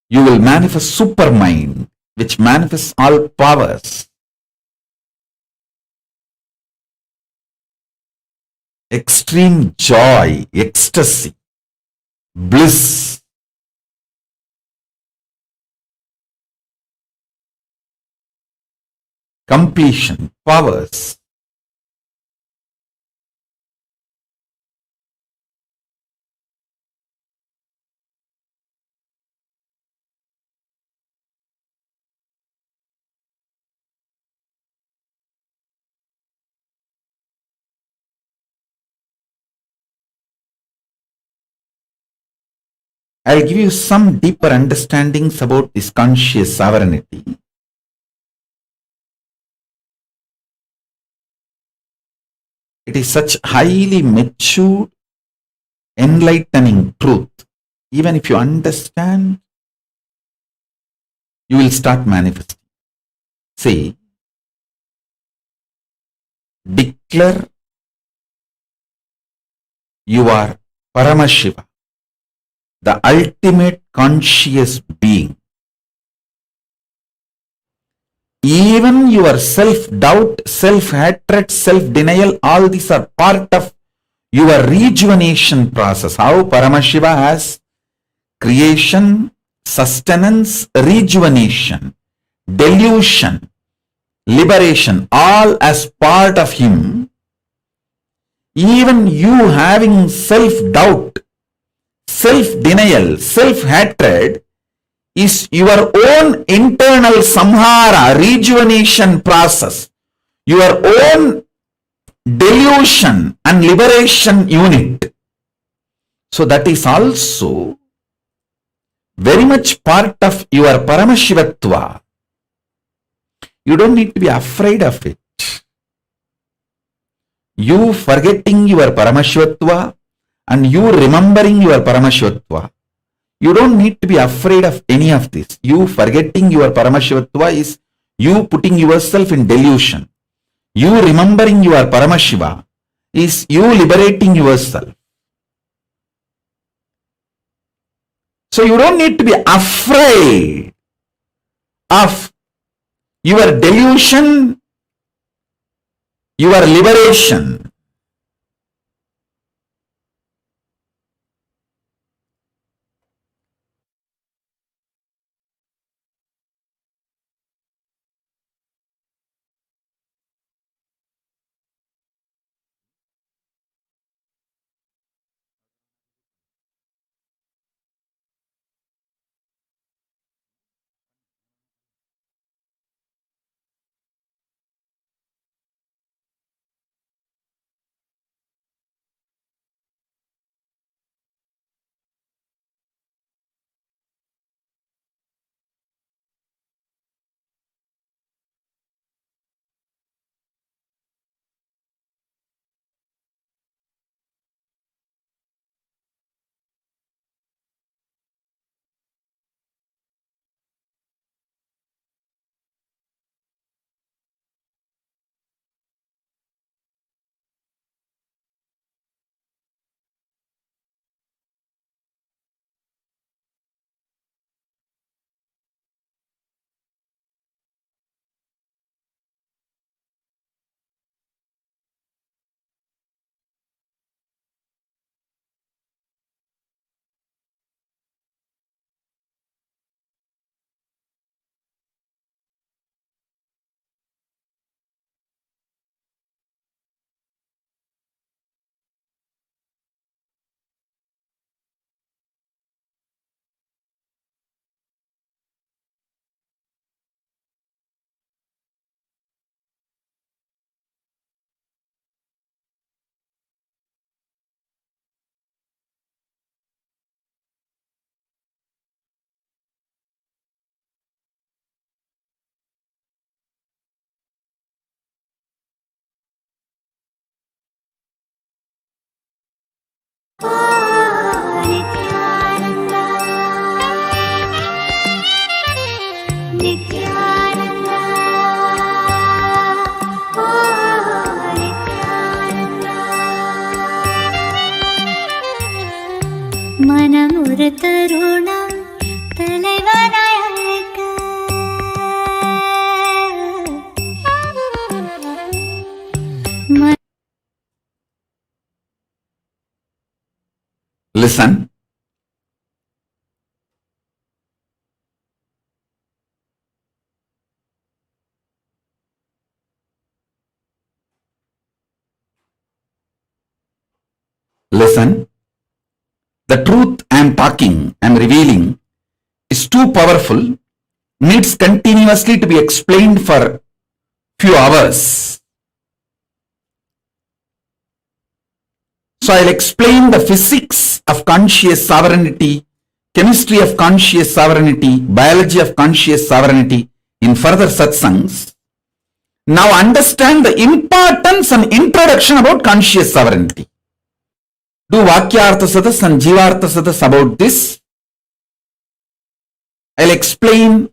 You will manifest supermind, which manifests all powers. Extreme joy, ecstasy, bliss, completion, powers. I'll give you some deeper understandings about this conscious sovereignty. It is such highly matured, enlightening truth. Even if you understand, you will start manifesting. Say, declare you are Paramashiva, the ultimate conscious being. Even your self-doubt, self-hatred, self-denial, all these are part of your rejuvenation process. How Paramashiva has creation, sustenance, rejuvenation, delusion, liberation, all as part of him. Even you having self-doubt, self-denial, self-hatred is your own internal samhara, rejuvenation process, your own delusion and liberation unit. So that is also very much part of your Paramashivatva. You don't need to be afraid of it. You forgetting your Paramashivatva and you remembering your Paramashivatva. You don't need to be afraid of any of this. You forgetting your Paramashivatva is you putting yourself in delusion. You remembering your Paramashiva is you liberating yourself. So you don't need to be afraid of your delusion, your liberation. தருணம் தலைவனாய் அழைக்க. Listen. Listen. The truth I am talking, I am revealing is too powerful, needs continuously to be explained for few hours. So I'll explain the physics of conscious sovereignty, chemistry of conscious sovereignty, biology of conscious sovereignty in further satsangs. Now understand the importance and introduction about conscious sovereignty. Do Vakyartha Sadas and Jivartha Sadas about this. I'll explain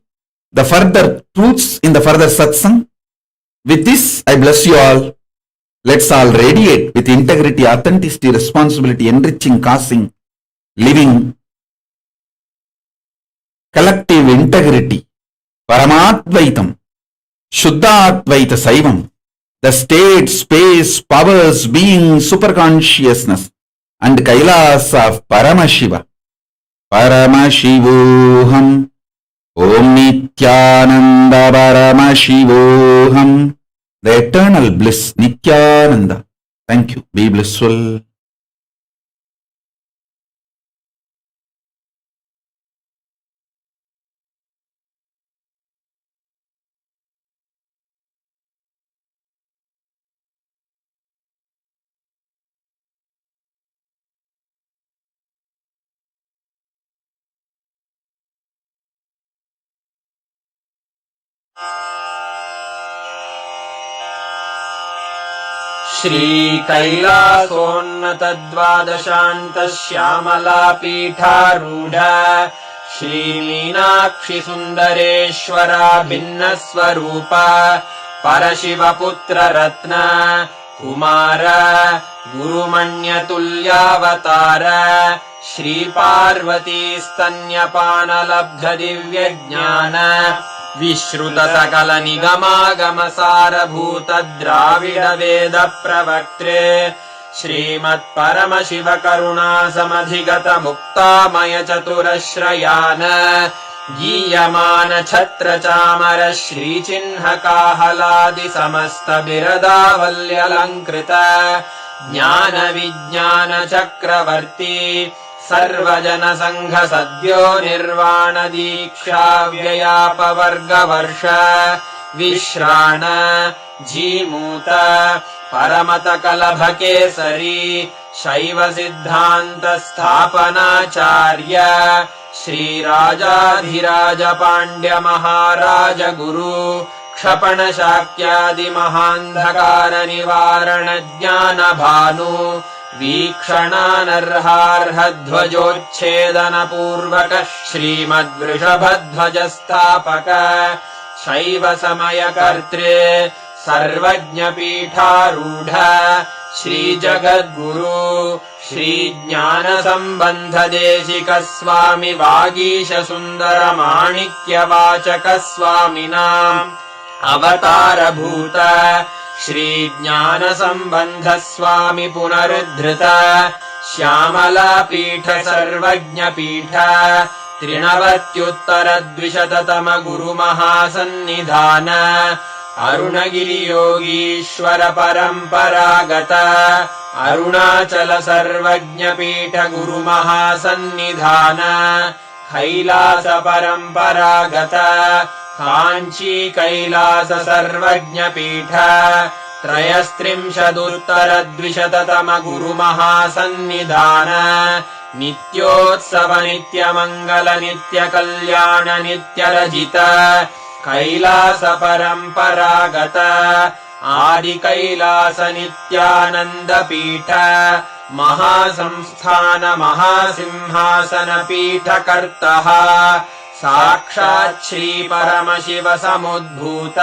the further truths in the further satsang. With this, I bless you all. Let's all radiate with integrity, authenticity, responsibility, enriching, causing, living, collective integrity, Paramadvaitam, Shuddhadvaita Saivam, the state, space, powers, being, superconsciousness, and Kailasa of Paramashiva. Paramashivoham, Om Nithyananda Paramashivoham, the eternal bliss, Nithyananda. Thank you. Be blissful. Shri कैलासोन्नतद्वादशान्त Shyamala पीठारूढ Shri Meenakshi सुन्दरेश्वरा भिन्न स्वरूप परशिवपुत्र रत्न कुमार गुरुमण्यतुल्यावतार श्री पार्वती स्तन्यपानलब्ध दिव्य ज्ञान विश्रुत सकल निगमागम सारभूत द्राविड वेद प्रवक्त्रे श्रीमत् परमशिव करुणा समधिगत मुक्तामय चतुरश्रयान गीयमान छत्र चामर श्री चिन्ह काहलादि समस्त बिरदावल्यलंकृत ज्ञान विज्ञान चक्रवर्ती सर्वजन संघ सद्यो निर्वाण दीक्षा व्ययापवर्ग वर्ष विश्राण जीमूत परमत कलभ केसरी शैव सिद्धांत स्थापनाचार्य श्री राजाधिराज पांड्य महाराज गुरु क्षपण शाक्यादि महांधकार निवारण ज्ञान भानु वीक्षणानर्हार्हध्वजोच्छेदन पूर्वक श्रीमद्वृषभध्वज स्थापक शैव समय कर्त्रे सर्वज्ञ पीठारूढ़ श्री जगद्गुरु श्री ज्ञान संबंध देशिक स्वामी वागीश सुंदर माणिक्य वाचक स्वामिनाम् अवतार भूत श्री ज्ञान संबंध स्वामी पुनरुद्धृत श्यामला पीठ सर्वज्ञ पीठ त्रिनवत्युत्तर द्विशततम गुरु महासन्निधान अरुणगिरि योगीश्वर परंपरागत अरुणाचल सर्वज्ञ पीठ गुरु महासन्निधान कैलास परंपरागत कांची कैलास सर्वज्ञ पीठ त्रयस्त्रिंशदुत्तर द्विशततम गुरु महासन्निधान नित्योत्सव नित्य मंगल नित्य कल्याण नित्य रजित कैलास परंपरागत आदि कैलास नित्यानंद पीठ महासंस्थान महासिंहासन पीठ कर्तः साक्षात् श्री परमशिव समुद्भूत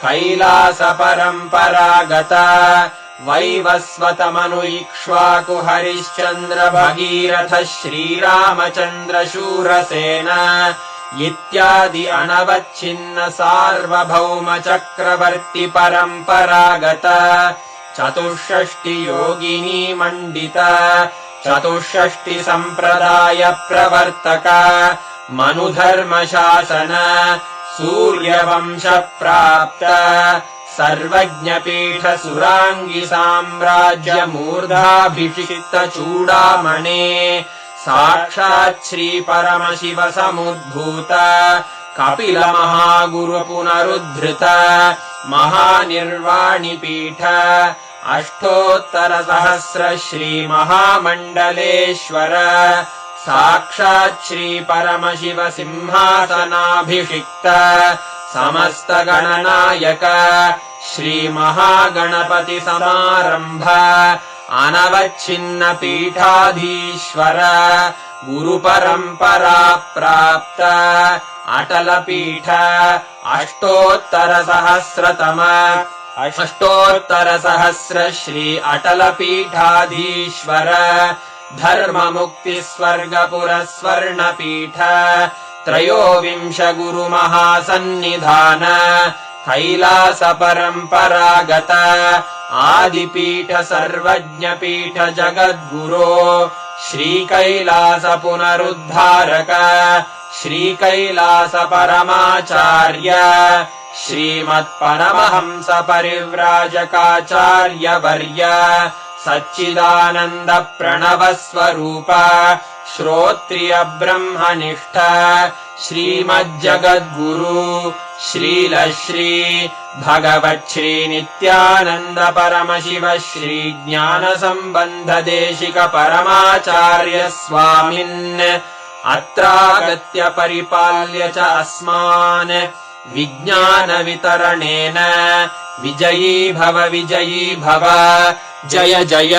कैलास परंपरागत वैवस्वतमनु इक्ष्वाकु हरिश्चन्द्र भगीरथ श्रीरामचन्द्र शूरसेन इत्यादि अनवच्छिन्न सार्वभौम चक्रवर्ति परम्परागत चतुष्षष्टि योगिनी मण्डित चतुष्षष्टि सम्प्रदाय प्रवर्तक मनुधर्म शासन सूर्यवंश प्राप्त सर्वज्ञपीठ सुराङ्गी साम्राज्य मूर्धाभिषिक्त चूडामणे साक्षात् श्री परमशिव समुद्भूत कपिल महागुरु पुनरुद्धृत महानिर्वाणि पीठ अष्टोत्तर सहस्र श्री महामण्डलेश्वर साक्षात् श्री परमशिव सिंहासनाभिषिक्त समस्त गणनायक श्री महागणपति समारंभ अनवच्छिन्न पीठाधीश्वर गुरु परंपरा प्राप्त अटल पीठ अष्टोत्तर सहस्र श्री अटल पीठाधीश्वर धर्म मुक्ति स्वर्गपुर स्वर्ण पीठ त्रयोविंश गुरु महासन्निधान कैलास परंपरागत आदिपीठ सर्वज्ञ पीठ जगद्गुरो श्री कैलास पुनरुद्धारक श्री कैलास परमाचार्य श्रीमत्परमहंस परिव्राजकाचार्य वर्य सच्चिदानंद प्रणव स्वरूप श्रोत्रिय ब्रह्मनिष्ठ श्रीमज्जगद्गुरु श्रील श्री भगवत् श्री नित्यानंद परमशिव श्री ज्ञान संबंध देशिक परमाचार्य स्वामिन् अत्रागत्य परिपाल्य च अस्मान् विज्ञान वितरणेन विजयी भव जय जय।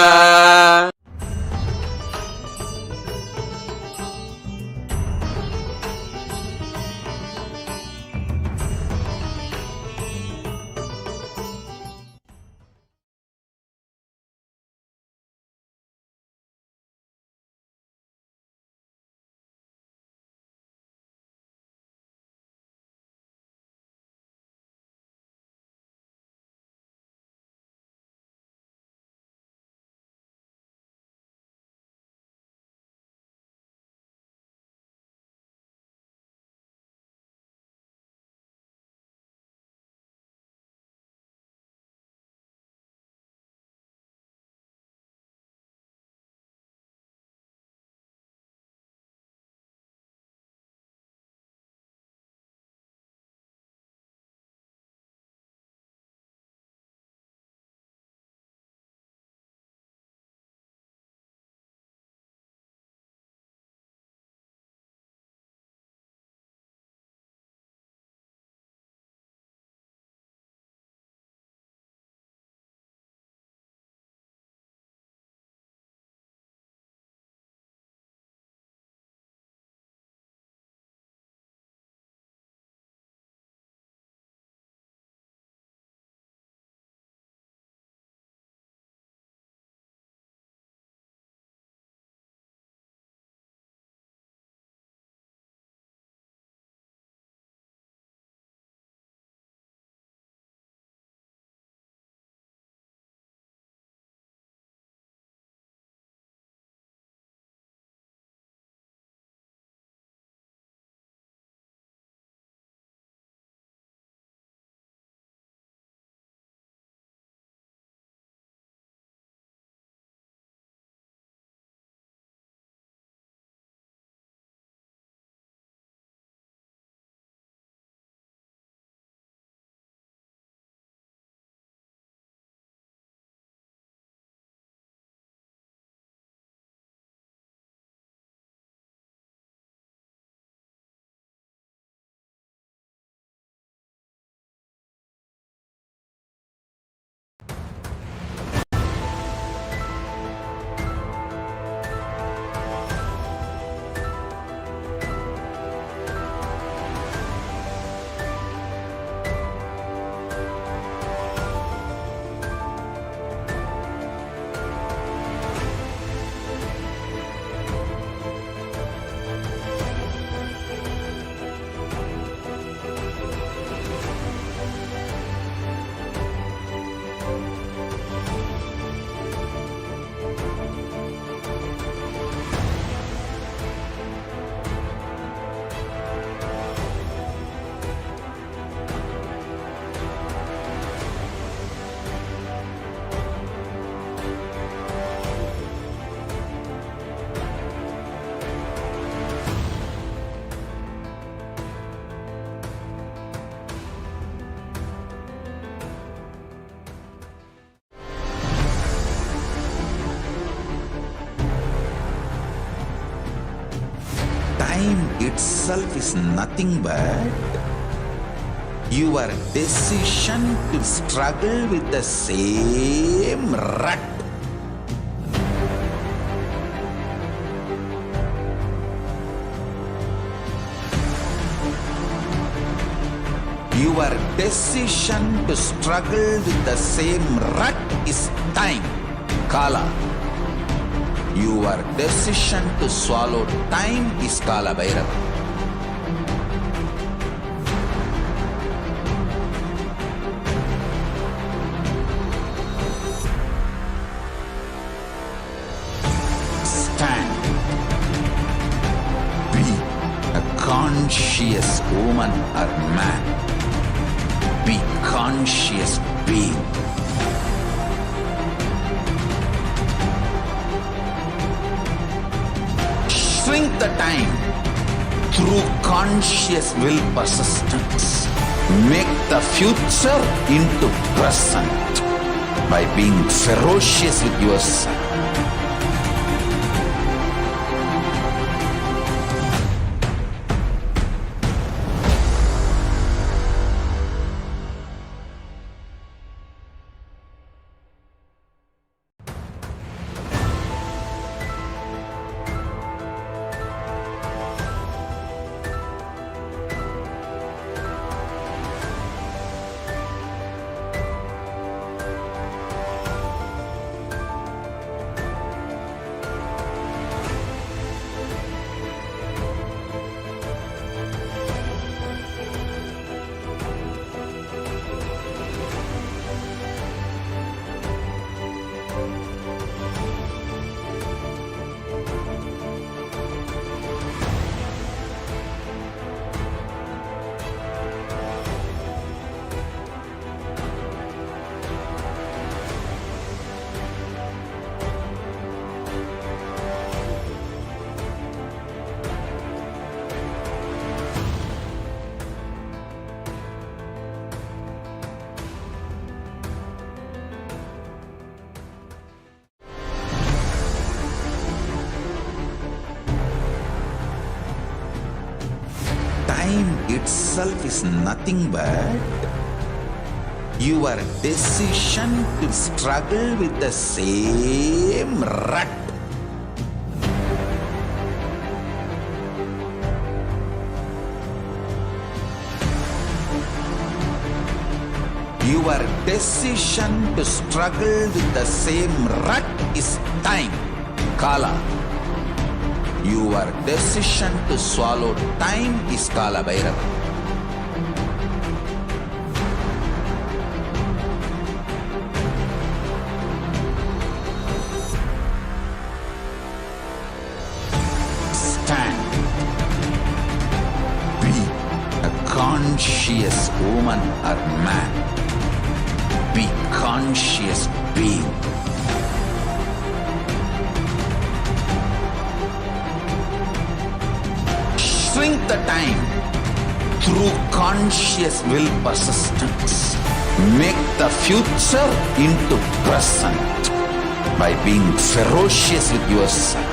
time itself is nothing but your decision to struggle with the same rut. Your decision to struggle with the same rut is time, Kala. Your decision to swallow time is Kala Bhairava. Stand. Be a conscious woman or man. Be conscious being. Shrink the time through conscious will persistence. Make the future into present by being ferocious with yourself. Time itself is nothing but your decision to struggle with the same rut. Your decision to struggle with the same rut is time, Kala. Your decision to swallow time is Kala Bhairava. Stand. Be a conscious woman or man. Be conscious being. Shrink the time through conscious will persistence. Make the future into present by being ferocious with yourself.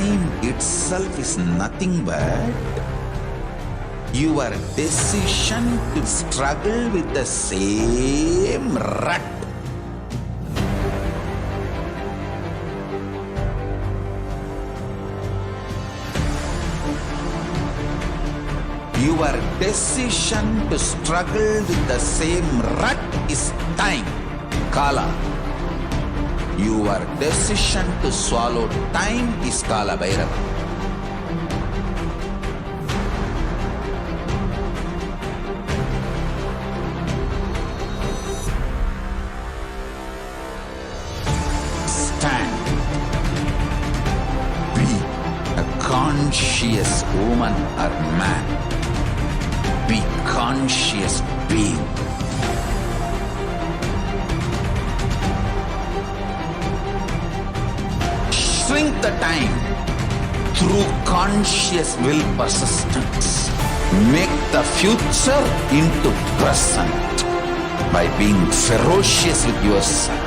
time itself is nothing but your decision to struggle with the same rut. Your decision to struggle with the same rut is time, Kala. Your decision to swallow time is Kala Bhairava. Stand. Be a conscious woman or man. Be conscious being. Shrink the time through conscious will persistence. Make the future into present by being ferocious with yourself.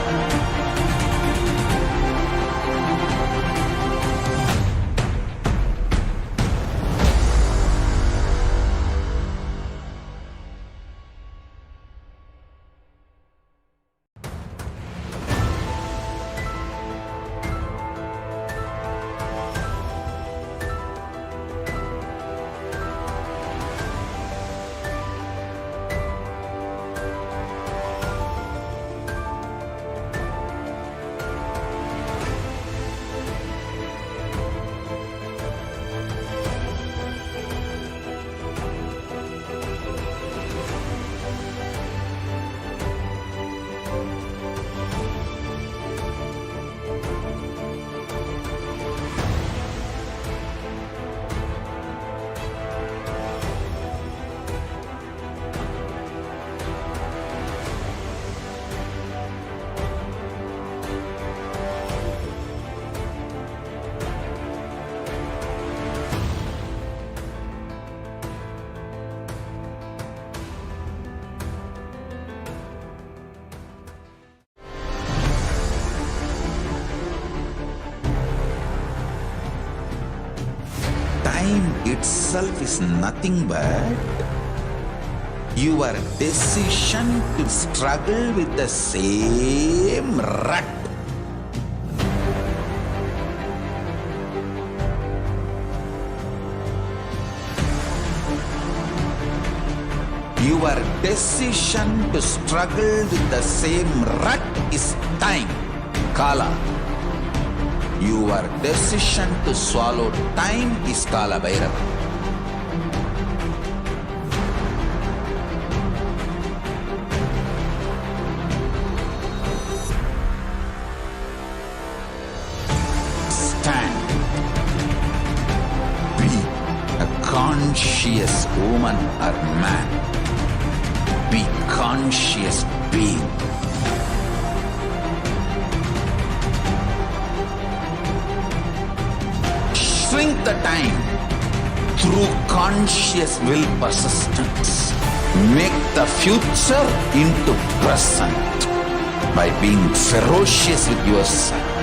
Time itself is nothing but your decision to struggle with the same rut. Your decision to struggle with the same rut is time, Kala. Your decision to swallow time is Kala Bhairava. Stand. Be a conscious woman or man. Be conscious being. Shrink the time through conscious will persistence. Make the future into present by being ferocious with yourself.